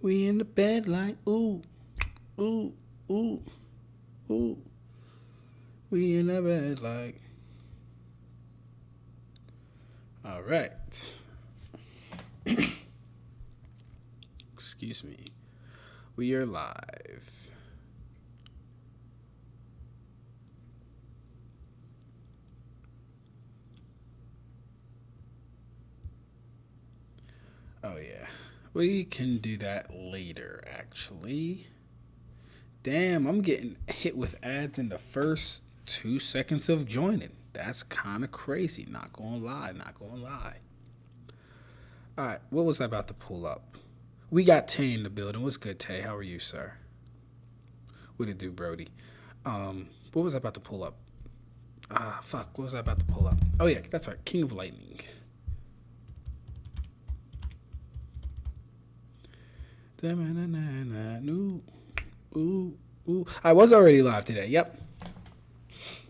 We in the bed like ooh, ooh, ooh, ooh. We in the bed like. All right. Excuse me. We are live. Oh, yeah. We can do that later, actually. Damn, I'm getting hit with ads in the first 2 seconds of joining. That's kind of crazy. Not gonna lie, not gonna lie. All right, what was I about to pull up? We got Tay in the building. What's good, Tay? How are you, sir? What did do, Brody? What was I about to pull up? Fuck. What was I about to pull up? Oh yeah, that's right. King of Lightning. I was already live today. Yep.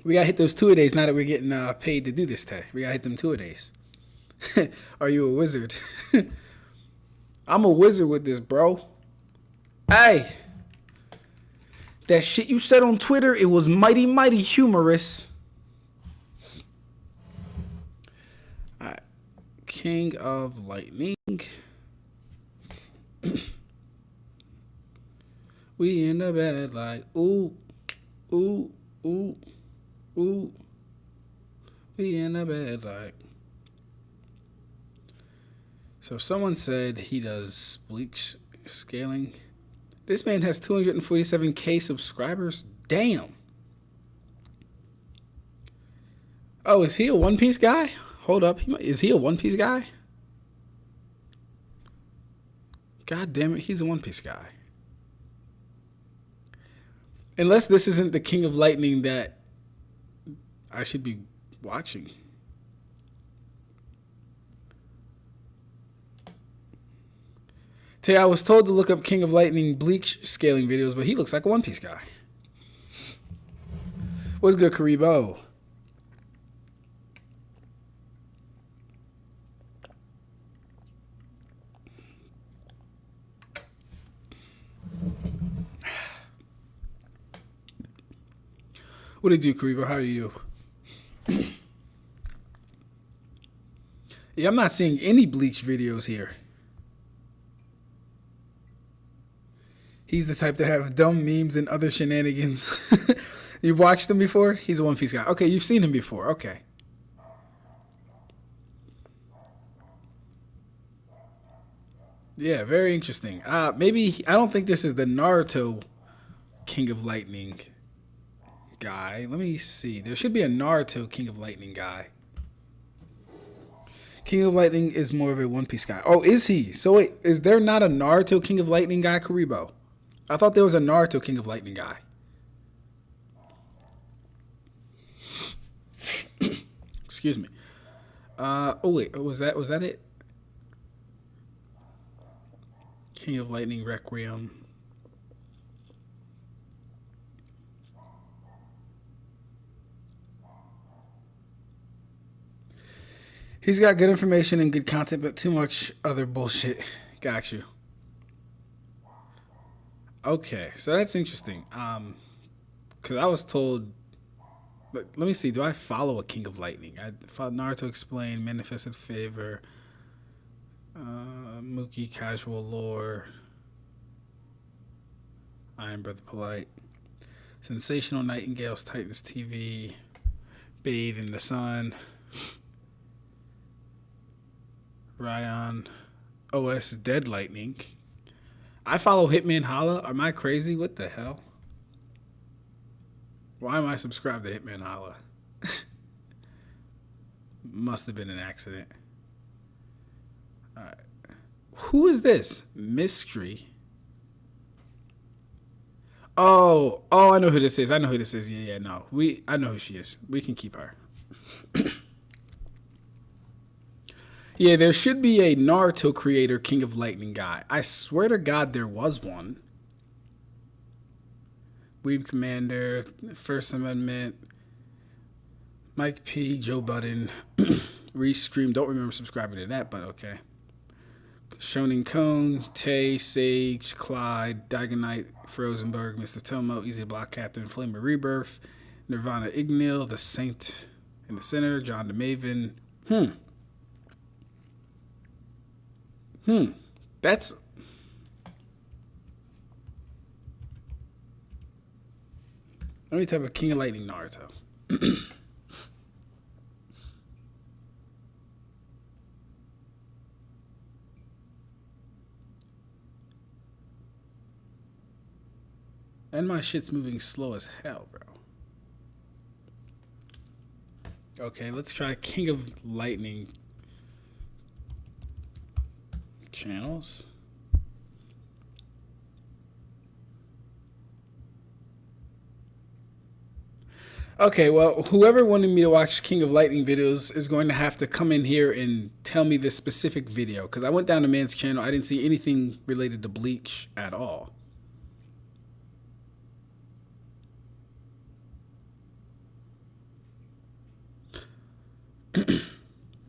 We gotta hit those 2-a-days now that we're getting paid to do this today. We gotta hit them 2-a-days. Are you a wizard? I'm a wizard with this, bro. Hey. That shit you said on Twitter, it was mighty, mighty humorous. Alright. King of Lightning. We in the bed like, ooh, ooh, ooh, ooh. We in the bed like. So someone said he does Bleach scaling. This man has 247k subscribers. Damn. Oh, is he a One Piece guy? Hold up. Is he a One Piece guy? God damn it, he's a One Piece guy. Unless this isn't the King of Lightning that I should be watching. Tay, I was told to look up King of Lightning Bleach scaling videos, but he looks like a One Piece guy. What's good, Karibo? What do you do, Karibo? How are you? Yeah, I'm not seeing any Bleach videos here. He's the type to have dumb memes and other shenanigans. You've watched him before? He's a One Piece guy. Okay, you've seen him before. Okay. Yeah, very interesting. Maybe, I don't think this is the Naruto King of Lightning guy. Let me see. There should be a Naruto King of Lightning guy. King of Lightning is more of a One Piece guy. Oh, is he? So wait, is there not a Naruto King of Lightning guy, Karibo? I thought there was a Naruto King of Lightning guy. Excuse me. Oh wait, was that it? King of Lightning Requiem. He's got good information and good content, but too much other bullshit. Got you. Okay, so that's interesting. Because I was told. Let me see. Do I follow a King of Lightning? I follow Naruto Explain, Manifested Favor, Mookie Casual Lore, Iron Brother Polite, Sensational Nightingales, Titans TV, Bathe in the Sun, Ryan, OS Dead Lightning. I follow Hitman Holla. Am I crazy? What the hell? Why am I subscribed to Hitman Holla? Must have been an accident. All right. Who is this? Mystery. Oh, I know who this is. Yeah, no. I know who she is. We can keep her. Yeah, there should be a Naruto creator King of Lightning guy. I swear to God there was one. Weeb Commander, First Amendment, Mike P, Joe Budden, Restream. Don't remember subscribing to that, but okay. Shonen Cone, Tay, Sage, Clyde, Dagonite, Frozenberg, Mr. Tomo, Easy Block Captain, Flame of Rebirth, Nirvana Ignil, The Saint in the center, John DeMaven. That's... Let me type of King of Lightning Naruto. And my shit's moving slow as hell, bro. Okay, let's try King of Lightning channels. Okay, well, whoever wanted me to watch King of Lightning videos is going to have to come in here and tell me this specific video, because I went down to Man's channel. I didn't see anything related to Bleach at all.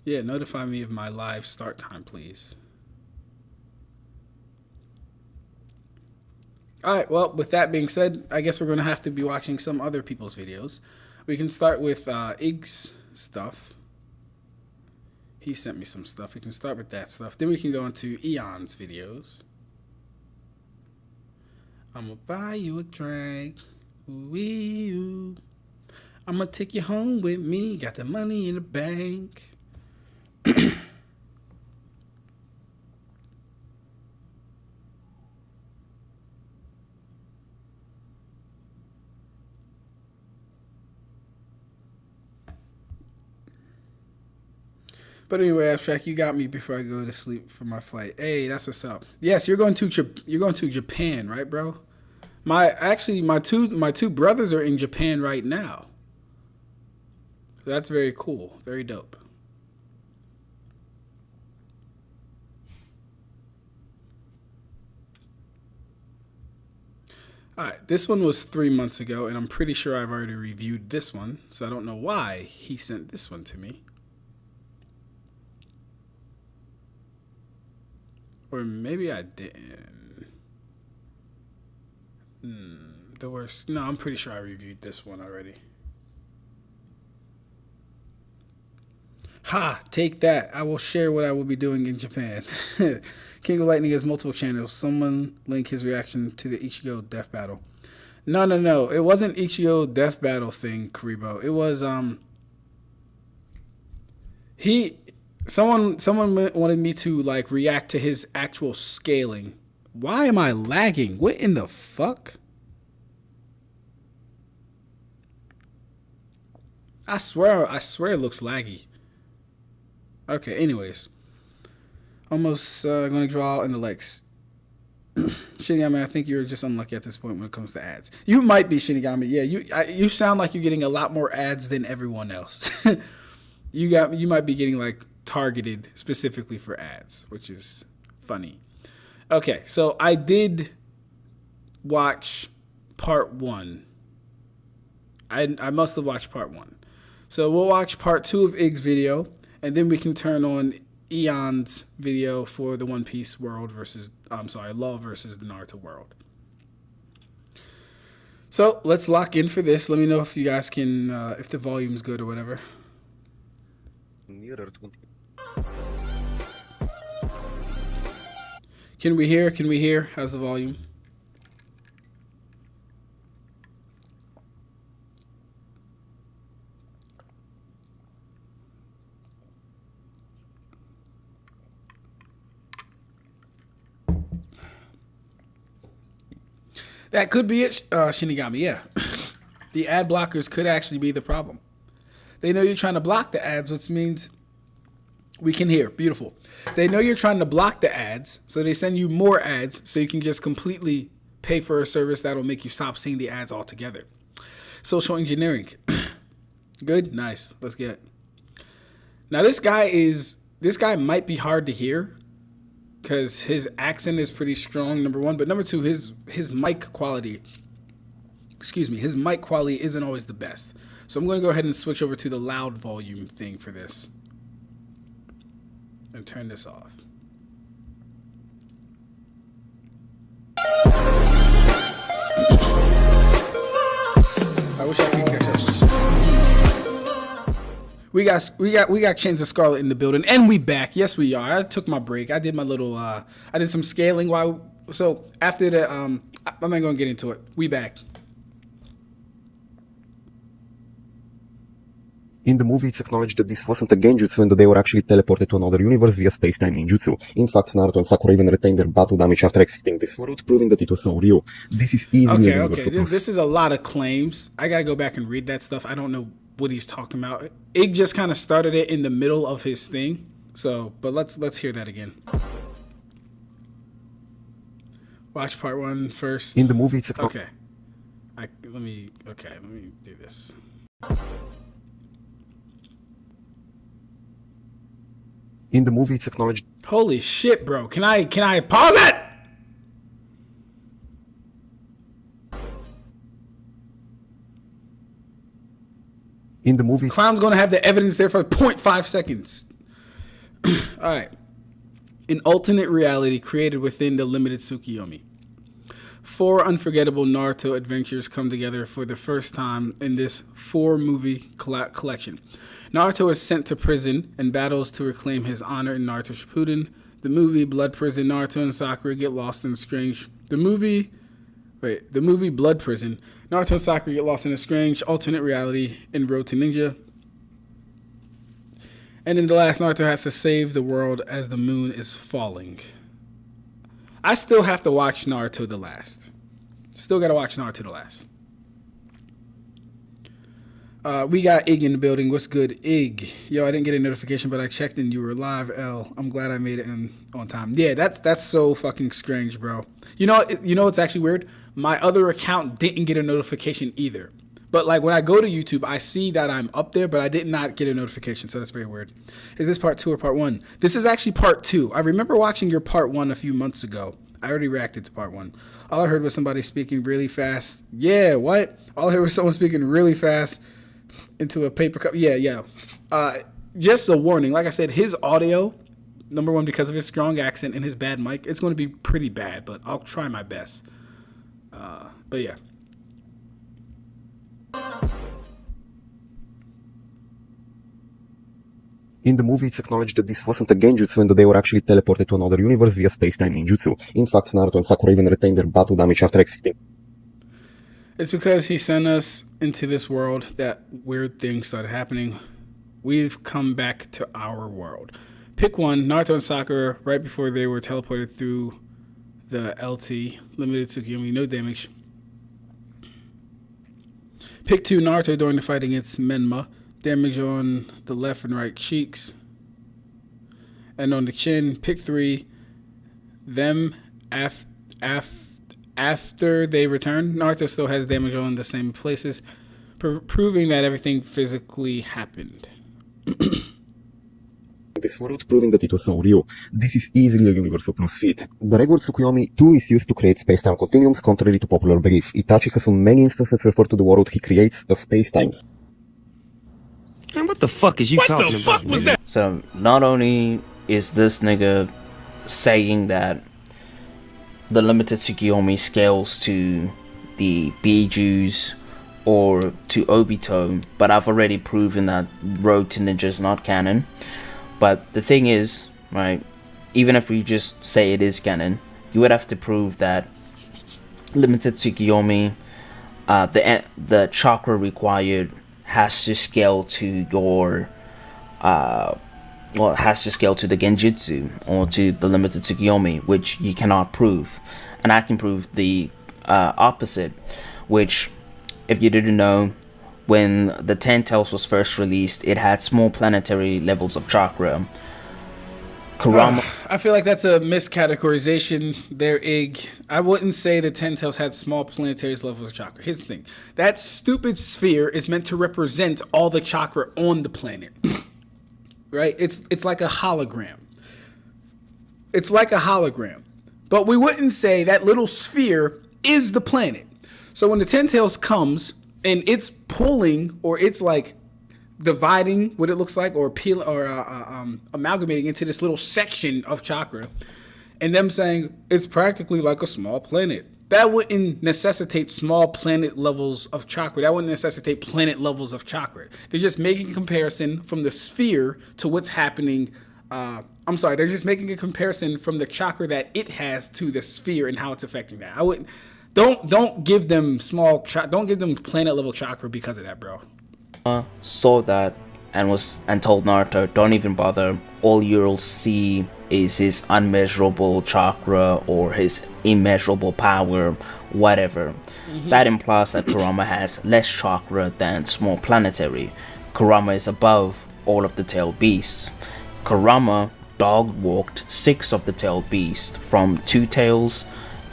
Yeah, notify me of my live start time, please. Alright, well, with that being said, I guess we're going to have to be watching some other people's videos. We can start with Ig's stuff. He sent me some stuff. We can start with that stuff. Then we can go into Eon's videos. I'm going to buy you a drink. Ooh-wee-oo. I'm going to take you home with me. Got the money in the bank. But anyway, Ab-Stract, you got me before I go to sleep for my flight. Hey, that's what's up. Yes, you're going to Japan, right, bro? My two brothers are in Japan right now. So that's very cool, very dope. Alright, this one was 3 months ago, and I'm pretty sure I've already reviewed this one, so I don't know why he sent this one to me. Or maybe I didn't. The worst. No, I'm pretty sure I reviewed this one already. Ha! Take that. I will share what I will be doing in Japan. King of Lightning has multiple channels. Someone link his reaction to the Ichigo death battle. No. It wasn't Ichigo death battle thing, Karibo. It was, Someone wanted me to, like, react to his actual scaling. Why am I lagging? What in the fuck? I swear it looks laggy. Okay, anyways. Almost going to draw in the legs. Shinigami, I think you're just unlucky at this point when it comes to ads. You might be, Shinigami. Yeah, you sound like you're getting a lot more ads than everyone else. You might be getting, like, targeted specifically for ads, which is funny. Okay, so I did watch part 1. I must have watched part 1. So we'll watch part 2 of Ig's video, and then we can turn on Eon's video for the One Piece world versus, Law versus the Naruto world. So let's lock in for this. Let me know if you guys can, if the volume's good or whatever. Can we hear? How's the volume? That could be it, Shinigami, yeah. The ad blockers could actually be the problem. They know you're trying to block the ads, which means we can hear. Beautiful. They know you're trying to block the ads, so they send you more ads so you can just completely pay for a service that'll make you stop seeing the ads altogether. Social engineering. Good? Nice. Let's get it. Now this guy might be hard to hear because his accent is pretty strong, number one, but number two, his mic quality, his mic quality isn't always the best. So I'm going to go ahead and switch over to the loud volume thing for this. And turn this off. We got Chains of Scarlet in the building, and we back. Yes, we are. I took my break. I did my little. I did some scaling while. So after the I'm not gonna get into it. We back. In the movie, it's acknowledged that this wasn't a genjutsu and that they were actually teleported to another universe via space-time ninjutsu. In fact, Naruto and Sakura even retained their battle damage after exiting this world, proving that it was so real. This is easily a universal proof. This is a lot of claims. I gotta go back and read that stuff. I don't know what he's talking about. Ig just kind of started it in the middle of his thing. So, but let's hear that again. Watch part 1 first. In the movie, it's okay. Let me do this. In the movie, it's acknowledged. Holy shit, bro! Can I pause it? In the movie, Clown's gonna have the evidence there for 0.5 seconds. All right. An alternate reality created within the limited Tsukuyomi. 4 unforgettable Naruto adventures come together for the first time in this 4-movie collection. Naruto is sent to prison and battles to reclaim his honor in Naruto Shippuden. The movie Blood Prison, Naruto and Sakura get lost in a strange... The movie Blood Prison, Naruto and Sakura get lost in a strange alternate reality en route to Ninja. And in the last, Naruto has to save the world as the moon is falling. I still have to watch Naruto the last. Still gotta watch Naruto the last. We got Ig in the building. What's good, Ig? Yo, I didn't get a notification, but I checked and you were live. L, I'm glad I made it in on time. Yeah, that's so fucking strange, bro. You know what's actually weird? My other account didn't get a notification either. But like when I go to YouTube, I see that I'm up there, but I did not get a notification, so that's very weird. Is this part 2 or part 1? This is actually part 2. I remember watching your part 1 a few months ago. I already reacted to part 1. All I heard was somebody speaking really fast. Yeah, what? All I heard was someone speaking really fast into a paper cup. Yeah. Just a warning. Like I said, his audio, number one, because of his strong accent and his bad mic, it's going to be pretty bad, but I'll try my best. But yeah. In the movie, it's acknowledged that this wasn't a genjutsu and that they were actually teleported to another universe via space-time ninjutsu. In fact, Naruto and Sakura even retained their battle damage after exiting. It's because he sent us into this world that weird things started happening. We've come back to our world. Pick one, Naruto and Sakura, right before they were teleported through the LT, limited Tsukuyomi, no damage. Pick 2, Naruto during the fight against Menma. Damage on the left and right cheeks. And on the chin. Pick 3, them after they return. Naruto still has damage on the same places, proving that everything physically happened. This world, proving that it was so real. This is easily a universal plus feat. The regular Tsukuyomi 2 is used to create space-time continuums contrary to popular belief. Itachi has on many instances referred to the world he creates as space-times. Man, what the fuck is you talking about? What the fuck was that? So not only is this nigga saying that the limited Tsukuyomi scales to the Bijus or to Obito, but I've already proven that Road to Ninja is not canon. But the thing is, right, even if we just say it is canon, you would have to prove that limited Tsukuyomi, the chakra required has to scale to your, has to scale to the Genjutsu or to the limited Tsukuyomi, which you cannot prove. And I can prove the opposite, which, if you didn't know, when the Ten Tails was first released, it had small planetary levels of chakra. I feel like that's a miscategorization there, Ig. I wouldn't say the Ten Tails had small planetary levels of chakra. Here's the thing. That stupid sphere is meant to represent all the chakra on the planet. Right? It's like a hologram. It's like a hologram. But we wouldn't say that little sphere is the planet. So when the Ten Tails comes and it's pulling, or it's like dividing what it looks like, or amalgamating into this little section of chakra, and them saying it's practically like a small planet. that wouldn't necessitate small planet levels of chakra. That wouldn't necessitate planet levels of chakra. They're just making a comparison from the sphere to what's happening. They're just making a comparison from the chakra that it has to the sphere and how it's affecting that. I wouldn't. Don't give them don't give them planet level chakra because of that, bro. Saw that and told Naruto, don't even bother. All you'll see is his unmeasurable chakra or his immeasurable power, whatever. That implies that Kurama has less chakra than small planetary. Kurama is above all of the tailed beasts. Kurama dog-walked 6 of the tailed beasts, from 2 tails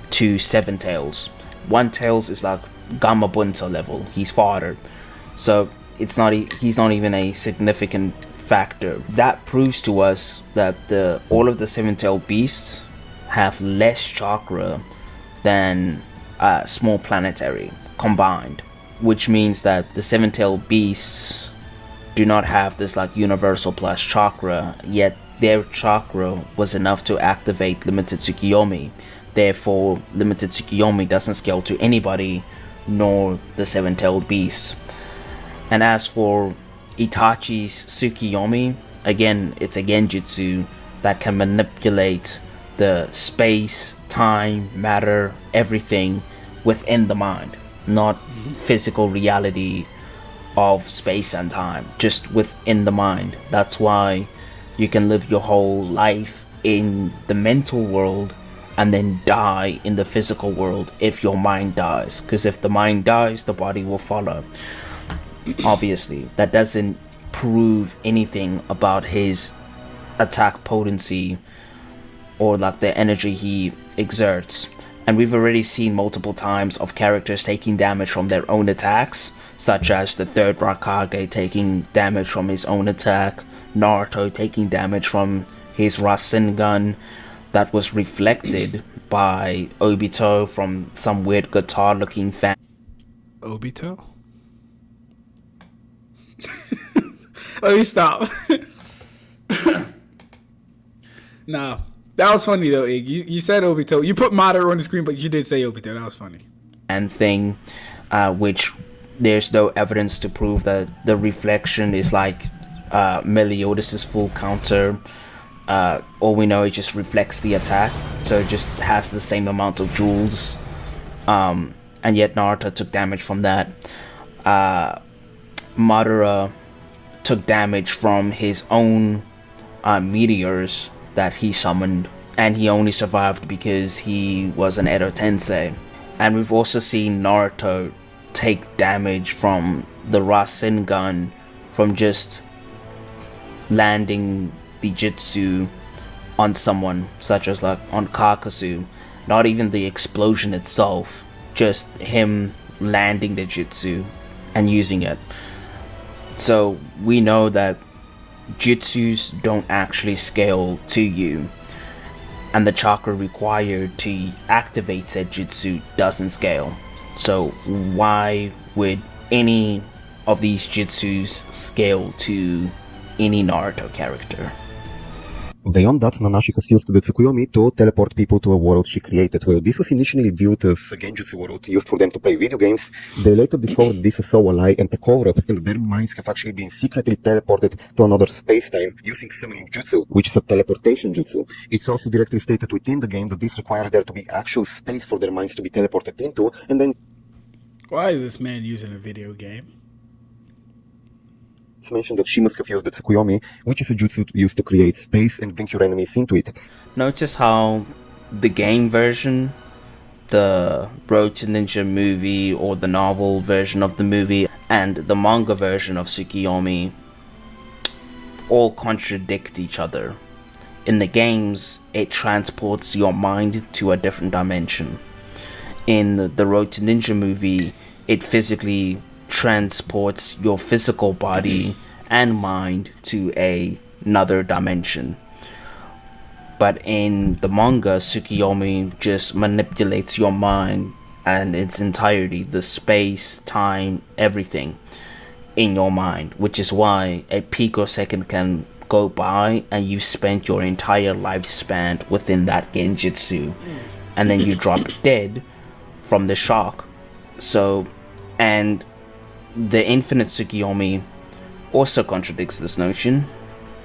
to 7 tails. 1 tails is like Gamabunta level. He's farther. So he's not even a significant factor. That proves to us that all of the 7-tailed beasts have less chakra than small planetary combined, which means that the 7-tailed beasts do not have this like universal plus chakra, yet their chakra was enough to activate limited Tsukuyomi. Therefore, limited Tsukuyomi doesn't scale to anybody, nor the 7-tailed beasts. And as for Itachi's Tsukuyomi, again, it's a genjutsu that can manipulate the space, time, matter, everything within the mind, not physical reality of space and time, just within the mind. That's why you can live your whole life in the mental world and then die in the physical world if your mind dies, because if the mind dies, the body will follow. Obviously, that doesn't prove anything about his attack potency or like the energy he exerts. And we've already seen multiple times of characters taking damage from their own attacks, such as the 3rd Raikage taking damage from his own attack, Naruto taking damage from his Rasengan that was reflected by Obito from some weird guitar looking fan. Obito? Let me stop. Nah, that was funny though, Ig. You said Obito. You put Madara on the screen, but you did say Obito. That was funny. And thing, which there's no evidence to prove that the reflection is like Meliodas' full counter. All we know, it just reflects the attack, so it just has the same amount of joules. And yet Naruto took damage from that. Madara took damage from his own meteors that he summoned, and he only survived because he was an Edo Tensei. And we've also seen Naruto take damage from the Rasengan from just landing the jutsu on someone, such as like on Kakasu. Not even the explosion itself, just him landing the jutsu and using it. So we know that jutsus don't actually scale to you, and the chakra required to activate said jutsu doesn't scale. So why would any of these jutsus scale to any Naruto character? Beyond that, Nanashi has used the Tsukuyomi to teleport people to a world she created. While this was initially viewed as a genjutsu world used for them to play video games, they later discovered this was so a lie and a cover-up, and their minds have actually been secretly teleported to another space-time using summoning jutsu, which is a teleportation jutsu. It's also directly stated within the game that this requires there to be actual space for their minds to be teleported into, and then... Why is this man using a video game? It's mentioned that she must have used the Tsukuyomi, which is a jutsu used to create space and bring your enemies into it. Notice how the game version, the Road to Ninja movie or the novel version of the movie, and the manga version of Tsukuyomi all contradict each other. In the games, it transports your mind to a different dimension. In the Road to Ninja movie, it physically transports your physical body and mind to another dimension. But in the manga, Tsukuyomi just manipulates your mind and its entirety, the space, time, everything in your mind, which is why a picosecond can go by and you've spent your entire lifespan within that genjutsu, and then you drop dead from the shock. So, and the Infinite Tsukuyomi also contradicts this notion,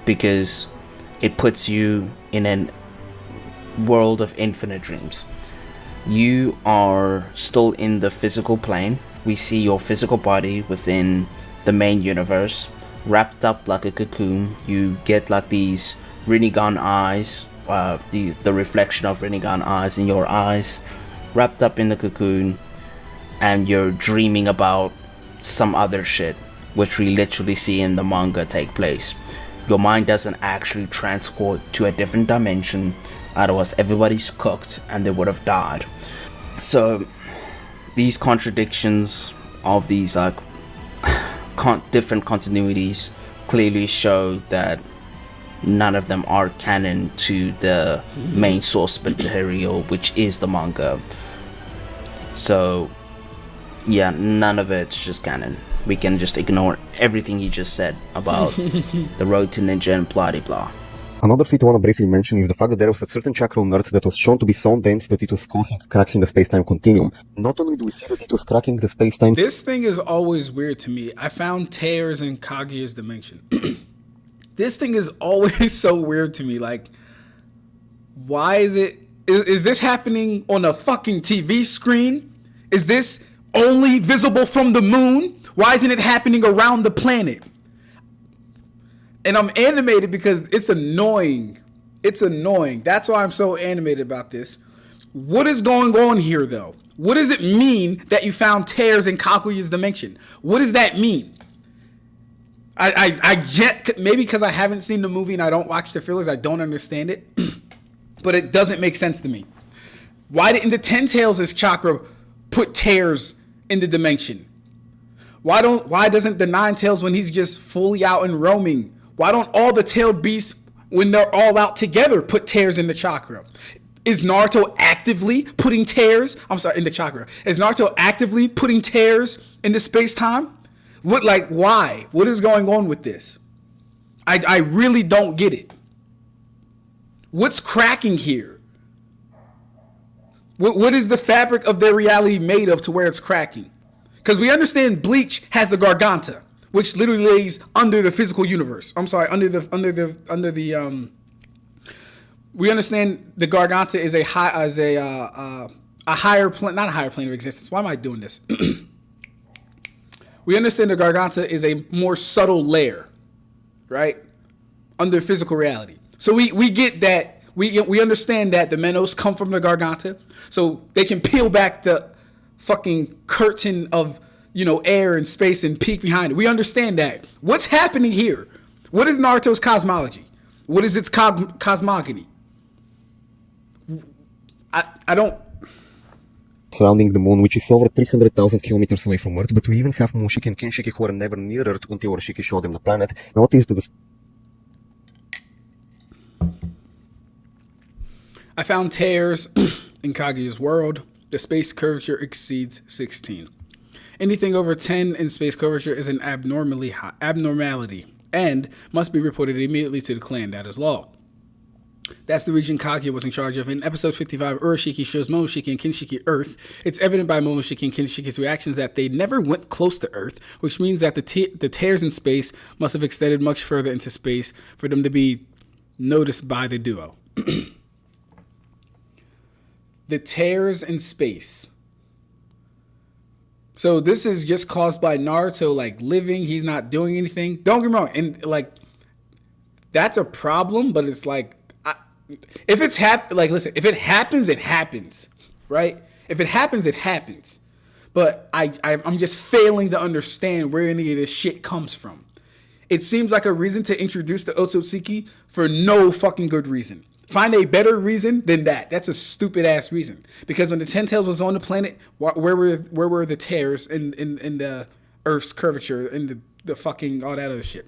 because it puts you in a world of infinite dreams. You are still in the physical plane. We see your physical body within the main universe, wrapped up like a cocoon. You get like these Rinnegan eyes, the reflection of Rinnegan eyes in your eyes, wrapped up in the cocoon, and you're dreaming about some other shit, which we literally see in the manga take place. Your mind doesn't actually transport to a different dimension, otherwise everybody's cooked and they would have died. So these contradictions of these like different continuities clearly show that none of them are canon to the main source material, which is the manga. So yeah, none of it's just canon. We can just ignore everything he just said about the road to ninja and blah de blah. Another feat I want to briefly mention is the fact that there was a certain chakra on Earth that was shown to be so dense that it was causing cracks in the space-time continuum. Not only do we see that it was cracking the space-time... This thing is always weird to me. I found tears in Kaguya's dimension. This thing is always so weird to me. Like, why is it... Is this happening on a fucking TV screen? Is this only visible from the moon? Why isn't it happening around the planet? And I'm animated because it's annoying. It's annoying. That's why I'm so animated about this. What is going on here, though? What does it mean that you found tears in Kaguya's dimension? What does that mean? Maybe because I haven't seen the movie and I don't watch the fillers, I don't understand it. But it doesn't make sense to me. Why didn't the Ten Tails' chakra put tears in the dimension? Why doesn't the Nine Tails, when he's just fully out and roaming, why don't all the tailed beasts, when they're all out together, put tears in the chakra? Is Naruto actively putting tears? In the chakra. Is Naruto actively putting tears into space-time? Why? What is going on with this? I really don't get it. What's cracking here? What is the fabric of their reality made of to where it's cracking? Because we understand Bleach has the Garganta, which literally lays under the physical universe. We understand the Garganta is a higher plane, not a higher plane of existence. Why am I doing this? We understand the Garganta is a more subtle layer, right? Under physical reality. So we get that. We understand that the Menos come from the Garganta, so they can peel back the fucking curtain of, air and space and peek behind it. We understand that. What's happening here? What is Naruto's cosmology? What is its cosmogony? I don't... Surrounding the moon, which is over 300,000 kilometers away from Earth, but we even have Mushiki and Kinshiki who are never near Earth until Rishiki showed them the planet. Notice that the... I found tears in Kaguya's world. The space curvature exceeds 16. Anything over 10 in space curvature is an abnormality and must be reported immediately to the clan. That is law. That's the region Kaguya was in charge of. In episode 55, Urashiki shows Momoshiki and Kinshiki Earth. It's evident by Momoshiki and Kinshiki's reactions that they never went close to Earth, which means that the tears in space must have extended much further into space for them to be noticed by the duo. The tears in space. So this is just caused by Naruto living. He's not doing anything. Don't get me wrong, and that's a problem. But it's if it's listen, if it happens, it happens, right? If it happens, it happens. But I'm just failing to understand where any of this shit comes from. It seems like a reason to introduce the Otsutsuki for no fucking good reason. Find a better reason than that. That's a stupid ass reason. Because when the Ten Tails was on the planet, where were the tears in the Earth's curvature and the fucking all that other shit?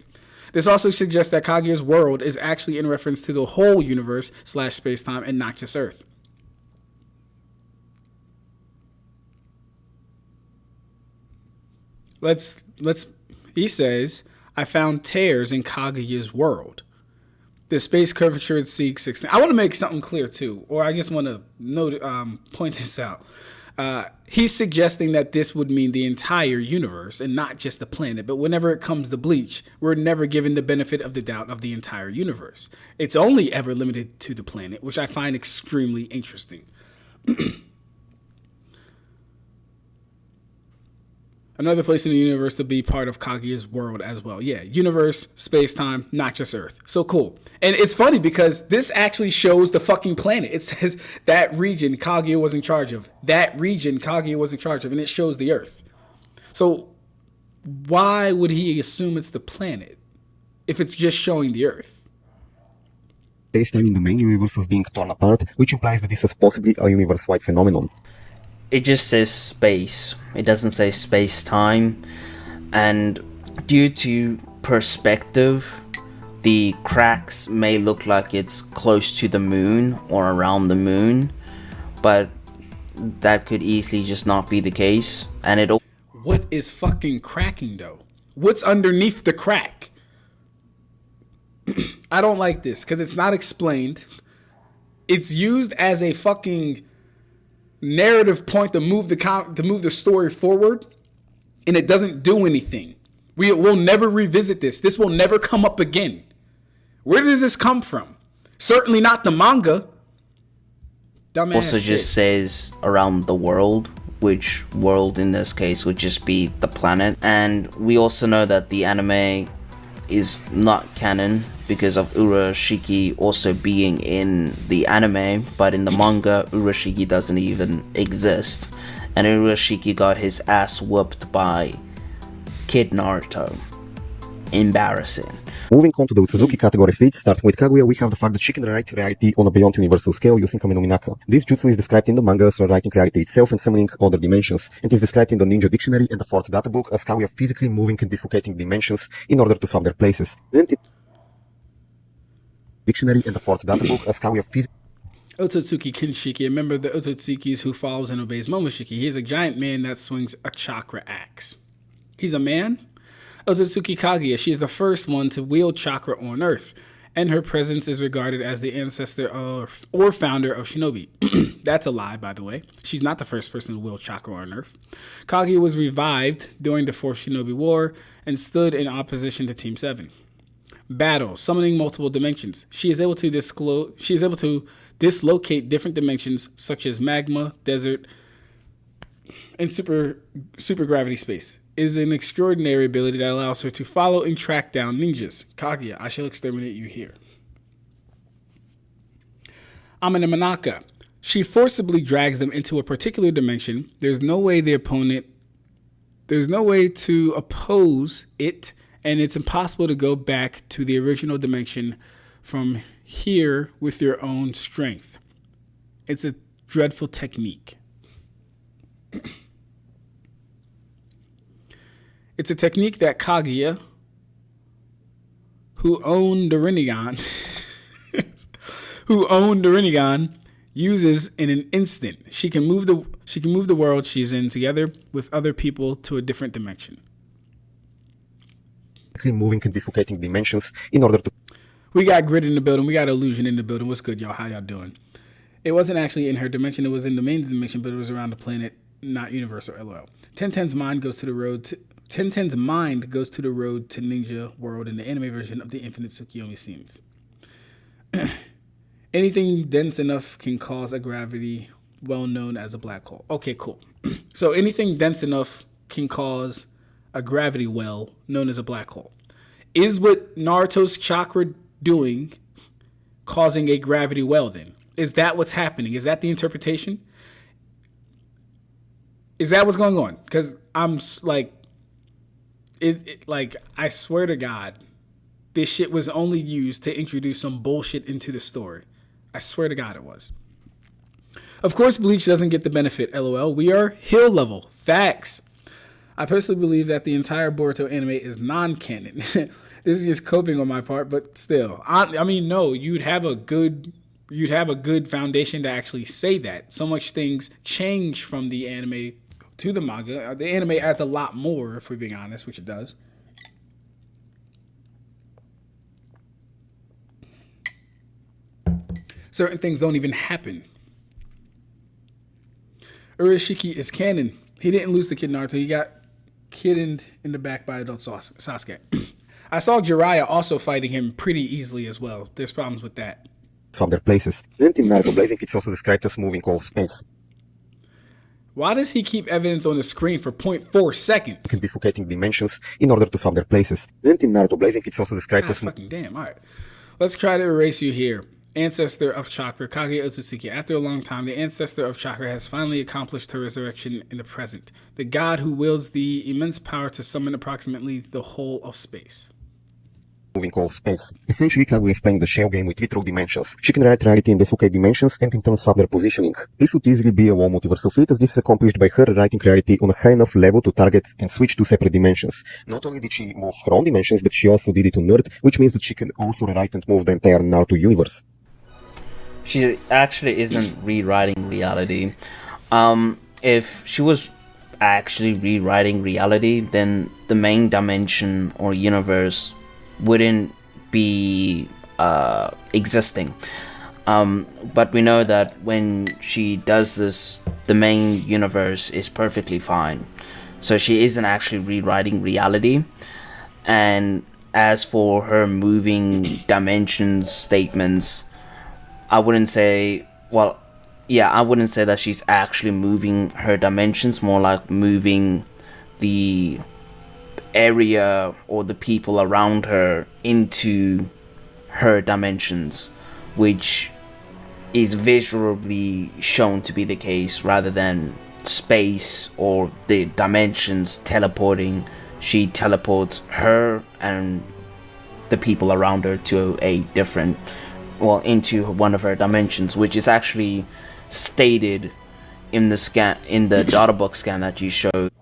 This also suggests that Kaguya's world is actually in reference to the whole universe / space-time and not just Earth. He says, I found tears in Kaguya's world. The space curvature exceeds 16. I want to make something clear too, or I just want to point this out. He's suggesting that this would mean the entire universe and not just the planet. But whenever it comes to Bleach, we're never given the benefit of the doubt of the entire universe. It's only ever limited to the planet, which I find extremely interesting. Another place in the universe to be part of Kaguya's world as well. Yeah, universe, space-time, not just Earth. So cool. And it's funny because this actually shows the fucking planet. It says that region Kaguya was in charge of. That region Kaguya was in charge of, and it shows the Earth. So why would he assume it's the planet if it's just showing the Earth? Space-time in the main universe was being torn apart, which implies that this was possibly a universe-wide phenomenon. It just says space. It doesn't say space-time. And due to perspective, the cracks may look like it's close to the moon or around the moon, but that could easily just not be the case. And it. What is fucking cracking though? What's underneath the crack? I don't like this because it's not explained. It's used as a fucking narrative point to move the story forward, and it doesn't do anything. We will never revisit this. This will never come up again. Where does this come from? Certainly not the manga. Dumbass also shit. Just says around the world, which world in this case would just be the planet. And we also know that the anime is not canon because of Urashiki also being in the anime, but in the manga, Urashiki doesn't even exist. And Urashiki got his ass whooped by Kid Naruto. Embarrassing. Moving on to the Suzuki category feats, starting with Kaguya, we have the fact that she can write reality on a beyond universal scale using Kame no Minaka. This jutsu is described in the manga as writing reality itself and summoning other dimensions, and is described in the Ninja Dictionary and the 4th data book as Kaguya physically moving and dislocating dimensions in order to swap their places. Dictionary and the 4th data book as Kaguya physically Otsutsuki Kinshiki, a member of the Otsutsukis who follows and obeys Momoshiki. He is a giant man that swings a chakra axe. He's a man? Otsutsuki Kaguya, she is the first one to wield chakra on Earth, and her presence is regarded as the ancestor or founder of Shinobi. That's a lie, by the way. She's not the first person to wield chakra on Earth. Kaguya was revived during the 4th Shinobi War and stood in opposition to Team 7. Battle, summoning multiple dimensions. She is able to dislocate different dimensions such as magma, desert, and supergravity space. It is an extraordinary ability that allows her to follow and track down ninjas. Kaguya, I shall exterminate you here. Amane Manaka. She forcibly drags them into a particular dimension. There's no way to oppose it, and it's impossible to go back to the original dimension from here with your own strength. It's a dreadful technique. It's a technique that Kaguya, who owned the Rinnegan, uses in an instant. She can move the world she's in together with other people to a different dimension. moving and dislocating dimensions in order to. We got Grid in the building. We got Illusion in the building. What's good, y'all? How y'all doing? It wasn't actually in her dimension. It was in the main dimension, but it was around the planet, not universal. LOL. 1010's mind goes to the road to 1010's mind goes to the road to Ninja World in the anime version of the Infinite Tsukuyomi scenes. Anything dense enough can cause a gravity well known as a black hole. Okay, cool. So anything dense enough can cause a gravity well known as a black hole. Is what Naruto's chakra doing causing a gravity well then? Is that what's happening? Is that the interpretation? Is that what's going on? Because I'm like, I swear to God, this shit was only used to introduce some bullshit into the story. I swear to God it was. Of course, Bleach doesn't get the benefit, LOL. We are hill level. Facts. I personally believe that the entire Boruto anime is non-canon. This is just coping on my part, but still. I mean, no, you'd have a good foundation to actually say that. So much things change from the anime to the manga. The anime adds a lot more, if we're being honest, which it does. Certain things don't even happen. Urashiki is canon. He didn't lose the kid Naruto. He got kidnapped in the back by adult Sasuke. I saw Jiraiya also fighting him pretty easily as well. There's problems with that. Swap their places. And in Naruto Blazing, it's also described as moving off space. Why does he keep evidence on the screen for 0.4 seconds? Dislocating dimensions in order to swap their places. And in Naruto Blazing, it's also described as... fucking damn, alright. Let's try to erase you here. Ancestor of Chakra, Kaguya Otsutsuki. After a long time, the Ancestor of Chakra has finally accomplished her resurrection in the present. The god who wields the immense power to summon approximately the whole of space. Moving off space. Essentially, Kaguya is playing the shell game with literal dimensions. She can write reality and dislocate dimensions and in turn swap their positioning. This would easily be a low multiversal feat, as this is accomplished by her writing reality on a high enough level to target and switch to separate dimensions. Not only did she move her own dimensions, but she also did it on Earth, which means that she can also rewrite and move the entire Naruto universe. She actually isn't rewriting reality. If she was actually rewriting reality, then the main dimension or universe wouldn't be existing. But we know that when she does this, the main universe is perfectly fine. So she isn't actually rewriting reality. And as for her moving dimensions statements, I wouldn't say that she's actually moving her dimensions, more like moving the area or the people around her into her dimensions, which is visually shown to be the case rather than space or the dimensions teleporting. She teleports her and the people around her to into one of her dimensions, which is actually stated in the data book scan that you showed.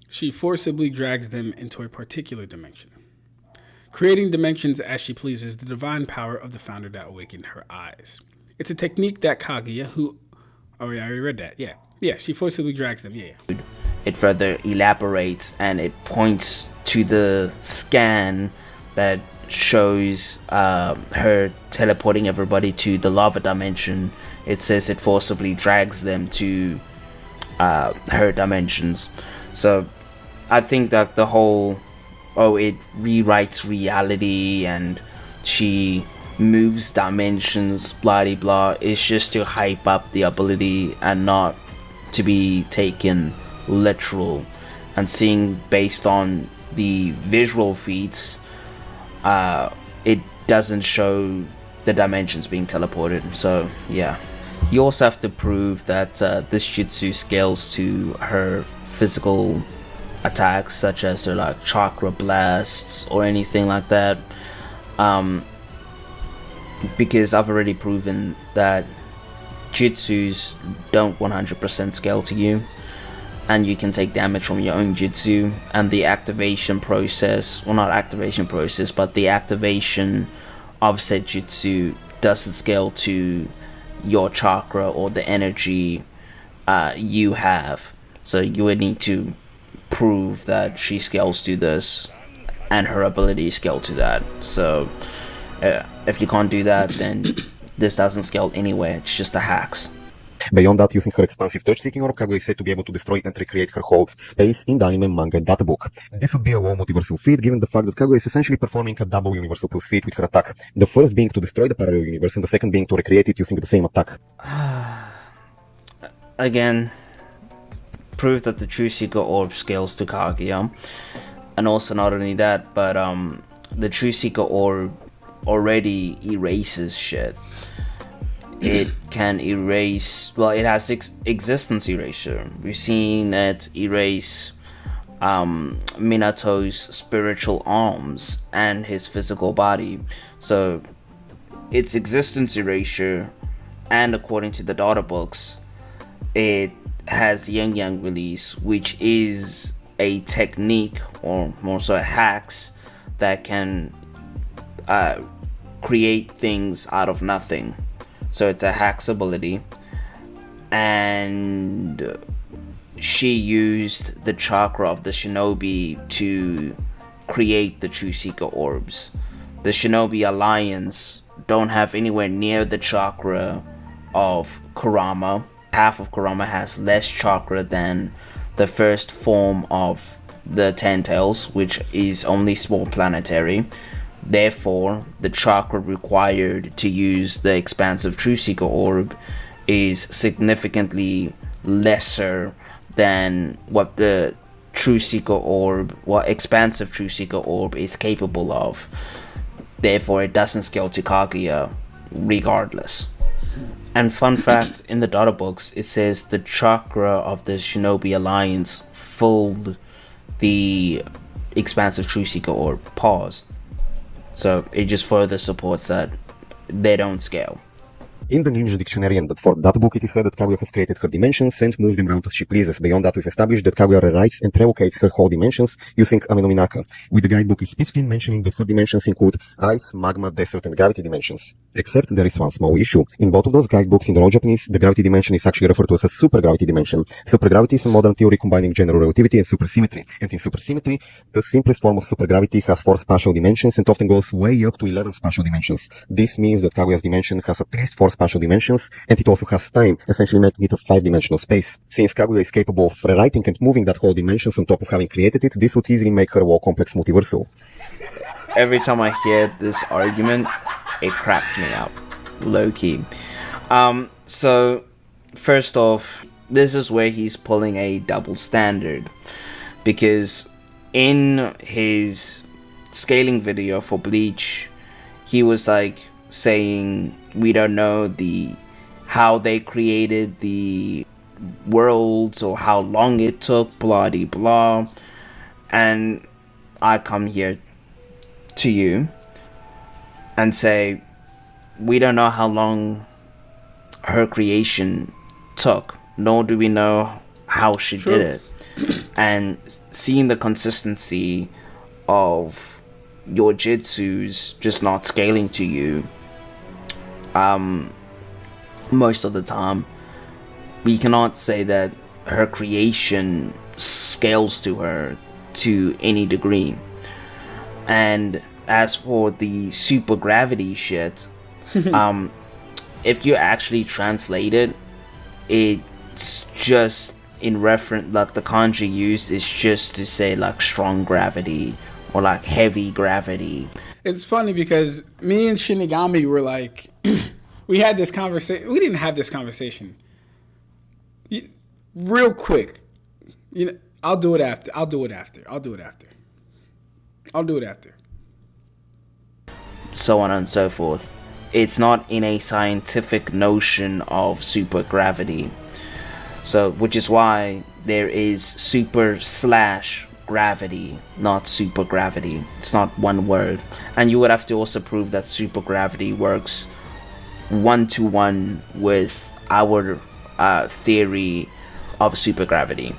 She forcibly drags them into a particular dimension, creating dimensions as she pleases, the divine power of the founder that awakened her eyes. It's a technique that Kaguya, who... Oh, yeah, I already read that. Yeah, she forcibly drags them, yeah. It further elaborates and it points to the scan that shows her teleporting everybody to the lava dimension. It says it forcibly drags them to her dimensions. So I think that the whole it rewrites reality and she moves dimensions blah de blah is just to hype up the ability and not to be taken literal. And seeing based on the visual feats, it doesn't show the dimensions being teleported. So yeah, you also have to prove that this jutsu scales to her physical attacks, such as her like chakra blasts or anything like that, because I've already proven that jutsus don't 100% scale to you, and you can take damage from your own jutsu, and the activation process, well, not activation process, but the activation of said jutsu doesn't scale to your chakra or the energy you have. So you would need to prove that she scales to this and her abilities scale to that. So if you can't do that, then this doesn't scale anywhere. It's just a hacks. Beyond that, using her expansive touch-seeking orb, Kaguya is said to be able to destroy and recreate her whole space in the anime manga databook. This would be a low multiversal feat, given the fact that Kaguya is essentially performing a double universal plus feat with her attack. The first being to destroy the parallel universe, and the second being to recreate it using the same attack. Again, prove that the True Seeker orb scales to Kaguya. And also not only that, but the True Seeker orb already erases shit. It can erase, well, it has existence erasure. We've seen it erase Minato's spiritual arms and his physical body. So it's existence erasure, and according to the data books, it has Yang Yang release, which is a technique, or more so hacks, that can create things out of nothing. So it's a hacks ability, and she used the chakra of the shinobi to create the True Seeker orbs. The Shinobi Alliance don't have anywhere near the chakra of Kurama. Half of Kurama has less chakra than the first form of the Ten Tails, which is only small planetary. Therefore, the chakra required to use the expansive True Seeker Orb is significantly lesser than what the True Seeker Orb, what expansive True Seeker Orb is capable of. Therefore, it doesn't scale to Kaguya regardless. And fun fact, in the databooks, it says the chakra of the Shinobi Alliance filled the expansive True Seeker Orb. Pause. So it just further supports that they don't scale. In the Ninja Dictionary and for that book, it is said that Kaguya has created her dimensions and moves them around as she pleases. Beyond that, we've established that Kaguya rewrites and revocates her whole dimensions using Amenominaka, with the guidebook is specifically mentioning that her dimensions include ice, magma, desert, and gravity dimensions. Except there is one small issue. In both of those guidebooks in the raw Japanese, the gravity dimension is actually referred to as a supergravity dimension. Supergravity is a modern theory combining general relativity and supersymmetry. And in supersymmetry, the simplest form of supergravity has 4 spatial dimensions and often goes way up to 11 spatial dimensions. This means that Kaguya's dimension has at least 4 spatial dimensions, and it also has time, essentially making it a 5-dimensional space. Since Kaguya is capable of rewriting and moving that whole dimensions on top of having created it, this would easily make her a wall complex multiversal. Every time I hear this argument, it cracks me up. Low-key. So, first off, this is where he's pulling a double standard. Because in his scaling video for Bleach, he was like saying we don't know how they created the worlds or how long it took, blah de blah. And I come here to you and say we don't know how long her creation took, nor do we know how she did it. And seeing the consistency of your jutsus just not scaling to you most of the time, we cannot say that her creation scales to her to any degree. And as for the supergravity shit, if you actually translate it, it's just in reference, like the kanji used is just to say like strong gravity or like heavy gravity. It's funny because me and Shinigami were like, we had this conversation. We didn't have this conversation. Real quick, I'll do it after. So on and so forth. It's not in a scientific notion of supergravity. So, which is why there is super/gravity, not supergravity. It's not one word. And you would have to also prove that supergravity works 1-to-1 with our theory of supergravity.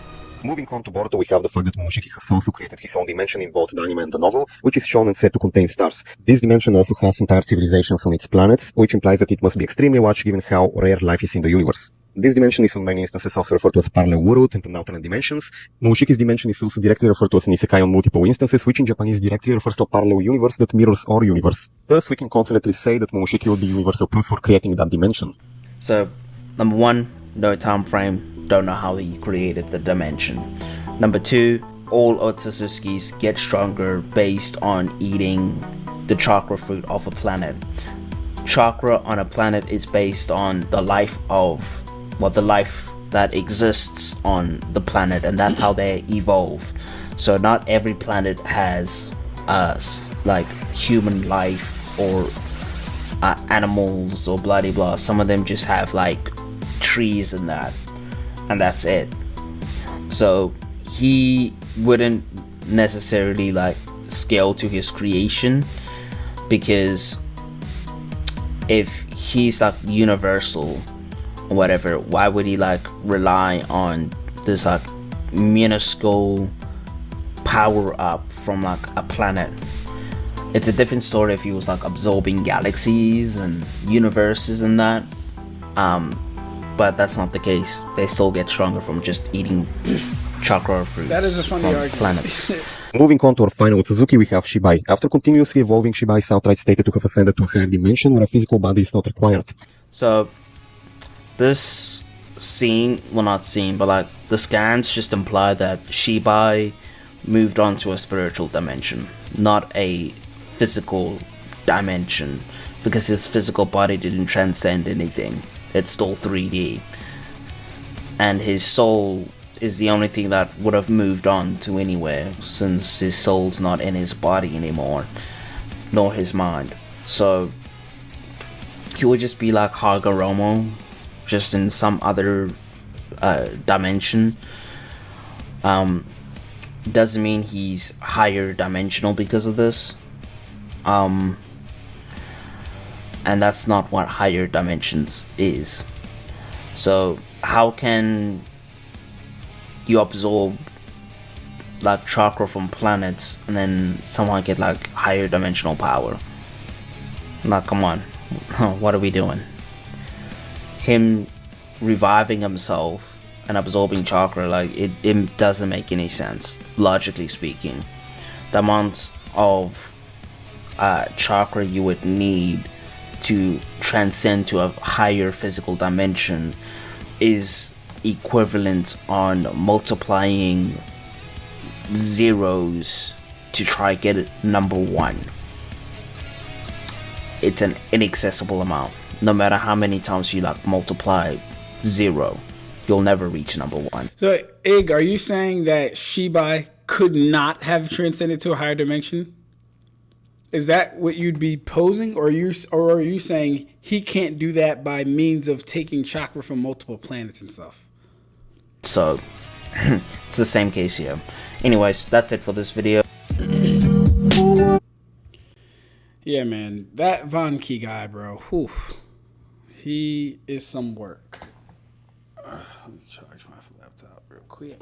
Moving on to Boruto, we have the fact that Momoshiki has also created his own dimension in both the anime and the novel, which is shown and said to contain stars. This dimension also has entire civilizations on its planets, which implies that it must be extremely large given how rare life is in the universe. This dimension is on many instances also referred to as a parallel world and an alternate dimensions. Momoshiki's dimension is also directly referred to as an isekai on multiple instances, which in Japanese directly refers to a parallel universe that mirrors our universe. Thus, we can confidently say that Momoshiki will be universal proof for creating that dimension. So, number 1, no time frame. Don't know how he created the dimension. Number 2, all Otsutsuki's get stronger based on eating the chakra fruit of a planet. Chakra on a planet is based on the life that exists on the planet, and that's how they evolve. So not every planet has like human life or animals or blah blah. Some of them just have like trees and that's it. So he wouldn't necessarily like scale to his creation, because if he's like universal or whatever, why would he like rely on this like minuscule power up from like a planet? It's a different story if he was like absorbing galaxies and universes and that. But that's not the case. They still get stronger from just eating chakra fruits. That is a funny argument. Planets. Moving on to our final Otsutsuki, we have Shibai. After continuously evolving, Shibai is outright stated to have ascended to a higher dimension where a physical body is not required. So, this scene, well, not scene, but like the scans just imply that Shibai moved on to a spiritual dimension, not a physical dimension, because his physical body didn't transcend anything. It's still 3D. And his soul is the only thing that would have moved on to anywhere, since his soul's not in his body anymore, nor his mind. So he would just be like Hagoromo, just in some other dimension. Doesn't mean he's higher dimensional because of this. And that's not what higher dimensions is. So how can you absorb like chakra from planets and then somehow get like higher dimensional power? Like, come on. What are we doing? Him reviving himself and absorbing chakra, like it doesn't make any sense, logically speaking. The amount of chakra you would need to transcend to a higher physical dimension is equivalent on multiplying zeros to try get it number 1. It's an inaccessible amount. No matter how many times you like multiply 0, you'll never reach number 1. So, Ig, are you saying that Shibai could not have transcended to a higher dimension? Is that what you'd be posing, or are you saying he can't do that by means of taking chakra from multiple planets and stuff? So, it's the same case here. Anyways, that's it for this video. Yeah, man, that Von Key guy, bro, whew, he is some work. Let me charge my laptop real quick.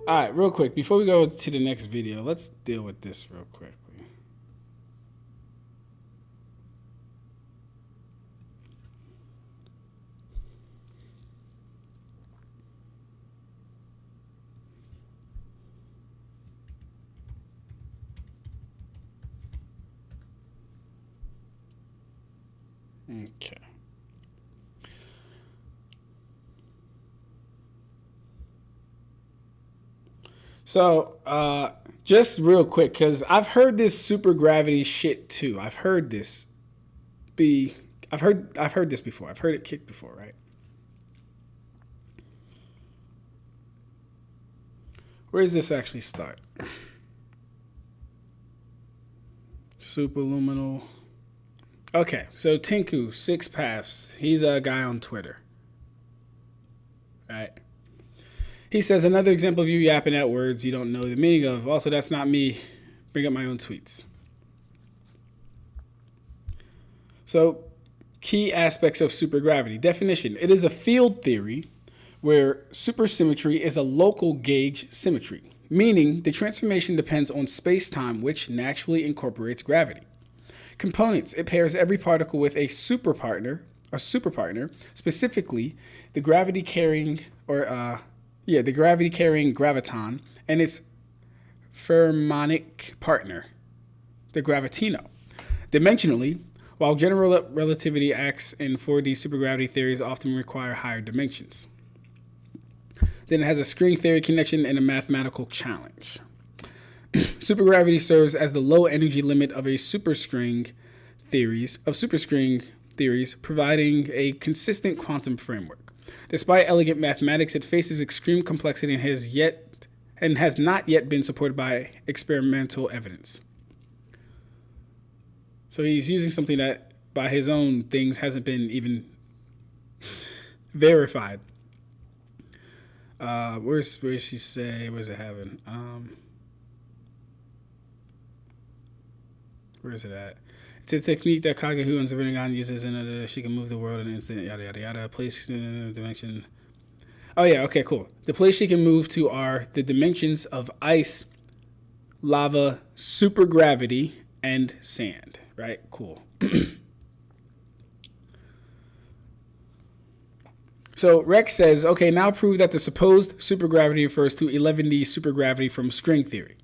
All right, real quick, before we go to the next video, let's deal with this real quickly. Okay. So, just real quick, because I've heard this supergravity shit too. I've heard this before. I've heard it kicked before, right? Where does this actually start? Superluminal. Okay, so Tinku, 6 Paths. He's a guy on Twitter. Right? He says, another example of you yapping at words you don't know the meaning of. Also, that's not me. Bring up my own tweets. So, key aspects of supergravity. Definition. It is a field theory where supersymmetry is a local gauge symmetry, meaning the transformation depends on space-time, which naturally incorporates gravity. Components. It pairs every particle with a superpartner, specifically the gravity-carrying graviton and its fermionic partner, the gravitino. Dimensionally, while general relativity acts in 4D, supergravity theories often require higher dimensions. Then it has a string theory connection and a mathematical challenge. Supergravity serves as the low energy limit of superstring theories, providing a consistent quantum framework. Despite elegant mathematics, it faces extreme complexity and has not yet been supported by experimental evidence. So he's using something that, by his own things, hasn't been even verified. Where's she say? Where's it having? Where is it at? It's a technique that Kaguya and Rinnegan uses in order she can move the world in an instant, yada, yada, yada. Place dimension. Oh, yeah, okay, cool. The place she can move to are the dimensions of ice, lava, supergravity, and sand, right? Cool. So Rex says, okay, now prove that the supposed supergravity refers to 11D supergravity from string theory.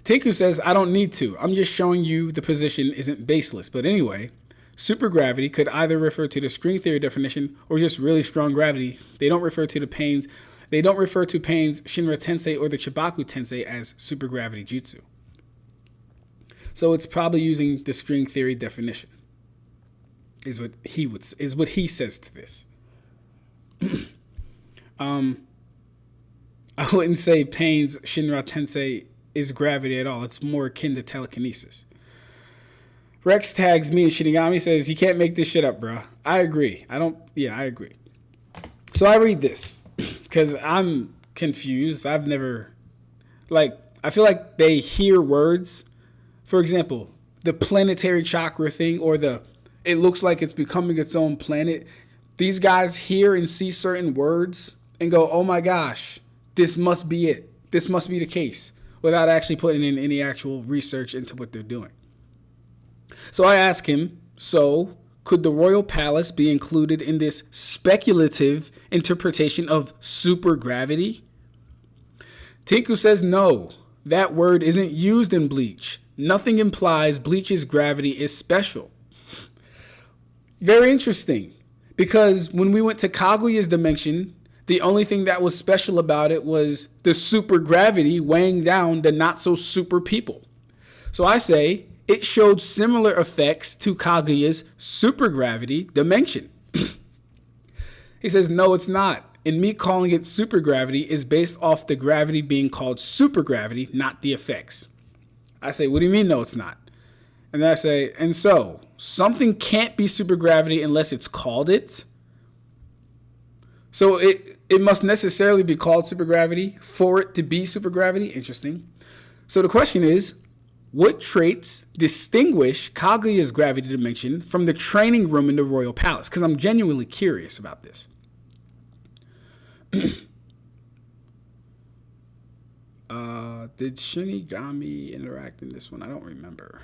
Tinku says, I don't need to. I'm just showing you the position isn't baseless. But anyway, Supergravity could either refer to the string theory definition or just really strong gravity. They don't refer to Pain's Shinra Tensei or the Chibaku Tensei as supergravity jutsu. So it's probably using the string theory definition. Is what he says to this. I wouldn't say Pain's Shinra Tensei is gravity at all. It's more akin to telekinesis. Rex tags me and Shinigami, says, you can't make this shit up, bro. I agree. I agree. So I read this because I'm confused. I feel like they hear words. For example, the planetary chakra thing, or it looks like it's becoming its own planet. These guys hear and see certain words and go, oh my gosh, this must be it. This must be the case, without actually putting in any actual research into what they're doing. So I ask him, so could the royal palace be included in this speculative interpretation of supergravity? Tinku says no, that word isn't used in Bleach. Nothing implies Bleach's gravity is special. Very interesting, because when we went to Kaguya's dimension, the only thing that was special about it was the supergravity weighing down the not-so-super people. So I say it showed similar effects to Kaguya's supergravity dimension. He says, no, it's not. And me calling it supergravity is based off the gravity being called supergravity, not the effects. I say, what do you mean, no, it's not? And then I say, and so, something can't be supergravity unless it's called it? So it must necessarily be called supergravity for it to be supergravity? Interesting. So the question is, what traits distinguish Kaguya's gravity dimension from the training room in the royal palace? Because I'm genuinely curious about this. Did Shinigami interact in this one? I don't remember.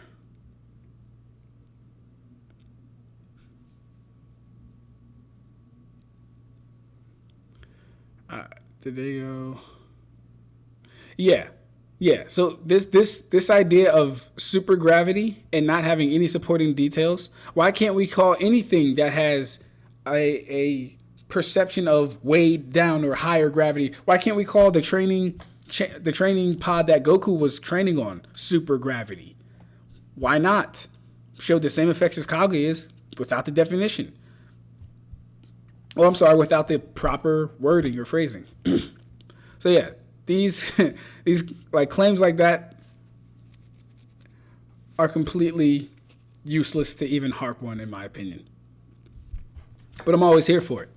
Did they go? Yeah. So this idea of supergravity and not having any supporting details. Why can't we call anything that has a perception of weighed down or higher gravity? Why can't we call the training pod that Goku was training on supergravity? Why not? Showed the same effects as Kaguya's without the definition. Oh, I'm sorry, without the proper wording or phrasing. So yeah, these like claims like that are completely useless to even harp on, in my opinion. But I'm always here for it.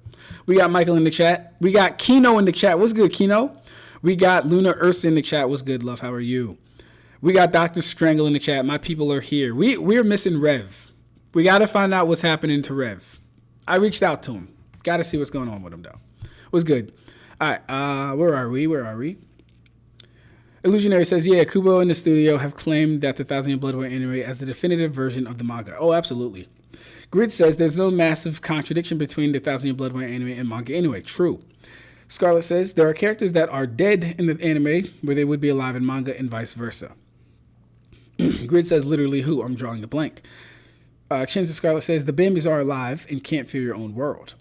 We got Michael in the chat. We got Kino in the chat. What's good, Kino? We got Luna Ursa in the chat. What's good, love? How are you? We got Dr. Strangle in the chat. My people are here. We're missing Rev. We got to find out what's happening to Rev. I reached out to him. Got to see what's going on with him, though. What's good? All right. Where are we? Illusionary says, yeah, Kubo and the studio have claimed that the Thousand Year Blood War anime as the definitive version of the manga. Oh, absolutely. Grid says there's no massive contradiction between the Thousand Year Blood War anime and manga anyway. True. Scarlet says there are characters that are dead in the anime where they would be alive in manga and vice versa. Grid says literally who? I'm drawing a blank. Chinza Scarlet says the Bambis are alive and can't fear your own world.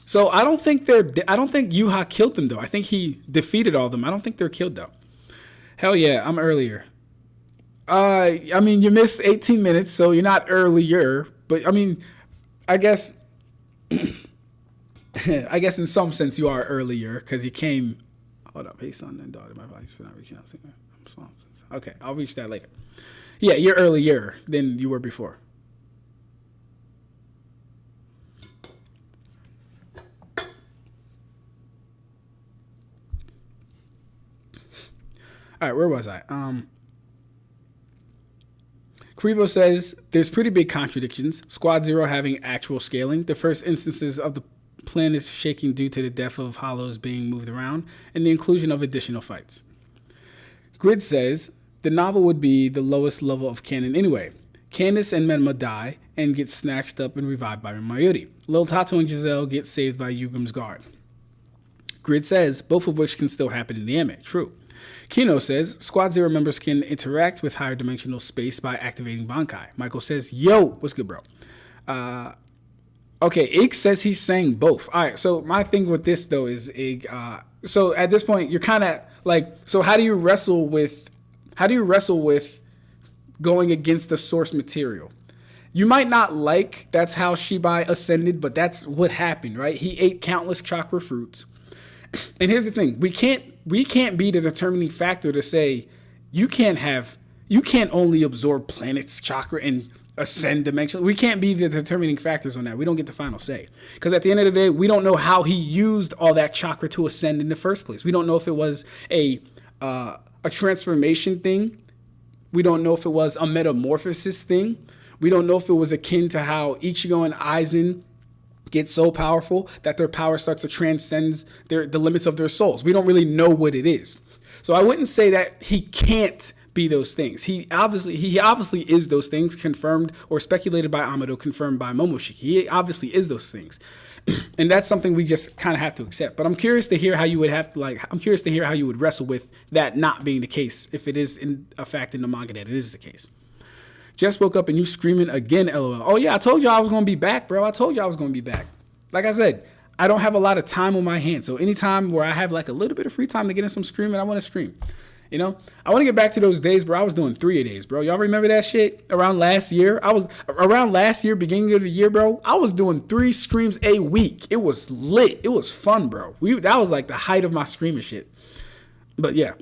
So I don't think I don't think Yuha killed them though. I think he defeated all of them. I don't think they're killed though. Hell yeah, I'm earlier. I mean, you missed 18 minutes, so you're not earlier. But I mean, I guess in some sense you are earlier because you came. Hold up, hey son and daughter, my advice for not reaching out. Okay, I'll reach that later. Yeah, you're earlier than you were before. All right, where was I? Kribo says there's pretty big contradictions. Squad Zero having actual scaling. The first instances of the planet shaking due to the death of hollows being moved around, and the inclusion of additional fights. Grid says the novel would be the lowest level of canon anyway. Candace and Menma die and get snatched up and revived by Mayuri. Lil Tato and Giselle get saved by Yugum's guard. Grid says both of which can still happen in the anime. True. Kino says Squad Zero members can interact with higher dimensional space by activating Bankai. Michael says, yo, what's good, bro? Okay, Ig says he's saying both. All right, so my thing with this though is Ig. So at this point, you're kind of like, so how do you wrestle with going against the source material? You might not like that's how Shibai ascended, but that's what happened, right? He ate countless chakra fruits. And here's the thing: we can't be the determining factor to say you can't only absorb planets' chakra and ascend dimension. We can't be the determining factors on that. We don't get the final say. Because at the end of the day, we don't know how he used all that chakra to ascend in the first place. We don't know if it was a transformation thing. We don't know if it was a metamorphosis thing. We don't know if it was akin to how Ichigo and Aizen get so powerful that their power starts to transcend the limits of their souls. We don't really know what it is. So I wouldn't say that he can't be those things. He obviously is those things, confirmed or speculated by Amado, confirmed by Momoshiki. He obviously is those things. And that's something we just kind of have to accept. But I'm curious to hear how you would wrestle with that not being the case, if it is in a fact in the manga that it is the case. Just woke up and you screaming again, LOL. Oh yeah, I told you I was going to be back, bro. I told you I was going to be back. Like I said, I don't have a lot of time on my hands. So anytime where I have like a little bit of free time to get in some screaming, I want to stream. You know, I want to get back to those days, bro. I was doing 3-a-days, bro. Y'all remember that shit? Around last year, beginning of the year, bro. I was doing 3 streams a week. It was lit. It was fun, bro. That was like the height of my streaming shit. But yeah.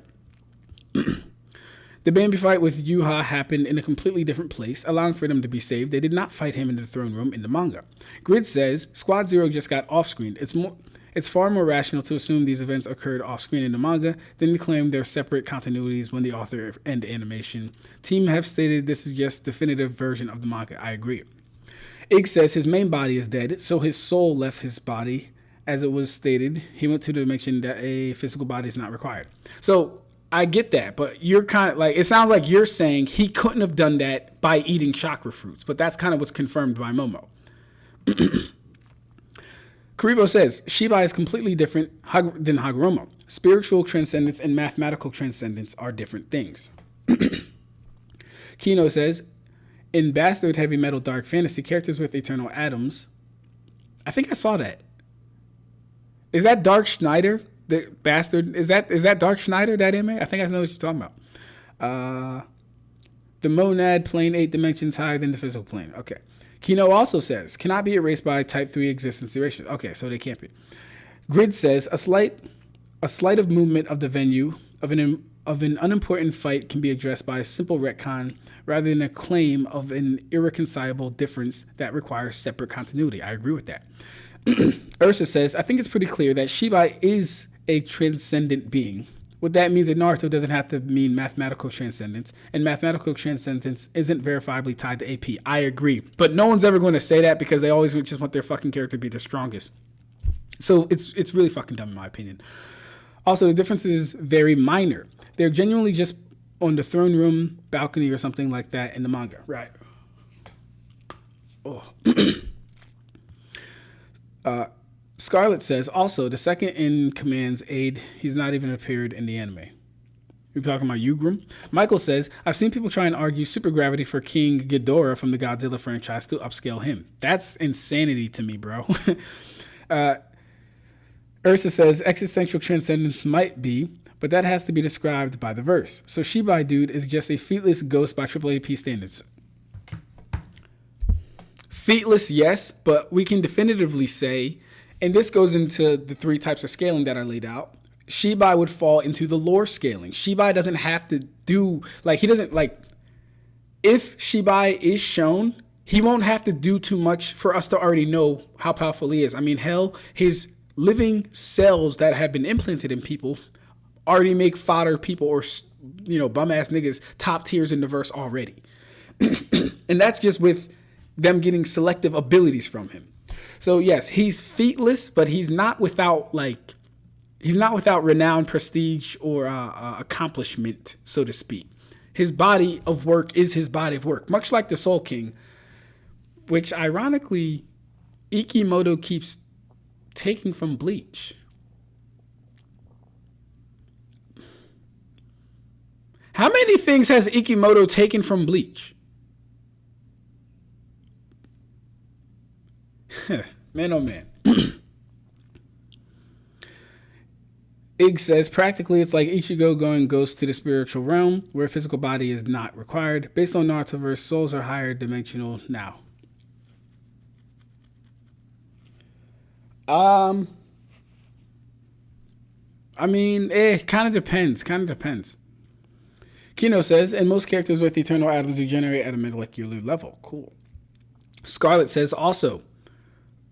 The Bambi fight with Yuha happened in a completely different place, allowing for them to be saved. They did not fight him in the throne room in the manga. Grid says, Squad Zero just got off-screen. It's far more rational to assume these events occurred off-screen in the manga than to claim they're separate continuities when the author and the animation team have stated this is just definitive version of the manga. I agree. Ig says his main body is dead, so his soul left his body. As it was stated, he went to the dimension that a physical body is not required. So I get that, but you're kind of like, it sounds like you're saying he couldn't have done that by eating chakra fruits, but that's kind of what's confirmed by Momo. Karibo says, Shibai is completely different than Hagoromo. Spiritual transcendence and mathematical transcendence are different things. Kino says, in Bastard Heavy Metal Dark Fantasy, characters with eternal atoms. I think I saw that. Is that Dark Schneider? The Bastard? Is that Dark Schneider, that anime? I think I know what you're talking about. The monad plane 8 dimensions higher than the physical plane. Okay. Kino also says, cannot be erased by type 3 existence erasure. Okay, so they can't be. Grid says, a slight of movement of the venue of an unimportant fight can be addressed by a simple retcon rather than a claim of an irreconcilable difference that requires separate continuity. I agree with that. Ursa says, I think it's pretty clear that Shibai is a transcendent being. What that means in Naruto doesn't have to mean mathematical transcendence, and mathematical transcendence isn't verifiably tied to AP. I agree, but no one's ever going to say that because they always just want their fucking character to be the strongest. So it's really fucking dumb in my opinion. Also, the difference is very minor. They're genuinely just on the throne room balcony or something like that in the manga. Right. Oh. Scarlet says, also, the second in command's aide, he's not even appeared in the anime. You're talking about Yugrim? Michael says, I've seen people try and argue Supergravity for King Ghidorah from the Godzilla franchise to upscale him. That's insanity to me, bro. Ursa says, existential transcendence might be, but that has to be described by the verse. So Shibai dude is just a featless ghost by AAAP standards. Featless, yes, but we can definitively say, and this goes into the 3 types of scaling that I laid out, Shibai would fall into the lore scaling. Shibai doesn't have to do, like, he doesn't, like, if Shibai is shown, he won't have to do too much for us to already know how powerful he is. I mean, hell, his living cells that have been implanted in people already make fodder people or, you know, bum-ass niggas top tiers in the verse already. And that's just with them getting selective abilities from him. So yes, he's featless, but he's not without renown, prestige, or accomplishment, so to speak. His body of work is his body of work, much like the Soul King, which ironically Ikimoto keeps taking from Bleach. How many things has Ikimoto taken from Bleach? Man, oh man. Ig says, practically, it's like Ichigo going ghost to the spiritual realm, where a physical body is not required. Based on Narutoverse, souls are higher dimensional now. I mean, kind of depends. Kino says, and most characters with eternal atoms regenerate at a molecular level. Cool. Scarlet says, also,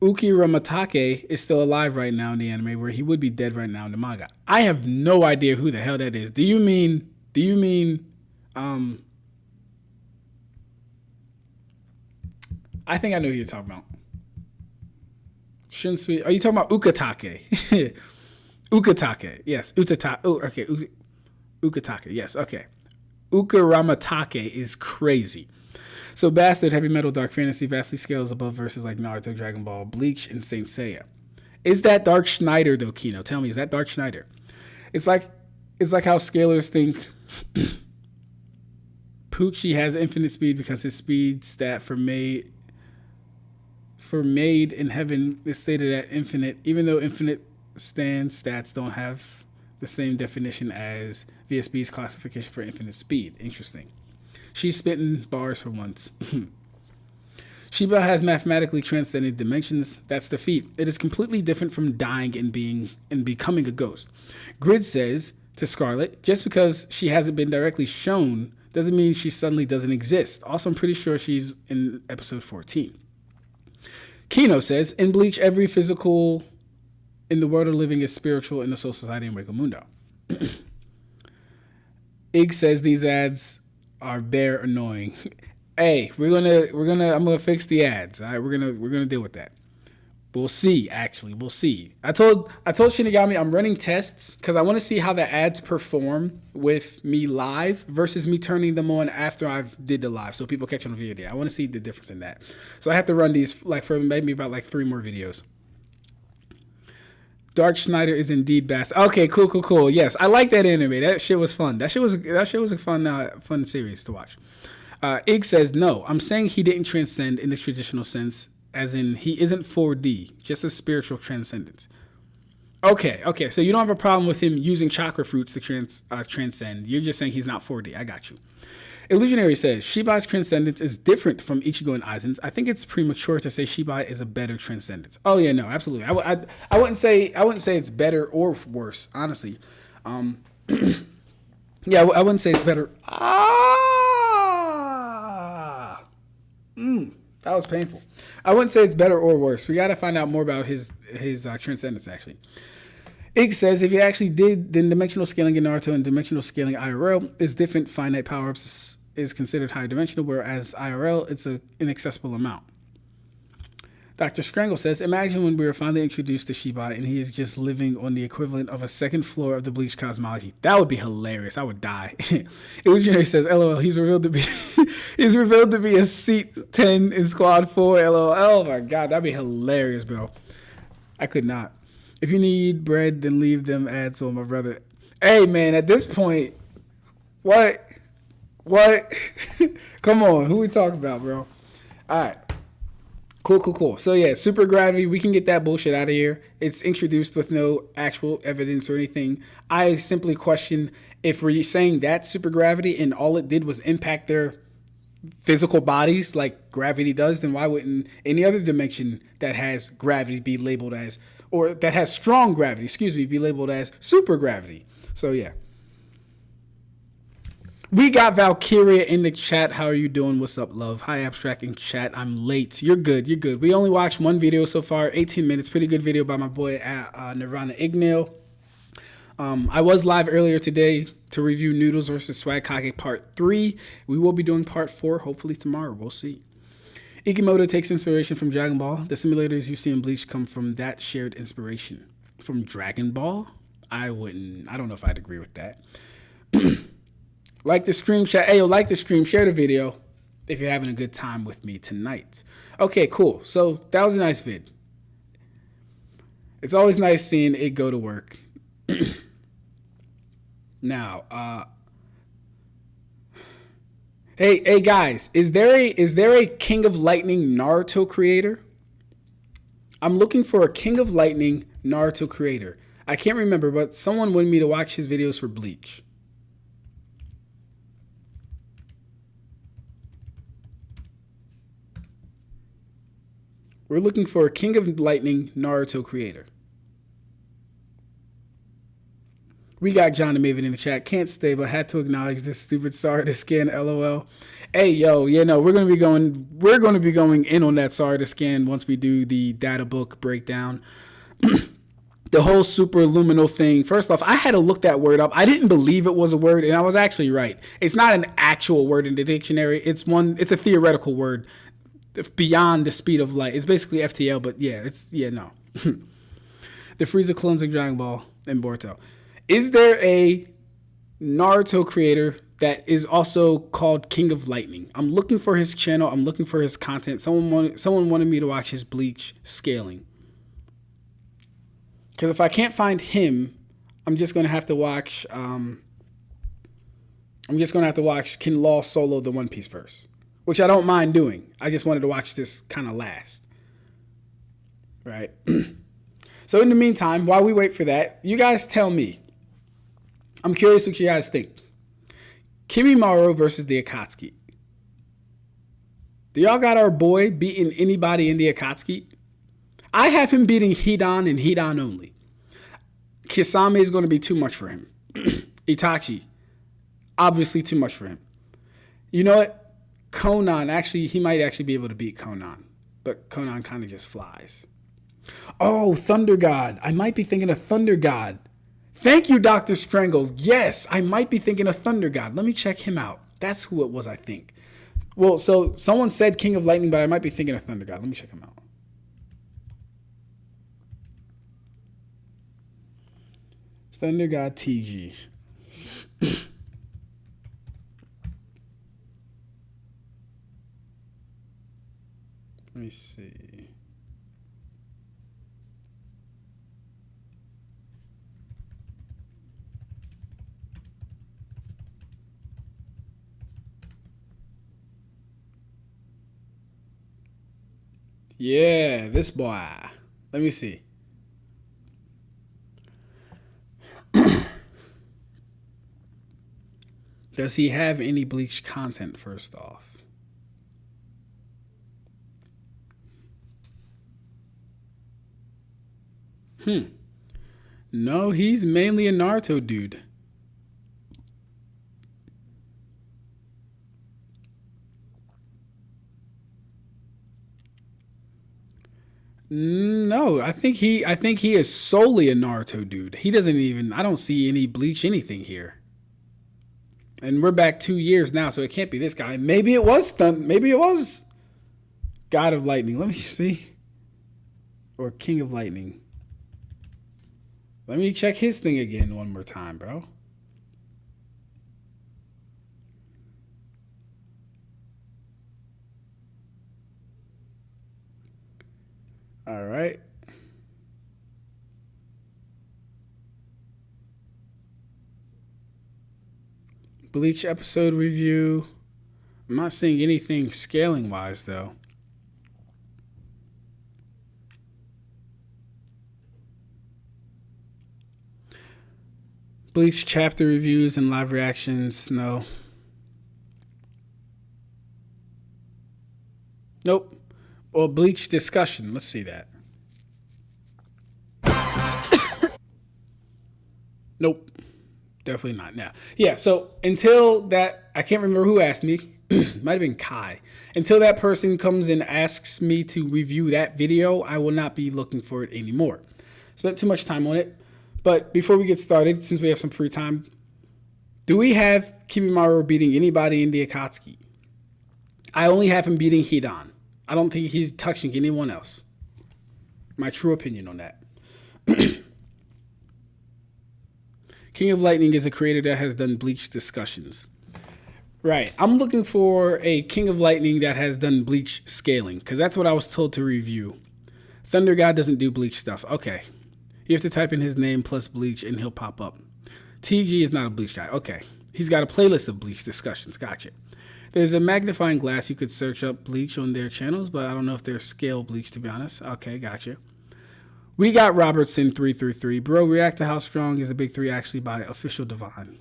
Ukiramatake is still alive right now in the anime, where he would be dead right now in the manga. I have no idea who the hell that is. Do you mean, I think I know who you're talking about. Are you talking about Ukatake? Ukatake, yes. Ukatake, yes, okay. Ukiramatake is crazy. So Bastard, Heavy Metal, Dark Fantasy vastly scales above verses like Naruto, Dragon Ball, Bleach, and Saint Seiya. Is that Dark Schneider though, Kino? Tell me, is that Dark Schneider? It's like how scalers think Poochie has infinite speed because his speed stat for made in heaven is stated at infinite, even though infinite stats don't have the same definition as VSB's classification for infinite speed. Interesting. She's spitting bars for once. Shiba has mathematically transcended dimensions. That's the feat. It is completely different from dying and becoming a ghost. Grid says to Scarlet, just because she hasn't been directly shown doesn't mean she suddenly doesn't exist. Also, I'm pretty sure she's in episode 14. Kino says, in Bleach, every physical in the world of living is spiritual in the Soul Society and Mundo. Ig says these ads are bare annoying. Hey, I'm gonna fix the ads. All right, we're gonna deal with that. We'll see. Actually, we'll see. I told Shinigami I'm running tests because I want to see how the ads perform with me live versus me turning them on after I've did the live, so people catch on the video. I want to see the difference in that. So I have to run these like for maybe about like 3 more videos. Dark Schneider is indeed best. Okay, cool. Yes, I like that anime. That shit was fun. That shit was a fun series to watch. Ig says, no, I'm saying he didn't transcend in the traditional sense, as in he isn't 4D, just a spiritual transcendence. Okay, so you don't have a problem with him using chakra fruits to transcend. You're just saying he's not 4D. I got you. Illusionary says, Shiba's transcendence is different from Ichigo and Aizen's. I think it's premature to say Shiba is a better transcendence. Oh yeah, no, absolutely. I wouldn't say it's better or worse, honestly. Yeah, I wouldn't say it's better. That was painful. I wouldn't say it's better or worse. We got to find out more about his transcendence, actually. Ig says, if you actually did, then dimensional scaling in Naruto and dimensional scaling IRL is different. Finite power-ups is considered higher dimensional, whereas IRL, it's an inaccessible amount. Dr. Strangle says, imagine when we were finally introduced to Shiba and he is just living on the equivalent of a second floor of the Bleach cosmology. That would be hilarious. I would die. Illusionary says, LOL, he's revealed to be a seat 10 in squad 4. LOL. Oh my God, that'd be hilarious, bro. I could not. If you need bread, then leave them ads on my brother. Hey man, at this point, what? Come on, who we talking about, bro? All right. Cool. So yeah, Supergravity, we can get that bullshit out of here. It's introduced with no actual evidence or anything. I simply question if we're saying that Supergravity and all it did was impact their physical bodies like gravity does, then why wouldn't any other dimension that has gravity be labeled as, or that has strong gravity, be labeled as supergravity? So yeah. We got Valkyria in the chat. How are you doing? What's up, love? Hi, Ab-Stract in chat. I'm late. You're good. We only watched one video so far, 18 minutes. Pretty good video by my boy Nirvana Ignil. I was live earlier today to review Noodles vs. Swag Kage Part 3. We will be doing Part 4 hopefully tomorrow. We'll see. Ikimoto takes inspiration from Dragon Ball. The simulators you see in Bleach come from that shared inspiration. From Dragon Ball? I don't know if I'd agree with that. Like the stream, chat. Hey, like the stream, share the video if you're having a good time with me tonight. Okay, cool. So that was a nice vid. It's always nice seeing it go to work. Now, hey guys, is there a King of Lightning Naruto creator? I'm looking for a King of Lightning Naruto creator. I can't remember, but someone wanted me to watch his videos for Bleach. We're looking for a King of Lightning Naruto creator. We got John and Maven in the chat. Can't stay, but had to acknowledge this stupid sorry to scan. LOL. Hey, yo, we're gonna be going in on that sorry to scan once we do the data book breakdown. The whole superluminal thing. First off, I had to look that word up. I didn't believe it was a word, and I was actually right. It's not an actual word in the dictionary. It's a theoretical word beyond the speed of light. It's basically FTL, but no. The Frieza clones of Dragon Ball and Boruto. Is there a Naruto creator that is also called King of Lightning? I'm looking for his channel. I'm looking for his content. Someone wanted me to watch his Bleach scaling. Because if I can't find him, I'm just gonna have to watch. Kin Law solo the One Piece verse, which I don't mind doing. I just wanted to watch this kind of last, right? So in the meantime, while we wait for that, you guys tell me. I'm curious what you guys think. Kimimaro versus the Akatsuki. Do y'all got our boy beating anybody in the Akatsuki? I have him beating Hidan and Hidan only. Kisame is going to be too much for him. Itachi, obviously too much for him. You know what? Conan, he might actually be able to beat Conan. But Conan kind of just flies. Oh, Thunder God. I might be thinking of Thunder God. Thank you, Dr. Strangle. Yes, I might be thinking of Thunder God. Let me check him out. That's who it was, I think. Well, so someone said King of Lightning, but I might be thinking of Thunder God. Let me check him out. Thunder God TG. Let me see. Yeah, this boy. Let me see. Does he have any Bleach content, first off? No, he's mainly a Naruto dude. No, I think he is solely a Naruto dude. He doesn't even, I don't see any Bleach anything here. And we're back 2 years now, so it can't be this guy. Maybe it was God of Lightning. Let me see. Or King of Lightning. Let me check his thing again one more time, bro. All right. Bleach episode review. I'm not seeing anything scaling wise though. Bleach chapter reviews and live reactions, no. Nope. Well, Bleach discussion, let's see that. Nope. Definitely not now. Yeah, so until that, I can't remember who asked me. Might have been Kai. Until that person comes and asks me to review that video, I will not be looking for it anymore. Spent too much time on it. But before we get started, since we have some free time, do we have Kimimaro beating anybody in the Akatsuki? I only have him beating Hidan. I don't think he's touching anyone else. My true opinion on that. King of Lightning is a creator that has done Bleach discussions. Right. I'm looking for a King of Lightning that has done Bleach scaling, because that's what I was told to review. Thunder God doesn't do Bleach stuff. Okay. You have to type in his name plus Bleach and he'll pop up. TG is not a Bleach guy. Okay. He's got a playlist of Bleach discussions. Gotcha. There's a magnifying glass. You could search up Bleach on their channels, but I don't know if they're scale Bleach, to be honest. Okay, gotcha. We got Robertson 333. Bro, react to how strong is the big three actually by Official Divine.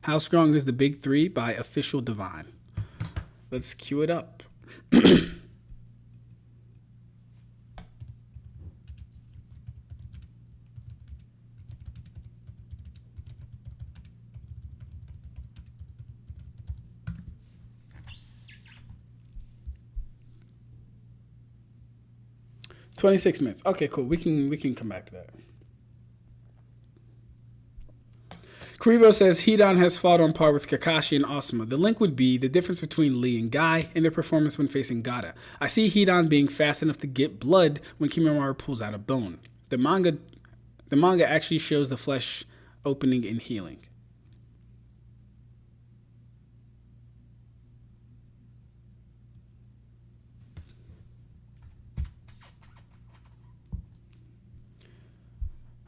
How strong is the big three by Official Divine? Let's cue it up. 26 minutes. Okay, cool. We can come back to that. Kuribo says Hidan has fought on par with Kakashi and Asuma. The link would be the difference between Lee and Guy and their performance when facing Gata. I see Hidan being fast enough to get blood when Kimimaro pulls out a bone. The manga actually shows the flesh opening and healing.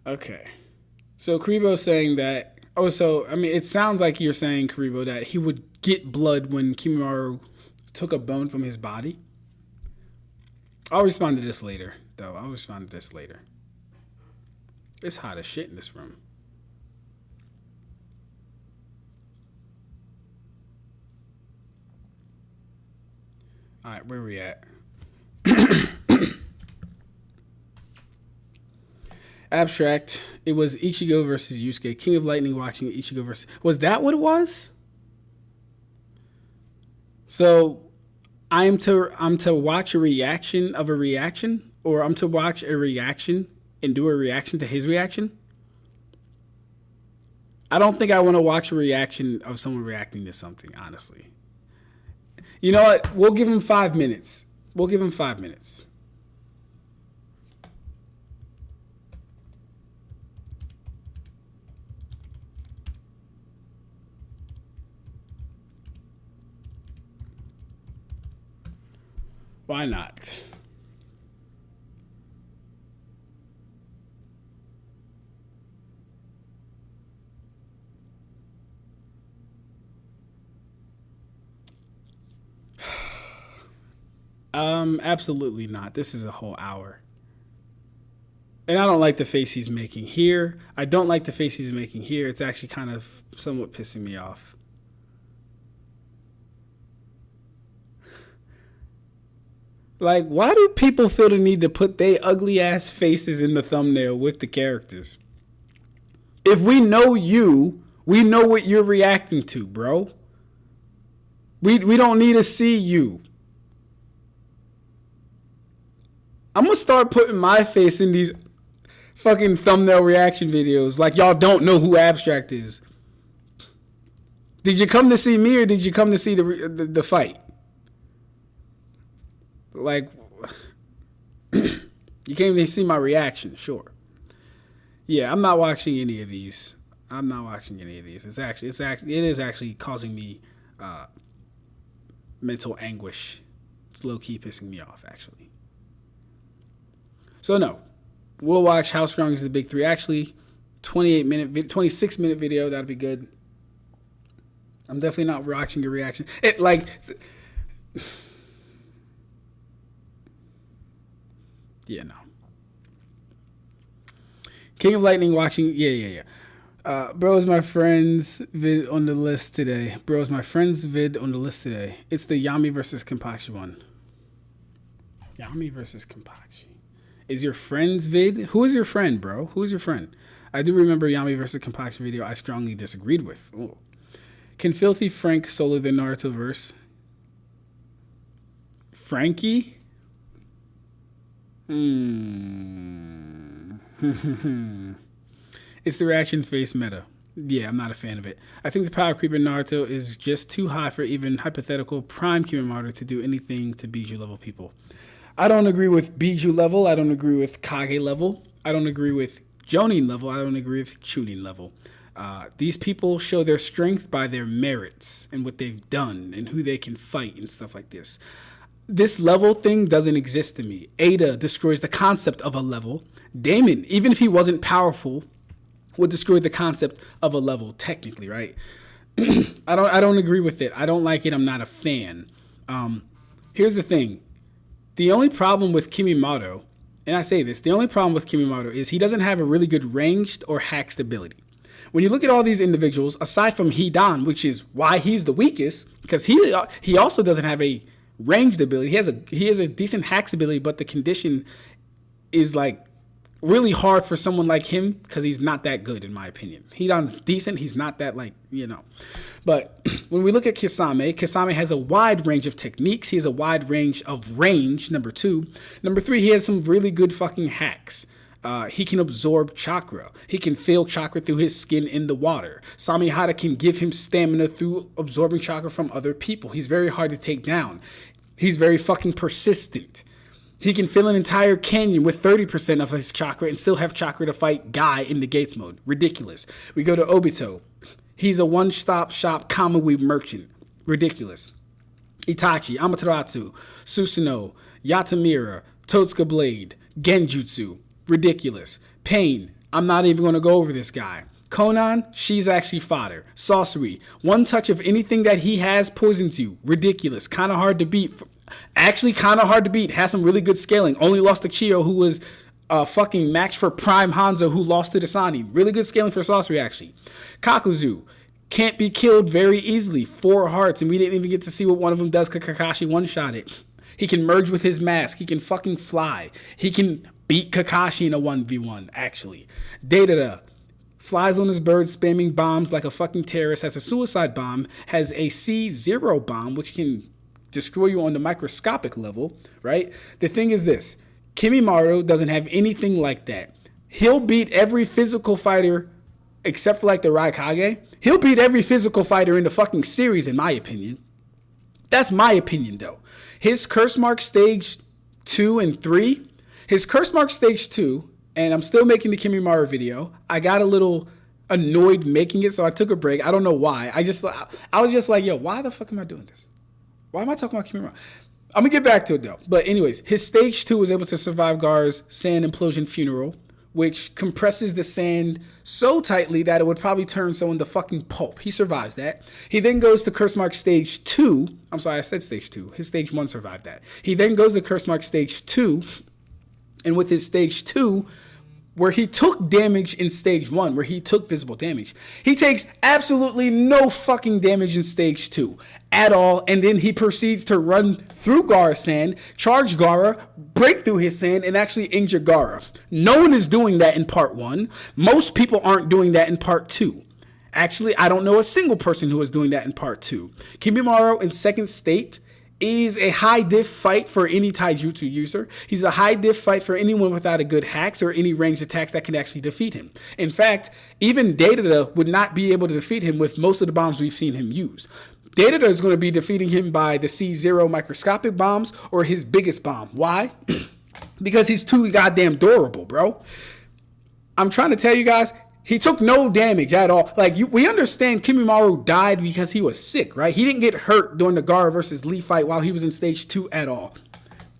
Okay. So Kuribo's saying that... Oh, so, I mean, it sounds like you're saying, Kuribo, that he would get blood when Kimimaro took a bone from his body. I'll respond to this later, though. I'll respond to this later. It's hot as shit in this room. All right, where we at? Ab-Stract. It was Ichigo versus Yusuke. King of Lightning watching Ichigo versus... Was that what it was? So, I'm to watch a reaction of a reaction? Or I'm to watch a reaction and do a reaction to his reaction? I don't think I want to watch a reaction of someone reacting to something, honestly. You know what? We'll give him 5 minutes. We'll give him 5 minutes. Why not? Absolutely not. This is a whole hour. And I don't like the face he's making here. I don't like the face he's making here. It's actually kind of somewhat pissing me off. Like, why do people feel the need to put their ugly ass faces in the thumbnail with the characters? If we know you, we know what you're reacting to, bro. We don't need to see you. I'm gonna start putting my face in these fucking thumbnail reaction videos like y'all don't know who Ab-Stract is. Did you come to see me or did you come to see the fight? Like, you came to see my reaction, sure. Yeah, I'm not watching any of these. It is actually causing me mental anguish. It's low key pissing me off, actually. So no, we'll watch How Strong is the Big Three. Actually, 26 minute video. That'd be good. I'm definitely not watching your reaction. Yeah, no. King of Lightning watching. Yeah. Bro's my friend's vid on the list today. It's the Yammy versus Kenpachi one. Yammy versus Kenpachi. Is your friend's vid? Who is your friend, bro? Who is your friend? I do remember Yammy versus Kenpachi video I strongly disagreed with. Ooh. Can Filthy Frank solo the Naruto verse? Frankie? It's the reaction face meta. Yeah, I'm not a fan of it. I think the power creep in Naruto is just too high for even hypothetical prime Kimimaro to do anything to Biju level people. I don't agree with Biju level. I don't agree with Kage level. I don't agree with Jonin level. I don't agree with Chunin level. These people show their strength by their merits and what they've done and who they can fight and stuff like this. This level thing doesn't exist to me. Ada destroys the concept of a level. Damon, even if he wasn't powerful, would destroy the concept of a level, technically, right? I don't agree with it. I don't like it. I'm not a fan. Here's the thing. The only problem with Kimimaro, and I say this, the only problem with Kimimaro is he doesn't have a really good ranged or hack stability. When you look at all these individuals, aside from Hidan, which is why he's the weakest, because he also doesn't have a ranged ability. He has a decent hack ability, but the condition is like really hard for someone like him because he's not that good, in my opinion. Hidan's decent. He's not that, like, you know. But when we look at Kisame has a wide range of techniques. He has a wide range of range, number 2. Number 3, he has some really good fucking hacks. He can absorb chakra. He can feel chakra through his skin in the water. Samihara can give him stamina through absorbing chakra from other people. He's very hard to take down. He's very fucking persistent. He can fill an entire canyon with 30% of his chakra and still have chakra to fight Guy in the Gates mode. Ridiculous. We go to Obito. He's a one-stop shop Kamui merchant. Ridiculous. Itachi, Amaterasu, Susanoo, Yatamira, Totsuka Blade, Genjutsu. Ridiculous. Pain. I'm not even going to go over this guy. Conan, she's actually fodder. Sorcery. One touch of anything that he has poisons you. Ridiculous. Kind of hard to beat. Actually, kind of hard to beat. Has some really good scaling. Only lost to Chiyo, who was a fucking match for Prime Hanzo, who lost to Dasani. Really good scaling for sorcery, actually. Kakuzu. Can't be killed very easily. 4 hearts, and we didn't even get to see what one of them does because Kakashi one-shot it. He can merge with his mask. He can fucking fly. He can beat Kakashi in a 1v1, actually. Deidara flies on his bird, spamming bombs like a fucking terrorist, has a suicide bomb, has a C0 bomb, which can destroy you on the microscopic level, right? The thing is this. Kimimaro doesn't have anything like that. He'll beat every physical fighter except for like the Raikage. He'll beat every physical fighter in the fucking series, in my opinion. That's my opinion, though. His curse mark stage 2 and 3, his curse mark stage 2, and I'm still making the Kimimaro video. I got a little annoyed making it, so I took a break. I don't know why. I was just like, yo, why the fuck am I doing this? Why am I talking about Kimimaro? I'm gonna get back to it though. But anyways, his stage 2 was able to survive Gar's sand implosion funeral, which compresses the sand so tightly that it would probably turn someone to fucking pulp. He survives that. He then goes to curse mark stage 2. I'm sorry, I said stage 2. His stage 1 survived that. He then goes to curse mark stage 2. And with his stage 2, where he took damage in stage 1, where he took visible damage, he takes absolutely no fucking damage in stage 2 at all. And then he proceeds to run through Gaara's sand, charge Gaara, break through his sand, and actually injure Gaara. No one is doing that in part 1. Most people aren't doing that in part 2. Actually, I don't know a single person who is doing that in part 2. Kimimaro in second state is a high diff fight for any taijutsu user. He's a high diff fight for anyone without a good hacks or any ranged attacks that can actually defeat him. In fact, even Deidara would not be able to defeat him with most of the bombs we've seen him use. Deidara is going to be defeating him by the C0 microscopic bombs or his biggest bomb. Why? Because he's too goddamn durable, bro. I'm trying to tell you guys, he took no damage at all. Like, we understand Kimimaro died because he was sick, right? He didn't get hurt during the Gaara versus Lee fight while he was in stage 2 at all.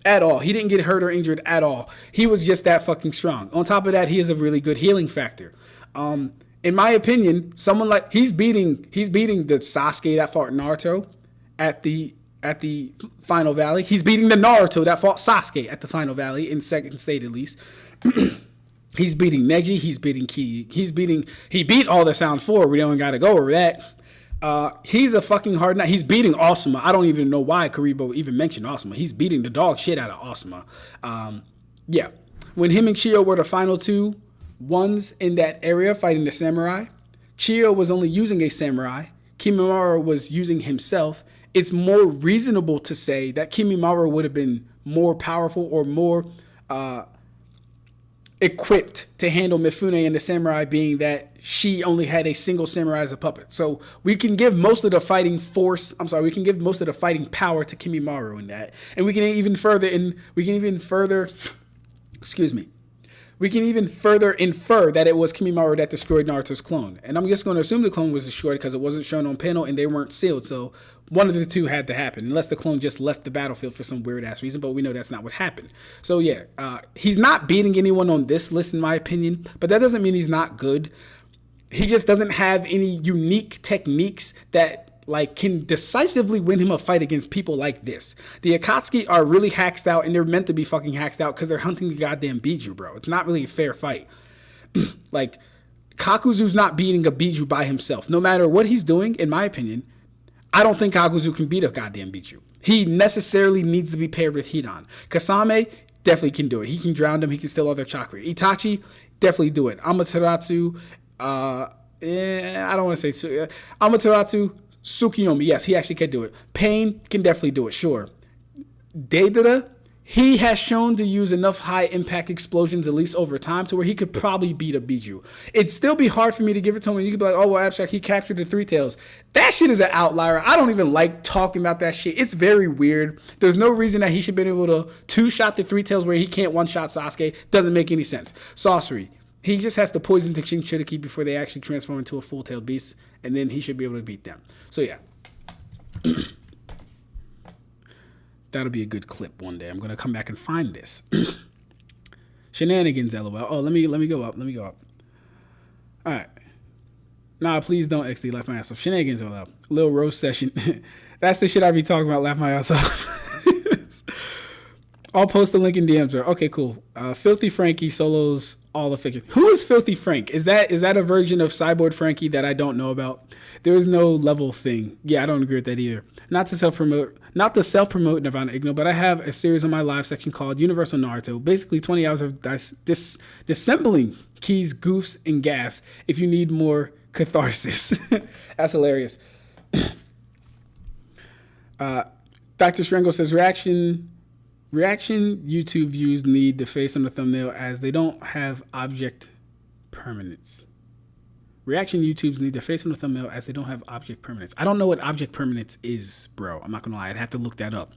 At all. He didn't get hurt or injured at all. He was just that fucking strong. On top of that, he has a really good healing factor. In my opinion, someone like he's beating the Sasuke that fought Naruto at the Final Valley. He's beating the Naruto that fought Sasuke at the Final Valley in second state at least. He's beating Neji. He's beating Ki. He beat all the Sound 4. We don't got to go over that. He's a fucking hard night. He's beating Asuma. I don't even know why Karibo even mentioned Asuma. He's beating the dog shit out of Asuma. Yeah. When him and Chiyo were the final 2 ones in that area fighting the samurai, Chiyo was only using a samurai. Kimimaro was using himself. It's more reasonable to say that Kimimaro would have been more powerful or more equipped to handle Mifune and the samurai, being that she only had a single samurai as a puppet. So we can give most of the fighting force, we can give most of the fighting power to Kimimaro in that. And we can even further infer that it was Kimimaro that destroyed Naruto's clone. And I'm just going to assume the clone was destroyed because it wasn't shown on panel and they weren't sealed. So one of the two had to happen, unless the clone just left the battlefield for some weird ass reason. But we know that's not what happened. So yeah, he's not beating anyone on this list in my opinion, but that doesn't mean he's not good. He just doesn't have any unique techniques that like can decisively win him a fight against people like this. The Akatsuki are really hacked out, and they're meant to be fucking hacked out because they're hunting the goddamn Biju, bro. It's not really a fair fight. Like, Kakuzu's not beating a Biju by himself. No matter what he's doing, in my opinion, I don't think Kakuzu can beat a goddamn Biju. He necessarily needs to be paired with Hidan. Kasame definitely can do it. He can drown them. He can steal all their chakra. Itachi, definitely do it. Amaterasu, I don't want to say Amaterasu, Tsukuyomi, yes, he actually can do it. Pain can definitely do it, sure. Deidara, he has shown to use enough high impact explosions, at least over time, to where he could probably beat a Biju. It'd still be hard for me to give it to him, and you could be like, oh, well, Ab-Stract, he captured the Three Tails. That shit is an outlier. I don't even like talking about that shit. It's very weird. There's no reason that he should be able to two-shot the Three Tails where he can't one-shot Sasuke. Doesn't make any sense. Sorcery. He just has to poison the Shinchuriki before they actually transform into a full-tailed beast, and then he should be able to beat them. So, yeah. That'll be a good clip one day. I'm going to come back and find this. Shenanigans, LOL. Oh, let me go up. Let me go up. All right. Nah, please don't XD laugh my ass off. Shenanigans, LOL. Little roast session. That's the shit I be talking about, laugh my ass off. I'll post the link in DMs, bro. Okay, cool. Filthy Frankie solos all the fiction. Who is Filthy Frank? Is that a version of Cyborg Frankie that I don't know about? There is no level thing. Yeah, I don't agree with that either. Not to self-promote Nirvana Igno, but I have a series on my live section called Universal Naruto. Basically 20 hours of disassembling keys, goofs, and gaffs if you need more catharsis. That's hilarious. Dr. Strengo says, reaction YouTube views need the face on the thumbnail as they don't have object permanence. Reaction YouTubes need the face on the thumbnail as they don't have object permanence. I don't know what object permanence is, bro. I'm not gonna lie. I'd have to look that up.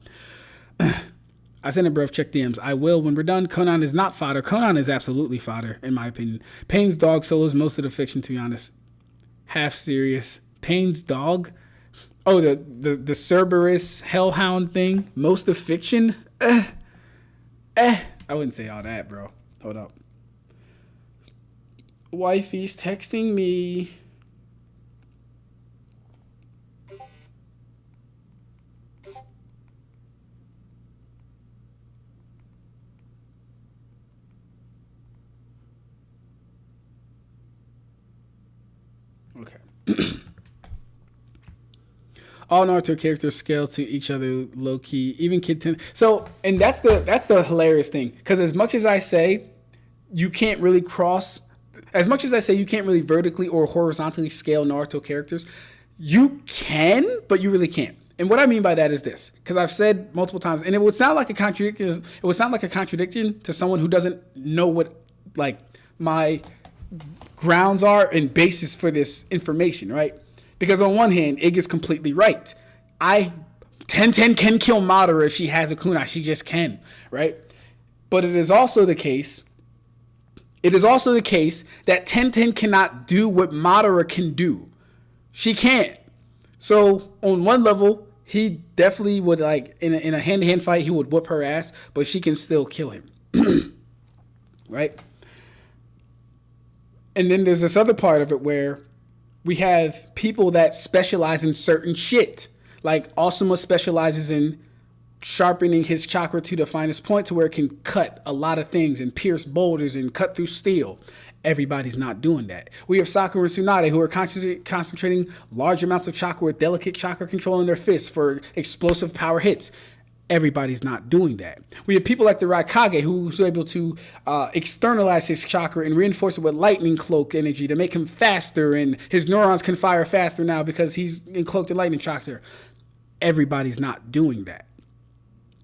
I sent it, bro. Check DMs. I will when we're done. Conan is not fodder. Conan is absolutely fodder, in my opinion. Payne's dog solos most of the fiction, to be honest. Half serious. Payne's dog? Oh, the Cerberus Hellhound thing? Most of fiction? I wouldn't say all that, bro. Hold up. Wifey's texting me. Okay. All Naruto characters scale to each other low key, even Kid 10. So, and that's the hilarious thing, because as much as I say you can't really vertically or horizontally scale Naruto characters, you can, but you really can't. And what I mean by that is this, because I've said multiple times, and it would sound like a contradiction. It would sound like a contradiction to someone who doesn't know what like my grounds are and basis for this information, right? Because on one hand, Ig is completely right. 10-10 can kill Madara if she has a kunai. She just can, right? But it is also the case that 10-10 cannot do what Madara can do. She can't. So on one level, he definitely would, like, in a hand-to-hand fight, he would whoop her ass, but she can still kill him. Right? And then there's this other part of it where we have people that specialize in certain shit. Like Asuma specializes in sharpening his chakra to the finest point to where it can cut a lot of things and pierce boulders and cut through steel. Everybody's not doing that. We have Sakura and Tsunade who are concentrating large amounts of chakra with delicate chakra control in their fists for explosive power hits. Everybody's not doing that. We have people like the Raikage who's able to externalize his chakra and reinforce it with lightning cloak energy to make him faster, and his neurons can fire faster now because he's encloaked in lightning chakra. Everybody's not doing that,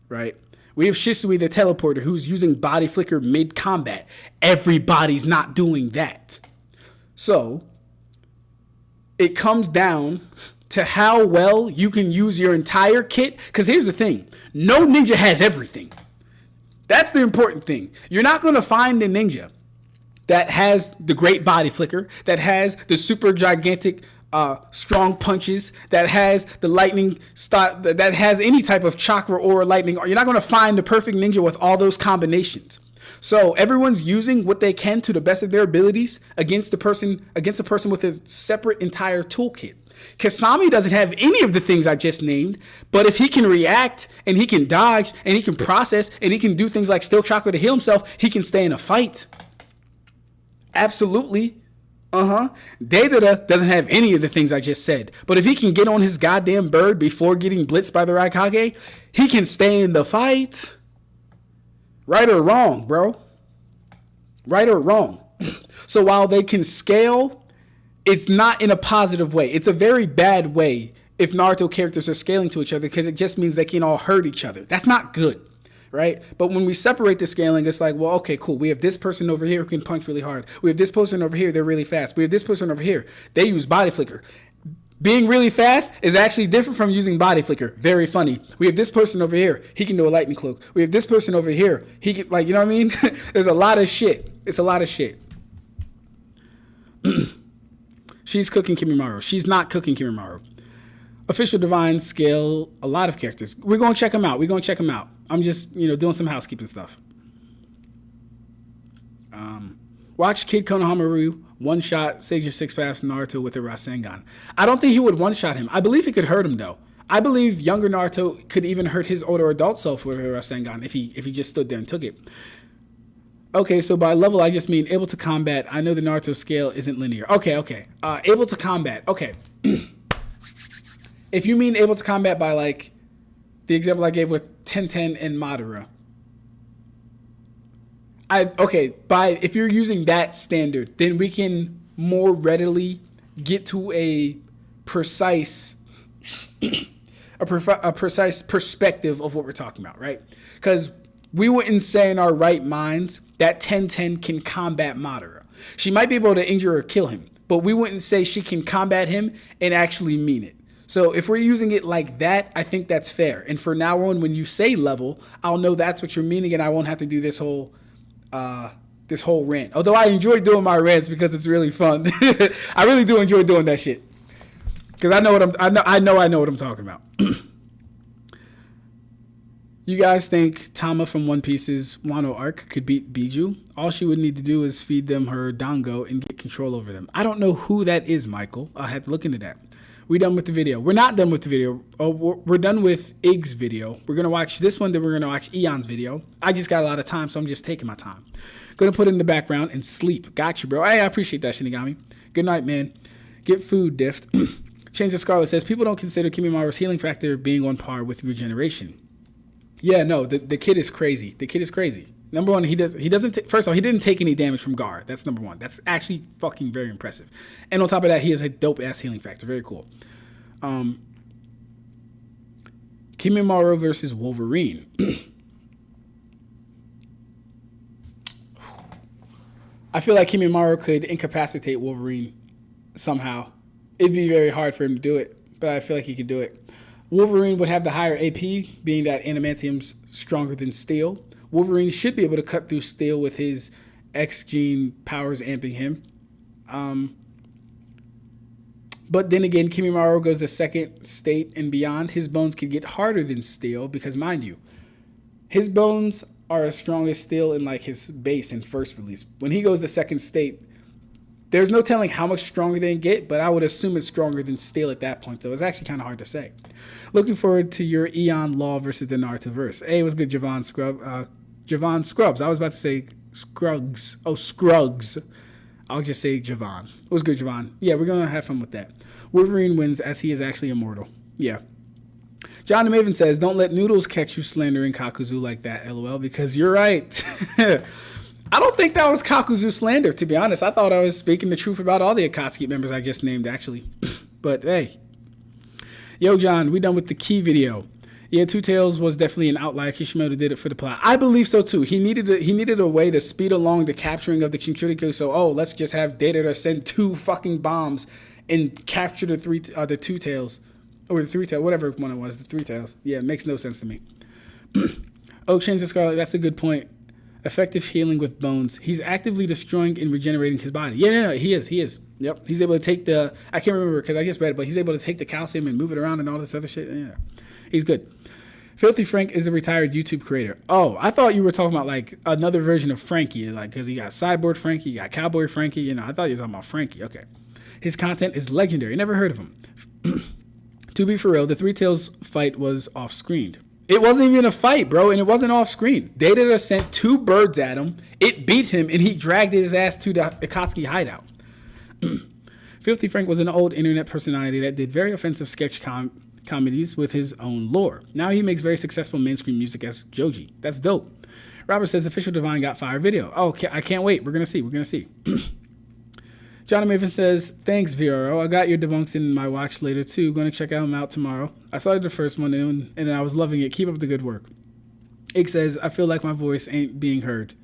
right? We have Shisui the teleporter who's using body flicker mid-combat. Everybody's not doing that. So it comes down to how well you can use your entire kit. Because here's the thing. No ninja has everything. That's the important thing. You're not going to find a ninja that has the great body flicker, that has the super gigantic strong punches, that has the lightning that has any type of chakra or lightning. You're not going to find the perfect ninja with all those combinations. So everyone's using what they can to the best of their abilities against a person with a separate entire toolkit. Kasami doesn't have any of the things I just named, but if he can react and he can dodge and he can process and he can do things like steal chakra to heal himself, he can stay in a fight. Absolutely. Deidara doesn't have any of the things I just said, but if he can get on his goddamn bird before getting blitzed by the Raikage, he can stay in the fight. Right or wrong, bro? Right or wrong? So while they can scale, it's not in a positive way. It's a very bad way if Naruto characters are scaling to each other, because it just means they can all hurt each other. That's not good, right? But when we separate the scaling, it's like, well, okay, cool. We have this person over here who can punch really hard. We have this person over here, they're really fast. We have this person over here, they use body flicker. Being really fast is actually different from using body flicker. Very funny. We have this person over here, he can do a lightning cloak. We have this person over here, he can, like, you know what I mean? There's a lot of shit. It's a lot of shit. She's cooking Kimimaro. She's not cooking Kimimaro. Official Divine scale a lot of characters. We're going to check them out. I'm just, doing some housekeeping stuff. Watch Kid Konohamaru one-shot Sage of Six Paths Naruto with a Rasengan. I don't think he would one-shot him. I believe he could hurt him, though. I believe younger Naruto could even hurt his older adult self with a Rasengan if he just stood there and took it. Okay, so by level, I just mean able to combat. I know the Naruto scale isn't linear. Okay. Able to combat. Okay. If you mean able to combat by, like, the example I gave with Tenten and Madara. If you're using that standard, then we can more readily get to a precise perspective of what we're talking about, right? Because we wouldn't say in our right minds that Tenten can combat Madara. She might be able to injure or kill him, but we wouldn't say she can combat him and actually mean it. So if we're using it like that, I think that's fair. And for now on, when you say level, I'll know that's what you're meaning, and I won't have to do this whole rant. Although I enjoy doing my rants because it's really fun. I really do enjoy doing that shit because I know what I'm talking about. You guys think Tama from One Piece's Wano arc could beat Biju? All she would need to do is feed them her dango and get control over them. I don't know who that is, Michael. I had to look into that. We done with the video. We're not done with the video. We're done with Ig's video. We're going to watch this one, then we're going to watch Eon's video. I just got a lot of time, so I'm just taking my time. Going to put it in the background and sleep. Got you, bro. Hey, I appreciate that, Shinigami. Good night, man. Get food, Dift. Change the Scarlet says, people don't consider Kimimaro's healing factor being on par with regeneration. Yeah, no, the kid is crazy. The kid is crazy. Number one, first of all, he didn't take any damage from Gar. That's number one. That's actually fucking very impressive. And on top of that, he has a dope ass healing factor. Very cool. Kimimaro versus Wolverine. I feel like Kimimaro could incapacitate Wolverine somehow. It'd be very hard for him to do it, but I feel like he could do it. Wolverine would have the higher AP, being that adamantium's stronger than steel. Wolverine should be able to cut through steel with his X gene powers amping him. But then again, Kimimaro goes the second state and beyond. His bones could get harder than steel because, mind you, his bones are as strong as steel in like his base and first release. When he goes the second state, there's no telling how much stronger they get, but I would assume it's stronger than steel at that point. So it's actually kind of hard to say. Looking forward to your Eon Law versus the Naruto verse. Hey, it was good, Javon Scrubs. I was about to say Scruggs. Oh, Scruggs. I'll just say Javon. It was good, Javon. Yeah, we're going to have fun with that. Wolverine wins as he is actually immortal. Yeah. John the Maven says, don't let Noodles catch you slandering Kakuzu like that, LOL, because you're right. I don't think that was Kakuzu slander, to be honest. I thought I was speaking the truth about all the Akatsuki members I just named, actually. But, hey. Yo, John, we done with the key video. Yeah, Two Tails was definitely an outlier. Kishimoto did it for the plot. I believe so, too. He needed a way to speed along the capturing of the Kinchuriku, so, let's just have Data to send 2 fucking bombs and capture the Two Tails. Or the Three Tails, whatever one it was, the Three Tails. Yeah, it makes no sense to me. Change the Scarlet, that's a good point. Effective healing with bones. He's actively destroying and regenerating his body. Yeah, no, he is. Yep. He's able to take I can't remember because I just read it, but he's able to take the calcium and move it around and all this other shit. Yeah. He's good. Filthy Frank is a retired YouTube creator. Oh, I thought you were talking about like another version of Frankie, like because he got Cyborg Frankie, you got Cowboy Frankie. You know, I thought you were talking about Frankie. Okay, his content is legendary. Never heard of him. To be for real, the Three Tails fight was off-screened. It wasn't even a fight, bro, and it wasn't off-screen. Data sent 2 birds at him. It beat him, and he dragged his ass to the Akatsuki hideout. Filthy Frank was an old internet personality that did very offensive sketch comedies with his own lore. Now he makes very successful mainstream music as Joji. That's dope. Robert says official Divine got fire video. Oh, I can't wait. We're gonna see. Johnny Maven says, thanks, VRO. I got your debunks in my watch later, too. Going to check them out tomorrow. I started the first one, and I was loving it. Keep up the good work. Ike says, I feel like my voice ain't being heard.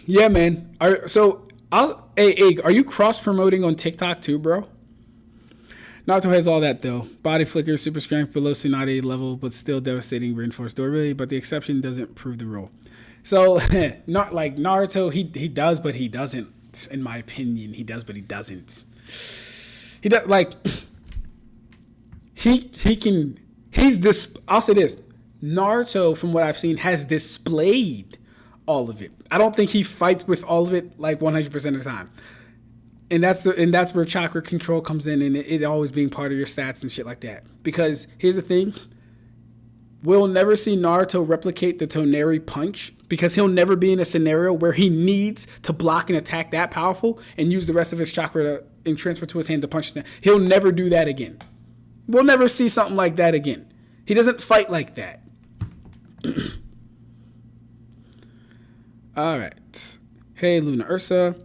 Yeah, man. Hey, Ike, are you cross-promoting on TikTok, too, bro? Naruto has all that, though. Body flickers, super strength below Tsunade level, but still devastating reinforced durability, but the exception doesn't prove the rule. So, not like Naruto, he does, but he doesn't, in my opinion. He does, but he doesn't. He does, like, I'll say this. Naruto, from what I've seen, has displayed all of it. I don't think he fights with all of it, like, 100% of the time. And that's where chakra control comes in, and it always being part of your stats and shit like that. Because here's the thing, we'll never see Naruto replicate the Toneri punch because he'll never be in a scenario where he needs to block an attack that powerful and use the rest of his chakra and transfer to his hand to punch. He'll never do that again. We'll never see something like that again. He doesn't fight like that. All right. Hey, Luna Ursa.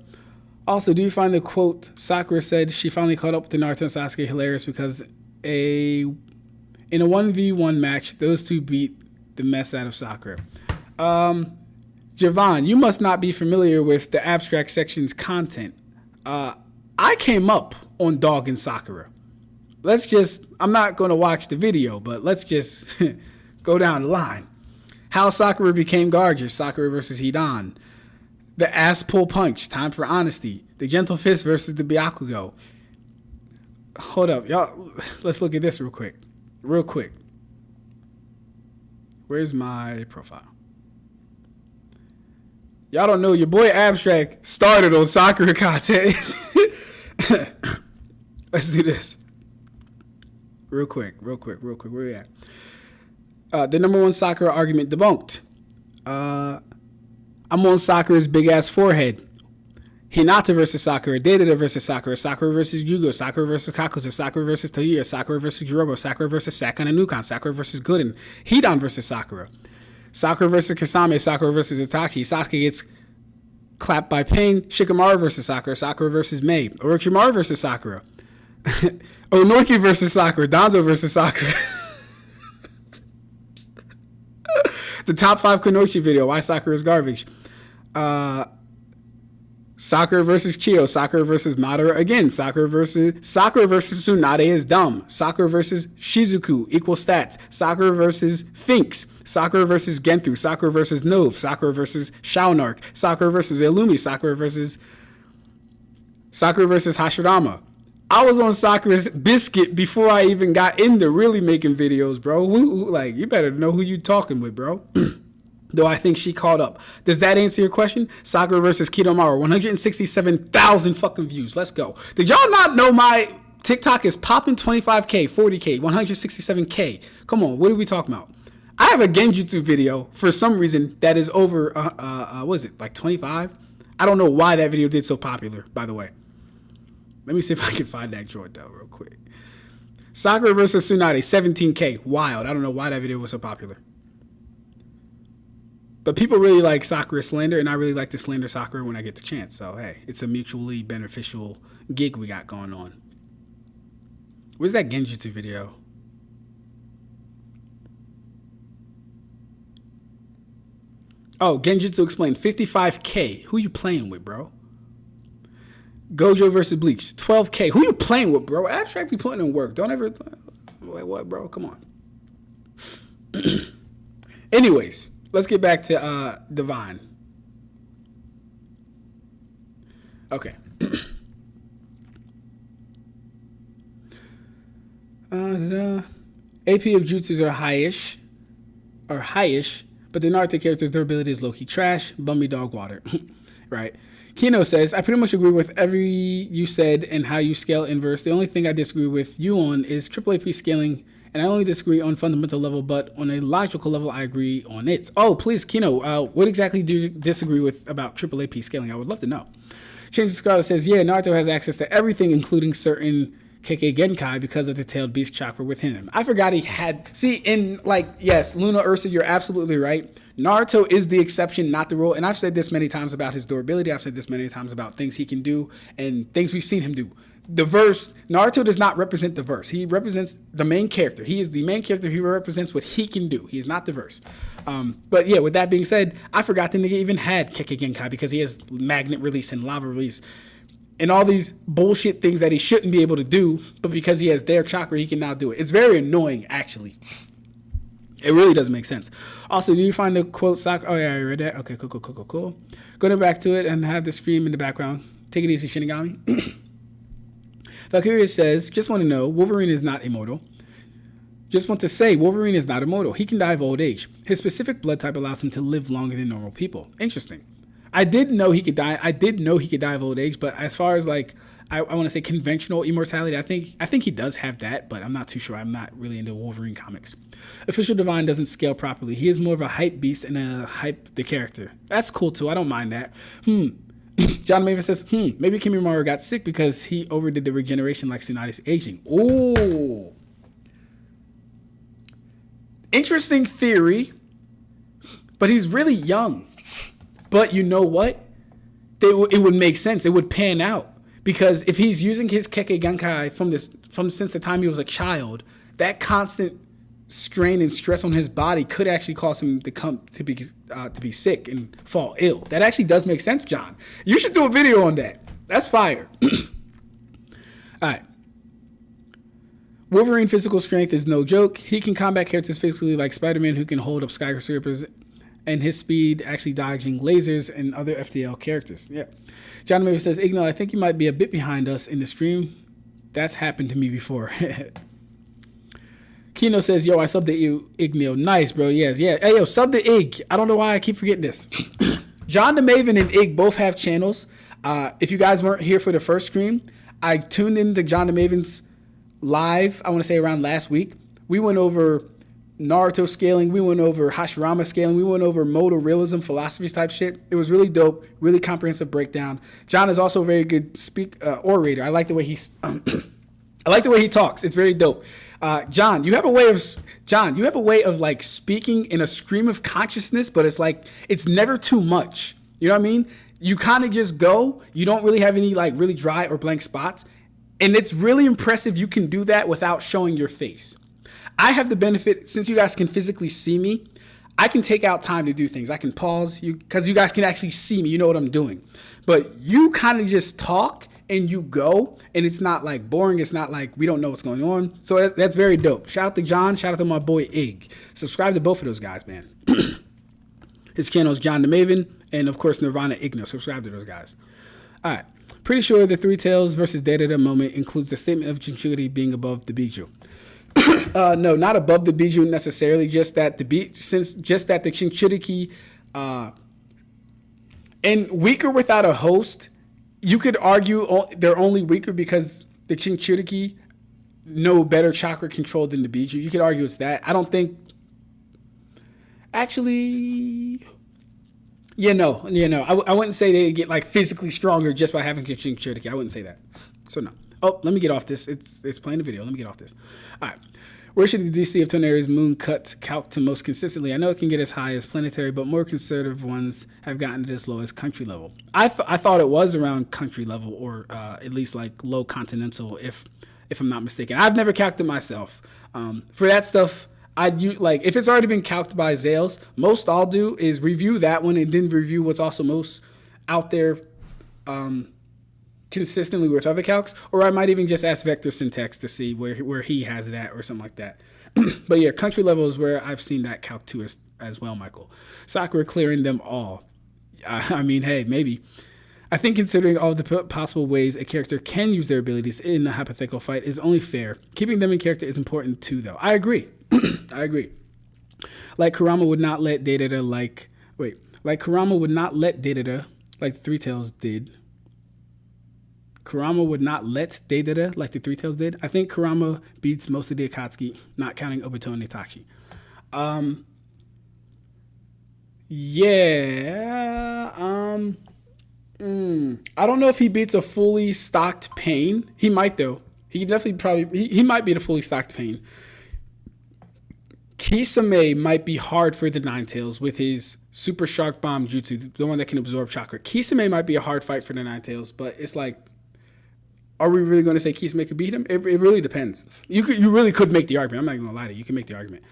Also, do you find the quote Sakura said she finally caught up to Naruto and Sasuke hilarious because in a 1v1 match, those two beat the mess out of Sakura? Javon, you must not be familiar with the Ab-Stract section's content. I came up on Dog and Sakura. I'm not going to watch the video, but let's just go down the line. How Sakura became gorgeous, Sakura versus Hidan. The ass pull punch, time for honesty. The gentle fist versus the Byakugo. Hold up, y'all. Let's look at this real quick. Where's my profile? Y'all don't know, your boy Ab-Stract started on Sakura content. Let's do this. Real quick. Where we at? The number one Sakura argument debunked. I'm on Sakura's big ass forehead. Hinata versus Sakura, Data versus Sakura, Sakura versus Yugo, Sakura versus Kakuzu, Sakura versus Toya, Sakura versus Jirobo, Sakura versus Sakan and Nukan, Sakura versus Guden, Hidan versus Sakura, Sakura versus Kasame, Sakura versus Itachi, Sasuke gets clapped by Pain, Shikamaru versus Sakura, Sakura versus Mei, Orochimaru versus Sakura, Onoki versus Sakura, Danzo versus Sakura. The top 5 Konoshi video, why Sakura is garbage. Sakura versus Chiyo, Sakura versus Madara again, Sakura versus Tsunade is dumb, Sakura versus Shizuku equal stats, Sakura versus Finks, Sakura versus Genthu, Sakura versus Nove, Sakura versus Shaonark, Sakura versus Illumi, Sakura versus Hashirama. I was on Sakura's biscuit before I even got into really making videos, bro. Like, you better know who you talking with, bro. Though I think she caught up. Does that answer your question? Sakura versus Kidomaru, 167,000 fucking views. Let's go. Did y'all not know my TikTok is popping 25K, 40K, 167K? Come on, what are we talking about? I have a Genjutsu video for some reason that is over, what is it, like 25? I don't know why that video did so popular, by the way. Let me see if I can find that joint though real quick. Sakura versus Tsunade, 17K. Wild. I don't know why that video was so popular. But people really like Sakura slander, and I really like to slander Sakura when I get the chance. So, hey, it's a mutually beneficial gig we got going on. Where's that Genjutsu video? Oh, Genjutsu explained, 55K. Who you playing with, bro? Gojo versus Bleach, 12K. Who you playing with, bro? Ab-Stract be putting in work. Don't ever... Like, what, bro? Come on. Anyways, let's get back to Divine. Okay. AP of jutsus are highish, but the Naruto character's durability is low-key trash, bummy dog water. Right. Kino says, I pretty much agree with every you said and how you scale inverse. The only thing I disagree with you on is triple AP scaling, and I only disagree on fundamental level, but on a logical level, I agree on it. Oh, please, Kino, what exactly do you disagree with about triple AP scaling? I would love to know. Change the Scarlet says, yeah, Naruto has access to everything, including certain Kekkei Genkai because of the tailed beast chakra within him. I forgot he had... See, yes, Luna Ursa, you're absolutely right. Naruto is the exception, not the rule. And I've said this many times about his durability. I've said this many times about things he can do and things we've seen him do. The verse, Naruto does not represent the verse. He represents the main character. He is the main character. He represents what he can do. He is not the verse. But yeah, with that being said, I forgot the nigga even had Kekkei Genkai because he has magnet release and lava release and all these bullshit things that he shouldn't be able to do, but because he has their chakra, he can now do it. It's very annoying, actually. It really doesn't make sense. Also, do you find the quote sock? Oh, yeah, I read that. Okay, cool. Going back to it and have the stream in the background. Take it easy, Shinigami. Valkyria says, just want to know, Wolverine is not immortal. Just want to say, Wolverine is not immortal. He can die of old age. His specific blood type allows him to live longer than normal people. Interesting. I did know he could die. I did know he could die of old age, but as far as like, I want to say conventional immortality, I think he does have that, but I'm not too sure. I'm not really into Wolverine comics. Official Divine doesn't scale properly. He is more of a hype beast and a hype the character. That's cool too. I don't mind that. John Maven says, maybe Kimimaro got sick because he overdid the regeneration like Tsunadi's aging. Ooh. Interesting theory, but he's really young. But you know what? It would make sense. It would pan out. Because if he's using his Kekkei Genkai from since the time he was a child, that constant strain and stress on his body could actually cause him to be sick and fall ill. That actually does make sense, John. You should do a video on that. That's fire. All right. Wolverine physical strength is no joke. He can combat characters physically like Spider-Man, who can hold up skyscrapers, and his speed actually dodging lasers and other FTL characters. Yeah. John Maver says, Igno, I think you might be a bit behind us in the stream. That's happened to me before. Kino says, yo, I subbed to you, Igno. Nice, bro. Yes, yeah. Hey, yo, sub to Ig. I don't know why I keep forgetting this. John the Maven and Ig both have channels. If you guys weren't here for the first stream, I tuned in to John the Maven's live, I want to say around last week. We went over Naruto scaling, we went over Hashirama scaling, we went over modal realism, philosophies type shit. It was really dope, really comprehensive breakdown. John is also a very good orator. I like the way he talks. It's very dope. John, you have a way of like speaking in a stream of consciousness, but it's like it's never too much. You know what I mean? You kind of just go. You don't really have any like really dry or blank spots, and it's really impressive. You can do that without showing your face. I have the benefit, since you guys can physically see me, I can take out time to do things. I can pause you because you guys can actually see me. You know what I'm doing. But you kind of just talk and you go, and it's not like boring. It's not like we don't know what's going on. So that's very dope. Shout out to John. Shout out to my boy Ig. Subscribe to both of those guys, man. His channel is John the Maven, and of course Nirvana Igno. Subscribe to those guys. All right. Pretty sure the Three Tails versus Data moment includes the statement of Jinchuriki being above the Biju. No, not above the Biju necessarily. Just that the Jinchuriki and weaker without a host. You could argue they're only weaker because the Jinchuriki know better chakra control than the Biju. You could argue it's that. I don't think. Actually, I wouldn't say they get like physically stronger just by having Jinchuriki. I wouldn't say that. So no. Oh, let me get off this. It's playing the video. Let me get off this. All right. Where should the DC of Toneri's moon cut calc to most consistently? I know it can get as high as planetary, but more conservative ones have gotten it as low as country level. I thought it was around country level, or at least like low continental, if I'm not mistaken. I've never calced it myself. For that stuff, if it's already been calced by Zales, most I'll do is review that one and then review what's also most out there consistently with other calcs, or I might even just ask Vector Syntax to see where he has it at or something like that. But yeah, country level is where I've seen that calc too as well, Michael. Sakura clearing them all. I mean, hey, maybe. I think considering all the possible ways a character can use their abilities in a hypothetical fight is only fair. Keeping them in character is important too, though. I agree. I agree. Like Kurama would not let Deidara like the Three Tails did. Kurama would not let Deidara like the Three Tails did. I think Kurama beats most of the Akatsuki, not counting Obito and Itachi. I don't know if he beats a fully stocked Pain. He might though. He definitely he might beat a fully stocked Pain. Kisame might be hard for the Nine Tails with his Super Shark Bomb Jutsu, the one that can absorb chakra. Kisame might be a hard fight for the Nine Tails, but it's like, are we really going to say Kisame could beat him? It really depends. You really could make the argument. I'm not even going to lie to you. You can make the argument.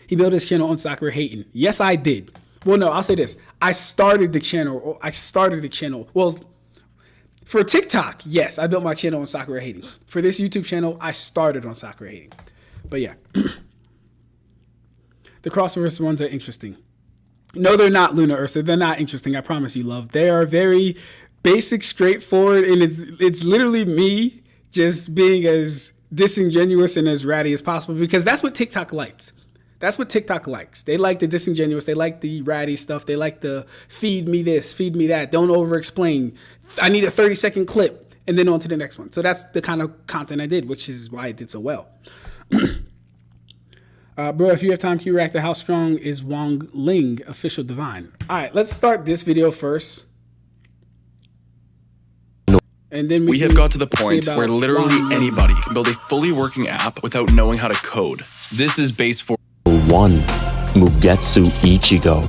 He built his channel on Sakura hating. Yes, I did. Well, no, I'll say this. I started the channel. Well, for TikTok, yes, I built my channel on Sakura hating. For this YouTube channel, I started on Sakura hating. But yeah. The crossover ones are interesting. No, they're not, Luna Ursa. They're not interesting. I promise you, love. They are very basic, straightforward, and it's literally me just being as disingenuous and as ratty as possible because that's what TikTok likes. That's what TikTok likes. They like the disingenuous. They like the ratty stuff. They like the feed me this, feed me that. Don't over-explain. I need a 30-second clip, and then on to the next one. So that's the kind of content I did, which is why it did so well. Bro, if you have time, can you react to how strong is Wong Ling official divine? All right, let's start this video first. And then we have got to the point where literally anybody can build a fully working app without knowing how to code. This is base for 1. Mugetsu Ichigo.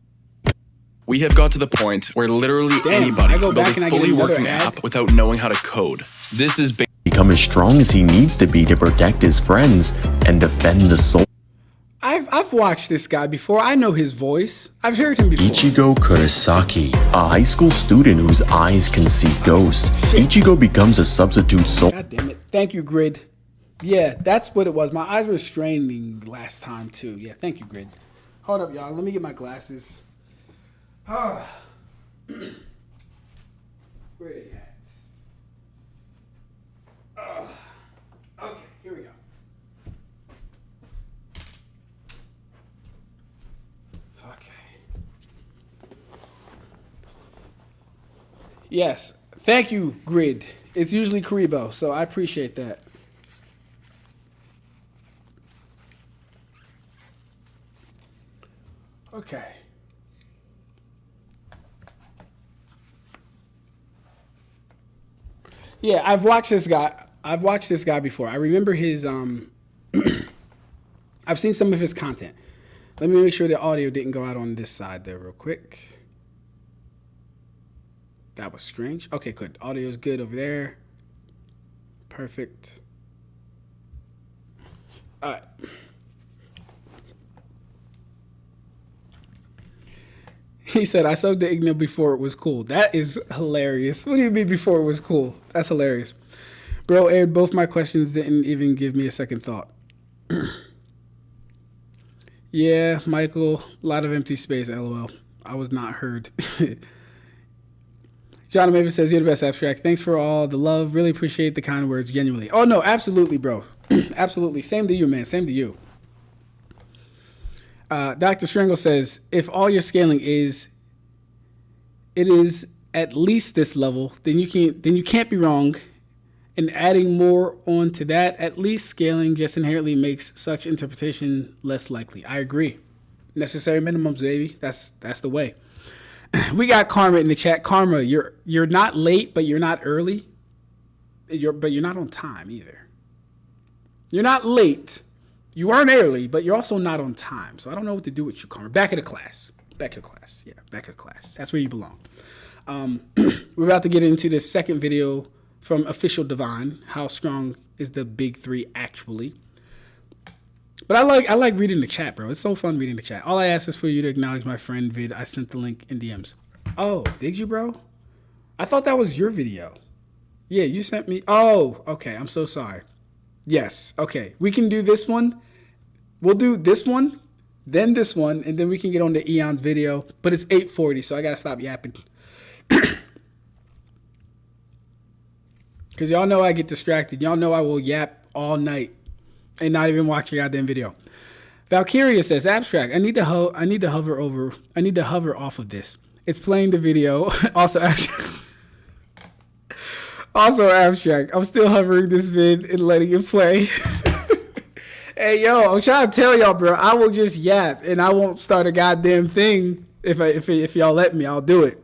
We have got to the point where literally anybody can build a fully working app without knowing how to code. This is become as strong as he needs to be to protect his friends and defend the soul. I've watched this guy before. I know his voice. I've heard him before. Ichigo Kurosaki, a high school student whose eyes can see ghosts. Ichigo becomes a substitute soul. God damn it. Thank you, Grid. Yeah, that's what it was. My eyes were straining last time, too. Yeah, thank you, Grid. Hold up, y'all. Let me get my glasses. Where they at? Okay, here we go. Yes. Thank you, Grid. It's usually Karibo, so I appreciate that. Okay. Yeah, I've watched this guy before. I remember his I've seen some of his content. Let me make sure the audio didn't go out on this side there real quick. That was strange. Okay, good. Audio is good over there. Perfect. All right. He said, I subbed the Igno before it was cool. That is hilarious. What do you mean before it was cool? That's hilarious. Bro aired both my questions, didn't even give me a second thought. Yeah, Michael, a lot of empty space, LOL. I was not heard. John Mavis says, you're the best, Ab-Stract. Thanks for all the love. Really appreciate the kind words, genuinely. Oh, no, absolutely, bro. Absolutely. Same to you, man. Same to you. Dr. Strangle says, if all your scaling it is at least this level, then you can't be wrong. And adding more onto that, at least scaling just inherently makes such interpretation less likely. I agree. Necessary minimums, baby. That's the way. We got Karma in the chat. Karma, you're not late, but you're not early. But you're not on time either. You're not late. You aren't early, but you're also not on time. So I don't know what to do with you, Karma. Back of the class. Back of the class. Yeah, back of the class. That's where you belong. We're about to get into the second video from Official Divine. How strong is the big three actually? But I like reading the chat, bro. It's so fun reading the chat. All I ask is for you to acknowledge my friend vid. I sent the link in DMs. Oh, did you, bro? I thought that was your video. Yeah, you sent me. Oh, okay. I'm so sorry. Yes. Okay. We can do this one. We'll do this one, then this one, and then we can get on the Eon's video. But it's 8:40, so I got to stop yapping. Because y'all know I get distracted. Y'all know I will yap all night and not even watch your goddamn video. Valkyria says, Ab-Stract, I need to hover off of this. It's playing the video. Also, Ab-Stract. I'm still hovering this vid and letting it play. Hey, yo, I'm trying to tell y'all, bro. I will just yap and I won't start a goddamn thing. If y'all let me, I'll do it.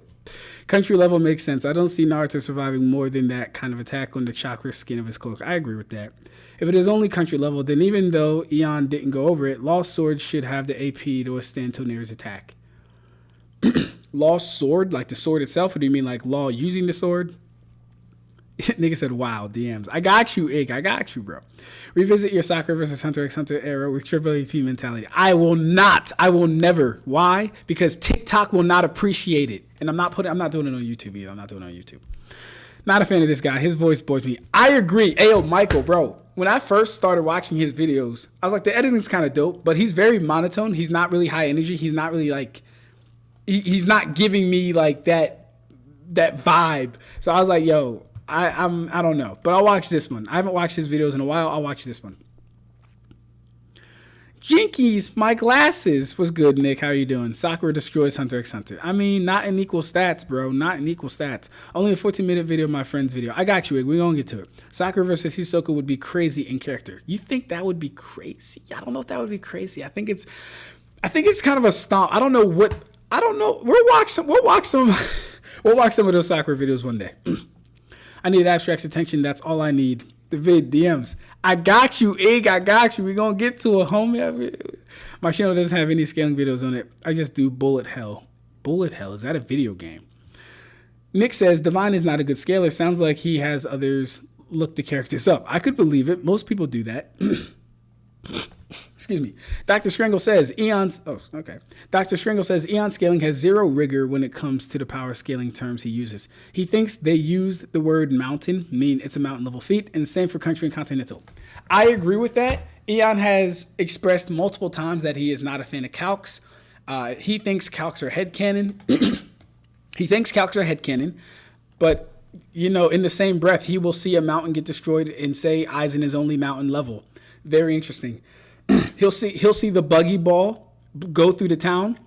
Country level makes sense. I don't see Naruto surviving more than that kind of attack on the chakra skin of his cloak. I agree with that. If it is only country level, then even though Eon didn't go over it, Lost Sword should have the AP to withstand Toneri's attack. Lost Sword? Like the sword itself? Or do you mean like Law using the sword? Nigga said, wow, DMs. I got you, Ig. I got you, bro. Revisit your Sakura versus Hunter x Hunter era with triple AP mentality. I will not. I will never. Why? Because TikTok will not appreciate it. And I'm not doing it on YouTube either. I'm not doing it on YouTube. Not a fan of this guy. His voice bores me. I agree. Ayo, Michael, bro. When I first started watching his videos, I was like, the editing's kind of dope, but he's very monotone. He's not really high energy. He's not really like, he's not giving me like that vibe. So I was like, yo, I don't know, but I'll watch this one. I haven't watched his videos in a while. I'll watch this one. Jinkies, my glasses. What's good, Nick? How are you doing? Sakura destroys Hunter x Hunter. I mean, not in equal stats, bro. Not in equal stats. Only a 14-minute video of my friend's video. I got you, Ig. We're going to get to it. Sakura versus Hisoka would be crazy in character. You think that would be crazy? I don't know if that would be crazy. I think it's kind of a stomp. I don't know. We'll watch some of those Sakura videos one day. I need Ab-Stract's attention. That's all I need. The vid, DMs. I got you, Ig. I got you. We're going to get to a homie. My channel doesn't have any scaling videos on it. I just do Bullet Hell. Bullet Hell? Is that a video game? Nick says, Divine is not a good scaler. Sounds like he has others look the characters up. I could believe it. Most people do that. Excuse me. Dr. Strangle says Eon scaling has zero rigor when it comes to the power scaling terms he uses. He thinks they use the word mountain, mean it's a mountain level feat, and same for country and continental. I agree with that. Eon has expressed multiple times that he is not a fan of Calcs. He thinks Calcs are headcanon. But in the same breath, he will see a mountain get destroyed and say Aizen is only mountain level. Very interesting. He'll see the buggy ball go through the town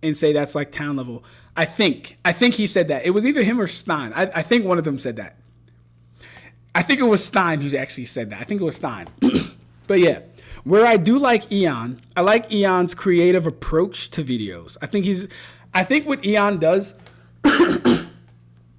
and say that's like town level. I think he said that. It was either him or Stein. I think one of them said that. I think it was Stein who actually said that. I think it was Stein. But yeah, where I do like Eon, I like Eon's creative approach to videos. I think what Eon does,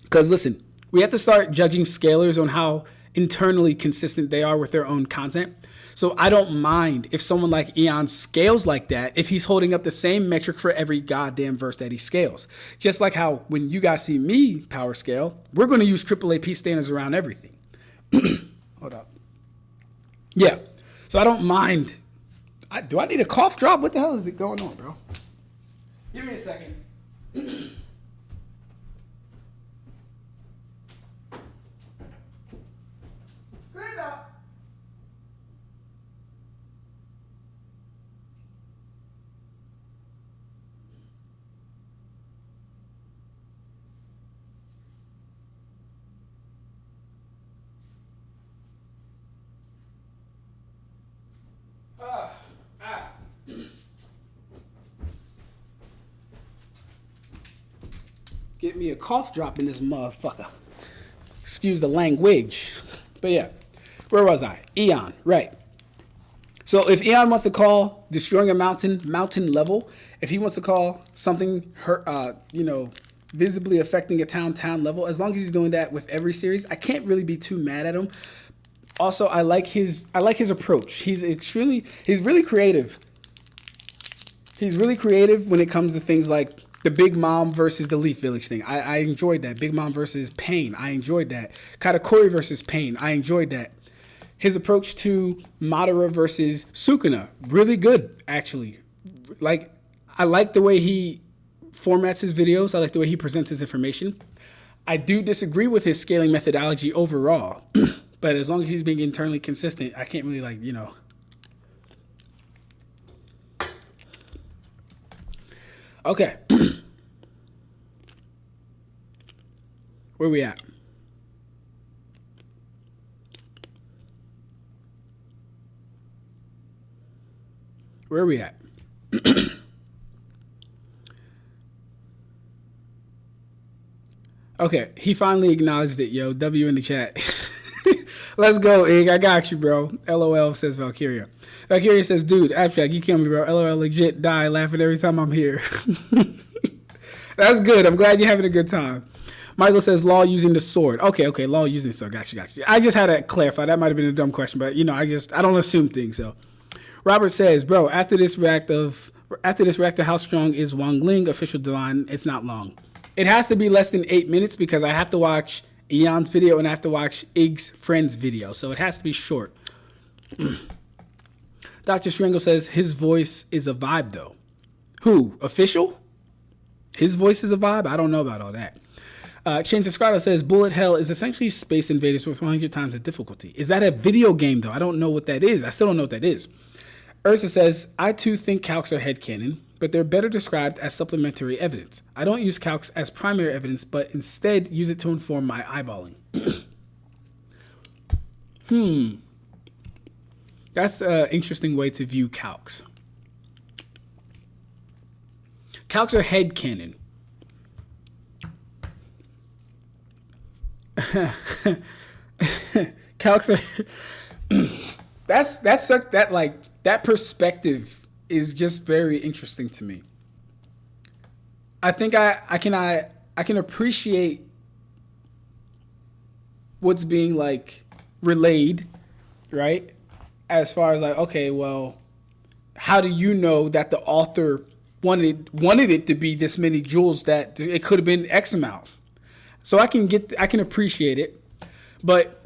because listen, we have to start judging scalers on how internally consistent they are with their own content. So I don't mind if someone like Eon scales like that if he's holding up the same metric for every goddamn verse that he scales. Just like how when you guys see me power scale, we're going to use triple AP standards around everything. Hold up. Yeah. So I don't mind. Do I need a cough drop? What the hell is it going on, bro? Give me a second. Get me a cough drop in this motherfucker. Excuse the language. But yeah, where was I? Eon, right. So if Eon wants to call destroying a mountain level, if he wants to call something visibly affecting a town level, as long as he's doing that with every series, I can't really be too mad at him. Also, I like his approach. He's really creative. He's really creative when it comes to things like the Big Mom versus the Leaf Village thing. I enjoyed that. Big Mom versus Pain. I enjoyed that. Katakuri versus Pain. I enjoyed that. His approach to Madara versus Sukuna. Really good, actually. I like the way he formats his videos. I like the way he presents his information. I do disagree with his scaling methodology overall. But as long as he's being internally consistent, I can't really Okay. Where we at? Where are we at? Okay, he finally acknowledged it, yo. W in the chat. Let's go, Ig. I got you, bro. LOL, says Valkyria. Valkyria says, dude, Ab-Stract, you kill me, bro. LOL, legit die laughing every time I'm here. That's good. I'm glad you're having a good time. Michael says, Law using the sword. Okay, Law using the sword. Got you. I just had to clarify. That might have been a dumb question, but, you know, I don't assume things, so. Robert says, bro, after this react of how strong is Wang Ling official design, it's not long. It has to be less than 8 minutes because I have to watch Ian's video and I have to watch Ig's friend's video. So it has to be short. Dr. Strangle says his voice is a vibe though. Who? Official? His voice is a vibe? I don't know about all that. Chains of Scarlet says Bullet Hell is essentially Space Invaders with 100 times the difficulty. Is that a video game though? I don't know what that is. I still don't know what that is. Ursa says, I too think calcs are headcanon, but they're better described as supplementary evidence. I don't use calcs as primary evidence, but instead use it to inform my eyeballing. That's an interesting way to view calcs. Calcs are headcanon. Calcs are... That perspective is just very interesting to me. I think I can appreciate what's being like relayed, right? As far as like, okay, well, how do you know that the author wanted it to be this many joules, that it could have been X amount? So I can appreciate it, but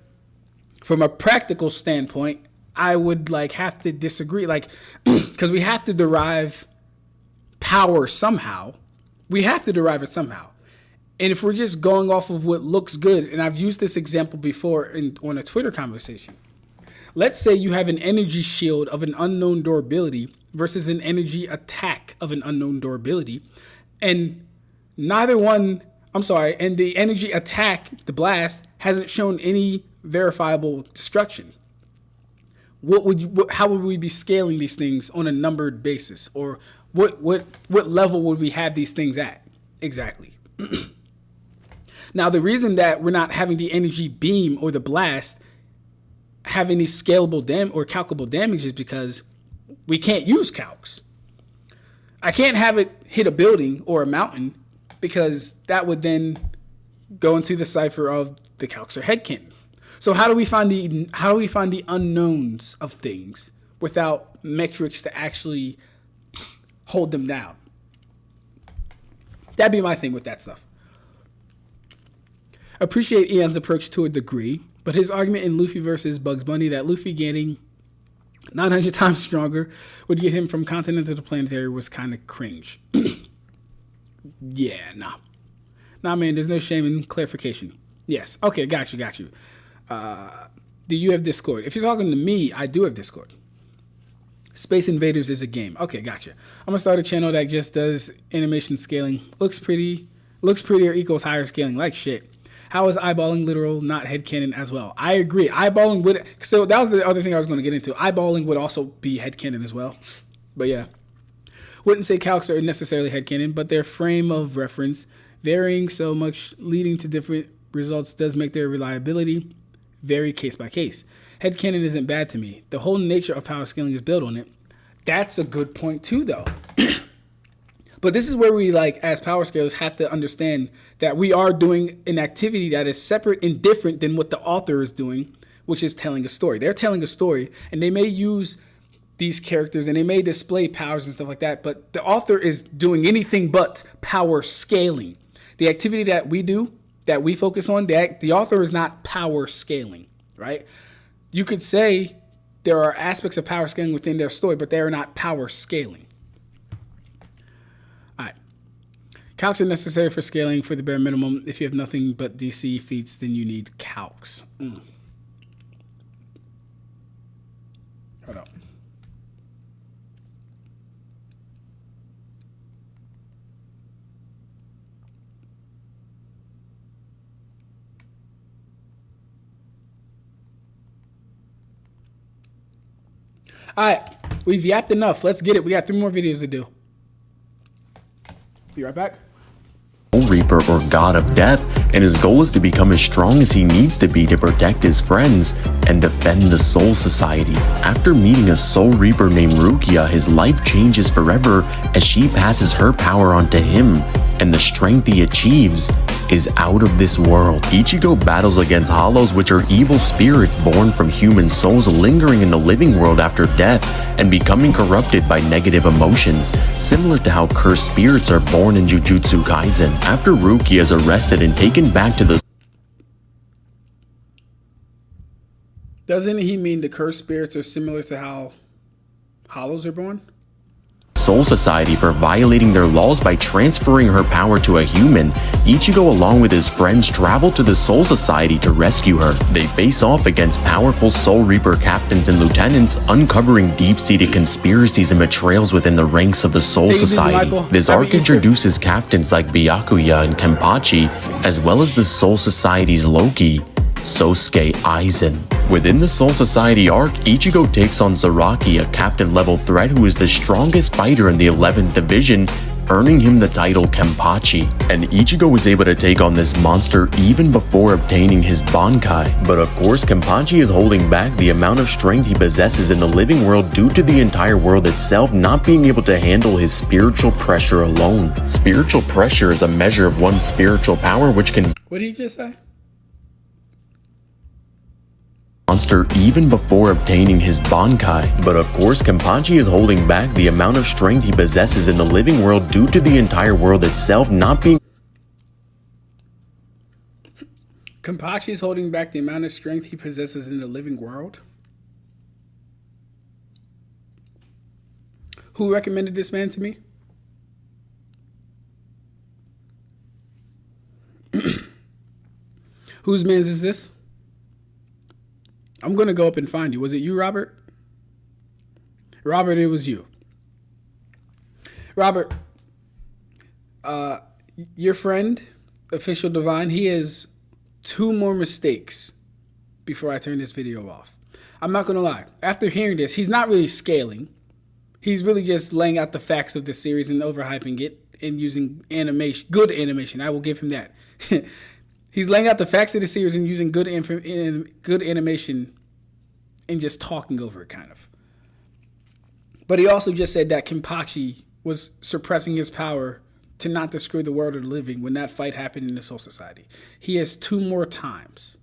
from a practical standpoint, I would like have to disagree, like, because we have to derive power somehow. We have to derive it somehow. And if we're just going off of what looks good, and I've used this example before on a Twitter conversation. Let's say you have an energy shield of an unknown durability versus an energy attack of an unknown durability. And and the energy attack, the blast, hasn't shown any verifiable destruction. How would we be scaling these things on a numbered basis? Or what level would we have these things at? Exactly. Now, the reason that we're not having the energy beam or the blast have any scalable or calculable damage is because we can't use calcs. I can't have it hit a building or a mountain because that would then go into the cipher of the calcs are headcanon. So how do we find the unknowns of things without metrics to actually hold them down? That'd be my thing with that stuff. Appreciate Ian's approach to a degree, but his argument in Luffy versus Bugs Bunny that Luffy getting 900 times stronger would get him from continental to planetary was kind of cringe. Yeah, nah. Nah, man, there's no shame in clarification. Yes. Okay, got you. Do you have Discord? If you're talking to me, I do have Discord. Space Invaders is a game. Okay, gotcha. I'm gonna start a channel that just does animation scaling. Looks pretty or equals higher scaling. Like shit. How is eyeballing literal, not headcanon as well? I agree. Eyeballing would... So that was the other thing I was going to get into. Eyeballing would also be headcanon as well. But yeah. Wouldn't say calcs are necessarily headcanon, but their frame of reference varying so much leading to different results does make their reliability vary case by case. Headcanon isn't bad to me. The whole nature of power scaling is built on it. That's a good point too, though. But this is where we, like, as power scalers, have to understand that we are doing an activity that is separate and different than what the author is doing, which is telling a story. They're telling a story, and they may use these characters, and they may display powers and stuff like that, but the author is doing anything but power scaling. The activity that we do, that we focus on, the author is not power scaling, right? You could say there are aspects of power scaling within their story, but they are not power scaling. Calcs are necessary for scaling for the bare minimum. If you have nothing but DC feats, then you need calcs. Hold on. All right. We've yapped enough. Let's get it. We got 3 more videos to do. Be right back. Reaper or God of Death, and his goal is to become as strong as he needs to be to protect his friends and defend the Soul Society. After meeting a Soul Reaper named Rukia, his life changes forever as she passes her power onto him, and the strength he achieves is out of this world. Ichigo battles against hollows, which are evil spirits born from human souls lingering in the living world after death and becoming corrupted by negative emotions, similar to how cursed spirits are born in Jujutsu Kaisen. After Rukia is arrested and taken back to the Doesn't he mean the cursed spirits are similar to how hollows are born? Soul Society for violating their laws by transferring her power to a human, Ichigo along with his friends travel to the Soul Society to rescue her. They face off against powerful Soul Reaper captains and lieutenants, uncovering deep-seated conspiracies and betrayals within the ranks of the Soul Society. This arc introduces captains like Byakuya and Kenpachi, as well as the Soul Society's Loki, Sosuke Aizen. Within the Soul Society arc, Ichigo takes on Zaraki, a captain-level threat who is the strongest fighter in the 11th Division, earning him the title Kenpachi. And Ichigo was able to take on this monster even before obtaining his Bankai. But of course, Kenpachi is holding back the amount of strength he possesses in the living world due to the entire world itself not being able to handle his spiritual pressure alone. Spiritual pressure is a measure of one's spiritual power which can... What did he just say? Monster even before obtaining his Bankai. But of course, Kenpachi is holding back the amount of strength he possesses in the living world due to the entire world itself not being... Kenpachi is holding back the amount of strength he possesses in the living world? Who recommended this man to me? Whose man's is this? I'm going to go up and find you. Was it you, Robert? Robert, it was you. Robert, your friend, Official Divine, he has 2 more mistakes before I turn this video off. I'm not going to lie. After hearing this, he's not really scaling. He's really just laying out the facts of the series and overhyping it and using animation, good animation. I will give him that. He's laying out the facts of the series and using good animation and just talking over it, kind of. But he also just said that Kenpachi was suppressing his power to not destroy the world of the living when that fight happened in the Soul Society. He has 2 more times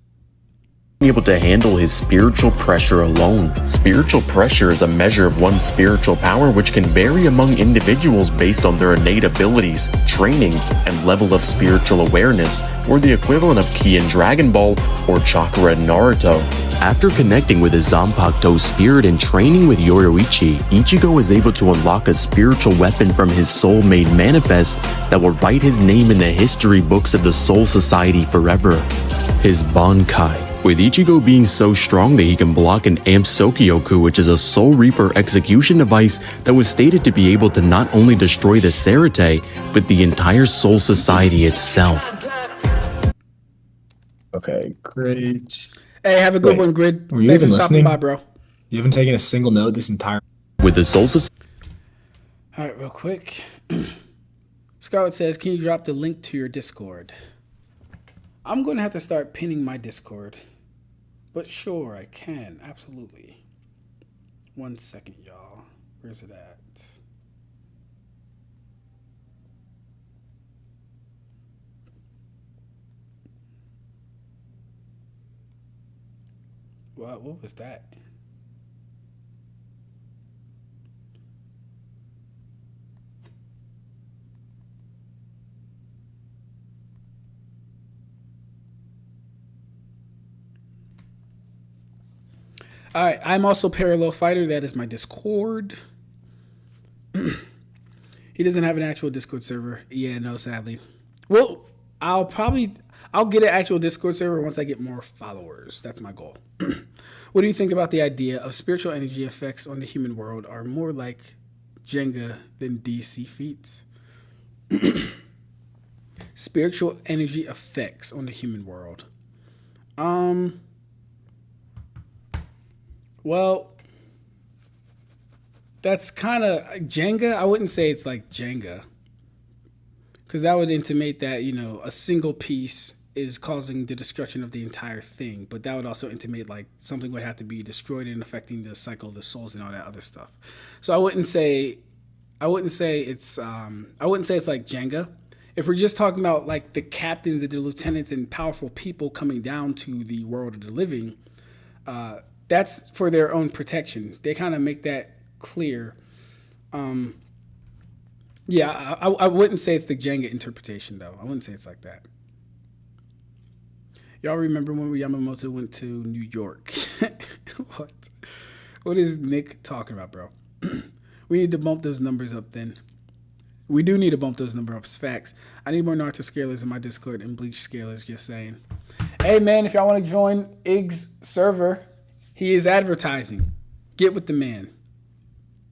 able to handle his spiritual pressure alone. Spiritual pressure is a measure of one's spiritual power which can vary among individuals based on their innate abilities, training, and level of spiritual awareness, or the equivalent of ki in Dragon Ball or chakra in Naruto. After connecting with his Zanpakuto spirit and training with Yoruichi, Ichigo is able to unlock a spiritual weapon from his soul-made manifest that will write his name in the history books of the Soul Society forever. His Bankai. With Ichigo being so strong that he can block an Amp Sokyoku, which is a Soul Reaper execution device that was stated to be able to not only destroy the Serite, but the entire Soul Society itself. Okay, great. Hey, have a good one, Grid. Were you Thanks even for stopping listening? by, bro. You haven't taken a single note this entire... With the Soul Society... All right, real quick. Scarlett says, can you drop the link to your Discord? I'm going to have to start pinning my Discord. But sure, I can. Absolutely. 1 second, y'all. Where's it at? What was that? All right, I'm also Parallel Fighter. That is my Discord. He doesn't have an actual Discord server. Yeah, no, sadly. Well, I'll get an actual Discord server once I get more followers. That's my goal. What do you think about the idea of spiritual energy effects on the human world are more like Jenga than DC feats? Spiritual energy effects on the human world. Well, That's kind of Jenga. I wouldn't say it's like Jenga, because that would intimate that, you know, a single piece is causing the destruction of the entire thing. But that would also intimate like something would have to be destroyed and affecting the cycle of the souls and all that other stuff. So I wouldn't say it's like Jenga. If we're just talking about like the captains and the lieutenants and powerful people coming down to the world of the living, that's for their own protection. They kind of make that clear. Yeah, I wouldn't say it's the Jenga interpretation, though. I wouldn't say it's like that. Y'all remember when Yamamoto went to New York? What is Nick talking about, bro? We need to bump those numbers up then. We do need to bump those numbers up. Facts. I need more Naruto scalers in my Discord and Bleach scalers, just saying. Hey, man, if y'all want to join Ig's server, he is advertising. Get with the man.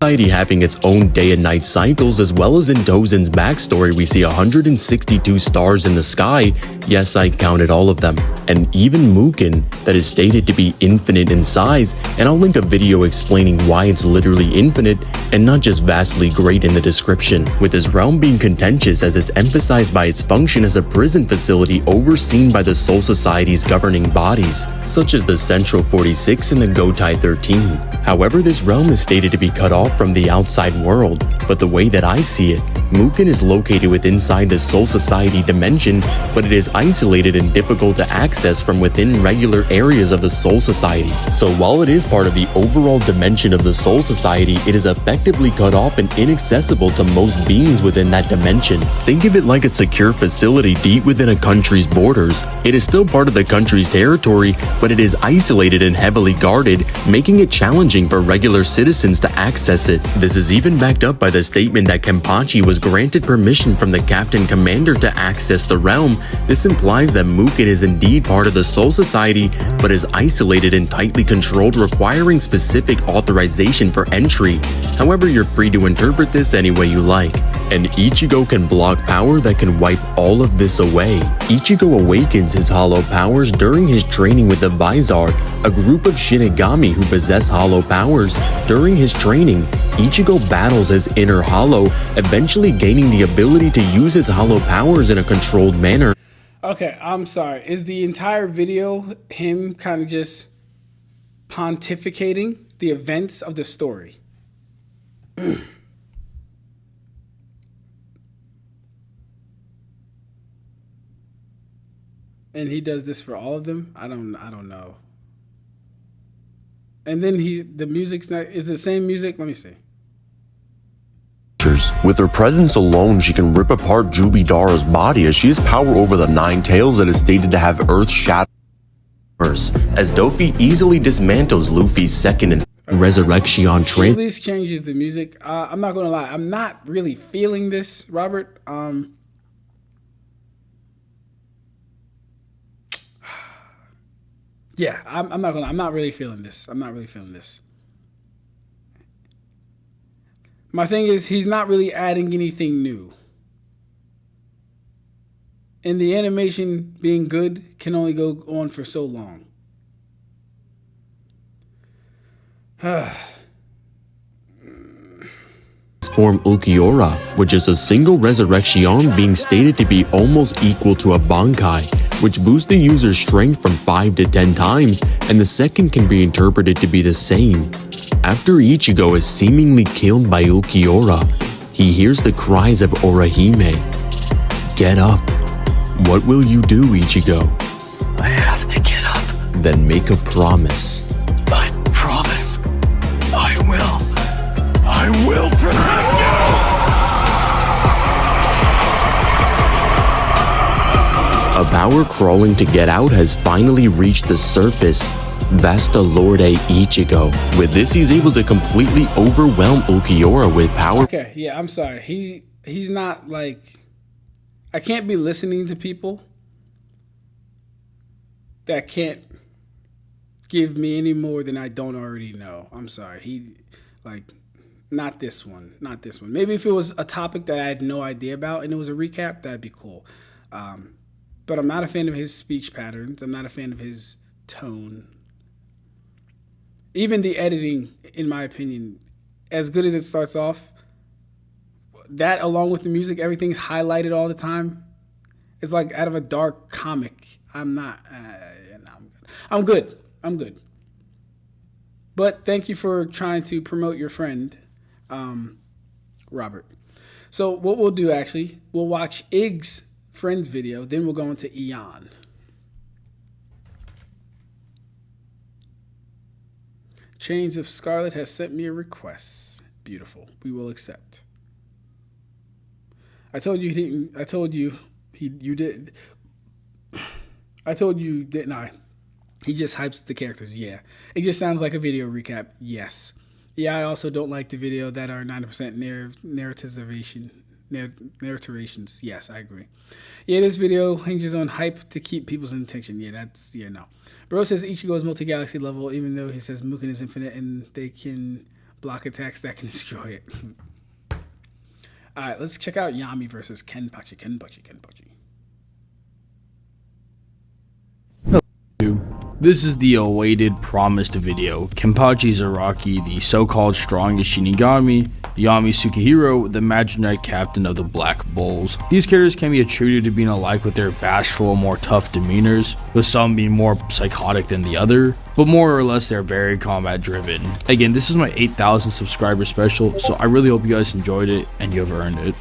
Society having its own day and night cycles, as well as in Dozen's backstory we see 162 stars in the sky. Yes, I counted all of them. And even Muken, that is stated to be infinite in size, and I'll link a video explaining why it's literally infinite and not just vastly great in the description, with this realm being contentious as it's emphasized by its function as a prison facility overseen by the Soul Society's governing bodies, such as the Central 46 and the Gotai 13. However, this realm is stated to be cut off from the outside world, but the way that I see it, Muken is located within inside the Soul Society dimension, but it is isolated and difficult to access from within regular areas of the Soul Society. So while it is part of the overall dimension of the Soul Society, it is effectively cut off and inaccessible to most beings within that dimension. Think of it like a secure facility deep within a country's borders. It is still part of the country's territory, but it is isolated and heavily guarded, making it challenging for regular citizens to access it. This is even backed up by the statement that Kenpachi was granted permission from the Captain Commander to access the realm. This implies that Muken is indeed part of the Soul Society, but is isolated and tightly controlled, requiring specific authorization for entry. However, you're free to interpret this any way you like. And Ichigo can block power that can wipe all of this away. Ichigo awakens his hollow powers during his training with the Vizar, a group of Shinigami who possess hollow powers. During his training, Ichigo battles his inner hollow, eventually gaining the ability to use his hollow powers in a controlled manner. Okay, I'm sorry. Is the entire video him kind of just pontificating the events of the story? And he does this for all of them? I don't know. And then the music's not, is the same music? Let me see. With her presence alone, she can rip apart Jubidara's body, as she has power over the 9 tails that is stated to have earth-shattering powers, as Dofi easily dismantles Luffy's second and Resurrection train. At least changes the music. I'm not gonna lie, I'm not really feeling this, Robert. Yeah, I'm not really feeling this. My thing is, he's not really adding anything new. And the animation being good can only go on for so long. Form Ulquiorra, which is a single resurrection being stated to be almost equal to a Bankai, which boosts the user's strength from 5 to 10 times, and the second can be interpreted to be the same. After Ichigo is seemingly killed by Ulquiorra, he hears the cries of Orihime. Get up. What will you do, Ichigo? I have to get up. Then make a promise. I promise. I will protect you! A power crawling to get out has finally reached the surface. Vasta Lorde Ichigo. With this, he's able to completely overwhelm Ulquiorra with power. Okay, yeah, I'm sorry. He's not like... I can't be listening to people that can't give me any more than I don't already know. I'm sorry. Not this one. Maybe if it was a topic that I had no idea about and it was a recap, that'd be cool. But I'm not a fan of his speech patterns. I'm not a fan of his tone. Even the editing, in my opinion, as good as it starts off, that along with the music, everything's highlighted all the time. It's like out of a dark comic. I'm not. I'm good. I'm good. But thank you for trying to promote your friend, Robert. So what we'll do, actually, we'll watch Ig's friend's video, then we'll go into Eon. Chains of Scarlet has sent me a request. Beautiful. We will accept. I told you he didn't. I told you you did. I told you, didn't I? He just hypes the characters. Yeah. It just sounds like a video recap. Yes. Yeah, I also don't like the video that are 90% narrations. Yes, I agree. Yeah, this video hinges on hype to keep people's attention. Yeah, no. Bro says Ichigo is multi-galaxy level, even though he says Muken is infinite and they can block attacks that can destroy it. Alright, let's check out Yami versus Kenpachi. This is the awaited, promised video. Kenpachi Zaraki, the so-called strongest Shinigami, Yami Tsukihiro, the Magic Knight captain of the Black Bulls. These characters can be attributed to being alike with their bashful, more tough demeanors, with some being more psychotic than the other, but more or less they're very combat driven. Again, this is my 8,000 subscriber special, so I really hope you guys enjoyed it and you have earned it.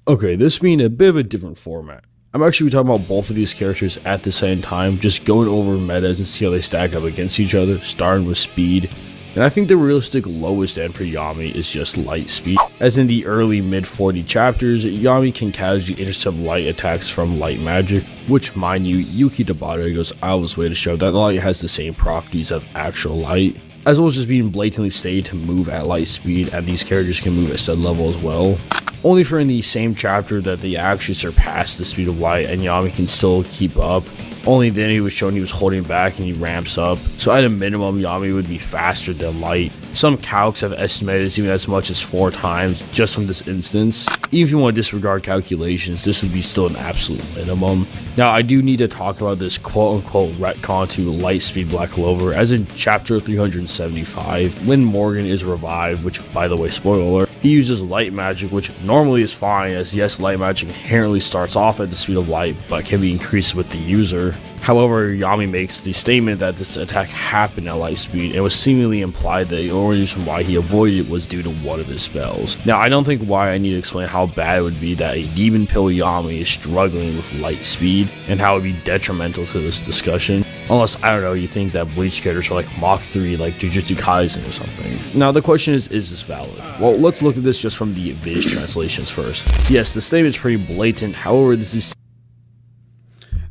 Okay, this being a bit of a different format. I'm actually talking about both of these characters at the same time, just going over metas and see how they stack up against each other, starting with speed. And I think the realistic lowest end for Yami is just light speed. As in the early mid-40 chapters, Yami can casually intercept light attacks from light magic, which, mind you, Yuki Tabata goes out of his way to show that light has the same properties of actual light, as well as just being blatantly stated to move at light speed, and these characters can move at said level as well. Only for in the same chapter that they actually surpass the speed of light and Yami can still keep up. Only then he was shown he was holding back and he ramps up. So at a minimum, Yami would be faster than light. Some calcs have estimated it's even as much as 4 times just from this instance. Even if you want to disregard calculations, this would be still an absolute minimum. Now I do need to talk about this quote-unquote retcon to Lightspeed Black Clover, as in chapter 375, when Morgan is revived, which, by the way, spoiler alert, he uses light magic, which normally is fine, as yes, light magic inherently starts off at the speed of light, but can be increased with the user. However, Yami makes the statement that this attack happened at light speed, and was seemingly implied that the only reason why he avoided it was due to one of his spells. Now, I don't think why I need to explain how bad it would be that a Demon Pill Yami is struggling with light speed, and how it would be detrimental to this discussion. Unless, I don't know, you think that Bleach characters are like Mach 3, like Jujutsu Kaisen or something. Now, the question is this valid? Well, let's look at this just from the vids translations first. Yes, the statement is pretty blatant, however, this is...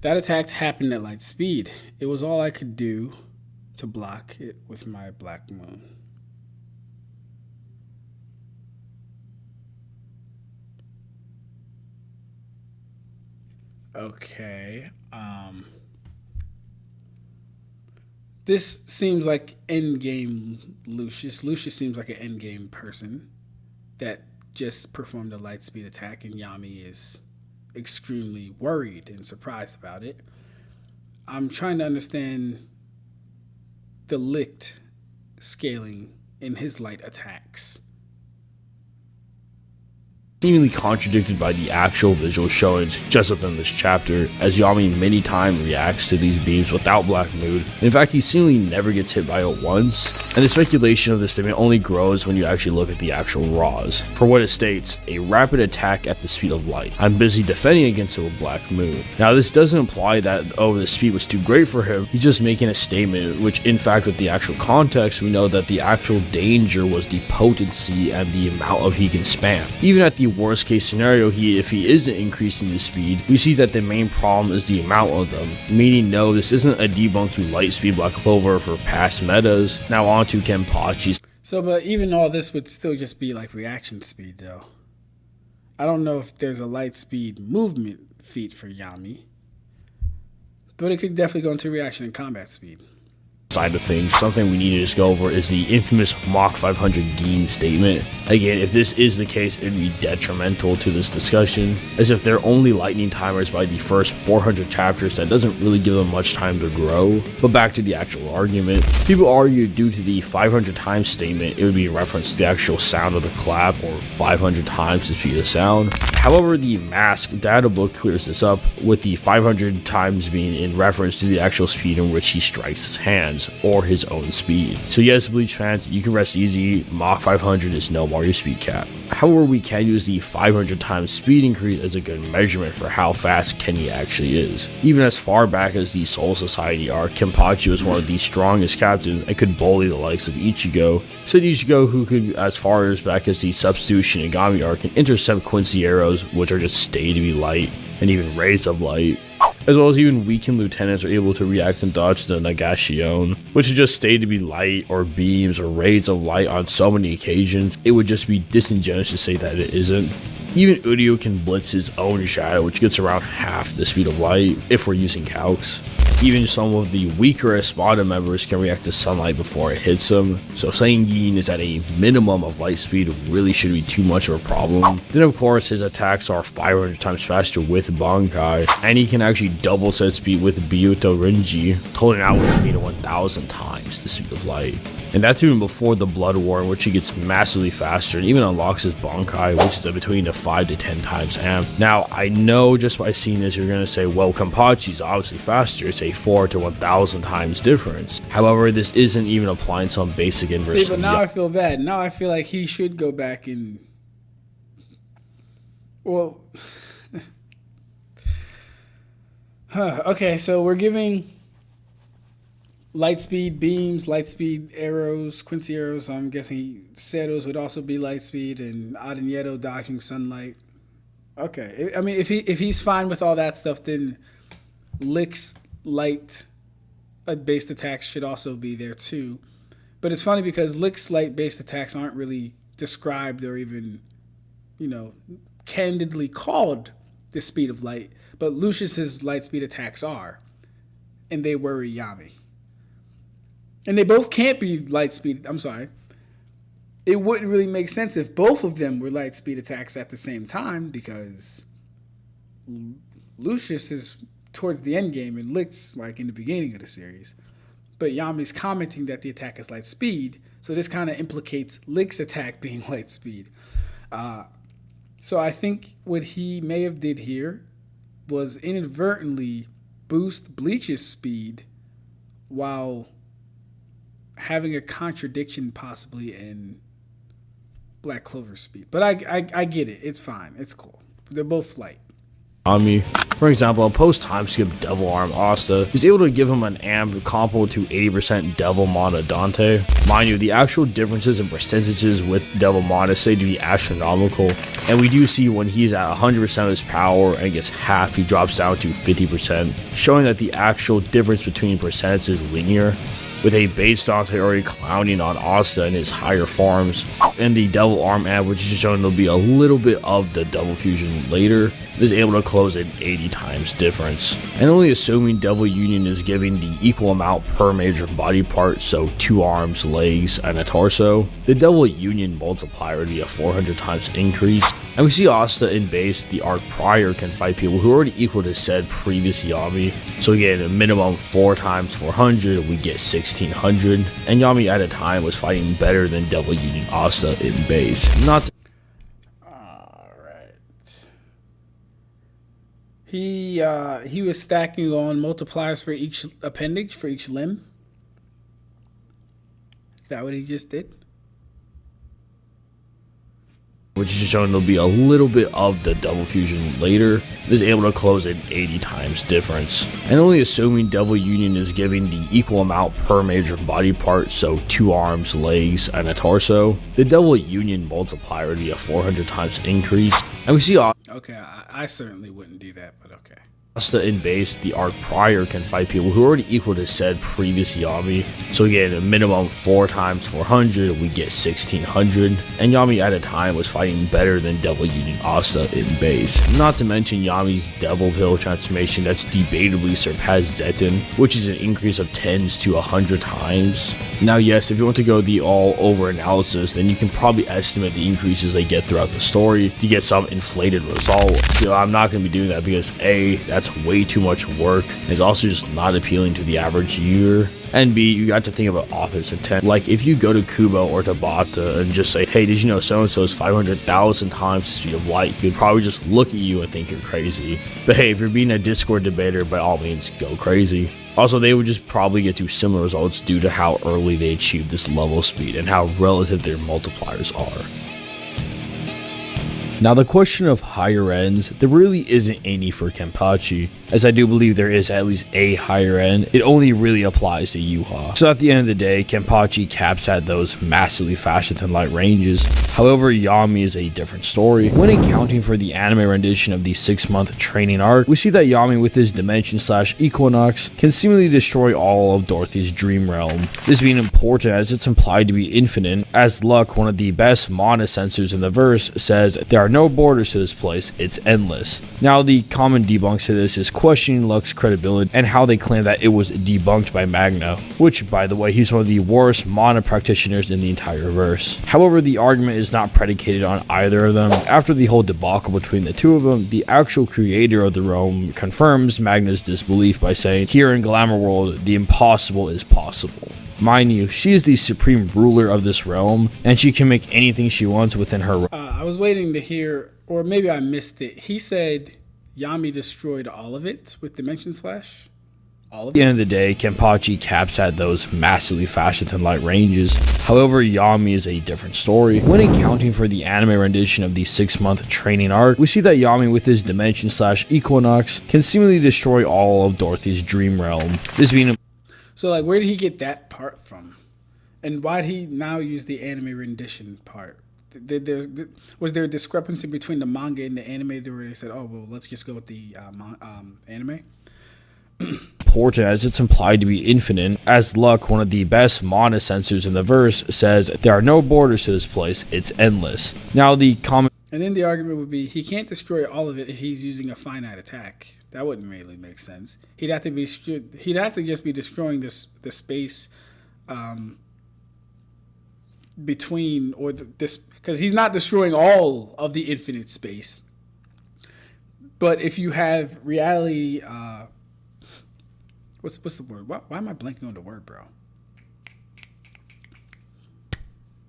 That attack happened at light speed. It was all I could do to block it with my Black Moon. Okay. This seems like endgame Lucius. Lucius seems like an endgame person that just performed a light speed attack, and Yami is extremely worried and surprised about it. I'm trying to understand the licht scaling in his light attacks. Seemingly contradicted by the actual visual showings just within this chapter, as Yami many times reacts to these beams without Black Mood. In fact, he seemingly never gets hit by it once, and the speculation of this statement only grows when you actually look at the actual raws. For what it states, a rapid attack at the speed of light. I'm busy defending against it with Black Moon. Now, this doesn't imply that, oh, the speed was too great for him. He's just making a statement, which in fact with the actual context, we know that the actual danger was the potency and the amount of he can spam. Even at the worst case scenario, if he isn't increasing the speed, we see that the main problem is the amount of them, meaning no, this isn't a debunk to Lightspeed Black Clover for past metas. Now on to Kenpachi. So, but even all this would still just be like reaction speed though. I don't know if there's a light speed movement feat for Yami, but it could definitely go into reaction and combat speed. side of things, something we need to just go over is the infamous Mach 500 Gin statement. Again, if this is the case, it'd be detrimental to this discussion, as if they're only lightning timers by the first 400 chapters, that doesn't really give them much time to grow. But back to the actual argument, people argue due to the 500 times statement, it would be in reference to the actual sound of the clap, or 500 times the speed of sound. However, the mask data book clears this up, with the 500 times being in reference to the actual speed in which he strikes his hands, or his own speed. So yes, Bleach fans, you can rest easy, Mach 500 is no more your speed cap. However, we can use the 500 times speed increase as a good measurement for how fast Kenny actually is. Even as far back as the Soul Society arc, Kenpachi was one of the strongest captains and could bully the likes of Ichigo. Said Ichigo, who could as far as back as the Substitute Shinigami arc and intercept Quincy arrows, which are just stay to be light, and even rays of light. As well as even weakened lieutenants are able to react and dodge the Nagashionne, which is just stay to be light or beams or rays of light on so many occasions, it would just be disingenuous to say that it isn't. Even Uryu can blitz his own shadow, which gets around half the speed of light if we're using Calcs. Even some of the weaker Espada members can react to sunlight before it hits them, so saying Yin is at a minimum of light speed really shouldn't be too much of a problem. Then of course his attacks are 500 times faster with Bankai, and he can actually double set speed with Byuto Renji, totaling out with a speed of 1000 times the speed of light. And that's even before the Blood War, in which he gets massively faster and even unlocks his Bankai, which is between the 5 to 10 times amp. Now, I know just by seeing this, you're going to say, well, Kenpachi's obviously faster. It's a 4 to 1000 times difference. However, this isn't even applying some basic inverse. See, but now I feel bad. Now I feel like he should go back and... Well... Okay, so we're giving... light speed beams, light speed arrows, Quincy arrows. So I'm guessing Setos would also be light speed, and Adenyeto dodging sunlight. Okay, I mean if he's fine with all that stuff, then Lick's light based attacks should also be there too. But it's funny because Lick's light based attacks aren't really described or even, candidly called the speed of light. But Lucius's light speed attacks are, and they worry Yami. And they both can't be light speed. I'm sorry. It wouldn't really make sense if both of them were light speed attacks at the same time, because Lucius is towards the end game and Lick's like in the beginning of the series. But Yami's commenting that the attack is light speed, so this kind of implicates Lick's attack being light speed. So I think what he may have did here was inadvertently boost Bleach's speed while having a contradiction possibly in Black Clover's speed. But I get it. It's fine. It's cool. They're both light. Yami. For example, a post time skip Devil Arm Asta is able to give him an amp comparable to 80% Devil Mana Dante. Mind you, the actual differences in percentages with Devil Mana say to be astronomical, and we do see when he's at 100% of his power and gets half, he drops down to 50%, showing that the actual difference between percentages is linear, with a base Dante already clowning on Asta in his higher forms, and the Devil Arm amp, which is shown to be a little bit of the Devil Fusion later, is able to close an 80 times difference. And only assuming Devil Union is giving the equal amount per major body part, so 2 arms, legs, and a torso, the Devil Union multiplier would be a 400 times increase. And we see Asta in base, the arc prior, can fight people who already equal to said previous Yami. So again, a minimum 4 times 400, we get 1600. And Yami at a time was fighting better than Devil Union Asta in base. Not He was stacking on multipliers for each appendage, for each limb. Is that what he just did? which is shown to be a little bit of the Devil Fusion later, is able to close an 80 times difference. And only assuming Devil Union is giving the equal amount per major body part, so 2 arms, legs, and a torso, the Devil Union multiplier would be a 400 times increase. And we see okay, I certainly wouldn't do that, but okay. Asta in base, the arc prior, can fight people who already equal to said previous Yami. So we get a minimum 4 times 400, we get 1600. And Yami at a time was fighting better than Devil Union Asta in base. Not to mention Yami's Devil Pill transformation that's debatably surpassed Zetten, which is an increase of 10s to 100 times. Now yes, if you want to go the all over analysis, then you can probably estimate the increases they get throughout the story to get some inflated result. So I'm not going to be doing that because A, that's way too much work, and it's also just not appealing to the average viewer. And B, you got to think about author's intent. Like, if you go to Kubo or Tabata and just say, hey, did you know so-and-so is 500,000 times the speed of light, he'd probably just look at you and think you're crazy. But hey, if you're being a Discord debater, by all means, go crazy. Also, they would just probably get to similar results due to how early they achieved this level speed and how relative their multipliers are. Now, the question of higher ends, there really isn't any for Kenpachi, as I do believe there is at least a higher end. It only really applies to Yuha. So at the end of the day, Kenpachi caps at those massively faster than light ranges. However, Yami is a different story. When accounting for the anime rendition of the 6-month training arc, we see that Yami with his dimension/equinox can seemingly destroy all of Dorothy's dream realm. This being important as it's implied to be infinite, as Luck, one of the best mana censors in the verse, says there are no borders to this place, it's endless. Now, the common debunks to this is questioning Luck's credibility and how they claim that it was debunked by Magna, which, by the way, he's one of the worst mana practitioners in the entire verse. However, the argument is not predicated on either of them. After the whole debacle between the two of them, the actual creator of the realm confirms Magna's disbelief by saying, here in Glamour World, the impossible is possible. Mind you, she is the supreme ruler of this realm, and she can make anything she wants within her realm. I was waiting to hear, or maybe I missed it. He said Yami destroyed all of it with Dimension Slash? All of it? At the end of the day, Kenpachi caps at those massively faster than light ranges. However, Yami is a different story. When accounting for the anime rendition of the 6-month training arc, we see that Yami with his dimension/equinox can seemingly destroy all of Dorothy's dream realm. This being So, like, where did he get that part from? And why did he now use the anime rendition part? Was there a discrepancy between the manga and the anime where they said, oh, well, let's just go with the anime? Important as it's implied to be infinite, as Luck, one of the best mana censors in the verse, says there are no borders to this place, it's endless. Now, the common And then the argument would be he can't destroy all of it if he's using a finite attack. That wouldn't really make sense. He'd have to just be destroying the space between, or this, because he's not destroying all of the infinite space. But if you have reality, what's the word? Why am I blanking on the word, bro?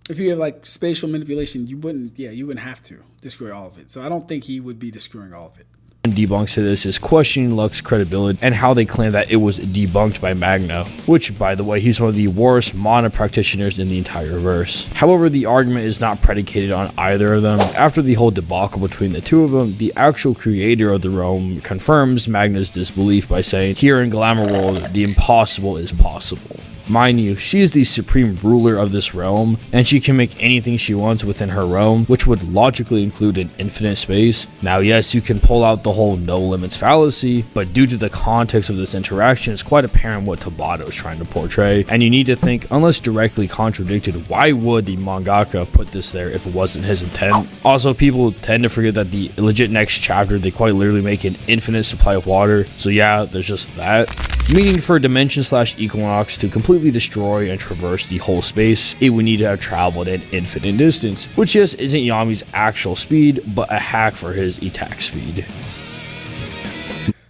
If you have like spatial manipulation, you wouldn't have to destroy all of it. So I don't think he would be destroying all of it. Debunks to this is questioning Luck's credibility and how they claim that it was debunked by Magna, which, by the way, he's one of the worst mana practitioners in the entire verse. However, the argument is not predicated on either of them. After the whole debacle between the two of them, the actual creator of the realm confirms Magna's disbelief by saying, here in Glamour World, the impossible is possible. Mind you, she is the supreme ruler of this realm, and she can make anything she wants within her realm, which would logically include an infinite space. Now yes, you can pull out the whole no limits fallacy, but due to the context of this interaction, it's quite apparent what Tabata is trying to portray, and you need to think, unless directly contradicted, why would the mangaka put this there if it wasn't his intent? Also, people tend to forget that the legit next chapter, they quite literally make an infinite supply of water, so yeah, there's just that. Meaning for Dimension/Equinox to completely destroy and traverse the whole space, it would need to have traveled an infinite distance, which just isn't Yami's actual speed, but a hack for his attack speed.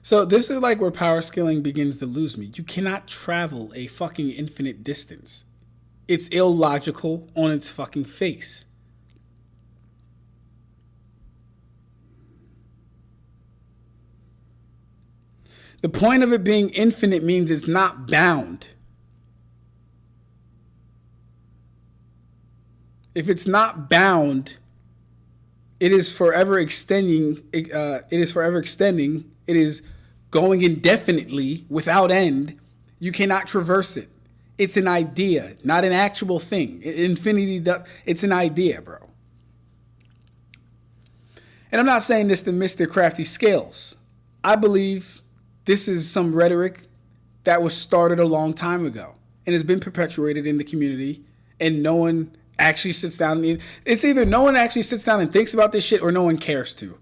So this is like where power scaling begins to lose me. You cannot travel a fucking infinite distance. It's illogical on its fucking face. The point of it being infinite means it's not bound. If it's not bound, it is forever extending. It is going indefinitely without end. You cannot traverse it. It's an idea, not an actual thing. Infinity, it's an idea, bro. And I'm not saying this to Mr. Crafty Scales. I believe this is some rhetoric that was started a long time ago and has been perpetuated in the community, and no one actually sits down. It's either no one actually sits down and thinks about this shit, or no one cares to,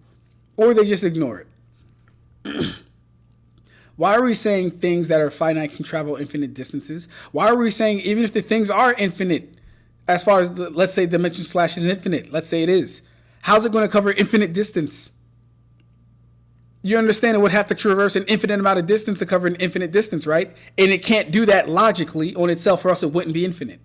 or they just ignore it. Why are we saying things that are finite can travel infinite distances? Why are we saying even if the things are infinite, as far as let's say dimension slash is infinite, let's say it is, how's it going to cover infinite distance? You understand it would have to traverse an infinite amount of distance to cover an infinite distance, right? And it can't do that logically on itself, or else it wouldn't be infinite.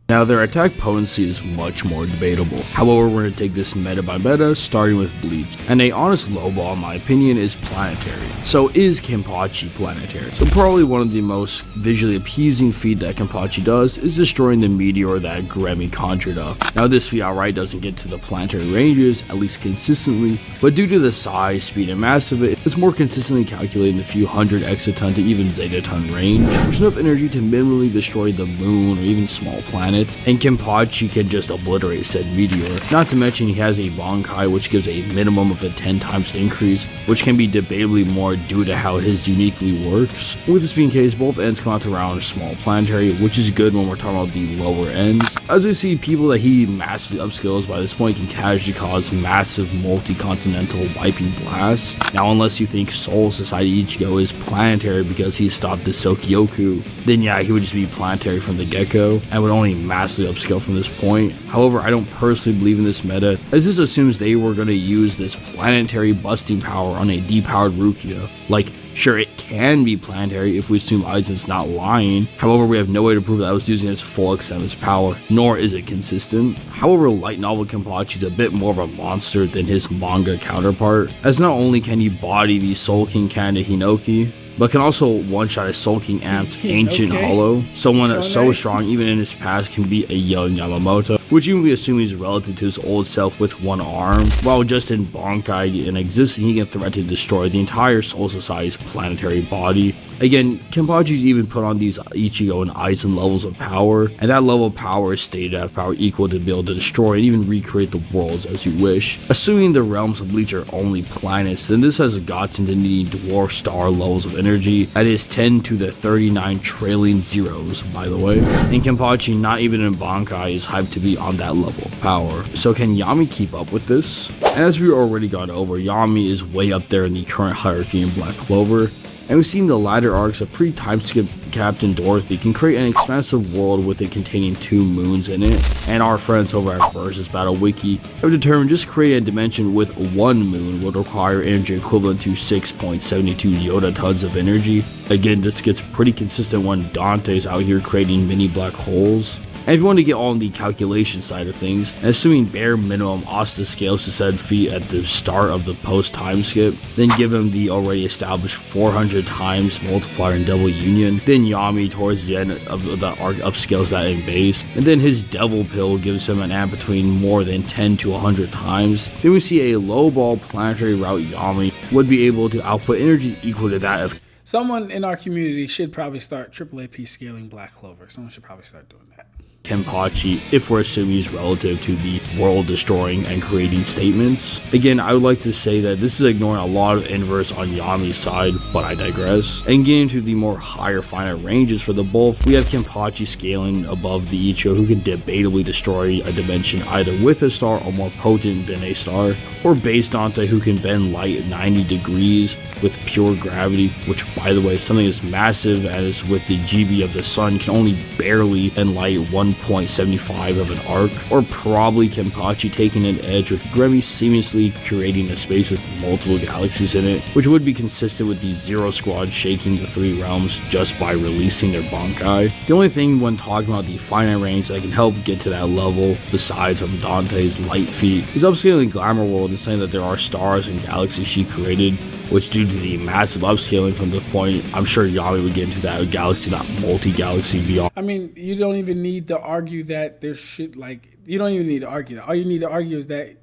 Now, their attack potency is much more debatable. However, we're going to take this meta by meta, starting with Bleach. And a honest lowball, in my opinion, is planetary. So is Kenpachi planetary? So probably one of the most visually appeasing feat that Kenpachi does is destroying the meteor that Gremmy conjured up. Now, this feat outright doesn't get to the planetary ranges, at least consistently, but due to the size, speed, and mass of it, it's more consistently calculated in the few hundred exaton to even zetaton range, which is enough energy to minimally destroy the moon or even small planets. And Kenpachi can just obliterate said meteor. Not to mention he has a Bankai, which gives a minimum of a 10 times increase, which can be debatably more due to how his uniquely works. With this being the case, both ends come out to around small planetary, which is good when we're talking about the lower ends. As we see, people that he massively upskills by this point can casually cause massive multi-continental wiping blasts. Now, unless you think Soul Society Ichigo is planetary because he stopped the Sokyoku, then yeah, he would just be planetary from the get-go and would only massively upscale from this point. However, I don't personally believe in this meta, as this assumes they were going to use this planetary busting power on a depowered Rukia. Like, sure, it can be planetary if we assume Aizen's not lying. However, we have no way to prove that I was using its full extent of its power, nor is it consistent. However, light novel Kenpachi is a bit more of a monster than his manga counterpart, as not only can he body the Soul King Kanda Hinoki, but can also one-shot a sulking amped Ancient Hollow. Someone that's so strong, even in his past, can be a young Yamamoto, which even we assume he's relative to his old self with one arm, while just in Bankai and existing, he can threaten to destroy the entire Soul Society's planetary body. Again, Kenpachi's even put on these Ichigo and Aizen levels of power, and that level of power is stated to have power equal to be able to destroy and even recreate the worlds as you wish. Assuming the realms of Bleach are only planets, then this has gotten to needing dwarf star levels of energy, that is 10 to the 39 trillion zeros, by the way. And Kenpachi, not even in Bankai, is hyped to be on that level of power. So can Yami keep up with this? And as we already gone over, Yami is way up there in the current hierarchy in Black Clover, and we've seen the latter arcs of pre-time skip Captain Dorothy can create an expansive world with it containing 2 moons in it, and our friends over at Versus Battle Wiki have determined just creating a dimension with 1 moon would require energy equivalent to 6.72 Yoda tons of energy. Again, this gets pretty consistent when Dante's out here creating mini black holes. And if you want to get on the calculation side of things, and assuming bare minimum Asta scales to said feat at the start of the post time skip, then give him the already established 400 times multiplier and double union, then Yami towards the end of the arc upscales that in base, and then his devil pill gives him an amp between more than 10 to 100 times. Then we see a low ball planetary route Yami would be able to output energy equal to that of someone in our community should probably start AAAP scaling Black Clover. Someone should probably start doing that. Kenpachi, if we're assuming he's relative to the world destroying and creating statements. Again, I would like to say that this is ignoring a lot of inverse on Yami's side, but I digress. And getting to the more higher finite ranges for the both, we have Kenpachi scaling above the Ichigo, who can debatably destroy a dimension either with a star or more potent than a star, or based Dante, who can bend light at 90 degrees with pure gravity, which by the way is something as massive as with the GB of the sun can only barely bend light 1.75 of an arc, or probably Kenpachi taking an edge with Gremmy seamlessly creating a space with multiple galaxies in it, which would be consistent with the Zero Squad shaking the 3 realms just by releasing their Bankai. The only thing when talking about the finite range that can help get to that level, besides from Dante's light feat, is upscaling Glamour World and saying that there are stars and galaxies she created, which due to the massive upscaling from the point, I'm sure Yami would get into that galaxy, not multi-galaxy beyond. I mean, you don't even need to argue that there's shit like, you don't even need to argue that. All you need to argue is that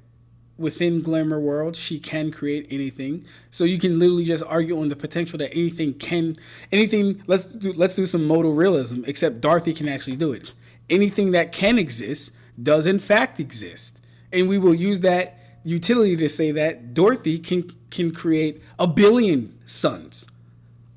within Glamour World, she can create anything. So you can literally just argue on the potential that let's do some modal realism, except Dorothy can actually do it. Anything that can exist does in fact exist. And we will use that utility to say that Dorothy can create a billion suns,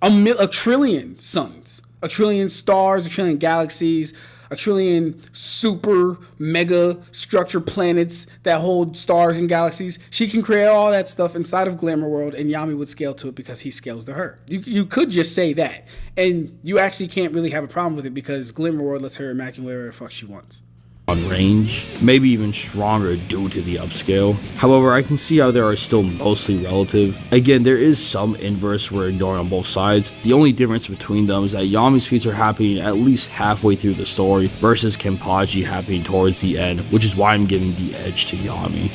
a trillion suns, a trillion stars, a trillion galaxies, a trillion super mega structure planets that hold stars and galaxies. She can create all that stuff inside of Glamour World, and Yami would scale to it because he scales to her. You could just say that, and you actually can't really have a problem with it because Glamour World lets her imagine whatever the fuck she wants. On range, maybe even stronger due to the upscale. However, I can see how they are still mostly relative. Again, there is some inverse we're ignoring on both sides. The only difference between them is that Yami's feats are happening at least halfway through the story versus Kenpachi happening towards the end, which is why I'm giving the edge to Yami.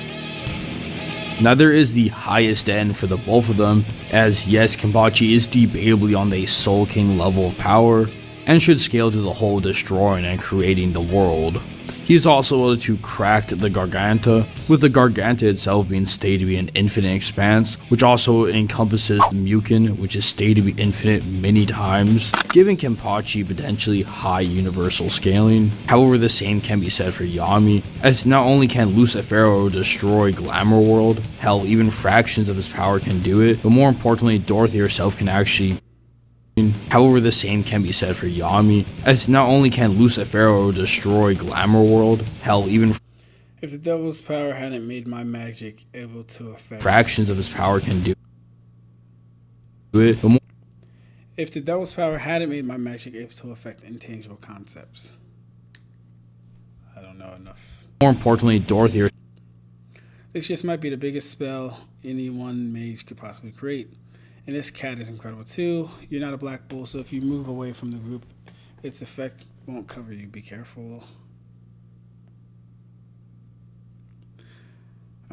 Now there is the highest end for the both of them, as yes, Kenpachi is debatably on the Soul King level of power, and should scale to the whole destroying and creating the world. He is also able to crack the Garganta, with the Garganta itself being stated to be an infinite expanse, which also encompasses the Muken, which is stated to be infinite many times, giving Kenpachi potentially high universal scaling. However, the same can be said for Yami, as not only can Lucifero destroy Glamour World, hell, even fractions of his power can do it, but more importantly, Dorothy herself can actually. However, the same can be said for Yami, as not only can Lucifero destroy Glamour World, hell, even if the devil's power hadn't made my magic able to affect fractions of his power can do it. But if the devil's power hadn't made my magic able to affect intangible concepts, I don't know enough. More importantly, Dorothy. This just might be the biggest spell any one mage could possibly create. And this cat is incredible too. You're not a black bull, so if you move away from the group, its effect won't cover you. Be careful.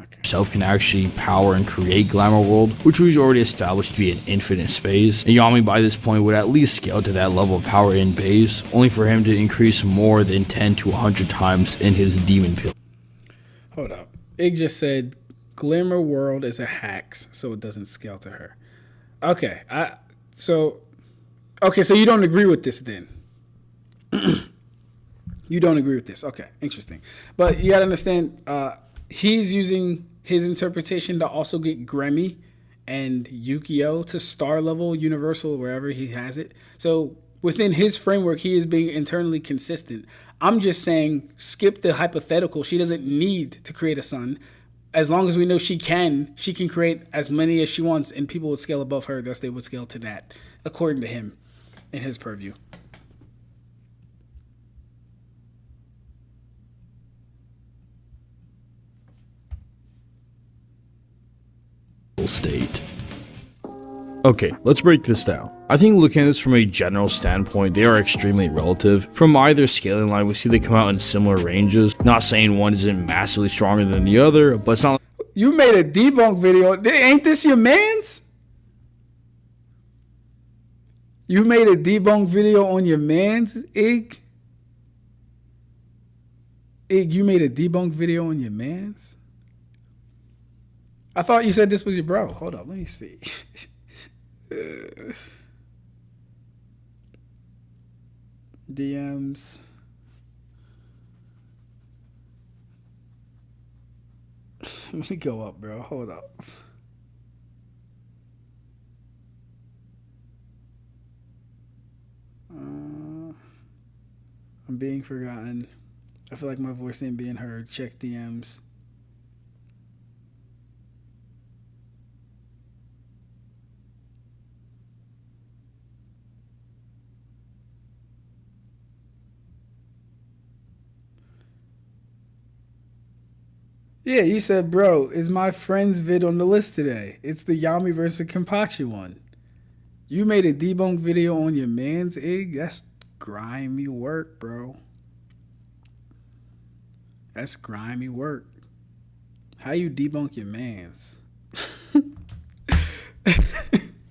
Okay. Herself can actually power and create Glamour World, which we've already established to be an infinite space. And Yami by this point would at least scale to that level of power in base, only for him to increase more than 10 to 100 times in his demon pill. Hold up. Ig just said Glamour World is a hacks, so it doesn't scale to her. Okay, so you don't agree with this then? You don't agree with this? Okay, interesting. But you gotta understand, he's using his interpretation to also get Grammy and Yukio to star level universal wherever he has it. So within his framework, he is being internally consistent. I'm just saying, skip the hypothetical. She doesn't need to create a sun. As long as we know she can create as many as she wants, and people would scale above her, thus they would scale to that, according to him, in his purview. State. Okay, let's break this down. I think looking at this from a general standpoint, they are extremely relative. From either scaling line, we see they come out in similar ranges. Not saying one isn't massively stronger than the other, but it's not. You made a debunk video. Ain't this your man's? You made a debunk video on your man's, Ig? Ig, you made a debunk video on your man's? I thought you said this was your bro. Hold up, let me see. DMs. Let me go up, bro. Hold up. I'm being forgotten. I feel like my voice ain't being heard. Check DMs. Yeah, you said, bro, is my friend's vid on the list today? It's the Yami versus Kenpachi one. You made a debunk video on your man's, Ig? That's grimy work, bro. That's grimy work. How you debunk your man's?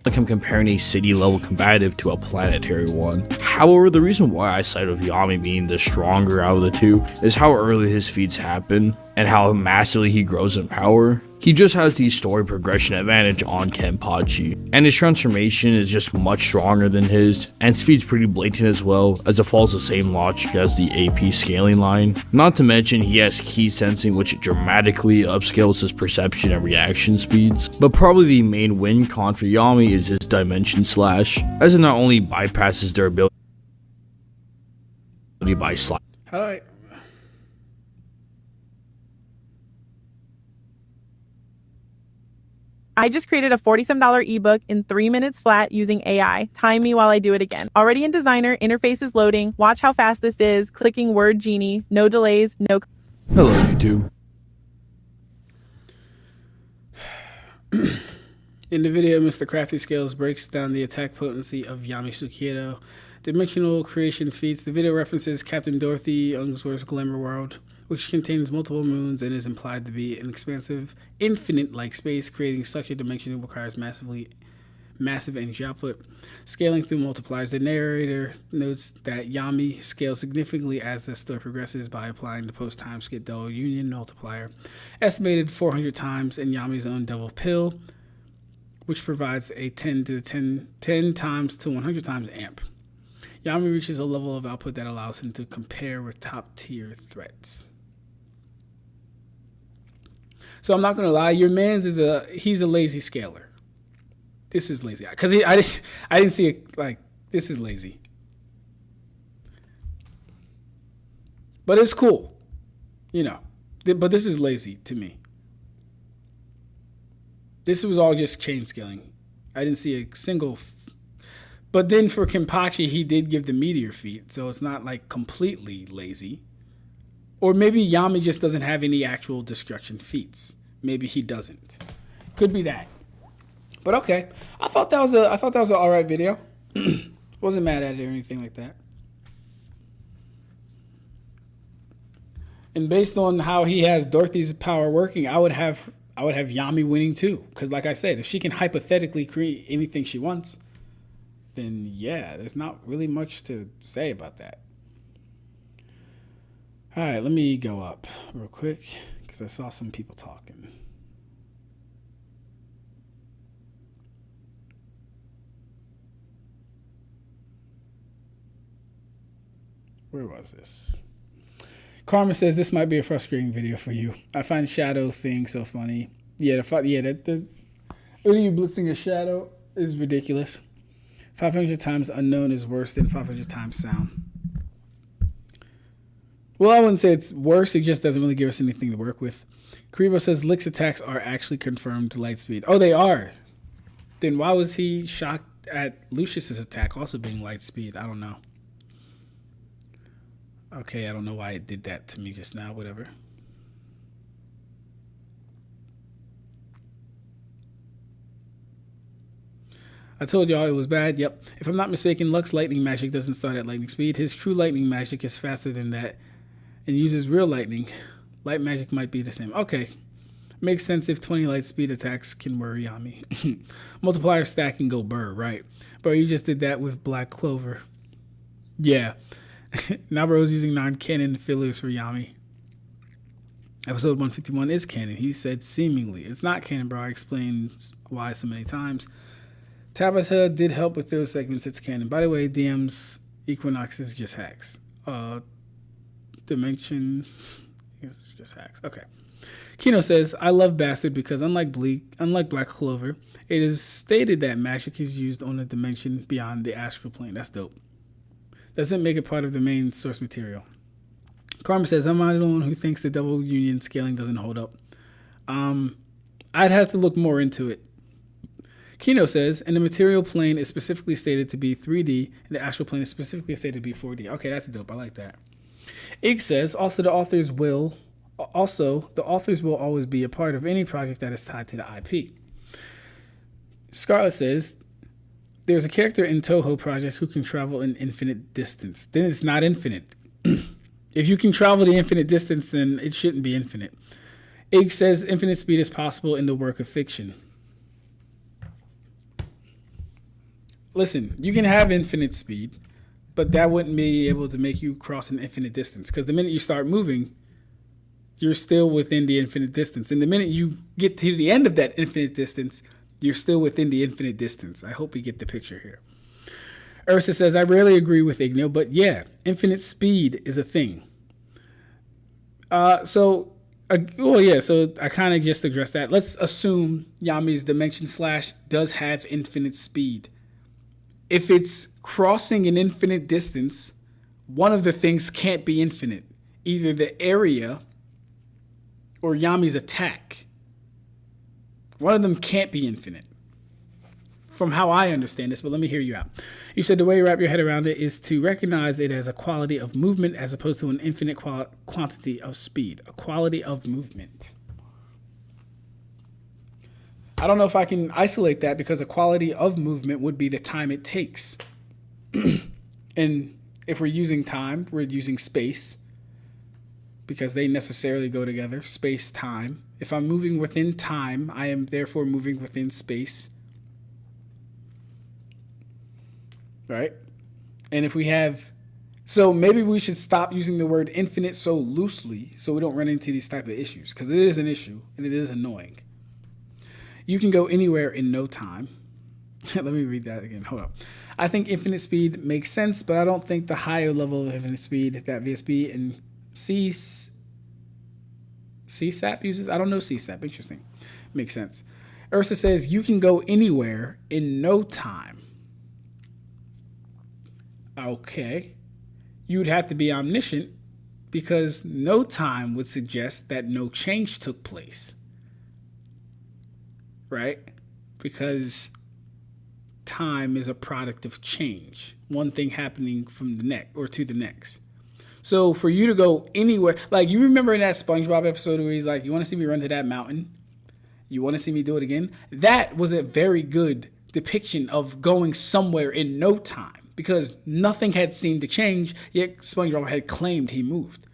Like I'm comparing a city level combative to a planetary one. However, the reason why I side with Yami being the stronger out of the two is how early his feats happen and how massively he grows in power. He just has the story progression advantage on Kenpachi, and his transformation is just much stronger than his, and speed's pretty blatant as well, as it follows the same logic as the AP scaling line. Not to mention he has key sensing, which dramatically upscales his perception and reaction speeds. But probably the main win con for Yami is his dimension slash, as it not only bypasses their ability by slash. How do I... I just created a $40-some ebook in 3 minutes flat using AI. Time me while I do it again. Already in Designer, interface is loading. Watch how fast this is. Clicking Word Genie. No delays, no... Hello, YouTube. In the video, Mr. Crafty Scales breaks down the attack potency of Yami Sukiero. Dimensional creation feats. The video references Captain Dorothy Unsworth's Glamour World, which contains multiple moons and is implied to be an expansive, infinite-like space. Creating such a dimension requires massive energy output. Scaling through multipliers. The narrator notes that Yami scales significantly as the story progresses by applying the post-time skip double union multiplier, estimated 400 times in Yami's own double pill, which provides a 10 times to 100 times amp. Yami reaches a level of output that allows him to compare with top-tier threats. So I'm not gonna lie, your man's he's a lazy scaler. This is lazy because I didn't see it like this is lazy, but it's cool, you know. But this is lazy to me. This was all just chain scaling. I didn't see a single. But then for Kenpachi, he did give the meteor feat, so it's not like completely lazy. Or maybe Yami just doesn't have any actual destruction feats. Maybe he doesn't. Could be that. But okay, I thought that was an alright video. Wasn't mad at it or anything like that. And based on how he has Dorothy's power working, I would have Yami winning too. Because like I said, if she can hypothetically create anything she wants, then yeah, there's not really much to say about that. All right, let me go up real quick because I saw some people talking. Where was this? Karma says this might be a frustrating video for you. I find shadow thing so funny. Yeah, the you blitzing a shadow is ridiculous. 500 times unknown is worse than 500 times sound. Well, I wouldn't say it's worse. It just doesn't really give us anything to work with. Karibo says Lick's attacks are actually confirmed light speed. Oh, they are. Then why was he shocked at Lucius's attack also being light speed? I don't know. Okay, I don't know why it did that to me just now. Whatever. I told y'all it was bad. Yep. If I'm not mistaken, Luck's lightning magic doesn't start at lightning speed. His true lightning magic is faster than that and uses real lightning. Light magic might be the same. Okay. Makes sense if 20 light speed attacks can worry Yami. Multiplier stack and go burr, right? Bro, you just did that with Black Clover. Yeah. Now bro's using non-canon fillers for Yami. Episode 151 is canon. He said seemingly. It's not canon, bro. I explained why so many times. Tabitha did help with those segments. It's canon. By the way, DM's Equinox is just hacks. Dimension is just hacks. Okay. Kino says, I love Bastard because unlike Black Clover, it is stated that magic is used on a dimension beyond the astral plane. That's dope. Doesn't make it part of the main source material. Karma says, I'm not the one who thinks the double union scaling doesn't hold up. I'd have to look more into it. Kino says, and the material plane is specifically stated to be 3D, and the astral plane is specifically stated to be 4D. Okay, that's dope. I like that. Ig says, the authors will always be a part of any project that is tied to the IP. Scarlett says, there's a character in Toho project who can travel an infinite distance. Then it's not infinite. If you can travel the infinite distance, then it shouldn't be infinite. Ig says infinite speed is possible in the work of fiction. Listen, you can have infinite speed. But that wouldn't be able to make you cross an infinite distance, because the minute you start moving, you're still within the infinite distance. And the minute you get to the end of that infinite distance, you're still within the infinite distance. I hope you get the picture here. Ursa says, I rarely agree with Igno, but yeah, infinite speed is a thing. So I kind of just addressed that. Let's assume Yami's dimension slash does have infinite speed. If it's crossing an infinite distance, one of the things can't be infinite. Either the area or Yami's attack. One of them can't be infinite, from how I understand this, but let me hear you out. You said the way you wrap your head around it is to recognize it as a quality of movement as opposed to an infinite quantity of speed. A quality of movement. I don't know if I can isolate that, because a quality of movement would be the time it takes. And if we're using time, we're using space, because they necessarily go together. Space, time. If I'm moving within time, I am therefore moving within space. Right? And if we have... So maybe we should stop using the word infinite so loosely so we don't run into these type of issues, because it is an issue and it is annoying. You can go anywhere in no time. Let me read that again. Hold up. I think infinite speed makes sense, but I don't think the higher level of infinite speed that VSB and CSAP uses. I don't know CSAP. Interesting. Makes sense. Ursa says you can go anywhere in no time. Okay. You'd have to be omniscient, because no time would suggest that no change took place. Right? Because time is a product of change. One thing happening from the next or to the next. So for you to go anywhere, like you remember in that SpongeBob episode where he's like, you want to see me run to that mountain? You want to see me do it again? That was a very good depiction of going somewhere in no time, because nothing had seemed to change, yet SpongeBob had claimed he moved.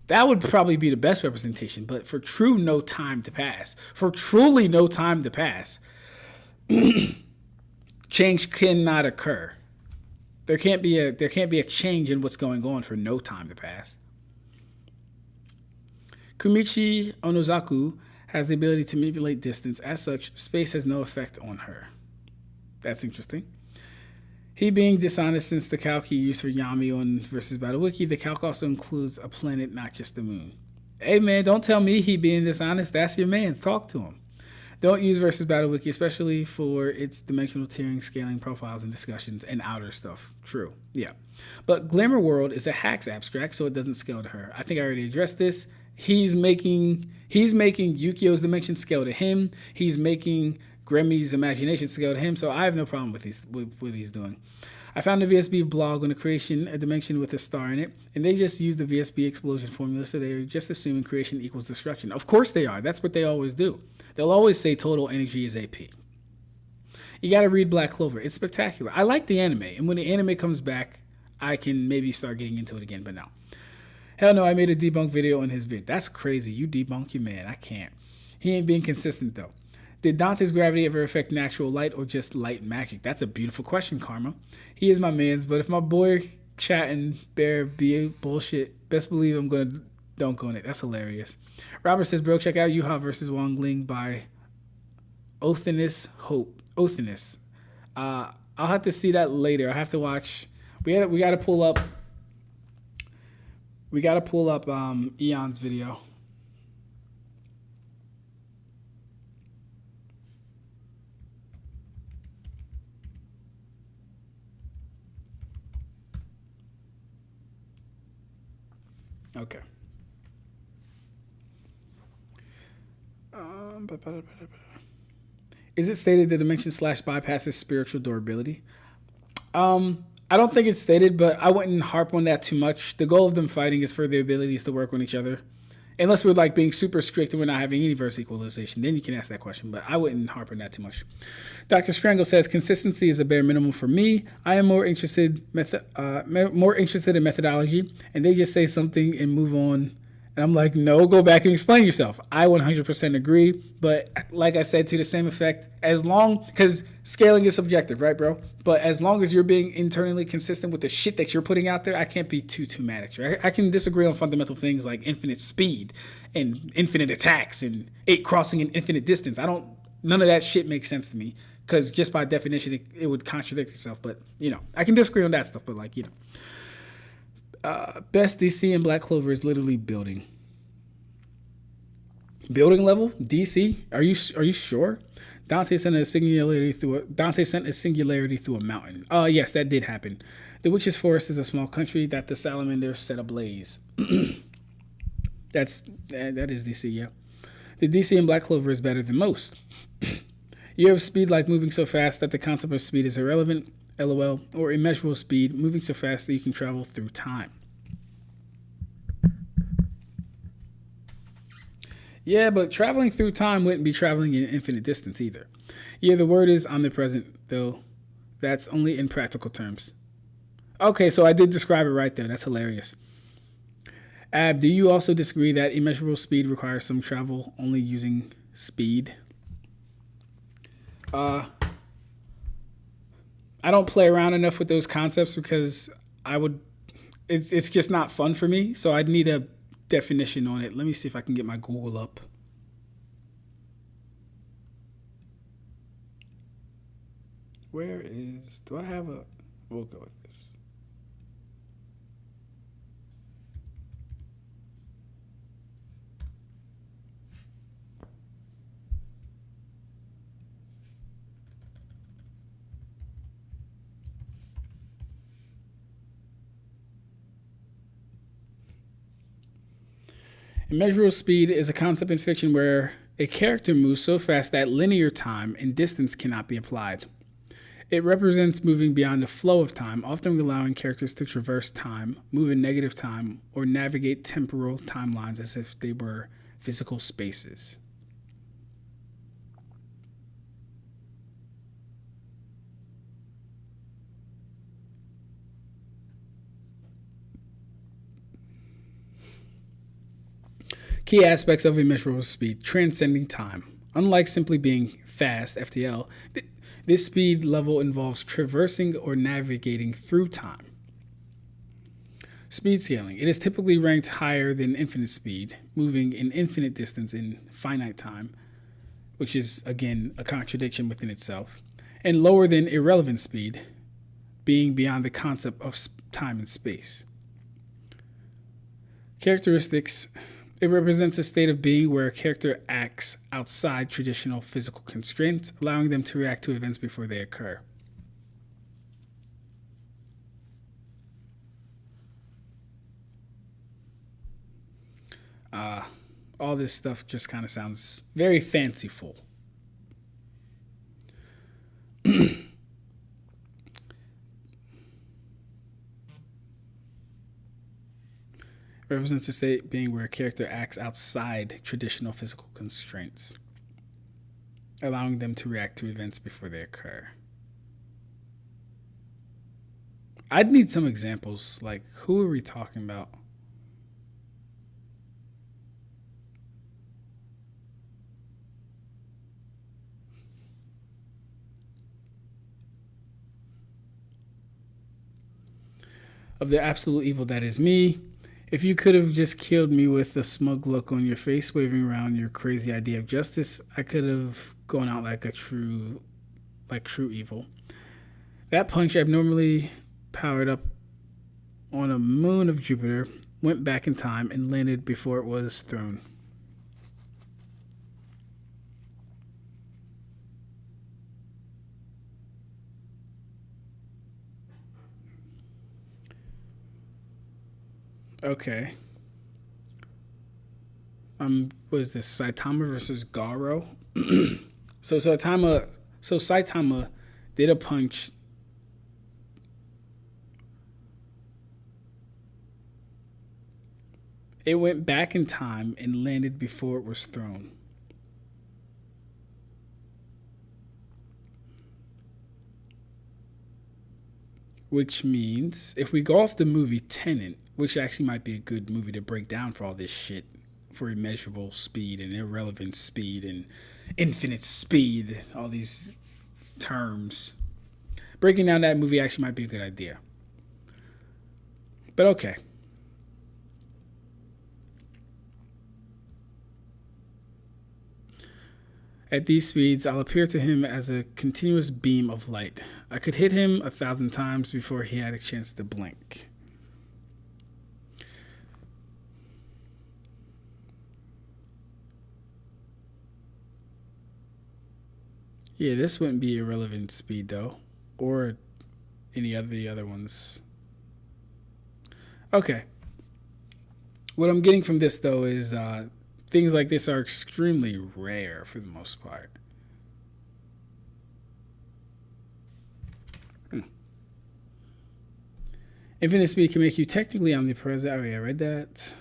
That would probably be the best representation, but for true no time to pass, for truly no time to pass, change cannot occur. There can't be a change in what's going on for no time to pass. Kumichi Onozaku has the ability to manipulate distance. As such, space has no effect on her. That's interesting. He being dishonest, since the calc he used for Yami on versus Battle Wiki, the calc also includes a planet, not just the moon. Hey man, don't tell me he being dishonest. That's your man's. Talk to him. Don't use versus Battle Wiki, especially for its dimensional tiering, scaling, profiles, and discussions, and outer stuff. True. Yeah. But Glamour World is a hacks abstract, so it doesn't scale to her. I think I already addressed this. He's making Yukio's dimension scale to him. He's making Gremmy's imagination scale to him, so I have no problem with what he's doing. I found a VSB blog on the creation a dimension with a star in it, and they just use the VSB explosion formula, so they're just assuming creation equals destruction. Of course they are. That's what they always do. They'll always say total energy is AP. You gotta read Black Clover. It's spectacular. I like the anime, and when the anime comes back, I can maybe start getting into it again, but no. Hell no, I made a debunk video on his vid. That's crazy. You debunk your man. I can't. He ain't being consistent, though. Did Dante's gravity ever affect natural light or just light magic? That's a beautiful question, Karma. He is my man's, but if my boy chatting bear be bullshit, best believe I'm gonna dunk on it. That's hilarious. Robert says, bro, check out Yuha versus Wang Ling by Othinus Hope. Othinus. I'll have to see that later. I have to watch. We gotta pull up. We gotta pull up Eon's video. Okay. Is it stated the dimension slash bypasses spiritual durability? I don't think it's stated, but I wouldn't harp on that too much. The goal of them fighting is for their abilities to work on each other. Unless we're like being super strict and we're not having any verse equalization, then you can ask that question, but I wouldn't harp on that too much. Dr. Strangle says, consistency is a bare minimum for me. I am more interested in methodology, and they just say something and move on And I'm like, no, go back and explain yourself. I 100% agree. But like I said, to the same effect, as long, because scaling is subjective, right, bro? But as long as you're being internally consistent with the shit that you're putting out there, I can't be too mad at you. I can disagree on fundamental things like infinite speed and infinite attacks and it crossing an infinite distance. None of that shit makes sense to me. Because just by definition, it would contradict itself. But, I can disagree on that stuff. But, best DC in Black Clover is literally building. Building level? DC? Are you sure? Dante sent a singularity through a mountain. Yes, that did happen. The Witch's Forest is a small country that the Salamander set ablaze. That is DC, yeah. The DC in Black Clover is better than most. You have speed like moving so fast that the concept of speed is irrelevant, LOL, or immeasurable speed, moving so fast that you can travel through time. Yeah, but traveling through time wouldn't be traveling in infinite distance either. Yeah, the word is omnipresent, though that's only in practical terms. Okay, so I did describe it right there. That's hilarious. Ab, do you also disagree that immeasurable speed requires some travel only using speed? I don't play around enough with those concepts because it's just not fun for me. So I'd need a definition on it. Let me see if I can get my Google up. Do I have a, we'll go with this. Immeasurable speed is a concept in fiction where a character moves so fast that linear time and distance cannot be applied. It represents moving beyond the flow of time, often allowing characters to traverse time, move in negative time, or navigate temporal timelines as if they were physical spaces. Key aspects of immeasurable speed: transcending time. Unlike simply being fast, FTL, this speed level involves traversing or navigating through time. Speed scaling. It is typically ranked higher than infinite speed, moving in infinite distance in finite time, which is, again, a contradiction within itself, and lower than irrelevant speed, being beyond the concept of time and space. Characteristics. It represents a state of being where a character acts outside traditional physical constraints, allowing them to react to events before they occur. All this stuff just kind of sounds very fanciful. Represents a state being where a character acts outside traditional physical constraints, allowing them to react to events before they occur. I'd need some examples. Like, who are we talking about? Of the absolute evil that is me. If you could have just killed me with a smug look on your face, waving around your crazy idea of justice, I could have gone out like true evil. That punch, abnormally powered up on a moon of Jupiter, went back in time and landed before it was thrown. Okay. What is this? Saitama versus Garo. So Saitama did a punch. It went back in time and landed before it was thrown. which means if we go off the movie Tenet, which actually might be a good movie to break down for all this shit, for immeasurable speed and irrelevant speed and infinite speed, all these terms. Breaking down that movie actually might be a good idea. But okay. At these speeds, I'll appear to him as a continuous beam of light. I could hit him 1,000 times before he had a chance to blink. Yeah, this wouldn't be irrelevant speed though, or any of the other ones. Okay. What I'm getting from this though is things like this are extremely rare for the most part. Infinite speed can make you technically omnipresent. Oh yeah, I read that.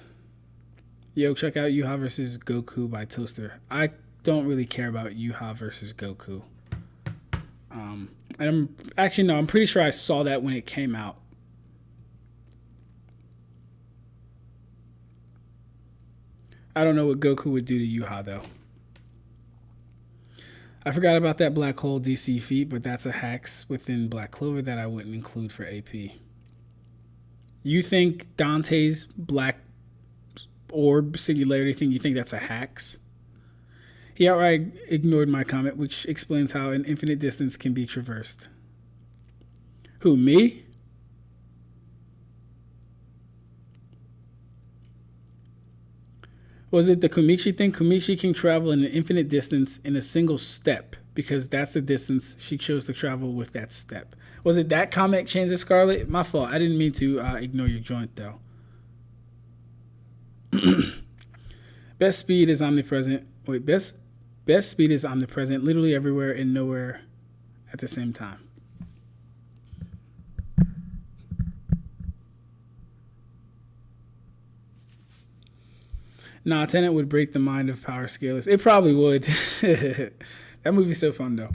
Yo, check out Yuha versus Goku by Toaster. I don't really care about Yuha versus Goku. And I'm pretty sure I saw that when it came out. I don't know what Goku would do to Yuha though. I forgot about that black hole DC feat, but that's a hacks within Black Clover that I wouldn't include for AP. You think Dante's black orb singularity thing, you think that's a hacks? He outright ignored my comment, which explains how an infinite distance can be traversed. Who, me? Was it the Kumichi thing? Kumichi can travel in an infinite distance in a single step because that's the distance she chose to travel with that step. Was it that comment, Chains of Scarlet? My fault. I didn't mean to ignore your joint, though. Best speed is omnipresent. Wait, best speed is omnipresent, literally everywhere and nowhere at the same time. Nah, Tenet would break the mind of power scalers. It probably would. That movie's so fun, though.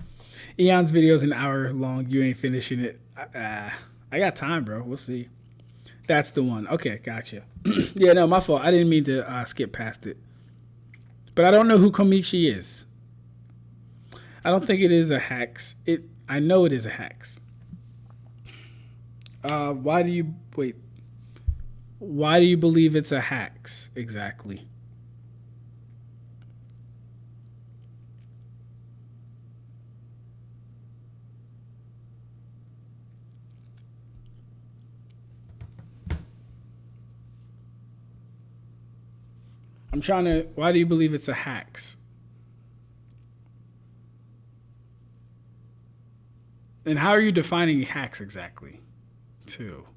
Eon's video's an hour long. You ain't finishing it. I got time, bro. We'll see. That's the one. Okay, gotcha. Yeah, no, my fault. I didn't mean to skip past it. But I don't know who Komichi is. I don't think it is a hacks. I know it is a hacks. Why do you believe it's a hacks exactly? Why do you believe it's a hacks? And how are you defining hacks exactly, too?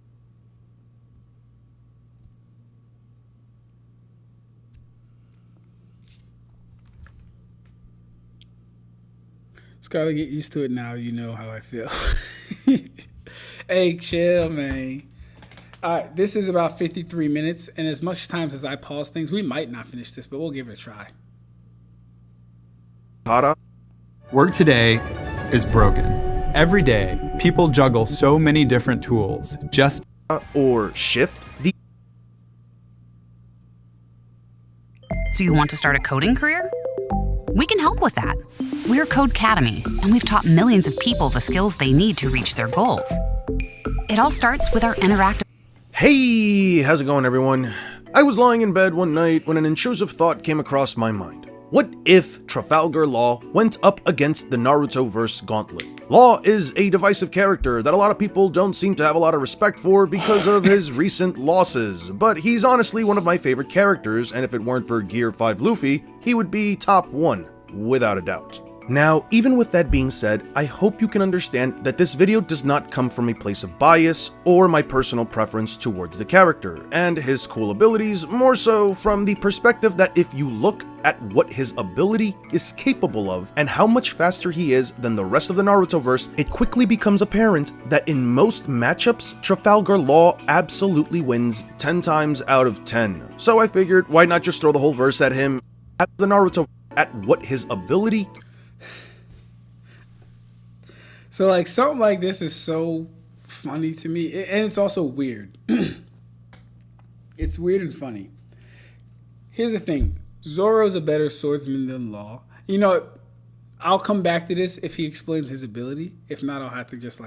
Scarlett, get used to it now. You know how I feel. Hey, chill, man. All right, this is about 53 minutes, and as much times as I pause things, we might not finish this, but we'll give it a try. Work today is broken. Every day, people juggle so many different tools just or shift the. So you want to start a coding career? We can help with that. We're Codecademy, and we've taught millions of people the skills they need to reach their goals. It all starts with our interactive. Hey, how's it going, everyone? I was lying in bed one night when an intrusive thought came across my mind. What if Trafalgar Law went up against the Naruto-verse Gauntlet? Law is a divisive character that a lot of people don't seem to have a lot of respect for because of his recent losses, but he's honestly one of my favorite characters, and if it weren't for Gear 5 Luffy, he would be top 1, without a doubt. Now, even with that being said, I hope you can understand that this video does not come from a place of bias or my personal preference towards the character and his cool abilities, more so from the perspective that if you look at what his ability is capable of and how much faster he is than the rest of the Naruto-verse, it quickly becomes apparent that in most matchups, Trafalgar Law absolutely wins 10 times out of 10. So I figured, why not just throw the whole verse at him, at the Naruto, at what his ability. So, like, something like this is so funny to me, and it's also weird. It's weird and funny. Here's the thing. Zoro's a better swordsman than Law. You know, I'll come back to this if he explains his ability. If not, I'll have to just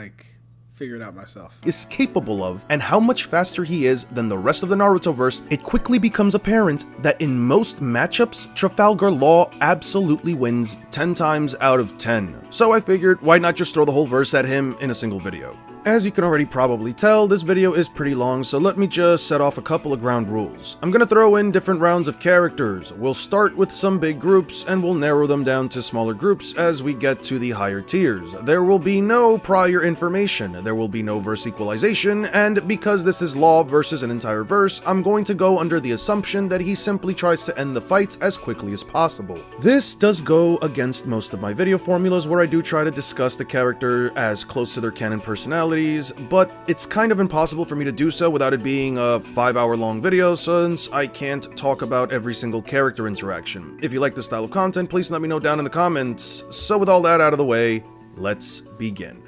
figure it out myself. Is capable of, and how much faster he is than the rest of the Narutoverse, it quickly becomes apparent that in most matchups, Trafalgar Law absolutely wins 10 times out of 10. So I figured, why not just throw the whole verse at him in a single video? As you can already probably tell, this video is pretty long, so let me just set off a couple of ground rules. I'm gonna throw in different rounds of characters. We'll start with some big groups, and we'll narrow them down to smaller groups as we get to the higher tiers. There will be no prior information, there will be no verse equalization, and because this is Law versus an entire verse, I'm going to go under the assumption that he simply tries to end the fights as quickly as possible. This does go against most of my video formulas where I do try to discuss the character as close to their canon personality, but it's kind of impossible for me to do so without it being a 5-hour long video since I can't talk about every single character interaction. If you like this style of content, please let me know down in the comments. So with all that out of the way, let's begin.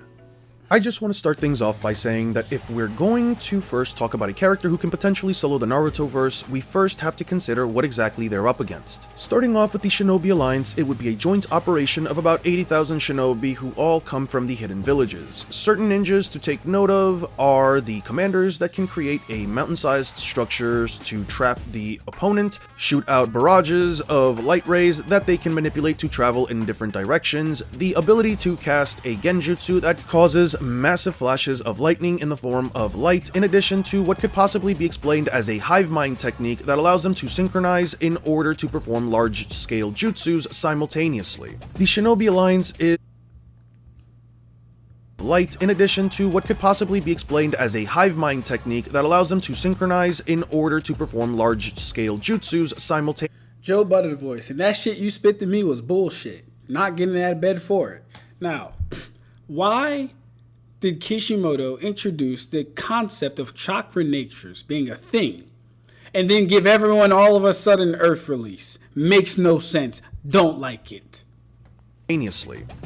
I just want to start things off by saying that if we're going to first talk about a character who can potentially solo the Narutoverse, we first have to consider what exactly they're up against. Starting off with the Shinobi Alliance, it would be a joint operation of about 80,000 shinobi who all come from the hidden villages. Certain ninjas to take note of are the commanders that can create a mountain-sized structures to trap the opponent, shoot out barrages of light rays that they can manipulate to travel in different directions, the ability to cast a genjutsu that causes massive flashes of lightning in the form of light, in addition to what could possibly be explained as a hive mind technique that allows them to synchronize in order to perform large-scale jutsus simultaneously. The Shinobi Alliance is light, in addition to what could possibly be explained as a hive mind technique that allows them to synchronize in order to perform large-scale jutsus simultaneously. Joe Budden voice, and that shit you spit to me was bullshit. Not getting out of bed for it. Now, why did Kishimoto introduce the concept of chakra natures being a thing and then give everyone all of a sudden Earth release? Makes no sense. Don't like it. The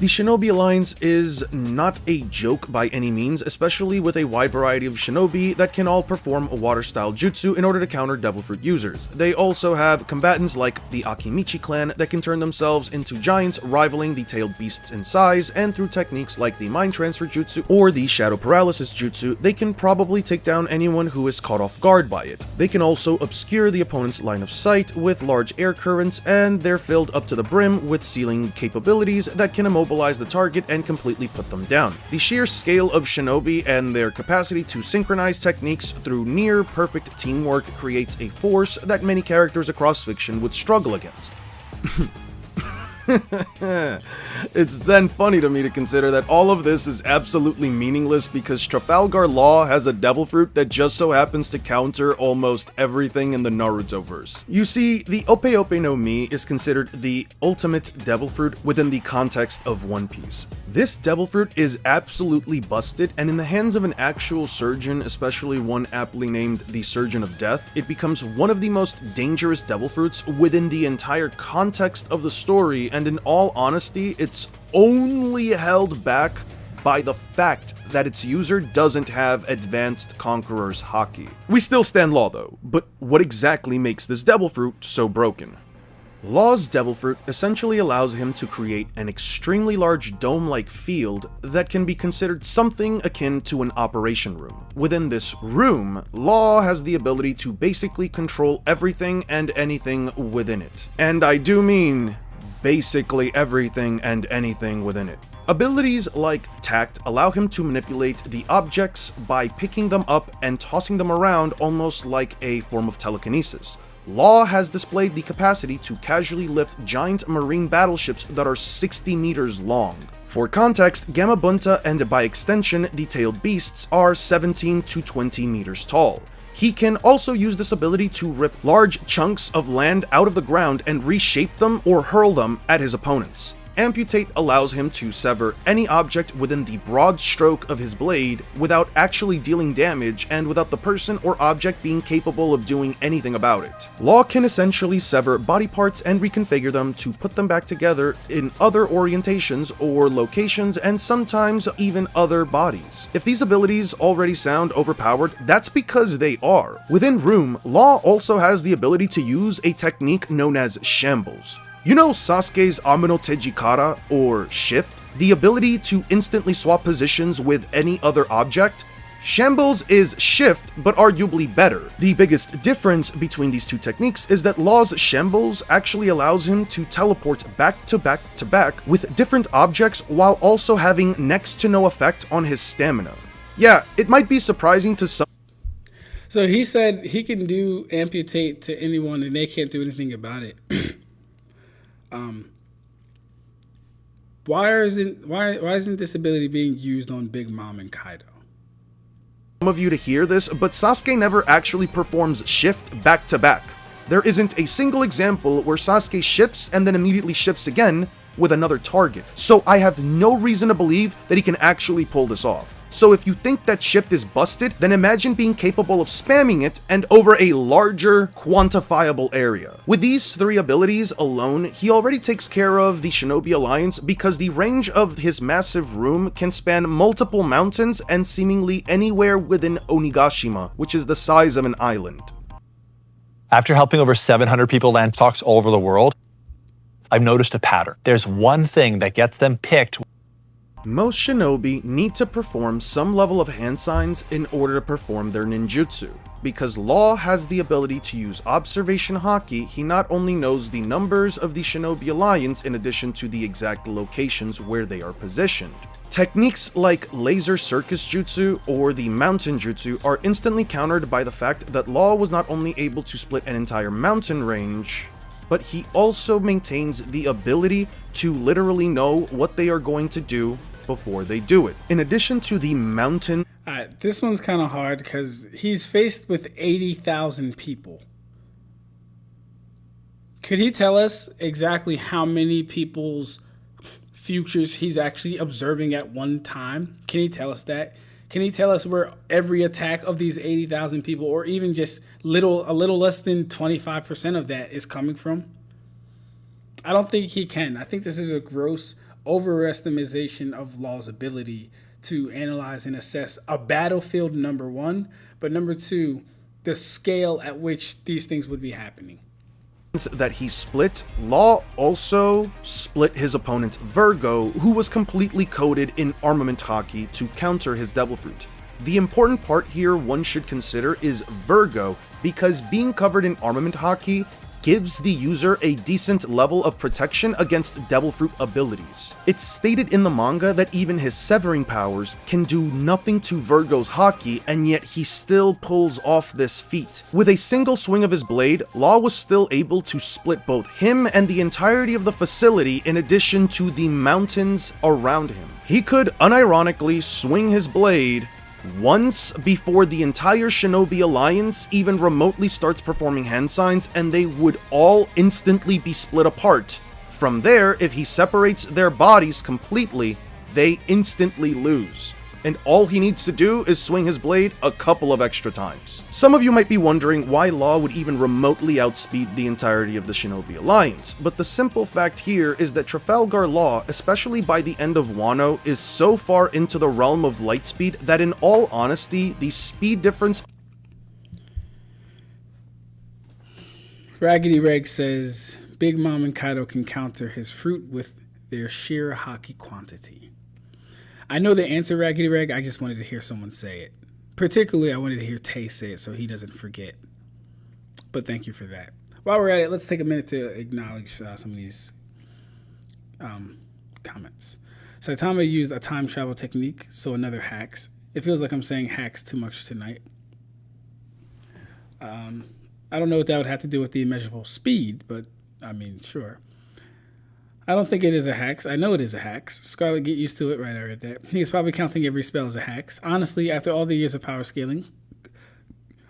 Shinobi Alliance is not a joke by any means, especially with a wide variety of shinobi that can all perform a water-style jutsu in order to counter Devil Fruit users. They also have combatants like the Akimichi clan that can turn themselves into giants rivaling the tailed beasts in size, and through techniques like the Mind Transfer Jutsu or the Shadow Paralysis Jutsu, they can probably take down anyone who is caught off guard by it. They can also obscure the opponent's line of sight with large air currents, and they're filled up to the brim with sealing capabilities that can immobilize the target and completely put them down. The sheer scale of shinobi and their capacity to synchronize techniques through near perfect teamwork creates a force that many characters across fiction would struggle against. It's then funny to me to consider that all of this is absolutely meaningless because Trafalgar Law has a devil fruit that just so happens to counter almost everything in the Narutoverse. You see, the Ope Ope no Mi is considered the ultimate devil fruit within the context of One Piece. This devil fruit is absolutely busted, and in the hands of an actual surgeon, especially one aptly named the Surgeon of Death, it becomes one of the most dangerous devil fruits within the entire context of the story, and in all honesty, it's only held back by the fact that its user doesn't have advanced Conqueror's Haki. We still stand Law though, but what exactly makes this devil fruit so broken? Law's devil fruit essentially allows him to create an extremely large dome-like field that can be considered something akin to an operation room. Within this room, Law has the ability to basically control everything and anything within it. And I do mean basically everything and anything within it. Abilities like Tact allow him to manipulate the objects by picking them up and tossing them around almost like a form of telekinesis. Law has displayed the capacity to casually lift giant marine battleships that are 60 meters long. For context, Gamabunta and by extension the tailed beasts are 17 to 20 meters tall. He can also use this ability to rip large chunks of land out of the ground and reshape them or hurl them at his opponents. amputate allows him to sever any object within the broad stroke of his blade without actually dealing damage and without the person or object being capable of doing anything about it. Law can essentially sever body parts and reconfigure them to put them back together in other orientations or locations and sometimes even other bodies. If these abilities already sound overpowered, that's because they are. Within Room, Law also has the ability to use a technique known as Shambles. You know Sasuke's Amino Tejikara, or Shift? The ability to instantly swap positions with any other object? Shambles is Shift, but arguably better. The biggest difference between these two techniques is that Law's Shambles actually allows him to teleport back to back to back with different objects while also having next to no effect on his stamina. Yeah, it might be surprising to some. So he said he can do amputate to anyone and they can't do anything about it. Why isn't this ability being used on Big Mom and Kaido? Some of you to hear this, but Sasuke never actually performs Shift back to back. There isn't a single example where Sasuke shifts and then immediately shifts again with another target. So I have no reason to believe that he can actually pull this off. So if you think that Shift is busted, then imagine being capable of spamming it and over a larger, quantifiable area. With these three abilities alone, he already takes care of the Shinobi Alliance because the range of his massive room can span multiple mountains and seemingly anywhere within Onigashima, which is the size of an island. After helping over 700 people land talks all over the world, I've noticed a pattern. There's one thing that gets them picked. Most shinobi need to perform some level of hand signs in order to perform their ninjutsu. Because Law has the ability to use observation haki, he not only knows the numbers of the Shinobi Alliance in addition to the exact locations where they are positioned. Techniques like laser circus jutsu or the mountain jutsu are instantly countered by the fact that Law was not only able to split an entire mountain range, but he also maintains the ability to literally know what they are going to do before they do it. In addition to the mountain... this one's kind of hard because he's faced with 80,000 people. Could he tell us exactly how many people's futures he's actually observing at one time? Can he tell us that? Can he tell us where every attack of these 80,000 people, or even just a little less than 25% of that is coming from? I don't think he can. I think this is a gross overestimation of Law's ability to analyze and assess a battlefield, number one, but number two, the scale at which these things would be happening. That he split, Law also split his opponent Virgo, who was completely coated in armament haki to counter his devil fruit. The important part here one should consider is Virgo, because being covered in armament haki gives the user a decent level of protection against devil fruit abilities. It's stated in the manga that even his severing powers can do nothing to Virgo's haki, and yet he still pulls off this feat. With a single swing of his blade, Law was still able to split both him and the entirety of the facility in addition to the mountains around him. He could unironically swing his blade once before the entire Shinobi Alliance even remotely starts performing hand signs, and they would all instantly be split apart. From there, if he separates their bodies completely, they instantly lose. And all he needs to do is swing his blade a couple of extra times. Some of you might be wondering why Law would even remotely outspeed the entirety of the Shinobi Alliance, but the simple fact here is that Trafalgar Law, especially by the end of Wano, is so far into the realm of lightspeed that in all honesty, the speed difference... Raggedy Reg says, Big Mom and Kaido can counter his fruit with their sheer haki quantity. I know the answer, Raggedy Reg. I just wanted to hear someone say it. Particularly, I wanted to hear Tay say it so he doesn't forget. But thank you for that. While we're at it, let's take a minute to acknowledge some of these comments. Saitama used a time travel technique, so another hacks. It feels like I'm saying hacks too much tonight. I don't know what that would have to do with the immeasurable speed, but I mean, sure. I don't think it is a hacks. I know it is a hacks. Scarlet, get used to it. Right, I read that. He's probably counting every spell as a hacks. Honestly, after all the years of power scaling,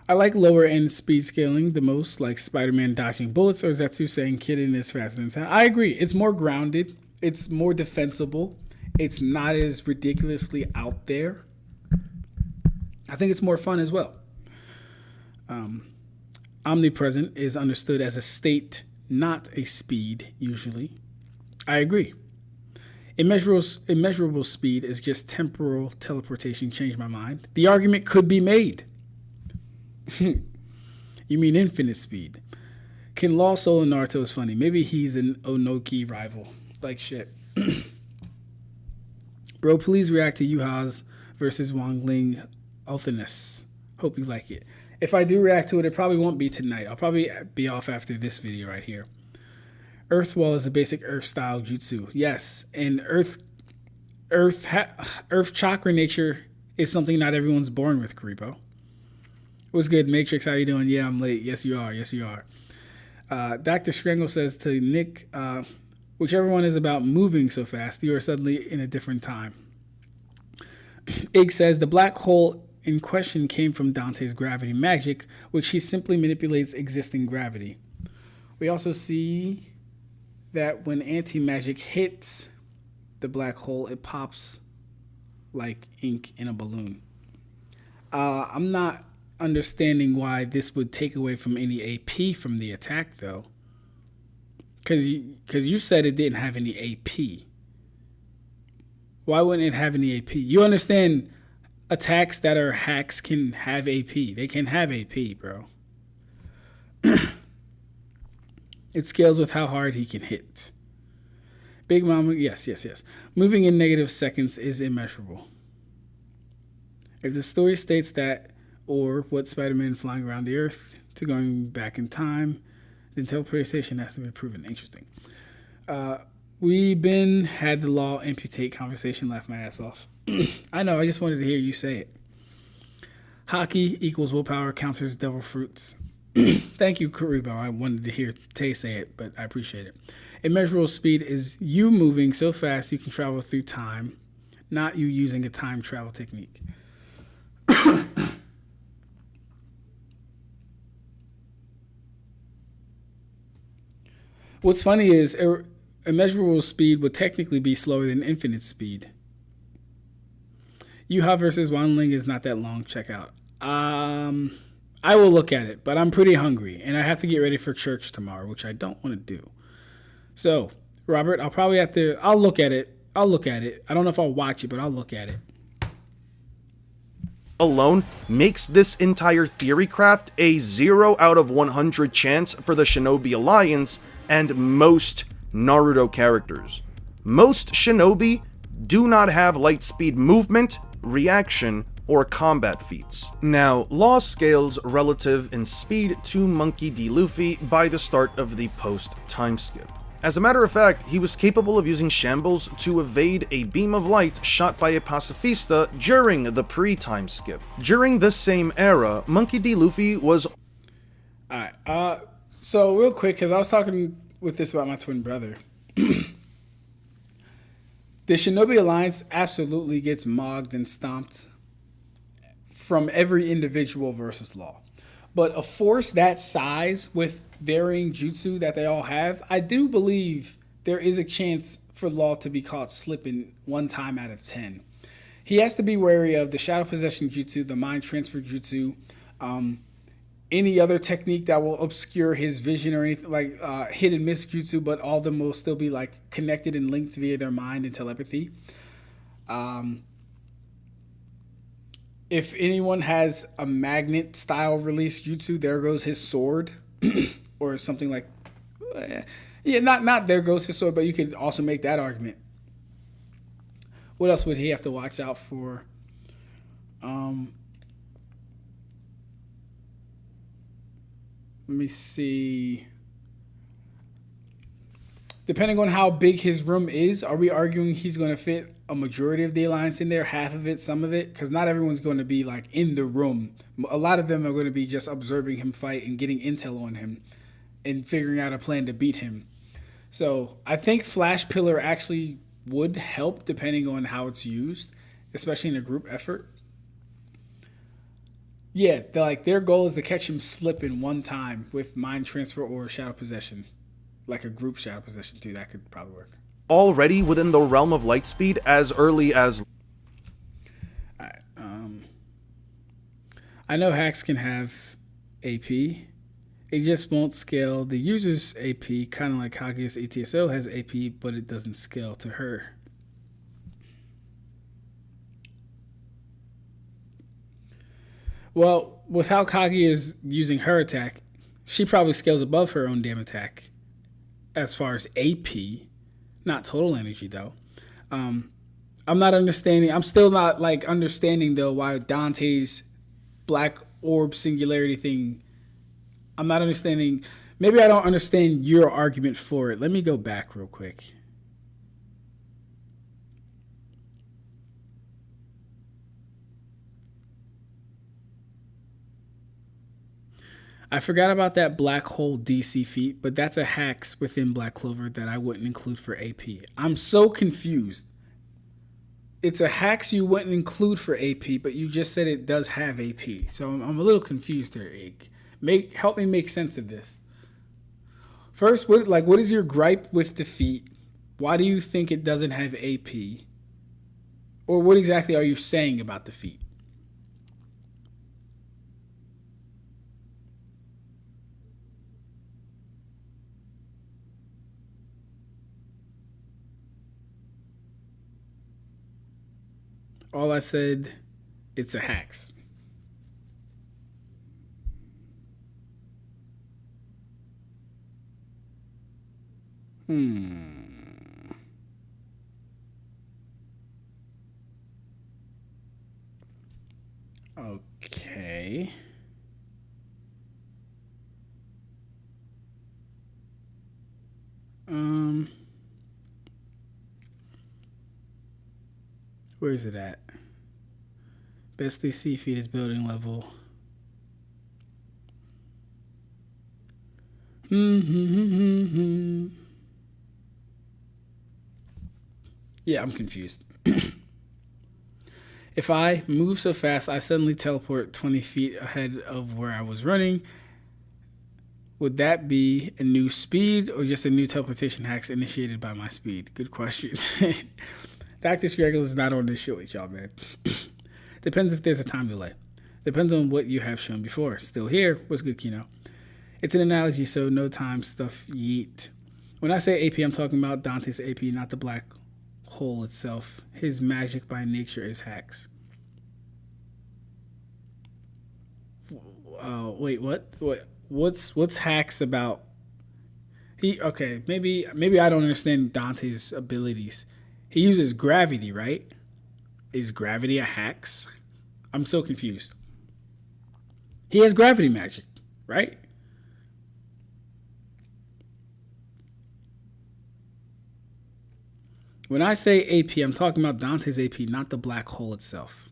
I like lower end speed scaling the most, like Spider-Man dodging bullets or Zetsu saying Kitten is faster than sound. I agree. It's more grounded. It's more defensible. It's not as ridiculously out there. I think it's more fun as well. Omnipresent is understood as a state, not a speed, usually. I agree. Immeasurable speed is just temporal teleportation. Changed my mind. The argument could be made. You mean infinite speed. Ken Law Soul and Naruto is funny. Maybe he's an Onoki rival. Like shit. Bro, please react to Yuha's versus Wang Ling Althiness. Hope you like it. If I do react to it, it probably won't be tonight. I'll probably be off after this video right here. Earth Wall is a basic Earth style jutsu. Yes, and Earth chakra nature is something not everyone's born with, Karipo. What's good, Matrix? How you doing? Yeah, I'm late. Yes, you are. Yes, you are. Dr. Scrangle says to Nick, whichever one is about moving so fast, you are suddenly in a different time. Ig says the black hole in question came from Dante's gravity magic, which he simply manipulates existing gravity. We also see that when anti-magic hits the black hole, it pops like ink in a balloon. I'm not understanding why this would take away from any AP from the attack, though. Because you said it didn't have any AP. Why wouldn't it have any AP? You understand attacks that are hacks can have AP. They can have AP, bro. It scales with how hard he can hit. Big Mama, yes. Moving in negative seconds is immeasurable. If the story states that, or what Spider-Man flying around the Earth to going back in time, then teleportation has to be proven. Interesting. We had the law amputate conversation, laugh my ass off. I know, I just wanted to hear you say it. Hockey equals willpower counters devil fruits. Thank you, Karibo. I wanted to hear Tay say it, but I appreciate it. Immeasurable speed is you moving so fast you can travel through time, not you using a time travel technique. What's funny is immeasurable speed would technically be slower than infinite speed. Yuha versus Wanling is not that long. Check out. I will look at it, but I'm pretty hungry, and I have to get ready for church tomorrow, which I don't want to do. So, Robert, I'll look at it. I don't know if I'll watch it, but I'll look at it. Alone makes this entire theory craft a 0 out of 100 chance for the Shinobi Alliance and most Naruto characters. Most Shinobi do not have light speed movement, reaction, or combat feats. Now, Law scales relative in speed to Monkey D. Luffy by the start of the post-time skip. As a matter of fact, he was capable of using shambles to evade a beam of light shot by a pacifista during the pre-time skip. During this same era, Monkey D. Luffy was... Alright, so real quick, because I was talking with this about my twin brother. The Shinobi Alliance absolutely gets mogged and stomped from every individual versus Law. But a force that size with varying jutsu that they all have, I do believe there is a chance for Law to be caught slipping 1 time out of 10. He has to be wary of the shadow possession jutsu, the mind transfer jutsu, any other technique that will obscure his vision or anything like hit and miss jutsu, but all of them will still be like connected and linked via their mind and telepathy. If anyone has a magnet style release jutsu, there goes his sword, or something like, not there goes his sword, but you could also make that argument. What else would he have to watch out for? Let me see. Depending on how big his room is, are we arguing he's going to fit a majority of the Alliance in there, half of it, some of it? Because not everyone's going to be like in the room. A lot of them are going to be just observing him fight and getting intel on him and figuring out a plan to beat him. So I think Flash Pillar actually would help depending on how it's used, especially in a group effort. Yeah, their goal is to catch him slipping 1 time with mind transfer or shadow possession. Like a group shadow possession too, that could probably work. already within the realm of light speed as early as... I know hacks can have AP. It just won't scale the user's AP, kind of like Kaguya's ETSO has AP, but it doesn't scale to her. Well, with how Kaguya is using her attack, she probably scales above her own damn attack as far as AP, not total energy though. I'm not understanding. I'm still not like understanding though why Dante's black orb singularity thing. I'm not understanding. Maybe I don't understand your argument for it. Let me go back real quick. I forgot about that black hole DC feat, but that's a hacks within Black Clover that I wouldn't include for AP. I'm so confused. It's a hacks you wouldn't include for AP, but you just said it does have AP. So I'm a little confused there, Ig. Help me make sense of this. First, what is your gripe with the feat? Why do you think it doesn't have AP? Or what exactly are you saying about the feat? All I said, it's a hacks. Okay. Where is it at? Best they see feed is building level. Yeah, I'm confused. If I move so fast, I suddenly teleport 20 feet ahead of where I was running. Would that be a new speed or just a new teleportation hacks initiated by my speed? Good question. Dr. Scraggle is not on this show with y'all, man. Depends if there's a time delay. Depends on what you have shown before. Still here. What's good, Kino? It's an analogy, so no time stuff yeet. When I say AP, I'm talking about Dante's AP, not the black hole itself. His magic by nature is hacks. Wait, what? What's hacks about? Maybe I don't understand Dante's abilities. He uses gravity, right? Is gravity a hacks? I'm so confused. He has gravity magic, right? When I say AP, I'm talking about Dante's AP, not the black hole itself.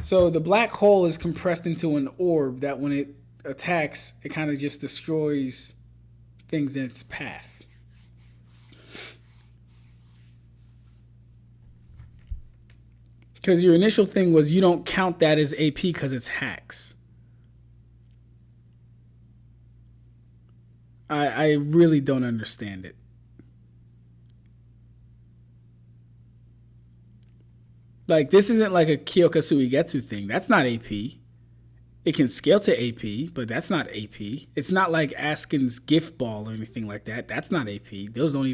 So the black hole is compressed into an orb that when it attacks, it kind of just destroys things in its path. Because your initial thing was you don't count that as AP because it's hacks. I really don't understand it. Like, this isn't like a Kyokasui Getsu thing. That's not AP. It can scale to AP, but that's not AP. It's not like Askin's gift ball or anything like that. That's not AP. Those don't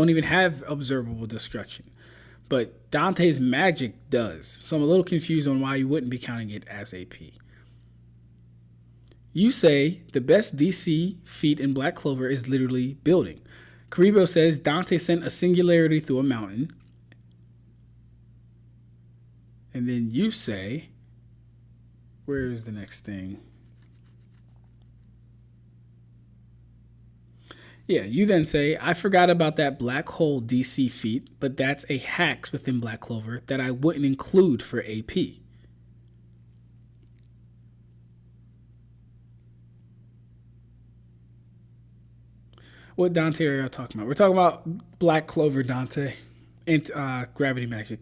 even have observable destruction. But Dante's magic does. So I'm a little confused on why you wouldn't be counting it as AP. You say the best DC feat in Black Clover is literally building. Karibo says Dante sent a singularity through a mountain. And then you say, where is the next thing? Yeah, you then say, I forgot about that black hole DC feat, but that's a hacks within Black Clover that I wouldn't include for AP. What Dante are you talking about? We're talking about Black Clover Dante and gravity magic.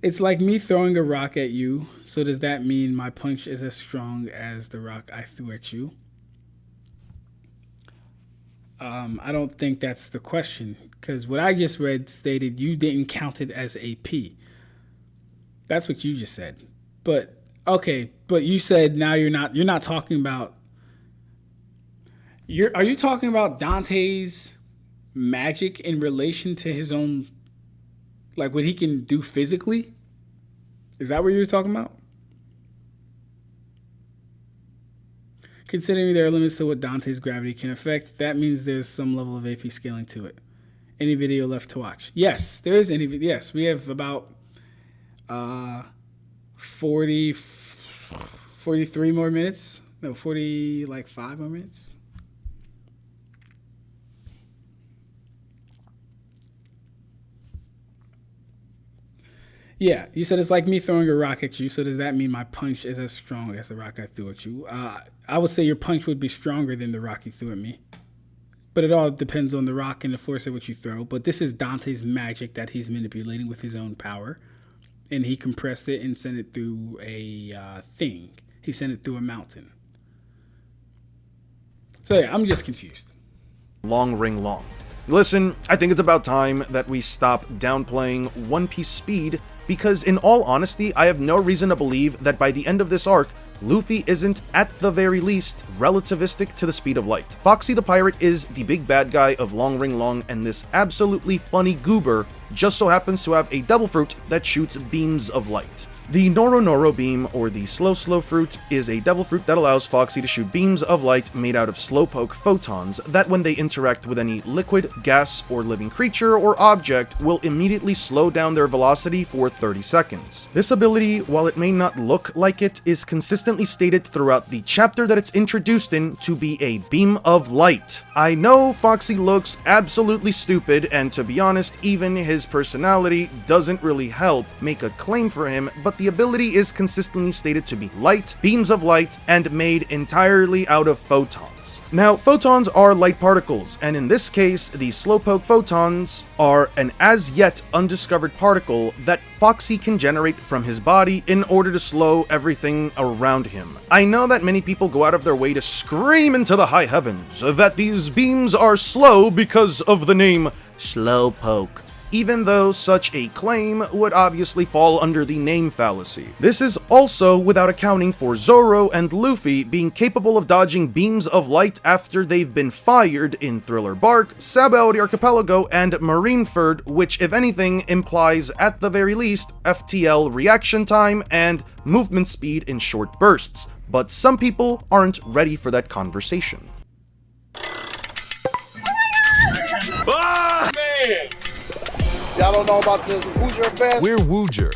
It's like me throwing a rock at you, so does that mean my punch is as strong as the rock I threw at you? I don't think that's the question, because what I just read stated you didn't count it as AP. That's what you just said. But okay, but you said now you're not talking about. Are you talking about Dante's magic in relation to his own, like what he can do physically? Is that what you're talking about? Considering there are limits to what Dante's gravity can affect, that means there's some level of AP scaling to it. Any video left to watch? Yes, there is any video. Yes, we have about 43 more minutes. No, 5 more minutes. Yeah, you said it's like me throwing a rock at you, so does that mean my punch is as strong as the rock I threw at you? I would say your punch would be stronger than the rock you threw at me. But it all depends on the rock and the force at which you throw. But this is Dante's magic that he's manipulating with his own power. And he compressed it and sent it through a thing. He sent it through a mountain. So yeah, I'm just confused. Long ring long. Listen, I think it's about time that we stop downplaying One Piece speed, because in all honesty, I have no reason to believe that by the end of this arc, Luffy isn't, at the very least, relativistic to the speed of light. Foxy the Pirate is the big bad guy of Long Ring Long, and this absolutely funny goober just so happens to have a devil fruit that shoots beams of light. The Noro Noro beam, or the Slow Slow fruit, is a devil fruit that allows Foxy to shoot beams of light made out of slowpoke photons that, when they interact with any liquid, gas, or living creature or object, will immediately slow down their velocity for 30 seconds. This ability, while it may not look like it, is consistently stated throughout the chapter that it's introduced in to be a beam of light. I know Foxy looks absolutely stupid, and to be honest, even his personality doesn't really help make a claim for him, but the ability is consistently stated to be light, beams of light, and made entirely out of photons. Now, photons are light particles, and in this case, the slowpoke photons are an as-yet undiscovered particle that Foxy can generate from his body in order to slow everything around him. I know that many people go out of their way to scream into the high heavens that these beams are slow because of the name Slowpoke, even though such a claim would obviously fall under the name fallacy. This is also without accounting for Zoro and Luffy being capable of dodging beams of light after they've been fired in Thriller Bark, Sabaody Archipelago, and Marineford, which if anything implies at the very least FTL reaction time and movement speed in short bursts. But some people aren't ready for that conversation. Ah, man! Y'all don't know about this Woojer Best? We're Woojer.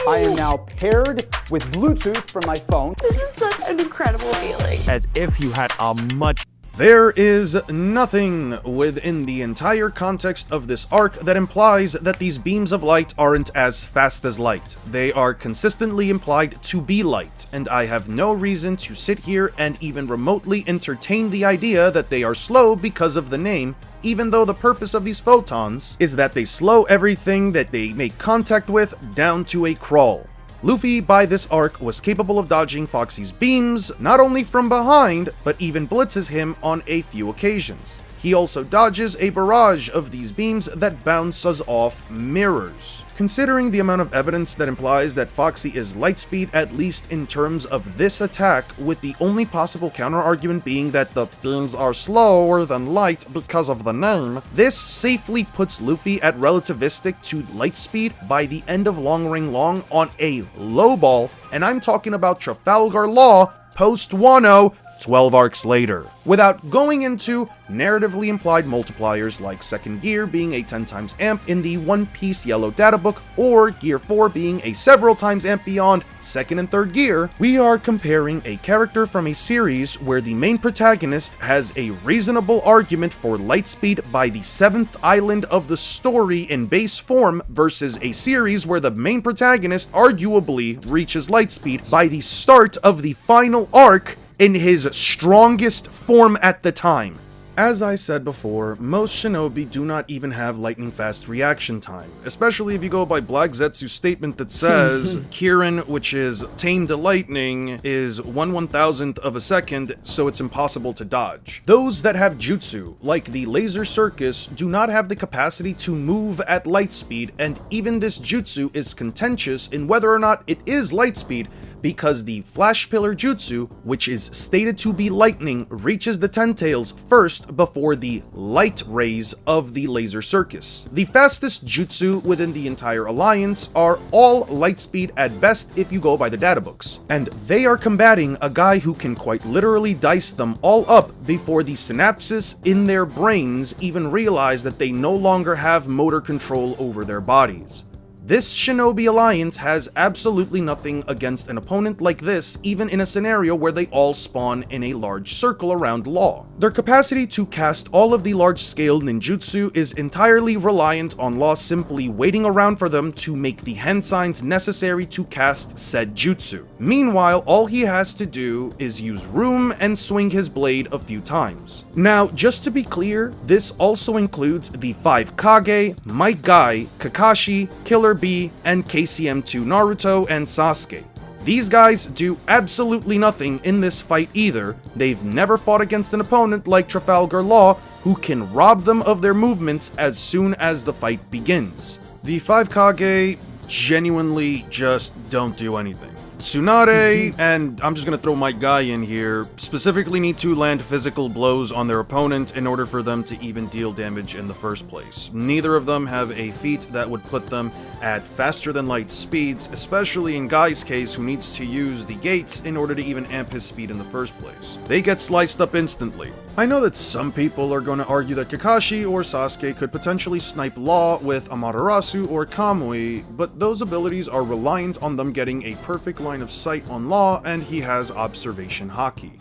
I am now paired with Bluetooth from my phone. This is such an incredible feeling. As if you had a much... There is nothing within the entire context of this arc that implies that these beams of light aren't as fast as light. They are consistently implied to be light, and I have no reason to sit here and even remotely entertain the idea that they are slow because of the name, even though the purpose of these photons is that they slow everything that they make contact with down to a crawl. Luffy, by this arc, was capable of dodging Foxy's beams, not only from behind, but even blitzes him on a few occasions. He also dodges a barrage of these beams that bounces off mirrors. Considering the amount of evidence that implies that Foxy is lightspeed, at least in terms of this attack, with the only possible counter-argument being that the beams are slower than light because of the name, this safely puts Luffy at relativistic to lightspeed by the end of Long Ring Long on a low ball, and I'm talking about Trafalgar Law post-Wano, 12 arcs later, without going into narratively implied multipliers like second gear being a 10 times amp in the One Piece Yellow Databook, or Gear 4 being a several times amp beyond second and third gear. We are comparing a character from a series where the main protagonist has a reasonable argument for lightspeed by the 7th island of the story in base form versus a series where the main protagonist arguably reaches lightspeed by the start of the final arc in his strongest form at the time. As I said before, most shinobi do not even have lightning fast reaction time, especially if you go by Black Zetsu's statement that says Kirin, which is tame to lightning, is 1/1000th of a second, so it's impossible to dodge. Those that have jutsu, like the laser circus, do not have the capacity to move at light speed, and even this jutsu is contentious in whether or not it is light speed, because the Flash Pillar Jutsu, which is stated to be lightning, reaches the Ten-Tails first before the light rays of the Laser Circus. The fastest jutsu within the entire alliance are all light speed at best if you go by the databooks, and they are combating a guy who can quite literally dice them all up before the synapses in their brains even realize that they no longer have motor control over their bodies. This Shinobi Alliance has absolutely nothing against an opponent like this, even in a scenario where they all spawn in a large circle around Law. Their capacity to cast all of the large-scale ninjutsu is entirely reliant on Law simply waiting around for them to make the hand signs necessary to cast said jutsu. Meanwhile, all he has to do is use room and swing his blade a few times. Now, just to be clear, this also includes the 5 Kage, Might Guy, Kakashi, Killer B, and KCM2 Naruto and Sasuke. These guys do absolutely nothing in this fight either. They've never fought against an opponent like Trafalgar Law, who can rob them of their movements as soon as the fight begins. The 5 Kage genuinely just don't do anything. Tsunade, and I'm just gonna throw my guy in here, specifically need to land physical blows on their opponent in order for them to even deal damage in the first place. Neither of them have a feat that would put them at faster than light speeds, especially in Guy's case, who needs to use the gates in order to even amp his speed in the first place. They get sliced up instantly. I know that some people are going to argue that Kakashi or Sasuke could potentially snipe Law with Amaterasu or Kamui, but those abilities are reliant on them getting a perfect line of sight on Law, and he has observation haki.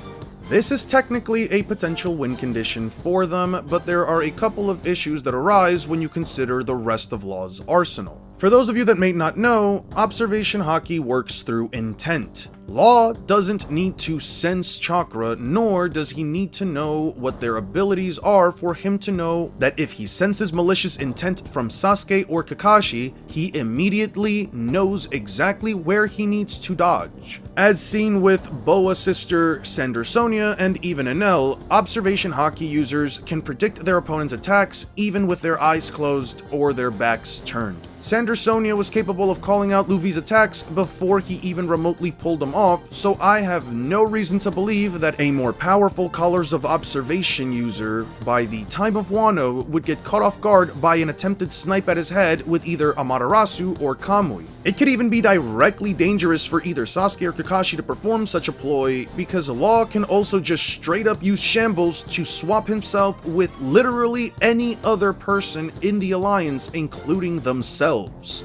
This is technically a potential win condition for them, but there are a couple of issues that arise when you consider the rest of Law's arsenal. For those of you that may not know, observation haki works through intent. Law doesn't need to sense chakra, nor does he need to know what their abilities are for him to know that if he senses malicious intent from Sasuke or Kakashi, he immediately knows exactly where he needs to dodge. As seen with Boa sister Sander Sonia and even Enel, observation haki users can predict their opponent's attacks even with their eyes closed or their backs turned. Sander Sonia was capable of calling out Luffy's attacks before he even remotely pulled them off, so I have no reason to believe that a more powerful Colors of Observation user by the time of Wano would get caught off guard by an attempted snipe at his head with either Amaterasu or Kamui. It could even be directly dangerous for either Sasuke or Kakashi to perform such a ploy, because Law can also just straight up use shambles to swap himself with literally any other person in the alliance, including themselves.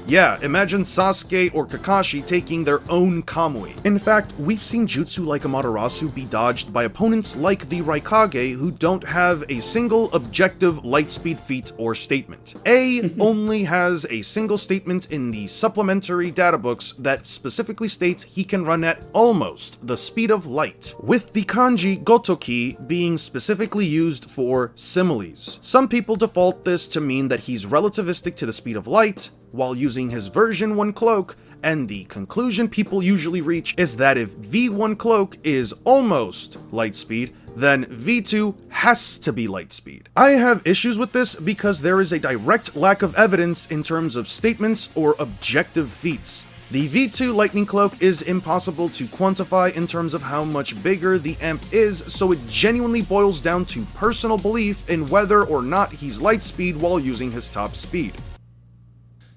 Yeah, imagine Sasuke or Kakashi taking their own Kamui. In fact, we've seen jutsu like Amaterasu be dodged by opponents like the Raikage, who don't have a single objective lightspeed feat or statement. A only has a single statement in the supplementary databooks that specifically states he can run at almost the speed of light, with the kanji Gotoki being specifically used for similes. Some people default this to mean that he's relativistic to the speed of light, while using his version 1 cloak, and the conclusion people usually reach is that if V1 cloak is almost light speed, then V2 has to be light speed. I have issues with this because there is a direct lack of evidence in terms of statements or objective feats. The V2 Lightning Cloak is impossible to quantify in terms of how much bigger the amp is, so it genuinely boils down to personal belief in whether or not he's light speed while using his top speed.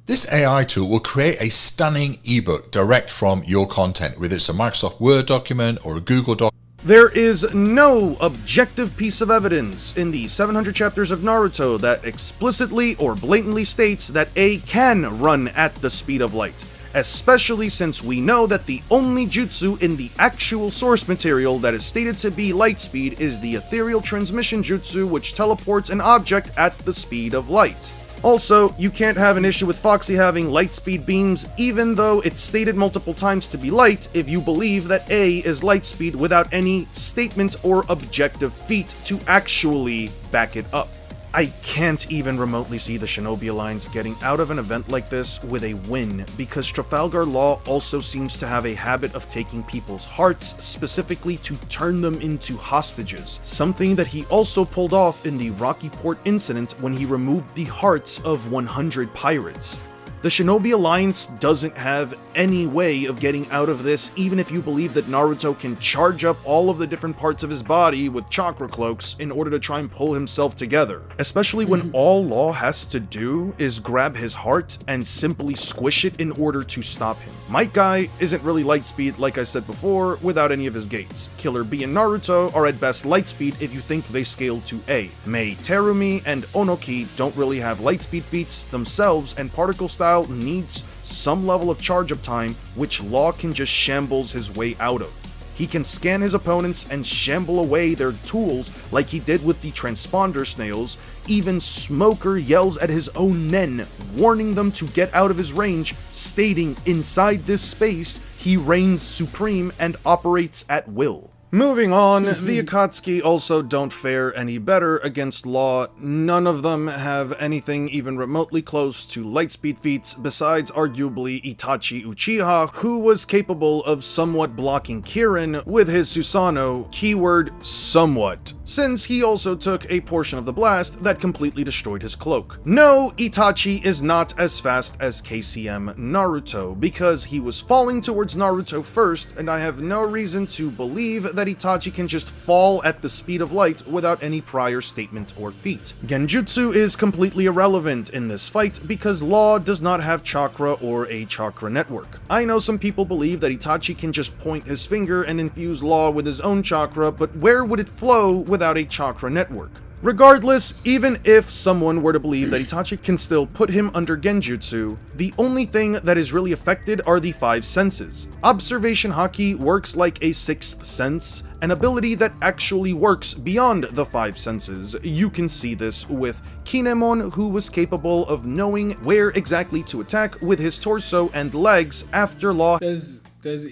This AI tool will create a stunning ebook direct from your content, whether it's a Microsoft Word document or a Google doc. There is no objective piece of evidence in the 700 chapters of Naruto that explicitly or blatantly states that A can run at the speed of light, especially since we know that the only jutsu in the actual source material that is stated to be light speed is the ethereal transmission jutsu, which teleports an object at the speed of light. Also, you can't have an issue with Foxy having light speed beams, even though it's stated multiple times to be light, if you believe that A is light speed without any statement or objective feat to actually back it up. I can't even remotely see the Shinobi Alliance getting out of an event like this with a win, because Trafalgar Law also seems to have a habit of taking people's hearts, specifically to turn them into hostages, something that he also pulled off in the Rocky Port incident when he removed the hearts of 100 pirates. The Shinobi Alliance doesn't have any way of getting out of this, even if you believe that Naruto can charge up all of the different parts of his body with chakra cloaks in order to try and pull himself together. Especially when all Law has to do is grab his heart and simply squish it in order to stop him. Might Guy isn't really light speed, like I said before, without any of his gates. Killer Bee and Naruto are at best light speed if you think they scale to A. Mei Terumi and Onoki don't really have light speed feats themselves, and particle style needs some level of charge up time, which Law can just shambles his way out of. He can scan his opponents and shamble away their tools like he did with the transponder snails. Even Smoker yells at his own men, warning them to get out of his range, stating inside this space he reigns supreme and operates at will. Moving on, the Akatsuki also don't fare any better against Law. None of them have anything even remotely close to lightspeed feats, besides arguably Itachi Uchiha, who was capable of somewhat blocking Kirin with his Susanoo, keyword somewhat, since he also took a portion of the blast that completely destroyed his cloak. No, Itachi is not as fast as KCM Naruto, because he was falling towards Naruto first, and I have no reason to believe that Itachi can just fall at the speed of light without any prior statement or feat. Genjutsu is completely irrelevant in this fight because Law does not have chakra or a chakra network. I know some people believe that Itachi can just point his finger and infuse Law with his own chakra, but where would it flow without a chakra network? Regardless, even if someone were to believe that Itachi can still put him under Genjutsu, the only thing that is really affected are the 5 senses. Observation Haki works like a 6th sense, an ability that actually works beyond the 5 senses. You can see this with Kinemon, who was capable of knowing where exactly to attack with his torso and legs after Law. Does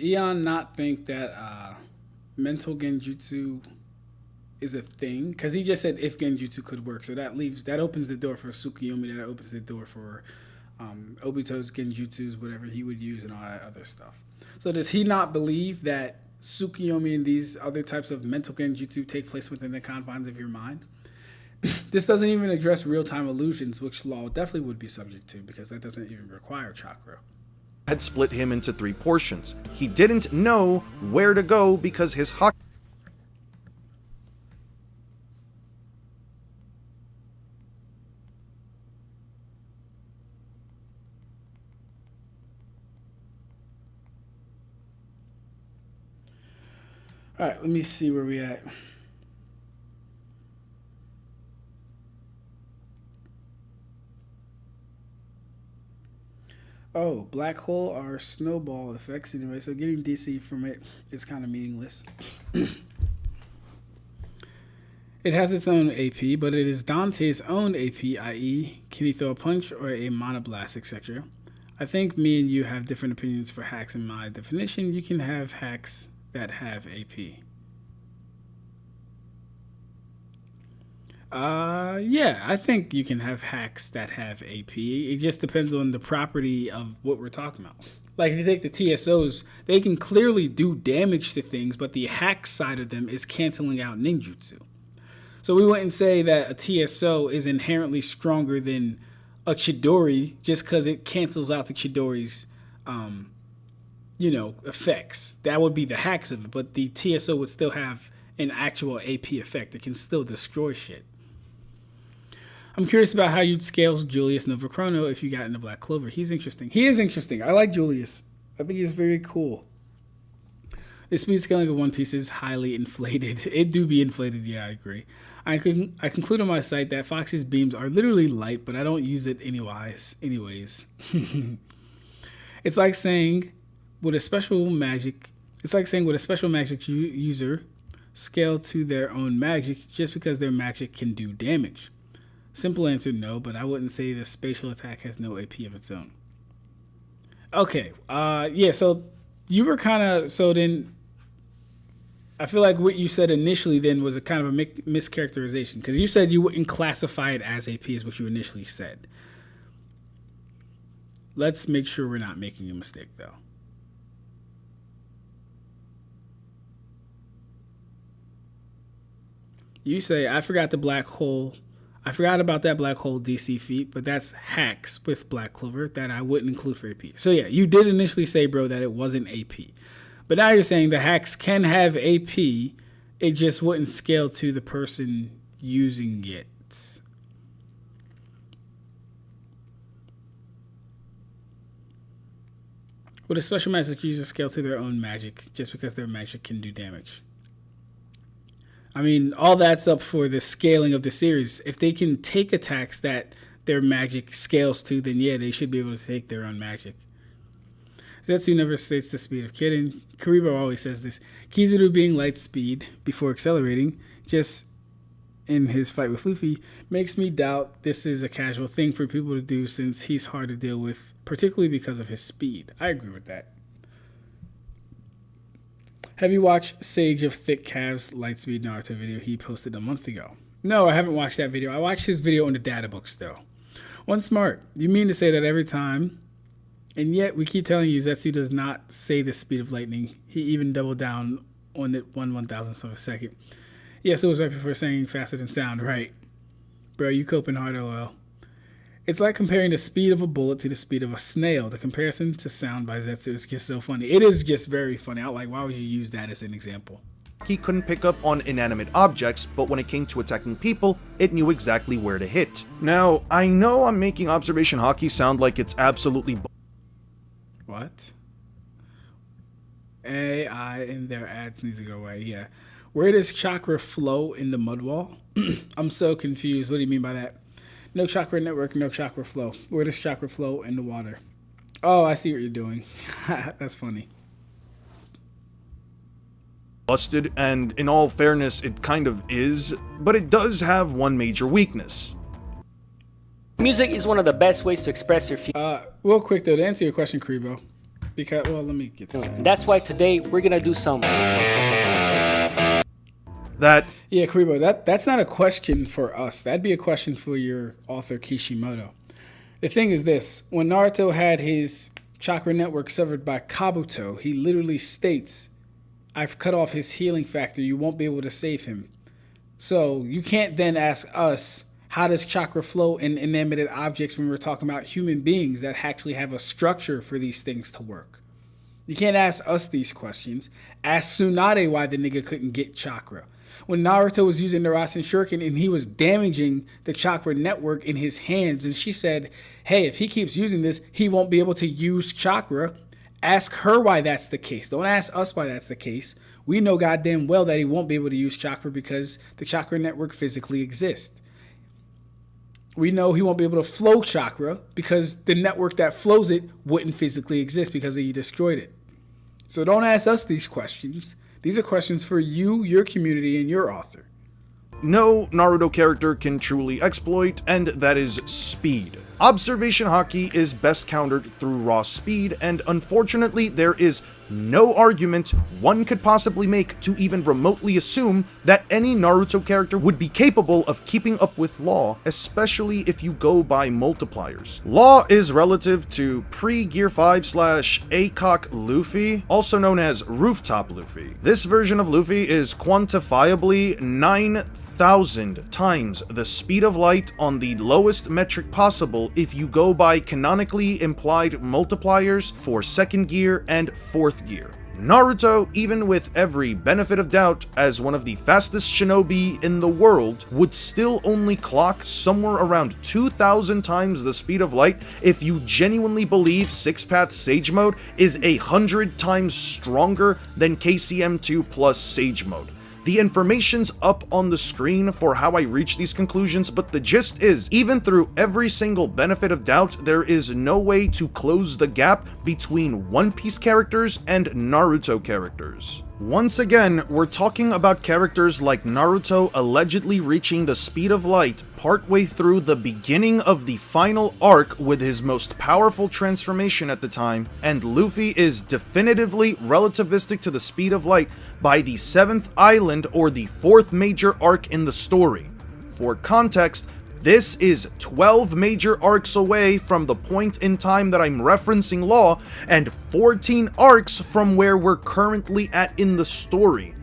Eon not think that mental Genjutsu is a thing? Because he just said if Genjutsu could work, so that opens the door for Tsukuyomi, that opens the door for Obito's Genjutsus, whatever he would use, and all that other stuff. So does he not believe that Tsukuyomi and these other types of mental Genjutsu take place within the confines of your mind? This doesn't even address real-time illusions, which Law definitely would be subject to, because that doesn't even require chakra. Had split him into 3 portions. He didn't know where to go because his Haki. All right, let me see where we at. Oh, black hole are snowball effects anyway, so getting DC from it is kind of meaningless. It has its own AP, but it is Dante's own AP, i.e., can he throw a punch or a monoblast, etc. I think me and you have different opinions for hacks in my definition. You can have hacks that have AP. Yeah, I think you can have hacks that have AP. It just depends on the property of what we're talking about. Like if you take the TSOs, they can clearly do damage to things, but the hack side of them is canceling out ninjutsu. So we wouldn't say that a TSO is inherently stronger than a Chidori just because it cancels out the Chidori's effects. That would be the hacks of it, but the TSO would still have an actual AP effect. It can still destroy shit. I'm curious about how you'd scale Julius Novachrono if you got into Black Clover. He's interesting. He is interesting. I like Julius. I think he's very cool. The speed scaling of One Piece is highly inflated. It do be inflated, yeah, I agree. I conclude on my site that Fox's beams are literally light, but I don't use it anyways. It's like saying with a special magic user scale to their own magic just because their magic can do damage. Simple answer, no, but I wouldn't say the spatial attack has no AP of its own. Okay, yeah, so you were kind of, so then, I feel like what you said initially then was a kind of a mischaracterization, because you said you wouldn't classify it as AP is what you initially said. Let's make sure we're not making a mistake, though. You say, I forgot about that black hole DC feat, but that's hacks with Black Clover that I wouldn't include for AP. So yeah, you did initially say, bro, that it wasn't AP. But now you're saying the hacks can have AP, it just wouldn't scale to the person using it. Would a special magic user scale to their own magic just because their magic can do damage? I mean, all that's up for the scaling of the series. If they can take attacks that their magic scales to, then yeah, they should be able to take their own magic. Zetsu never states the speed of Kitten. Karibo always says this. Kizaru being light speed before accelerating, just in his fight with Luffy, makes me doubt this is a casual thing for people to do since he's hard to deal with, particularly because of his speed. I agree with that. Have you watched Sage of Thick Calves Lightspeed Naruto video he posted a month ago? No, I haven't watched that video. I watched his video on the databooks though. One smart. You mean to say that every time, and yet we keep telling you Zetsu does not say the speed of lightning. He even doubled down on it 1/1000th of a second. Yes, it was right before saying faster than sound, right? Bro, you coping hard, lol. It's like comparing the speed of a bullet to the speed of a snail. The comparison to sound by Zetsu is just so funny. It is just very funny. Like, why would you use that as an example? He couldn't pick up on inanimate objects, but when it came to attacking people, it knew exactly where to hit. Now, I know I'm making observation hockey sound like it's absolutely what? AI in their ads needs to go away, yeah. Where does chakra flow in the mud wall? I'm so confused. What do you mean by that? No chakra network, no chakra flow. Where does chakra flow in the water? Oh, I see what you're doing. That's funny. Busted, and in all fairness, it kind of is, but it does have one major weakness. Music is one of the best ways to express your feelings. Real quick though, to answer your question, Karibo, because, well, let me get this. That's why today we're gonna do some. Yeah, Karibo, that's not a question for us. That'd be a question for your author, Kishimoto. The thing is this, when Naruto had his chakra network severed by Kabuto, he literally states, I've cut off his healing factor, you won't be able to save him. So you can't then ask us, how does chakra flow in inanimate objects when we're talking about human beings that actually have a structure for these things to work? You can't ask us these questions. Ask Tsunade why the nigga couldn't get chakra. When Naruto was using the Rasen Shuriken and he was damaging the chakra network in his hands, and she said, hey, if he keeps using this, he won't be able to use chakra. Ask her why that's the case. Don't ask us why that's the case. We know goddamn well that he won't be able to use chakra because the chakra network physically exists. We know he won't be able to flow chakra because the network that flows it wouldn't physically exist because he destroyed it. So don't ask us these questions. These are questions for you, your community, and your author. No Naruto character can truly exploit, and that is speed. Observation hockey is best countered through raw speed, and unfortunately there is no argument one could possibly make to even remotely assume that any Naruto character would be capable of keeping up with Law, especially if you go by multipliers. Law is relative to pre-Gear 5 / ACOC Luffy, also known as Rooftop Luffy. This version of Luffy is quantifiably 9,000 times the speed of light on the lowest metric possible if you go by canonically implied multipliers for 2nd gear and 4th gear. Naruto, even with every benefit of doubt as one of the fastest shinobi in the world, would still only clock somewhere around 2,000 times the speed of light if you genuinely believe 6-Path Sage Mode is 100 times stronger than KCM2 plus Sage Mode. The information's up on the screen for how I reach these conclusions, but the gist is, even through every single benefit of doubt, there is no way to close the gap between One Piece characters and Naruto characters. Once again, we're talking about characters like Naruto allegedly reaching the speed of light partway through the beginning of the final arc with his most powerful transformation at the time, and Luffy is definitively relativistic to the speed of light by the 7th island or the 4th major arc in the story. For context, this is 12 major arcs away from the point in time that I'm referencing Law, and 14 arcs from where we're currently at in the story.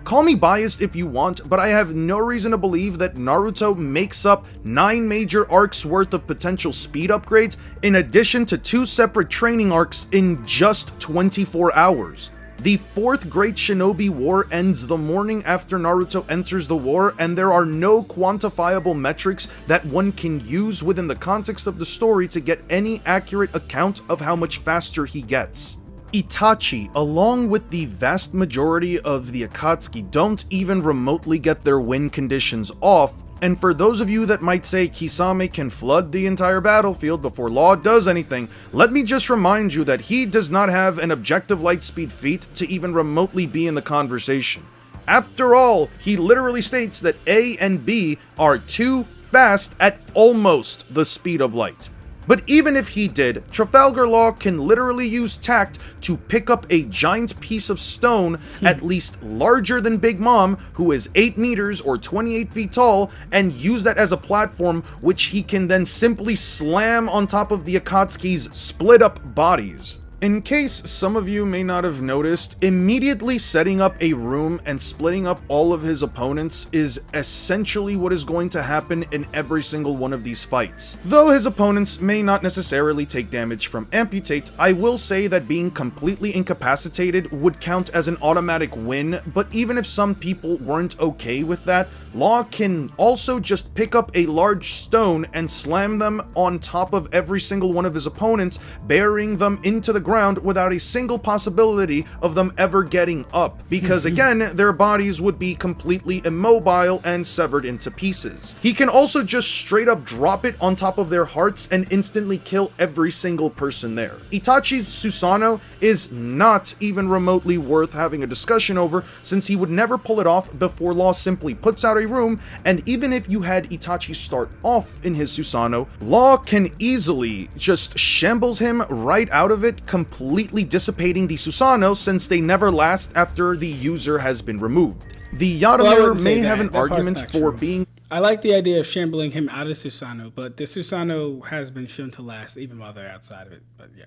Call me biased if you want, but I have no reason to believe that Naruto makes up 9 major arcs worth of potential speed upgrades, in addition to 2 separate training arcs in just 24 hours. The 4th Great Shinobi War ends the morning after Naruto enters the war, and there are no quantifiable metrics that one can use within the context of the story to get any accurate account of how much faster he gets. Itachi, along with the vast majority of the Akatsuki, don't even remotely get their win conditions off, and for those of you that might say Kisame can flood the entire battlefield before Law does anything, let me just remind you that he does not have an objective light speed feat to even remotely be in the conversation. After all, he literally states that A and B are too fast at almost the speed of light. But even if he did, Trafalgar Law can literally use tact to pick up a giant piece of stone at least larger than Big Mom, who is 8 meters or 28 feet tall, and use that as a platform which he can then simply slam on top of the Akatsuki's split up bodies. In case some of you may not have noticed, immediately setting up a room and splitting up all of his opponents is essentially what is going to happen in every single one of these fights. Though his opponents may not necessarily take damage from amputate, I will say that being completely incapacitated would count as an automatic win, but even if some people weren't okay with that, Law can also just pick up a large stone and slam them on top of every single one of his opponents, burying them into the ground without a single possibility of them ever getting up, because again, their bodies would be completely immobile and severed into pieces. He can also just straight up drop it on top of their hearts and instantly kill every single person there. Itachi's Susanoo is not even remotely worth having a discussion over, since he would never pull it off before Law simply puts out a room, and even if you had Itachi start off in his Susanoo, Law can easily just shambles him right out of it, completely dissipating the Susanoo since they never last after the user has been removed. The Yadamir may have an argument for being... I like the idea of shambling him out of Susanoo, but the Susanoo has been shown to last even while they're outside of it, but yeah.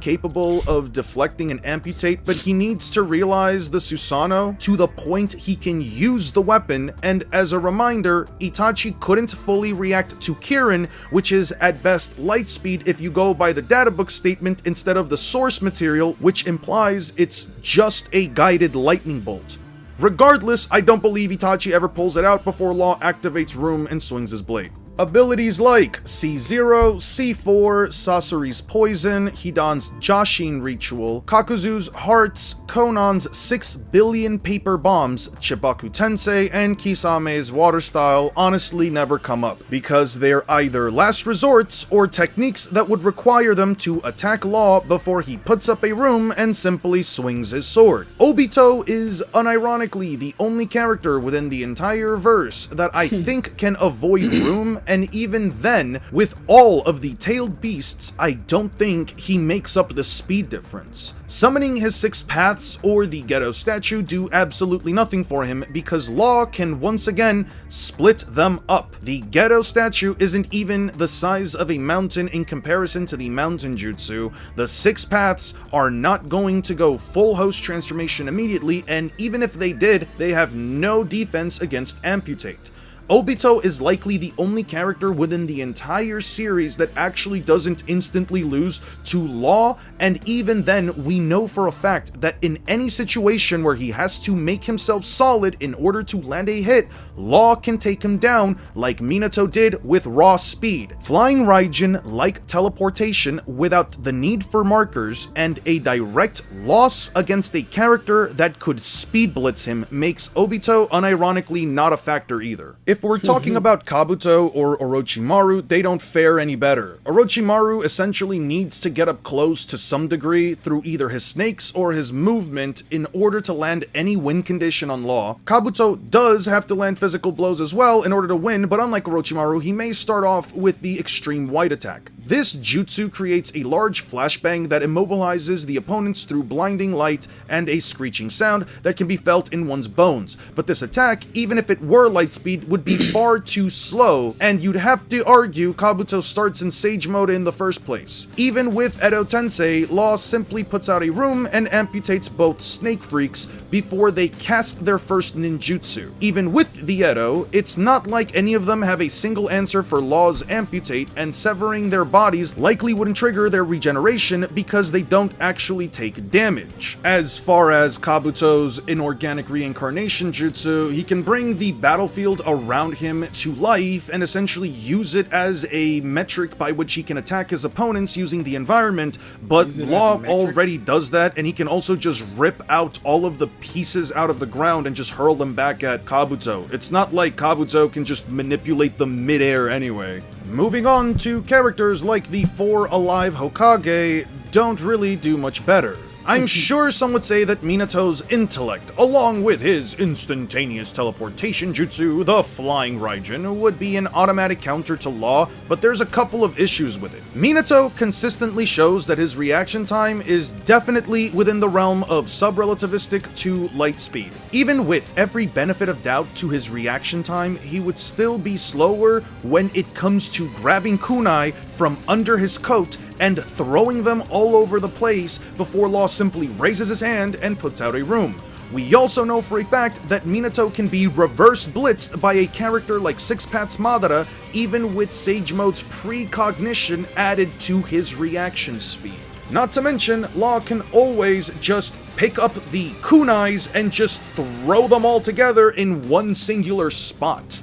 Capable of deflecting an amputate, but he needs to realize the Susanoo to the point he can use the weapon, and as a reminder, Itachi couldn't fully react to Kirin, which is at best light speed if you go by the databook statement instead of the source material, which implies it's just a guided lightning bolt. Regardless, I don't believe Itachi ever pulls it out before Law activates Room and swings his blade. Abilities like C0, C4, Sasori's Poison, Hidan's Jashin Ritual, Kakuzu's Hearts, Konan's 6 billion paper bombs, Chibaku Tensei, and Kisame's Water Style honestly never come up, because they're either last resorts or techniques that would require them to attack Law before he puts up a room and simply swings his sword. Obito is unironically the only character within the entire verse that I think can avoid room, and even then, with all of the tailed beasts, I don't think he makes up the speed difference. Summoning his 6 paths or the Ghetto statue do absolutely nothing for him, because Law can once again split them up. The Ghetto statue isn't even the size of a mountain in comparison to the mountain jutsu. The 6 paths are not going to go full host transformation immediately, and even if they did, they have no defense against amputate. Obito is likely the only character within the entire series that actually doesn't instantly lose to Law, and even then, we know for a fact that in any situation where he has to make himself solid in order to land a hit, Law can take him down like Minato did with raw speed. Flying Raijin like teleportation without the need for markers, and a direct loss against a character that could speed blitz him makes Obito unironically not a factor either. If If we're talking about Kabuto or Orochimaru, they don't fare any better. Orochimaru essentially needs to get up close to some degree through either his snakes or his movement in order to land any win condition on Law. Kabuto does have to land physical blows as well in order to win, but unlike Orochimaru, he may start off with the extreme white attack. This jutsu creates a large flashbang that immobilizes the opponents through blinding light and a screeching sound that can be felt in one's bones. But this attack, even if it were light speed, would be far too slow, and you'd have to argue Kabuto starts in Sage mode in the first place. Even with Edo Tensei, Law simply puts out a room and amputates both snake freaks before they cast their first ninjutsu. Even with the Edo, it's not like any of them have a single answer for Law's amputate, and severing their bodies likely wouldn't trigger their regeneration because they don't actually take damage. As far as Kabuto's inorganic reincarnation jutsu, he can bring the battlefield around him to life and essentially use it as a metric by which he can attack his opponents using the environment, but Law already does that, and he can also just rip out all of the pieces out of the ground and just hurl them back at Kabuto. It's not like Kabuto can just manipulate them midair anyway. Moving on to characters like the 4 alive Hokage don't really do much better. I'm sure some would say that Minato's intellect, along with his instantaneous teleportation jutsu, the Flying Raijin, would be an automatic counter to Law, but there's a couple of issues with it. Minato consistently shows that his reaction time is definitely within the realm of sub-relativistic to light speed. Even with every benefit of doubt to his reaction time, he would still be slower when it comes to grabbing kunai from under his coat and throwing them all over the place before Law simply raises his hand and puts out a room. We also know for a fact that Minato can be reverse blitzed by a character like Six Paths Madara, even with Sage Mode's precognition added to his reaction speed. Not to mention, Law can always just pick up the kunais and just throw them all together in one singular spot.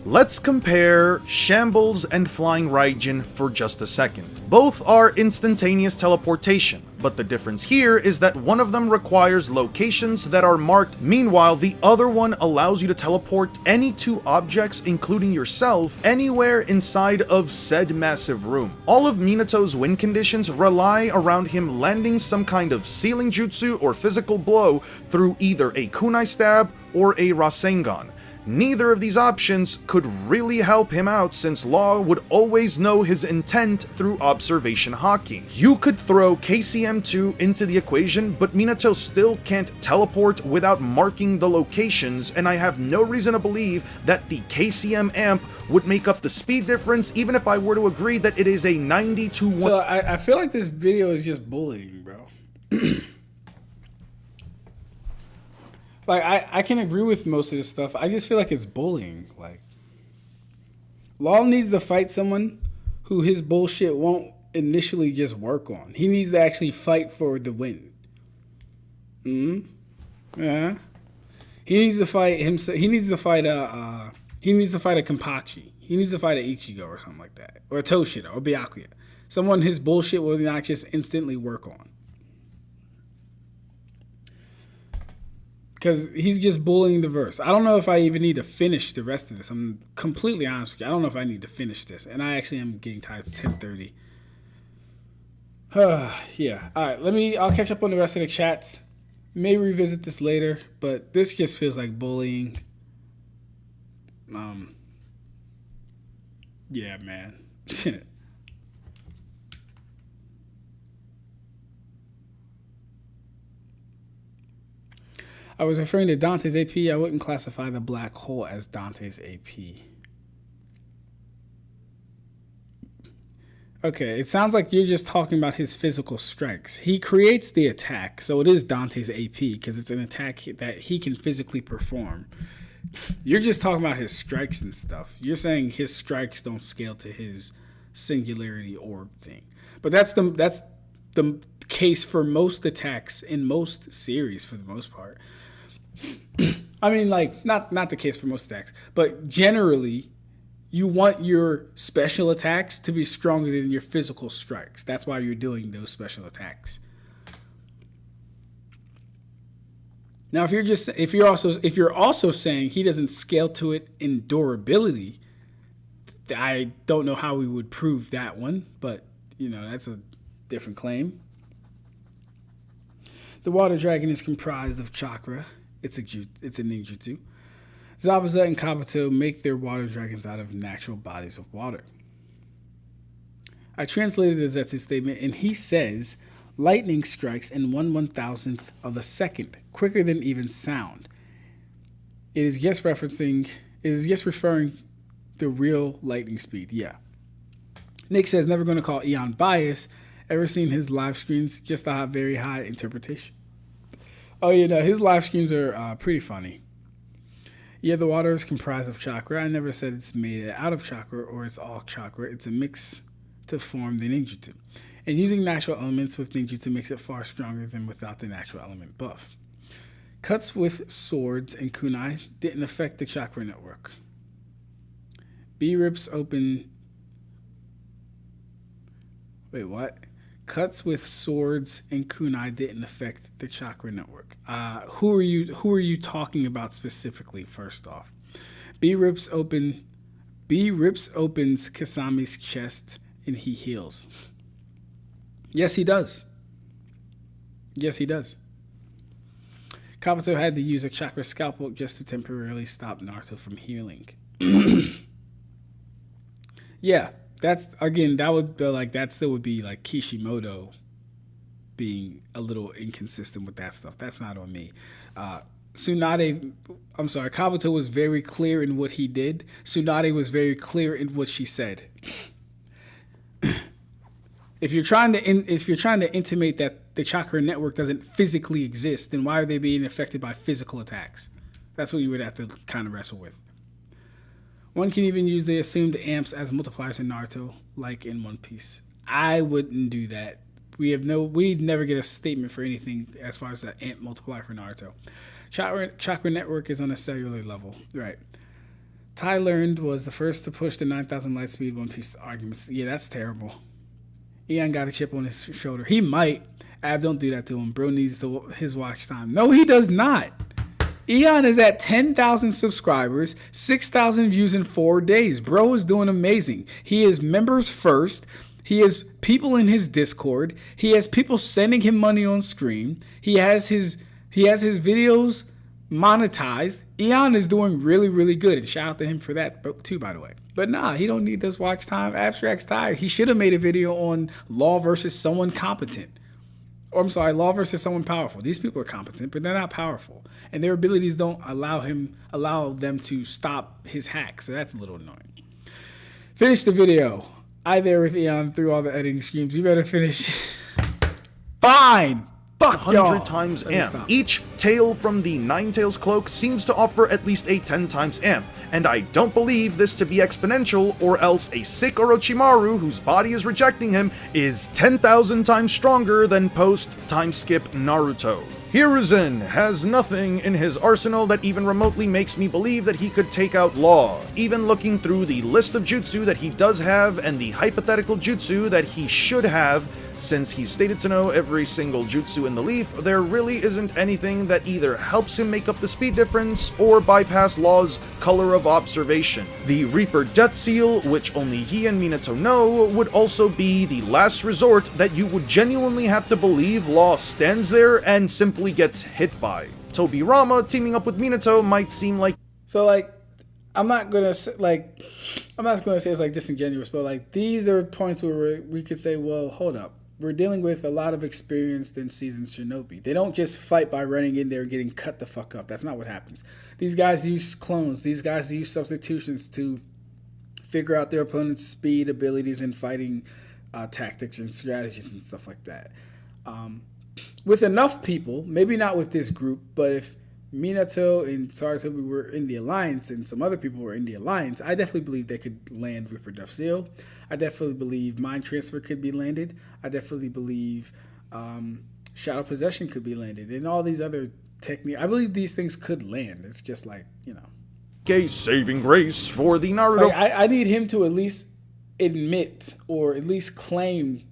Let's compare Shambles and Flying Raijin for just a second. Both are instantaneous teleportation, but the difference here is that one of them requires locations that are marked, meanwhile the other one allows you to teleport any 2 objects, including yourself, anywhere inside of said massive room. All of Minato's win conditions rely around him landing some kind of ceiling jutsu or physical blow through either a kunai stab or a Rasengan. Neither of these options could really help him out since Law would always know his intent through observation haki. You could throw KCM2 into the equation, but Minato still can't teleport without marking the locations, and I have no reason to believe that the KCM amp would make up the speed difference, even if I were to agree that it is a 90 to 1. So I feel like this video is just bullying, bro. Like, I can agree with most of this stuff. I just feel like it's bullying. Like, Law needs to fight someone who his bullshit won't initially just work on. He needs to actually fight for the win. Yeah. He needs to fight himself. He needs to fight a Kenpachi. He needs to fight a Ichigo or something like that. Or a Toshida or Byakuya. Someone his bullshit will not just instantly work on. Because he's just bullying the verse. I don't know if I even need to finish the rest of this. I'm completely honest with you. I don't know if I need to finish this. And I actually am getting tired. It's 10:30. Yeah. All right. I'll catch up on the rest of the chats. May revisit this later. But this just feels like bullying. Yeah, man. I was referring to Dante's AP. I wouldn't classify the black hole as Dante's AP. Okay, it sounds like you're just talking about his physical strikes. He creates the attack, so it is Dante's AP because it's an attack that he can physically perform. You're just talking about his strikes and stuff. You're saying his strikes don't scale to his singularity orb thing. But that's the case for most attacks in most series for the most part. I mean, like, not the case for most attacks, but generally, you want your special attacks to be stronger than your physical strikes. That's why you're doing those special attacks. Now, if you're also saying he doesn't scale to it in durability, I don't know how we would prove that one, but that's a different claim. The water dragon is comprised of chakra. It's a ninjutsu. Zabuza and Kabuto make their water dragons out of natural bodies of water. I translated the Zetsu statement, and he says, lightning strikes in 1/1000th of a second, quicker than even sound. It is just referring the real lightning speed. Yeah. Nick says, never going to call Eon biased. Ever seen his live streams? Just a very high interpretation. Oh, his live streams are pretty funny. Yeah, the water is comprised of chakra. I never said it's made out of chakra or it's all chakra. It's a mix to form the ninjutsu. And using natural elements with ninjutsu makes it far stronger than without the natural element buff. Cuts with swords and kunai didn't affect the chakra network. B rips open. Wait, what? Cuts with swords and kunai didn't affect the chakra network. Who are you talking about specifically? First off, B rips opens Kasami's chest and he heals. Yes, he does. Kabuto had to use a chakra scalpel just to temporarily stop Naruto from healing. Yeah, that still would be like Kishimoto being a little inconsistent with that stuff. That's not on me. Kabuto was very clear in what he did. Tsunade was very clear in what she said. If you're trying to intimate that the chakra network doesn't physically exist, then why are they being affected by physical attacks? That's what you would have to kind of wrestle with. One can even use the assumed amps as multipliers in Naruto, like in One Piece. I wouldn't do that. We'd never get a statement for anything as far as the amp multiplier for Naruto. Chakra network is on a cellular level, right? Tai learned was the first to push the 9,000 light speed One Piece arguments. Yeah, that's terrible. Eon got a chip on his shoulder. He might. Ab, don't do that to him. Bro needs his watch time. No, he does not. Eon is at 10,000 subscribers, 6,000 views in 4 days. Bro is doing amazing. He is members first. He has people in his Discord. He has people sending him money on stream. He has his videos monetized. Eon is doing really, really good. And shout out to him for that too, by the way. But nah, he don't need this watch time. Ab-Stract's tired. He should have made a video on Law versus someone competent. Law versus someone powerful. These people are competent, but they're not powerful. And their abilities don't allow them to stop his hack. So that's a little annoying. Finish the video. I there with Eon through all the editing schemes. You better finish. Fine. Fuck 100 times amp. Each tail from the Nine Tails cloak seems to offer at least a 10 times amp, and I don't believe this to be exponential, or else a sick Orochimaru whose body is rejecting him is 10,000 times stronger than post-time skip Naruto. Hiruzen has nothing in his arsenal that even remotely makes me believe that he could take out Law. Even looking through the list of jutsu that he does have and the hypothetical jutsu that he should have, since he's stated to know every single jutsu in the leaf, there really isn't anything that either helps him make up the speed difference or bypass Law's color of observation. The Reaper Death Seal, which only he and Minato know, would also be the last resort that you would genuinely have to believe Law stands there and simply gets hit by. Tobirama teaming up with Minato might seem like... So, I'm not gonna say it's disingenuous, but these are points where we could say, well, hold up. We're dealing with a lot of experienced and seasoned shinobi. They don't just fight by running in there and getting cut the fuck up. That's not what happens. These guys use clones. These guys use substitutions to figure out their opponent's speed, abilities, and fighting tactics and strategies and stuff like that. With enough people, maybe not with this group, but if Minato and Sarutobi were in the Alliance and some other people were in the Alliance, I definitely believe they could land Reaper Death Seal. I definitely believe Mind Transfer could be landed. I definitely believe Shadow Possession could be landed. And all these other techniques. I believe these things could land. It's just a saving grace for the Naruto. I need him to at least admit or at least claim,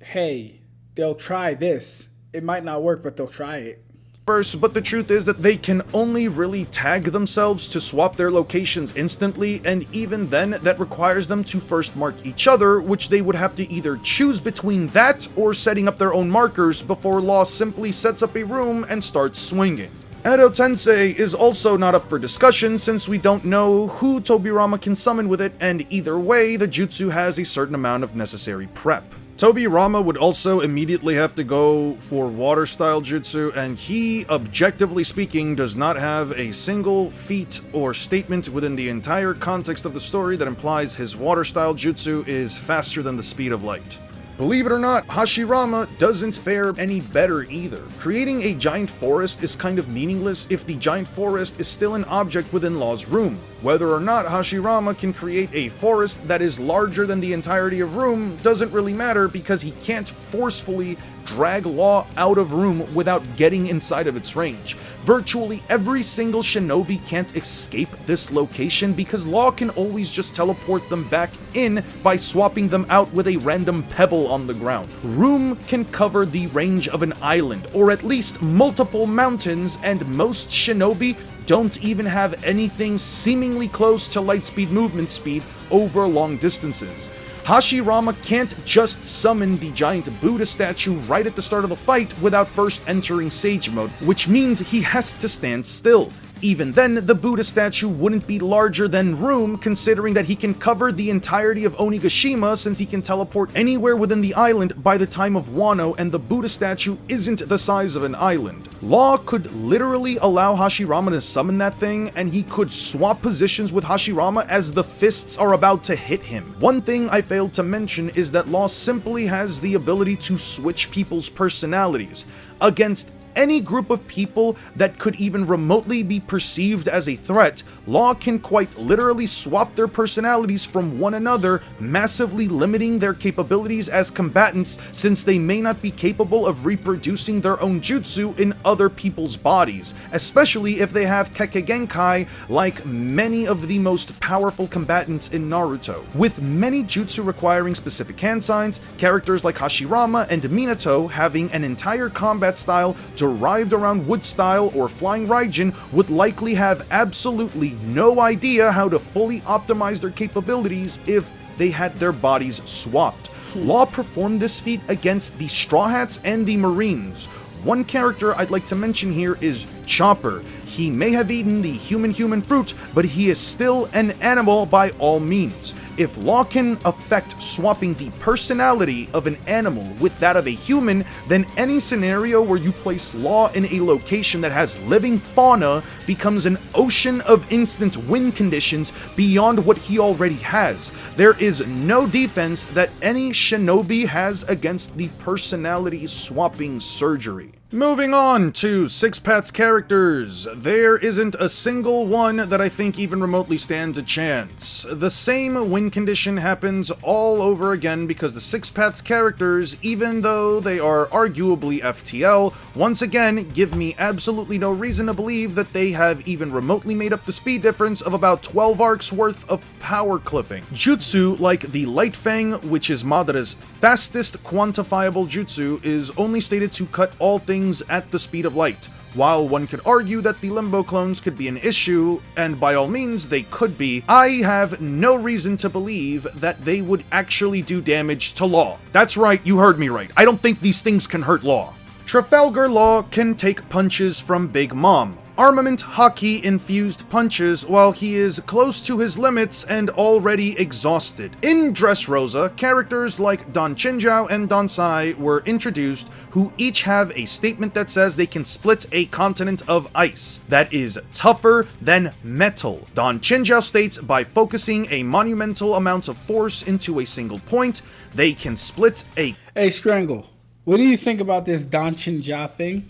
hey, they'll try this. It might not work, but they'll try it. multiverse, but the truth is that they can only really tag themselves to swap their locations instantly, and even then, that requires them to first mark each other, which they would have to either choose between that or setting up their own markers before Law simply sets up a room and starts swinging. Edo Tensei is also not up for discussion since we don't know who Tobirama can summon with it, and either way, the jutsu has a certain amount of necessary prep. Tobirama would also immediately have to go for water style jutsu, and he, objectively speaking, does not have a single feat or statement within the entire context of the story that implies his water style jutsu is faster than the speed of light. Believe it or not, Hashirama doesn't fare any better either. Creating a giant forest is kind of meaningless if the giant forest is still an object within Law's room. Whether or not Hashirama can create a forest that is larger than the entirety of room doesn't really matter because he can't forcefully drag Law out of room without getting inside of its range. Virtually every single shinobi can't escape this location because Law can always just teleport them back in by swapping them out with a random pebble on the ground. Room can cover the range of an island, or at least multiple mountains, and most shinobi don't even have anything seemingly close to lightspeed movement speed over long distances. Hashirama can't just summon the giant Buddha statue right at the start of the fight without first entering Sage mode, which means he has to stand still. Even then, the Buddha statue wouldn't be larger than room, considering that he can cover the entirety of Onigashima since he can teleport anywhere within the island by the time of Wano, and the Buddha statue isn't the size of an island. Law could literally allow Hashirama to summon that thing, and he could swap positions with Hashirama as the fists are about to hit him. One thing I failed to mention is that Law simply has the ability to switch people's personalities. Against any group of people that could even remotely be perceived as a threat, Law can quite literally swap their personalities from one another, massively limiting their capabilities as combatants since they may not be capable of reproducing their own jutsu in other people's bodies, especially if they have Kekkei like many of the most powerful combatants in Naruto. With many jutsu requiring specific hand signs, characters like Hashirama and Minato having an entire combat style derived around wood style or flying Raijin would likely have absolutely no idea how to fully optimize their capabilities if they had their bodies swapped. Law performed this feat against the Straw Hats and the Marines. One character I'd like to mention here is Chopper. He may have eaten the human fruit, but he is still an animal by all means. If Law can affect swapping the personality of an animal with that of a human, then any scenario where you place Law in a location that has living fauna becomes an ocean of instant win conditions beyond what he already has. There is no defense that any shinobi has against the personality swapping surgery. Moving on to Six Path's characters, there isn't a single one that I think even remotely stands a chance. The same win condition happens all over again because the Six Path's characters, even though they are arguably FTL, once again give me absolutely no reason to believe that they have even remotely made up the speed difference of about 12 arcs worth of power cliffing. Jutsu like the Light Fang, which is Madara's fastest quantifiable jutsu, is only stated to cut all things at the speed of light. While one could argue that the Limbo clones could be an issue, and by all means they could be, I have no reason to believe that they would actually do damage to Law. That's right, you heard me right. I don't think these things can hurt Law. Trafalgar Law can take punches from Big Mom. Armament Haki infused punches while he is close to his limits and already exhausted. In Dressrosa, characters like Don Chinjiao and Don Sai were introduced, who each have a statement that says they can split a continent of ice that is tougher than metal. Don Chinjiao states by focusing a monumental amount of force into a single point, they can split a... Hey, Scrangle, what do you think about this Don Chinjiao thing?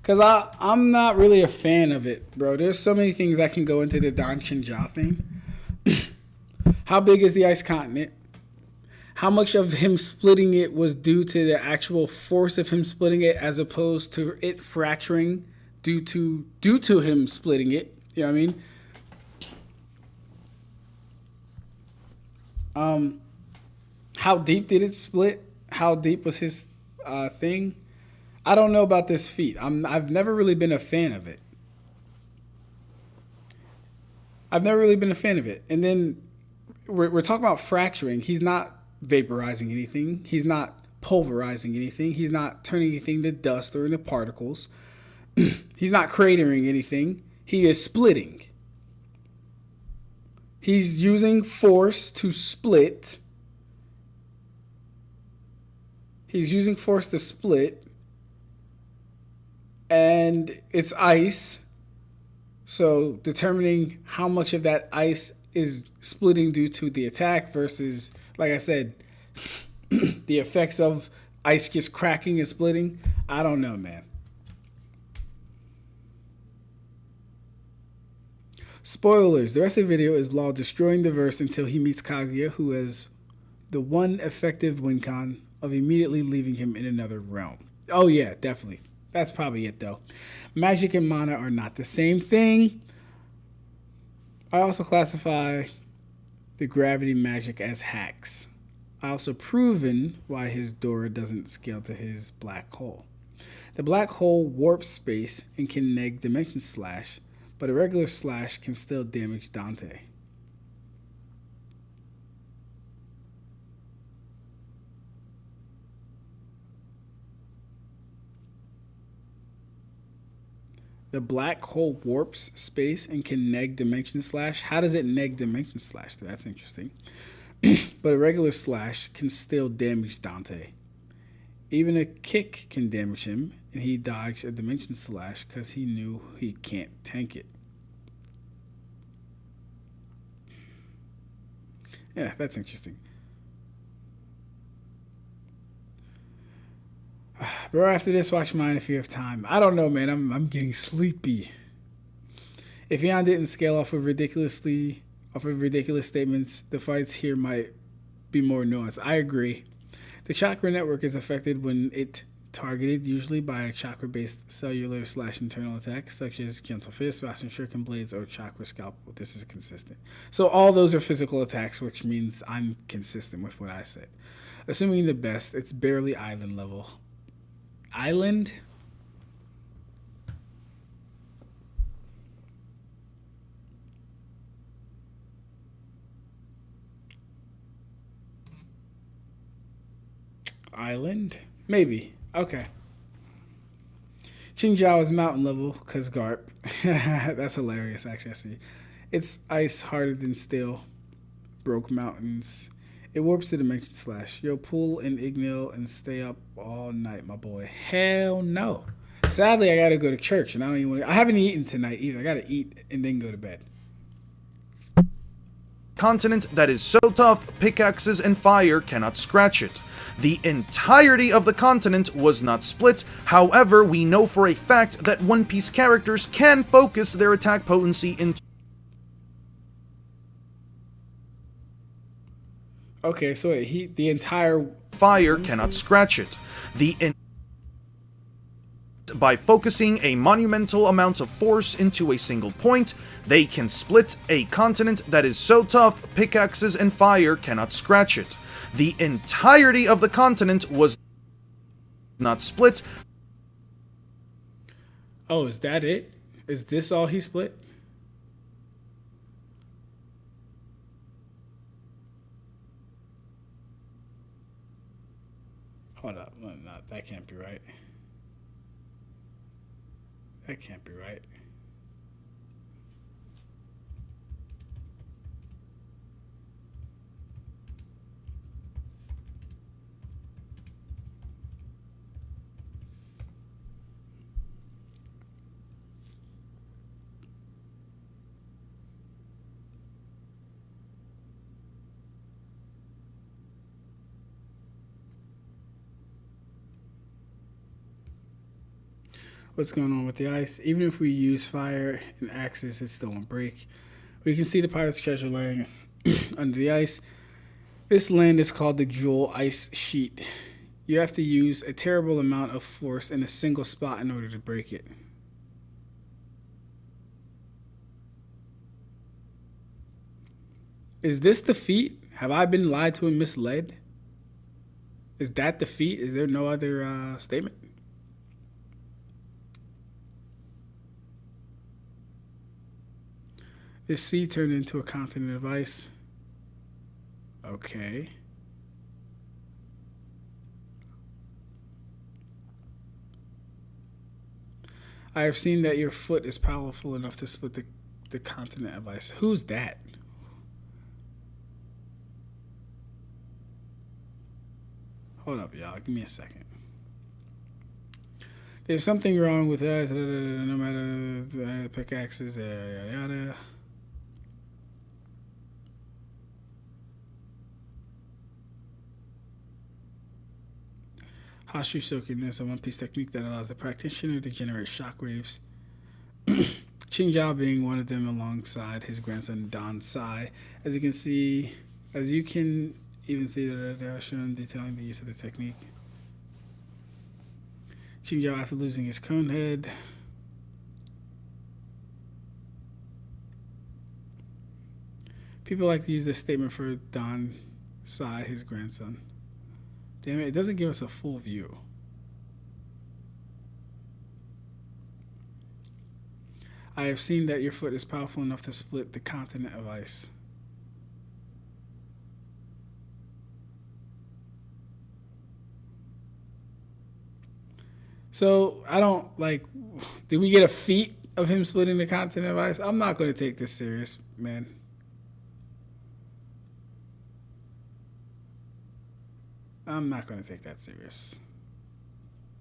Because I'm not really a fan of it, bro. There's so many things that can go into the Don Chinjiao thing. How big is the ice continent? How much of him splitting it was due to the actual force of him splitting it as opposed to it fracturing due to him splitting it? You know what I mean? How deep did it split? How deep was his thing? I don't know about this feat. I've never really been a fan of it. And then we're talking about fracturing. He's not vaporizing anything. He's not pulverizing anything. He's not turning anything to dust or into particles. He's not cratering anything. He is splitting. He's using force to split. And it's ice. So determining how much of that ice is splitting due to the attack versus, like I said, the effects of ice just cracking and splitting. I don't know, man. Spoilers. The rest of the video is Law destroying the verse until he meets Kaguya, who has the one effective win con of immediately leaving him in another realm. Oh yeah, definitely. That's probably it though. Magic and mana are not the same thing. I also classify the gravity magic as hacks. I also proven why his Dora doesn't scale to his black hole. The black hole warps space and can neg dimension slash, but a regular slash can still damage Dante. The black hole warps space and can neg dimension slash. How does it neg dimension slash? That's interesting. But a regular slash can still damage Dante. Even a kick can damage him, and he dodged a dimension slash because he knew he can't tank it. Yeah, that's interesting. Bro, after this, watch mine if you have time. I don't know, man. I'm getting sleepy. If Yan didn't scale off of ridiculous statements, the fights here might be more nuanced. I agree. The chakra network is affected when it targeted, usually by a chakra-based cellular/internal attack, such as Gentle Fist, Boston Shuriken Blades, or Chakra Scalpel. This is consistent. So all those are physical attacks, which means I'm consistent with what I said. Assuming the best, it's barely island level. Island? Island? Maybe. Okay. Qingjiao is mountain level because Garp. That's hilarious, actually. I see. It's ice harder than steel. Broke mountains. It warps the dimension slash. Yo, pull an Ignil and stay up all night, my boy. Hell no. Sadly, I gotta go to church, and I don't even want to. I haven't eaten tonight either. I gotta eat and then go to bed. Continent that is so tough, pickaxes and fire cannot scratch it. The entirety of the continent was not split. However, we know for a fact that One Piece characters can focus their attack potency into. Okay, so the entire fire cannot scratch it. By focusing a monumental amount of force into a single point, they can split a continent that is so tough, pickaxes and fire cannot scratch it. The entirety of the continent was not split. Oh, is that it? Is this all he split? Hold up. No, that can't be right. That can't be right. What's going on with the ice? Even if we use fire and axes, it still won't break. We can see the pirate's treasure laying under the ice. This land is called the Jewel Ice Sheet. You have to use a terrible amount of force in a single spot in order to break it. Is this the feat? Have I been lied to and misled? Is that the feat? Is there no other statement? This sea turned into a continent of ice. Okay. I have seen that your foot is powerful enough to split the continent of ice. Who's that? Hold up, y'all. Give me a second. There's something wrong with that. No matter pickaxes, yada yada. Hashu Soken is a one-piece technique that allows the practitioner to generate shockwaves. Qingjiao being one of them alongside his grandson Don Sai. As you can even see that they are shown detailing the use of the technique. Qingjiao after losing his cone head. People like to use this statement for Don Sai, his grandson. Damn it doesn't give us a full view. I have seen that your foot is powerful enough to split the continent of ice. So, I don't, like, did we get a feat of him splitting the continent of ice? I'm not going to take this serious, man. I'm not going to take that serious.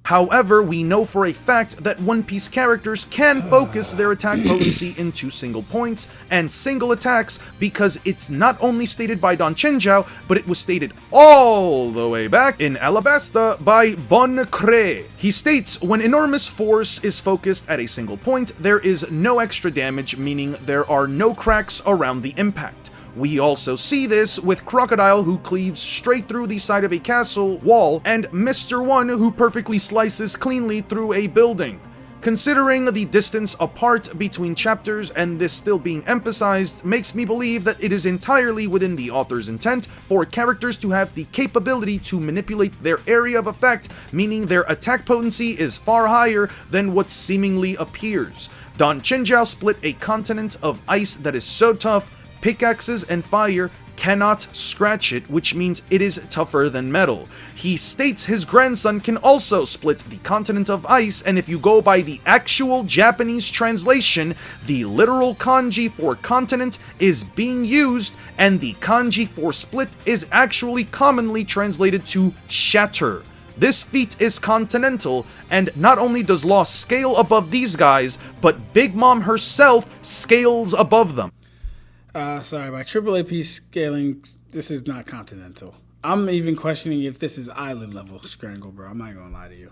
However, we know for a fact that One Piece characters can focus their attack potency into single points and single attacks because it's not only stated by Don Chenjiao, but it was stated all the way back in Alabasta by Bon Cré. He states, when enormous force is focused at a single point, there is no extra damage, meaning there are no cracks around the impact. We also see this with Crocodile, who cleaves straight through the side of a castle wall, and Mr. One, who perfectly slices cleanly through a building. Considering the distance apart between chapters and this still being emphasized makes me believe that it is entirely within the author's intent for characters to have the capability to manipulate their area of effect, meaning their attack potency is far higher than what seemingly appears. Don Chenjiao split a continent of ice that is so tough, pickaxes and fire cannot scratch it, which means it is tougher than metal. He states his grandson can also split the continent of ice, and if you go by the actual Japanese translation, the literal kanji for continent is being used, and the kanji for split is actually commonly translated to shatter. This feat is continental, and not only does Law scale above these guys, but Big Mom herself scales above them. Sorry, by triple AP scaling, this is not continental. I'm even questioning if this is island level Strangle, bro. I'm not gonna lie to you.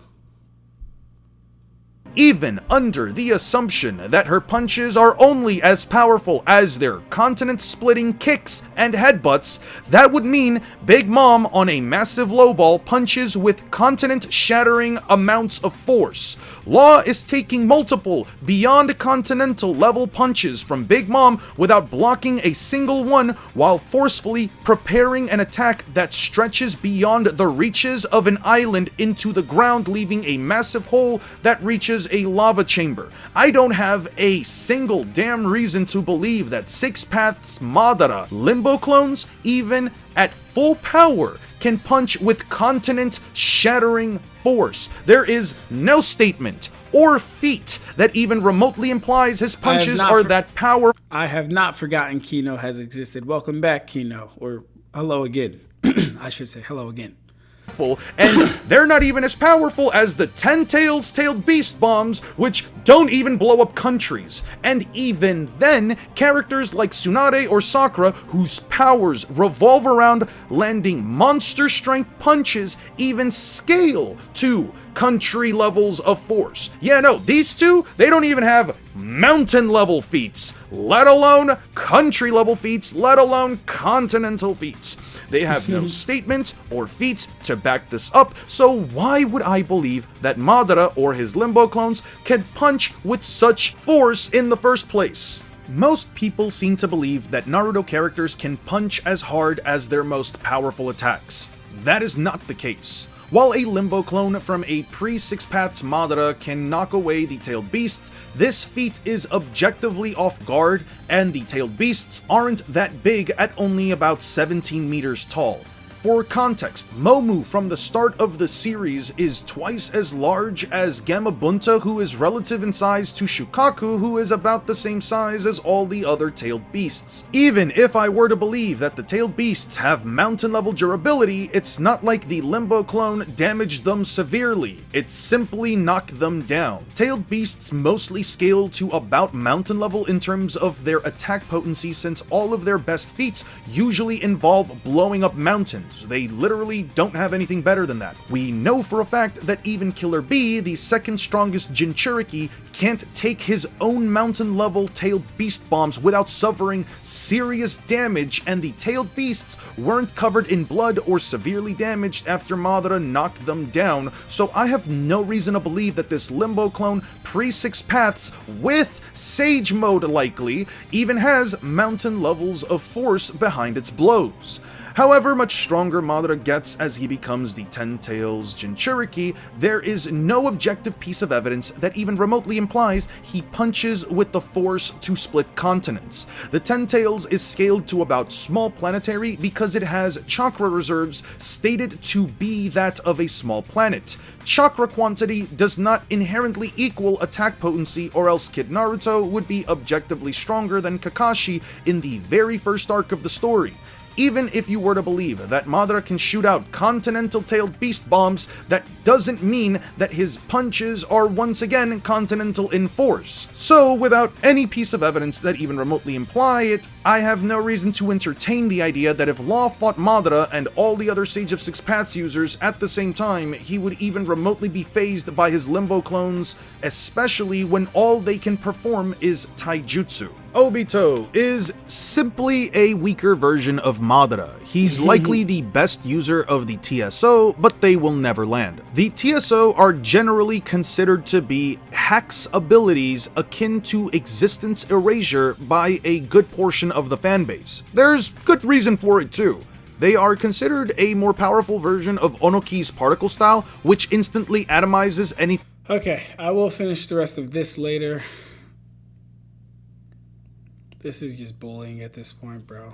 Even under the assumption that her punches are only as powerful as their continent-splitting kicks and headbutts, that would mean Big Mom on a massive lowball punches with continent-shattering amounts of force. Law is taking multiple beyond continental level punches from Big Mom without blocking a single one, while forcefully preparing an attack that stretches beyond the reaches of an island into the ground, leaving a massive hole that reaches a lava chamber. I don't have a single damn reason to believe that Six Paths Madara Limbo clones, even at full power, can punch with continent-shattering force. There is no statement or feat that even remotely implies his punches are that powerful. I have not forgotten Kino has existed. Welcome back, Kino. Or hello again. I should say hello again. And they're not even as powerful as the 10 tailed beast bombs, which don't even blow up countries. And even then, characters like Tsunade or Sakura, whose powers revolve around landing monster strength punches, even scale to country levels of force. Yeah, no, these two, they don't even have mountain level feats, let alone country level feats, let alone continental feats. They have no statements or feats to back this up, so why would I believe that Madara or his Limbo clones can punch with such force in the first place? Most people seem to believe that Naruto characters can punch as hard as their most powerful attacks. That is not the case. While a limbo clone from a pre-Six Paths Madara can knock away the tailed beasts, this feat is objectively off guard, and the tailed beasts aren't that big at only about 17 meters tall. For context, Momu from the start of the series is twice as large as Gamabunta, who is relative in size to Shukaku, who is about the same size as all the other tailed beasts. Even if I were to believe that the tailed beasts have mountain level durability, it's not like the Limbo clone damaged them severely, it simply knocked them down. Tailed beasts mostly scale to about mountain level in terms of their attack potency, since all of their best feats usually involve blowing up mountains. They literally don't have anything better than that. We know for a fact that even Killer B, the second strongest Jinchuriki, can't take his own mountain level tailed beast bombs without suffering serious damage, and the tailed beasts weren't covered in blood or severely damaged after Madara knocked them down, so I have no reason to believe that this Limbo clone pre-Six Paths, with Sage mode likely, even has mountain levels of force behind its blows. However much stronger Madara gets as he becomes the Ten Tails Jinchuriki, there is no objective piece of evidence that even remotely implies he punches with the force to split continents. The Ten Tails is scaled to about small planetary because it has chakra reserves stated to be that of a small planet. Chakra quantity does not inherently equal attack potency, or else Kid Naruto would be objectively stronger than Kakashi in the very first arc of the story. Even if you were to believe that Madara can shoot out continental-tailed beast bombs, that doesn't mean that his punches are once again continental in force. So, without any piece of evidence that even remotely imply it, I have no reason to entertain the idea that if Law fought Madara and all the other Sage of Six Paths users at the same time, he would even remotely be fazed by his Limbo clones, especially when all they can perform is taijutsu. Obito is simply a weaker version of Madara. He's likely the best user of the TSO, but they will never land. The TSO are generally considered to be hacks abilities akin to existence erasure by a good portion of the fanbase. There's good reason for it too. They are considered a more powerful version of Onoki's particle style, which instantly atomizes any— Okay, I will finish the rest of this later. This is just bullying at this point, bro.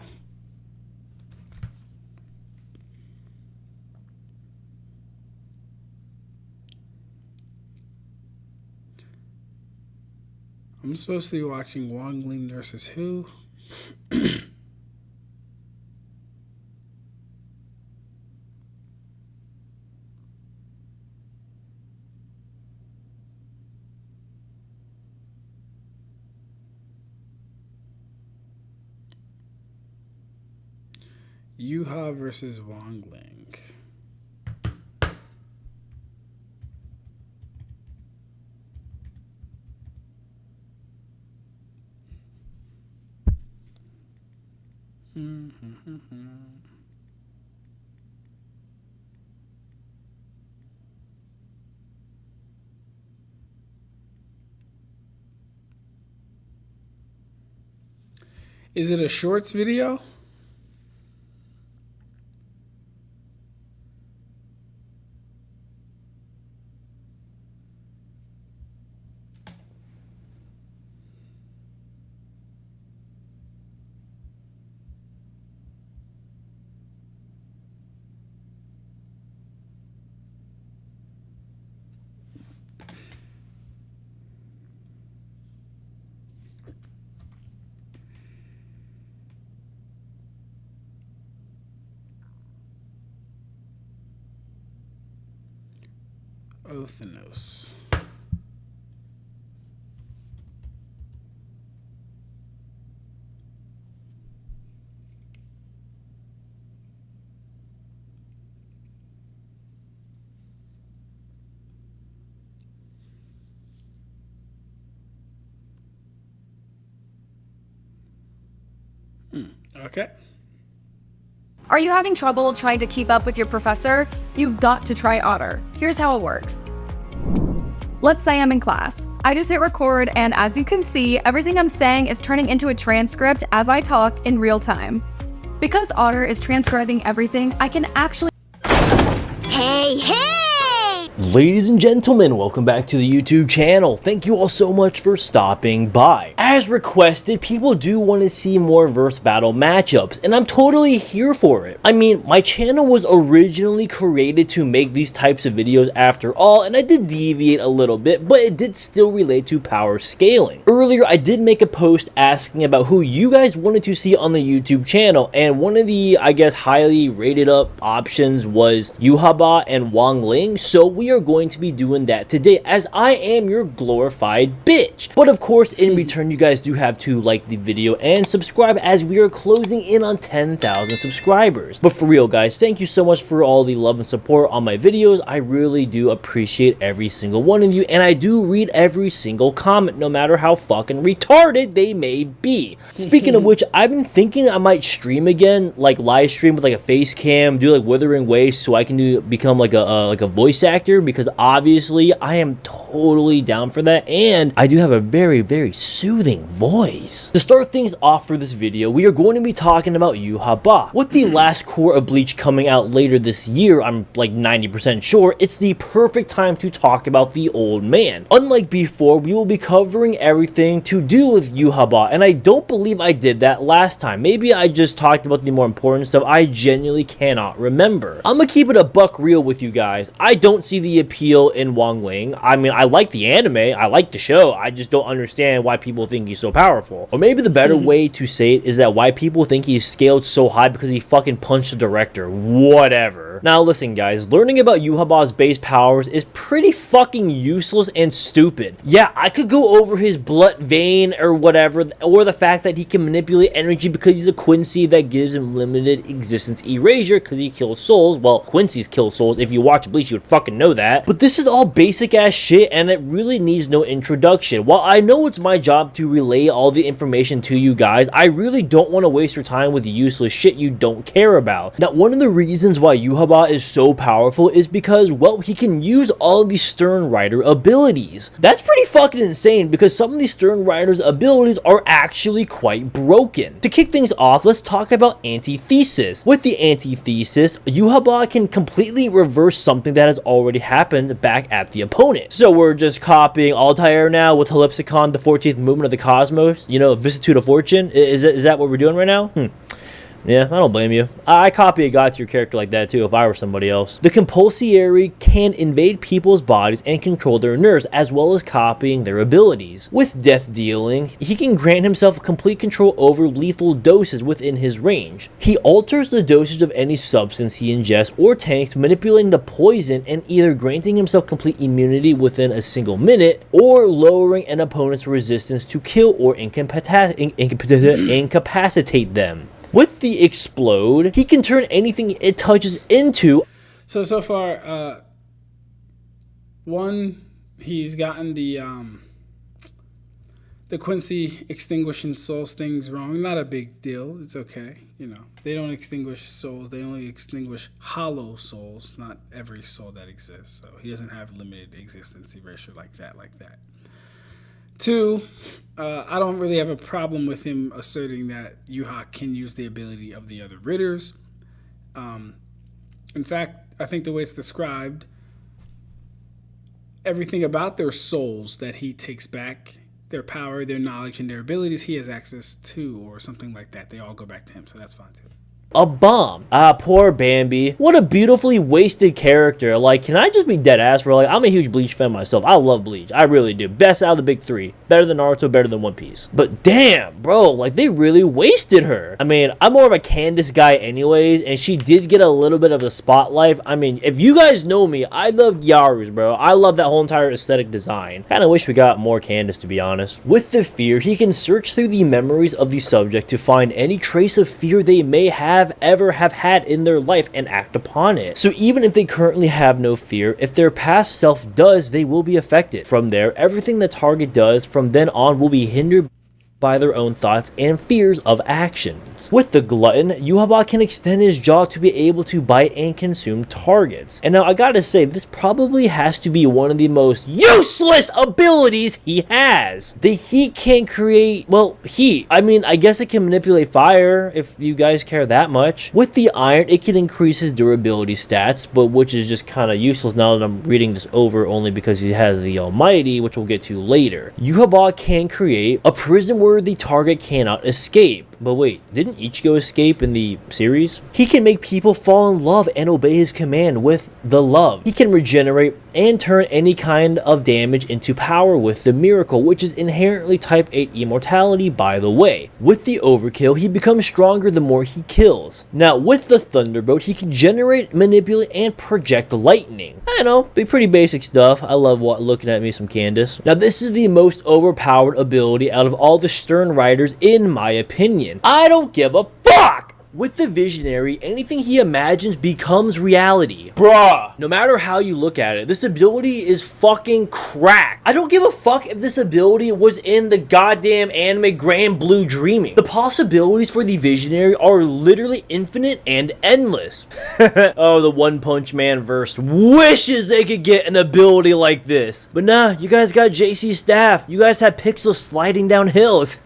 I'm supposed to be watching Wongling versus who? Yuha versus Wongling. Is it a shorts video? Othanos. Okay. Are you having trouble trying to keep up with your professor? You've got to try Otter. Here's how it works. Let's say I'm in class. I just hit record, and as you can see, everything I'm saying is turning into a transcript as I talk in real time. Because Otter is transcribing everything, I can actually— Hey, hey! Ladies and gentlemen, welcome back to the YouTube channel. Thank you all so much for stopping by. As requested, people do want to see more verse battle matchups, and I'm totally here for it. I mean, my channel was originally created to make these types of videos after all, and I did deviate a little bit, but it did still relate to power scaling. Earlier, I did make a post asking about who you guys wanted to see on the YouTube channel, and one of the, I guess, highly rated up options was Yhwach and Wang Ling, so we are going to be doing that today, as I am your glorified bitch. But of course, in return, you guys do have to like the video and subscribe, as we are closing in on 10,000 subscribers. But for real, guys, thank you so much for all the love and support on my videos. I really do appreciate every single one of you, and I do read every single comment, no matter how fucking retarded they may be. Speaking of which, I've been thinking I might stream again, like live stream with like a face cam, do like Withering Waves, so I can become like a voice actor, because obviously I am totally down for that, and I do have a very, very soothing voice. To start things off for this video, we are going to be talking about Yhwach. With the last core of Bleach coming out later this year, I'm like 90% sure, it's the perfect time to talk about the old man. Unlike before, we will be covering everything to do with Yhwach, and I don't believe I did that last time. Maybe I just talked about the more important stuff. I genuinely cannot remember. I'm gonna keep it a buck real with you guys. I don't see the appeal in Wang Ling. I mean, I like the anime, I like the show, I just don't understand why people think he's so powerful. Or maybe the better way to say it is that why people think he's scaled so high because he fucking punched the director. Whatever. Now listen, guys, learning about Yhwach's base powers is pretty fucking useless and stupid. Yeah, I could go over his blood vein or whatever, or the fact that he can manipulate energy because he's a Quincy that gives him limited existence erasure because he kills souls. Well, Quincy's kill souls. If you watch Bleach, you would fucking know that. But this is all basic ass shit, and it really needs no introduction. While I know it's my job to relay all the information to you guys, I really don't want to waste your time with useless shit you don't care about. Now, one of the reasons why Yhwach is so powerful is because, well, he can use all of these Stern Rider abilities. That's pretty fucking insane, because some of these Stern Rider's abilities are actually quite broken. To kick things off, let's talk about antithesis. With the antithesis, Yhwach can completely reverse something that has already happened back at the opponent. So we're just copying Altair now with Helipsicon, the 14th movement of the cosmos, you know, vicissitude of fortune. Is that what we're doing right now? Yeah, I don't blame you. I copy a god tier character like that too if I were somebody else. The compulsory can invade people's bodies and control their nerves, as well as copying their abilities. With death dealing, he can grant himself complete control over lethal doses within his range. He alters the dosage of any substance he ingests or tanks, manipulating the poison and either granting himself complete immunity within a single minute, or lowering an opponent's resistance to kill or incapacitate them. With the explode, he can turn anything it touches into. So far, one, he's gotten the Quincy extinguishing souls things wrong. Not a big deal. It's okay. You know, they don't extinguish souls. They only extinguish hollow souls, not every soul that exists. So he doesn't have limited existence erasure like that. Two, I don't really have a problem with him asserting that Yhwach can use the ability of the other Ridders. In fact, I think the way it's described, everything about their souls that he takes back, their power, their knowledge, and their abilities, he has access to, or something like that. They all go back to him, so that's fine too. A bomb. Poor Bambi. What a beautifully wasted character. Like, can I just be dead ass, bro? Like, I'm a huge Bleach fan myself. I love Bleach. I really do. Best out of the big three. Better than Naruto, better than One Piece. But damn, bro, like, they really wasted her. I mean, I'm more of a Candace guy anyways, and she did get a little bit of a spotlight. I mean, if you guys know me, I love Gyaru's, bro. I love that whole entire aesthetic design. Kinda wish we got more Candace, to be honest. With the fear, he can search through the memories of the subject to find any trace of fear they may ever have had in their life and act upon it. So even if they currently have no fear, if their past self does, they will be affected. From there, everything the target does from then on will be hindered by their own thoughts and fears of actions. With the glutton, Yhwach can extend his jaw to be able to bite and consume targets. And now I gotta say, this probably has to be one of the most useless abilities he has. The heat can create, well, heat. I mean, I guess it can manipulate fire if you guys care that much. With the iron, it can increase his durability stats, but which is just kind of useless now that I'm reading this over only because he has the Almighty, which we'll get to later. Yhwach can create a prison where the target cannot escape. But wait, didn't Ichigo escape in the series? He can make people fall in love and obey his command with the love. He can regenerate and turn any kind of damage into power with the miracle, which is inherently type 8 immortality, by the way. With the overkill, he becomes stronger the more he kills. Now, with the thunderbolt, he can generate, manipulate, and project lightning. I know, be pretty basic stuff. I love looking at me some Candace. Now, this is the most overpowered ability out of all the Stern Riders, in my opinion. I don't give a fuck! With the visionary, anything he imagines becomes reality. Bruh, no matter how you look at it, this ability is fucking crack. I don't give a fuck if this ability was in the goddamn anime Grand Blue Dreaming. The possibilities for the visionary are literally infinite and endless. Oh, the One Punch Man verse wishes they could get an ability like this. But nah, you guys got JC's staff. You guys have pixels sliding down hills.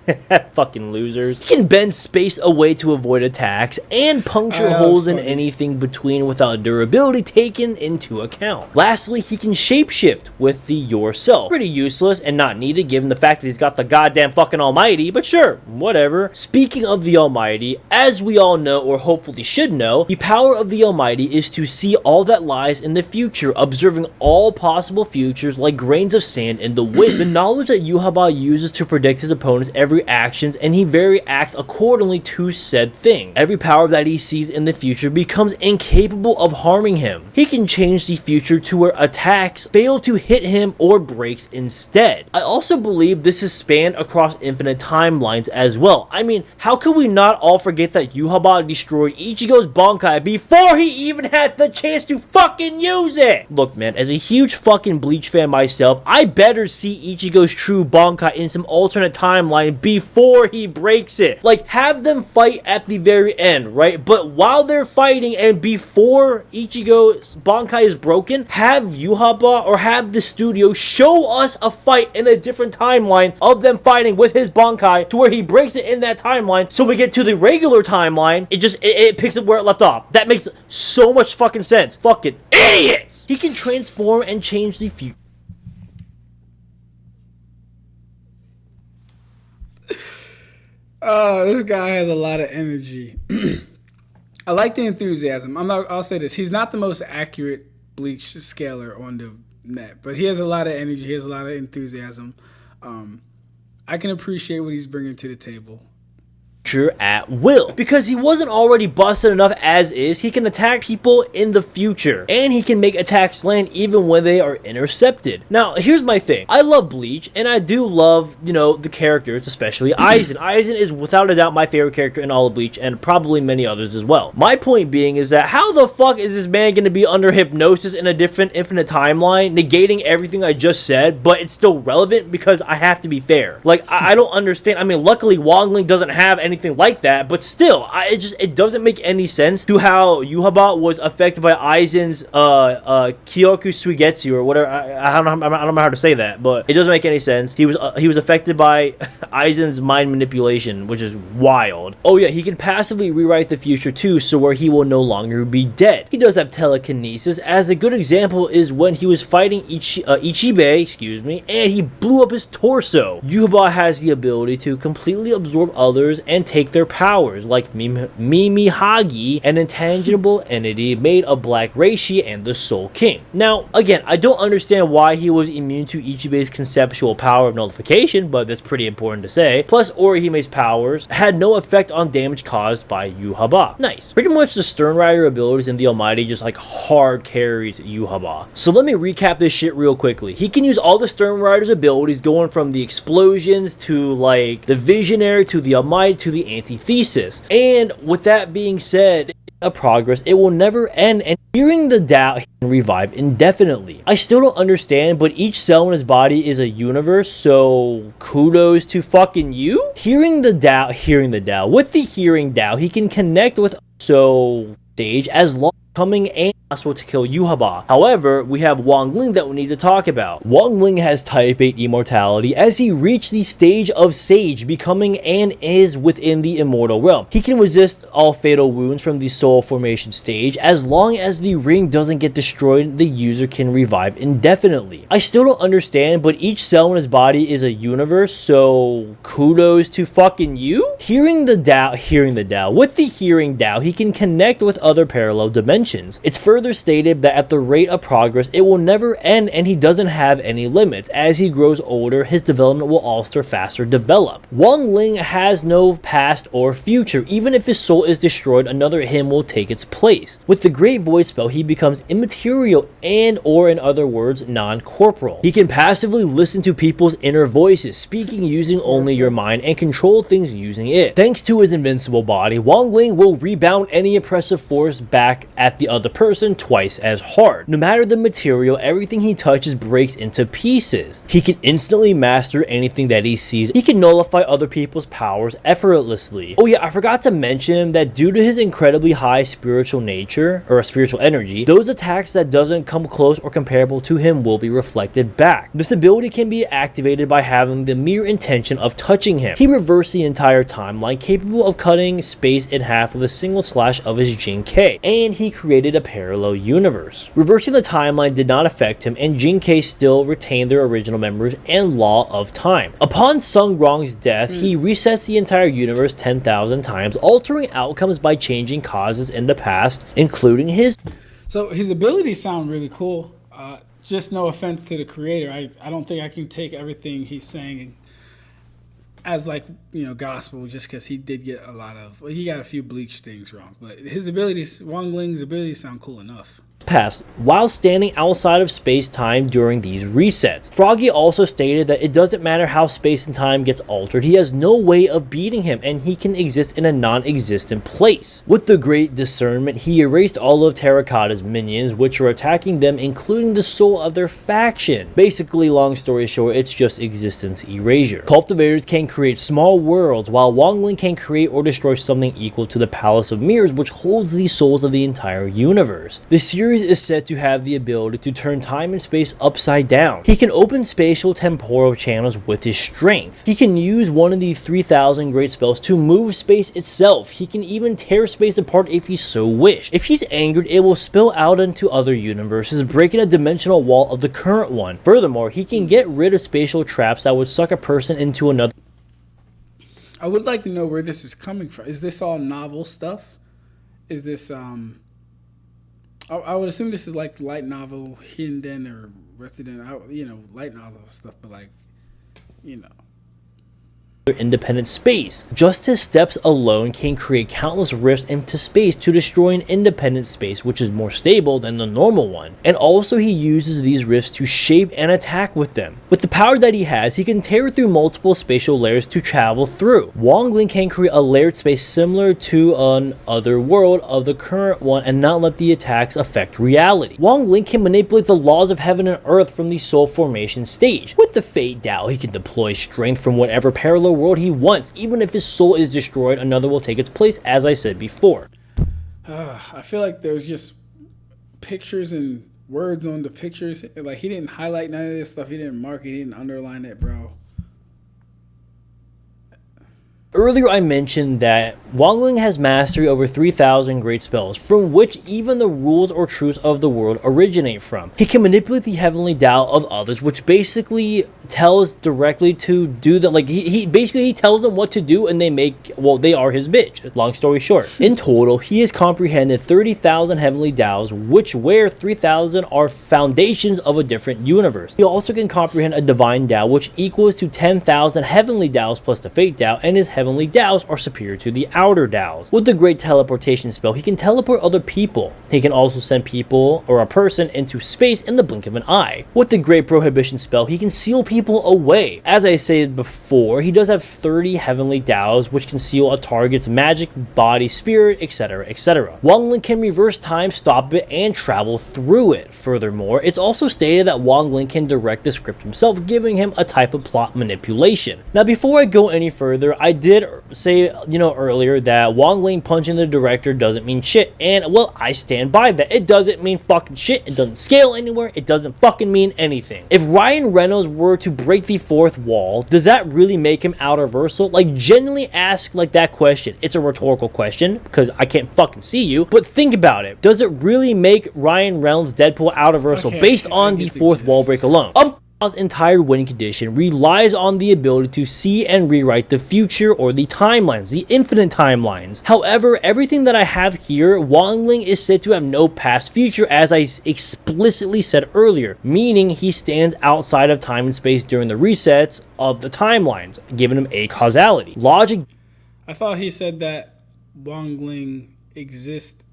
Fucking losers. He can bend space away to avoid attacks and puncture holes in anything between without durability taken into account. Lastly, he can shapeshift with the yourself. Pretty useless and not needed given the fact that he's got the goddamn fucking Almighty, but sure, whatever. Speaking of the Almighty, as we all know, or hopefully should know, the power of the Almighty is to see all that lies in the future, observing all possible futures like grains of sand in the wind. The knowledge that Yhwach uses to predict his opponent's every actions, and he very acts accordingly to said thing. Every power that he sees in the future becomes incapable of harming him. He can change the future to where attacks fail to hit him or breaks instead. I also believe this is spanned across infinite timelines as well. I mean, how could we not all forget that Yhwach destroyed Ichigo's Bankai before he even had the chance to fucking use it? Look, man, as a huge fucking Bleach fan myself, I better see Ichigo's true Bankai in some alternate timeline before he breaks it. Like, have them fight at the very end, right? But while they're fighting and before Ichigo's Bankai is broken, have Yhwach or have the studio show us a fight in a different timeline of them fighting with his Bankai to where he breaks it in that timeline, so we get to the regular timeline, it picks up where it left off. That makes so much fucking sense. Fucking idiots! He can transform and change the future. Oh, this guy has a lot of energy. I like the enthusiasm. I'll say this. He's not the most accurate Bleach scaler on the net, but he has a lot of energy. He has a lot of enthusiasm. I can appreciate what he's bringing to the table. At will, because he wasn't already busted enough as is. He can attack people in the future, and he can make attacks land even when they are intercepted. Now, here's my thing. I love Bleach, and I do love, you know, the characters, especially Aizen. Aizen is without a doubt my favorite character in all of Bleach, and probably many others as well. My point being is that how the fuck is this man going to be under hypnosis in a different infinite timeline, negating everything I just said, but it's still relevant? Because I have to be fair. Like, I don't understand. I mean, luckily Wongling doesn't have anything like that, but still, it doesn't make any sense to how Yhwach was affected by Aizen's Kyoku Suigetsu or whatever. I don't know how to say that, but it doesn't make any sense. He was affected by Aizen's mind manipulation, which is wild. Oh yeah, he can passively rewrite the future too, so where he will no longer be dead. He does have telekinesis. As a good example is when he was fighting Ichibe, and he blew up his torso. Yhwach has the ability to completely absorb others and take their powers, like Mimihagi, an intangible entity made of Black Reishi and the Soul King. Now, again, I don't understand why he was immune to Ichibe's conceptual power of nullification, but that's pretty important to say. Plus, Orihime's powers had no effect on damage caused by Yhwach. Nice. Pretty much the Stern Rider abilities in the Almighty just like hard carries Yhwach. So let me recap this shit real quickly. He can use all the Stern Rider's abilities, going from the explosions to like the Visionary to the Almighty to the antithesis. And with that being said, of progress, it will never end, and hearing the Tao, he can revive indefinitely. I still don't understand, but each cell in his body is a universe, so kudos to fucking you? Hearing the Tao, with the hearing Tao, he can connect with stage as long as coming and possible to kill Yuhaba. However, we have Wang Ling that we need to talk about. Wang Ling has type 8 immortality as he reached the stage of Sage, becoming and is within the immortal realm. He can resist all fatal wounds from the soul formation stage. As long as the ring doesn't get destroyed, the user can revive indefinitely. I still don't understand, but each cell in his body is a universe, so kudos to fucking you? Hearing the Tao, with the hearing Tao, he can connect with other parallel dimensions. It's further stated that at the rate of progress, it will never end, and he doesn't have any limits. As he grows older, his development will also faster develop. Wang Ling has no past or future. Even if his soul is destroyed, another him will take its place. With the Great Void spell, he becomes immaterial and, or in other words, non-corporal. He can passively listen to people's inner voices, speaking using only your mind, and control things using it. Thanks to his invincible body, Wang Ling will rebound any oppressive force back at the other person twice as hard. No matter the material, everything he touches breaks into pieces. He can instantly master anything that he sees. He can nullify other people's powers effortlessly. Oh yeah, I forgot to mention that due to his incredibly high spiritual nature, or spiritual energy, those attacks that doesn't come close or comparable to him will be reflected back. This ability can be activated by having the mere intention of touching him. He reversed the entire timeline, capable of cutting space in half with a single slash of his Jinkai, and he created a parallel universe. Reversing the timeline did not affect him, and Jinkai still retained their original members and law of time. Upon Sung Rong's death, he resets the entire universe 10,000 times, altering outcomes by changing causes in the past, including his. So his abilities sound really cool. Just no offense to the creator. I don't think I can take everything he's saying as like, you know, gospel, just because he did get a lot of, well, he got a few Bleach things wrong, but his abilities, Wang Ling's abilities sound cool enough. Past while standing outside of space-time during these resets. Froggy also stated that it doesn't matter how space and time gets altered, he has no way of beating him, and he can exist in a non-existent place. With the great discernment, he erased all of Terracotta's minions, which were attacking them, including the soul of their faction. Basically, long story short, it's just existence erasure. Cultivators can create small worlds, while Wang Ling can create or destroy something equal to the Palace of Mirrors, which holds the souls of the entire universe. The series is said to have the ability to turn time and space upside down. He can open spatial temporal channels with his strength. He can use one of the 3,000 great spells to move space itself. He can even tear space apart if he so wished. If he's angered, it will spill out into other universes, breaking a dimensional wall of the current one. Furthermore, he can get rid of spatial traps that would suck a person into another. I would like to know where this is coming from. Is this all novel stuff? Is this I would assume this is like light novel, Hinden or Resident, you know, light novel stuff, but like, you know. Independent space. Just his steps alone can create countless rifts into space to destroy an independent space, which is more stable than the normal one. And also he uses these rifts to shape and attack with them. With the power that he has, he can tear through multiple spatial layers to travel through. Wang Ling can create a layered space similar to an other world of the current one and not let the attacks affect reality. Wang Ling can manipulate the laws of heaven and earth from the soul formation stage. With the Fate Tao, he can deploy strength from whatever parallel world he wants. Even if his soul is destroyed, another will take its place, as I said before. I feel like there was just pictures and words on the pictures. Like, he didn't highlight none of this stuff. He didn't mark it. He didn't underline it, bro. Earlier I mentioned that Wang Ling has mastery over 3,000 great spells, from which even the rules or truths of the world originate from. He can manipulate the heavenly Tao of others, which basically tells directly to do the, like, he tells them what to do and they are his bitch. Long story short. In total, he has comprehended 30,000 heavenly Taos, where 3,000 are foundations of a different universe. He also can comprehend a divine Tao, which equals to 10,000 heavenly Taos plus the Fate Tao, and his heavenly Taos are superior to the outer DAOs. With the great teleportation spell, he can teleport other people. He can also send people or a person into space in the blink of an eye. With the great prohibition spell, he can seal people away. As I said before, he does have 30 heavenly DAOs which can seal a target's magic, body, spirit, etc, etc. Wangling can reverse time, stop it, and travel through it. Furthermore, it's also stated that Wangling can direct the script himself, giving him a type of plot manipulation. Now, before I go any further, I did say, earlier that Wangling punching the director doesn't mean shit, and well, I stand by that. It doesn't mean fucking shit. It doesn't scale anywhere. It doesn't fucking mean anything. If Ryan Reynolds were to break the fourth wall, does that really make him outerversal? Like, genuinely ask like that question. It's a rhetorical question because I can't fucking see you, but think about it. Does it really make Ryan Reynolds Deadpool outerversal based on the fourth wall break alone? Law's entire winning condition relies on the ability to see and rewrite the future or the timelines, the infinite timelines. However, everything that I have here, Wangling is said to have no past future, as I explicitly said earlier, meaning he stands outside of time and space during the resets of the timelines, giving him a causality. Logic. I thought he said that Wangling exists.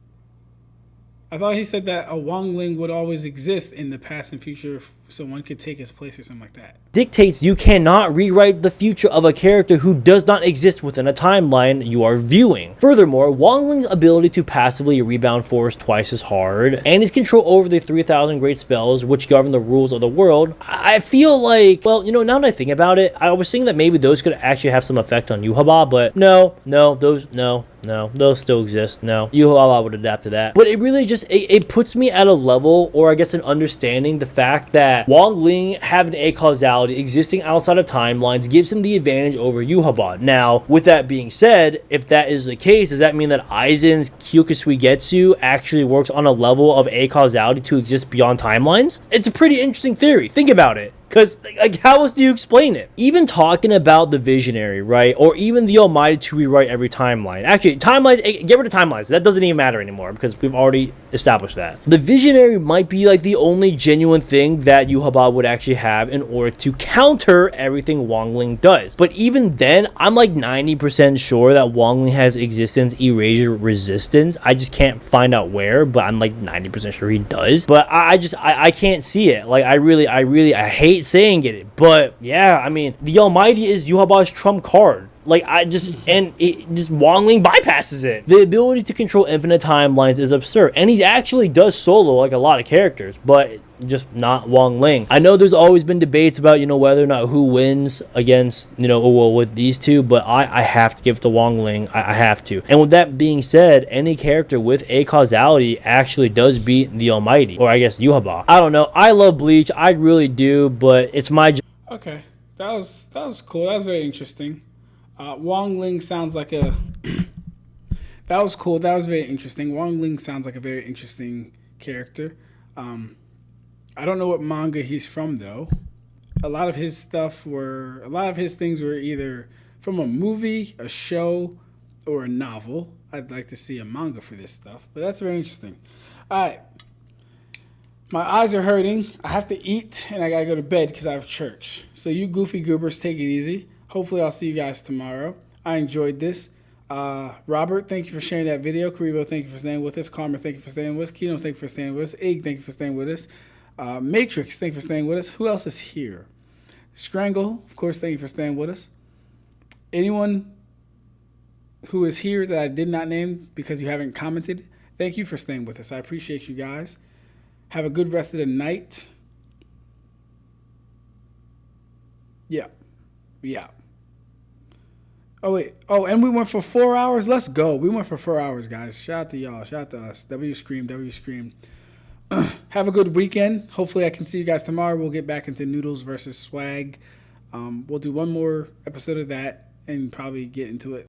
I thought he said that a Wangling would always exist in the past and future, so one could take his place or something like that. Dictates you cannot rewrite the future of a character who does not exist within a timeline you are viewing. Furthermore, Wangling's ability to passively rebound force twice as hard, and his control over the 3,000 great spells which govern the rules of the world, I feel like, well, now that I think about it, I was thinking that maybe those could actually have some effect on Yuhaba, but no, those still exist. No, Yuhaba would adapt to that. But it really just, it puts me at a level, or I guess an understanding, the fact that Wangling having a causality existing outside of timelines gives him the advantage over Yuhaba. Now, with that being said, if that is the case, does that mean that Aizen's Kyokusuigetsu actually works on a level of a causality to exist beyond timelines? It's a pretty interesting theory. Think about it. Because, like, how else do you explain it? Even talking about the Visionary, right? Or even the Almighty to rewrite every timeline. Actually, timelines, get rid of timelines. That doesn't even matter anymore because we've already established that. The Visionary might be, like, the only genuine thing that Yuhaba would actually have in order to counter everything Wangling does. But even then, I'm, like, 90% sure that Wangling has existence erasure resistance. I just can't find out where, but I'm, like, 90% sure he does. But I can't see it. Like, I hate saying it, but yeah, I mean, the Almighty is Yuhaba's trump card. Like, Wangling bypasses it. The ability to control infinite timelines is absurd, and he actually does solo like a lot of characters, but just not Wangling. I know there's always been debates about, whether or not who wins against, with these two, but I have to give it to Wangling. I have to. And with that being said, any character with a causality actually does beat the Almighty, or I guess Yuhaba. I don't know. I love Bleach. I really do, but it's my job. Okay. That was cool. That was very interesting. Wangling sounds like a... That was cool. That was very interesting. Wangling sounds like a very interesting character. I don't know what manga he's from, though. A lot of his things were either from a movie, a show, or a novel. I'd like to see a manga for this stuff, but that's very interesting. All right. My eyes are hurting. I have to eat, and I gotta go to bed because I have church. So you goofy goobers, take it easy. Hopefully I'll see you guys tomorrow. I enjoyed this. Robert, thank you for sharing that video. Karibo, thank you for staying with us. Karma, thank you for staying with us. Kino, thank you for staying with us. Ig, thank you for staying with us. Matrix, thank you for staying with us. Who else is here? Strangle, of course, thank you for staying with us. Anyone who is here that I did not name because you haven't commented, thank you for staying with us. I appreciate you guys. Have a good rest of the night. Yeah. Oh, wait. Oh, and we went for 4 hours? Let's go. We went for 4 hours, guys. Shout out to y'all. Shout out to us. W Scream. Have a good weekend. Hopefully I can see you guys tomorrow. We'll get back into Noodles versus Swag. We'll do one more episode of that and probably get into it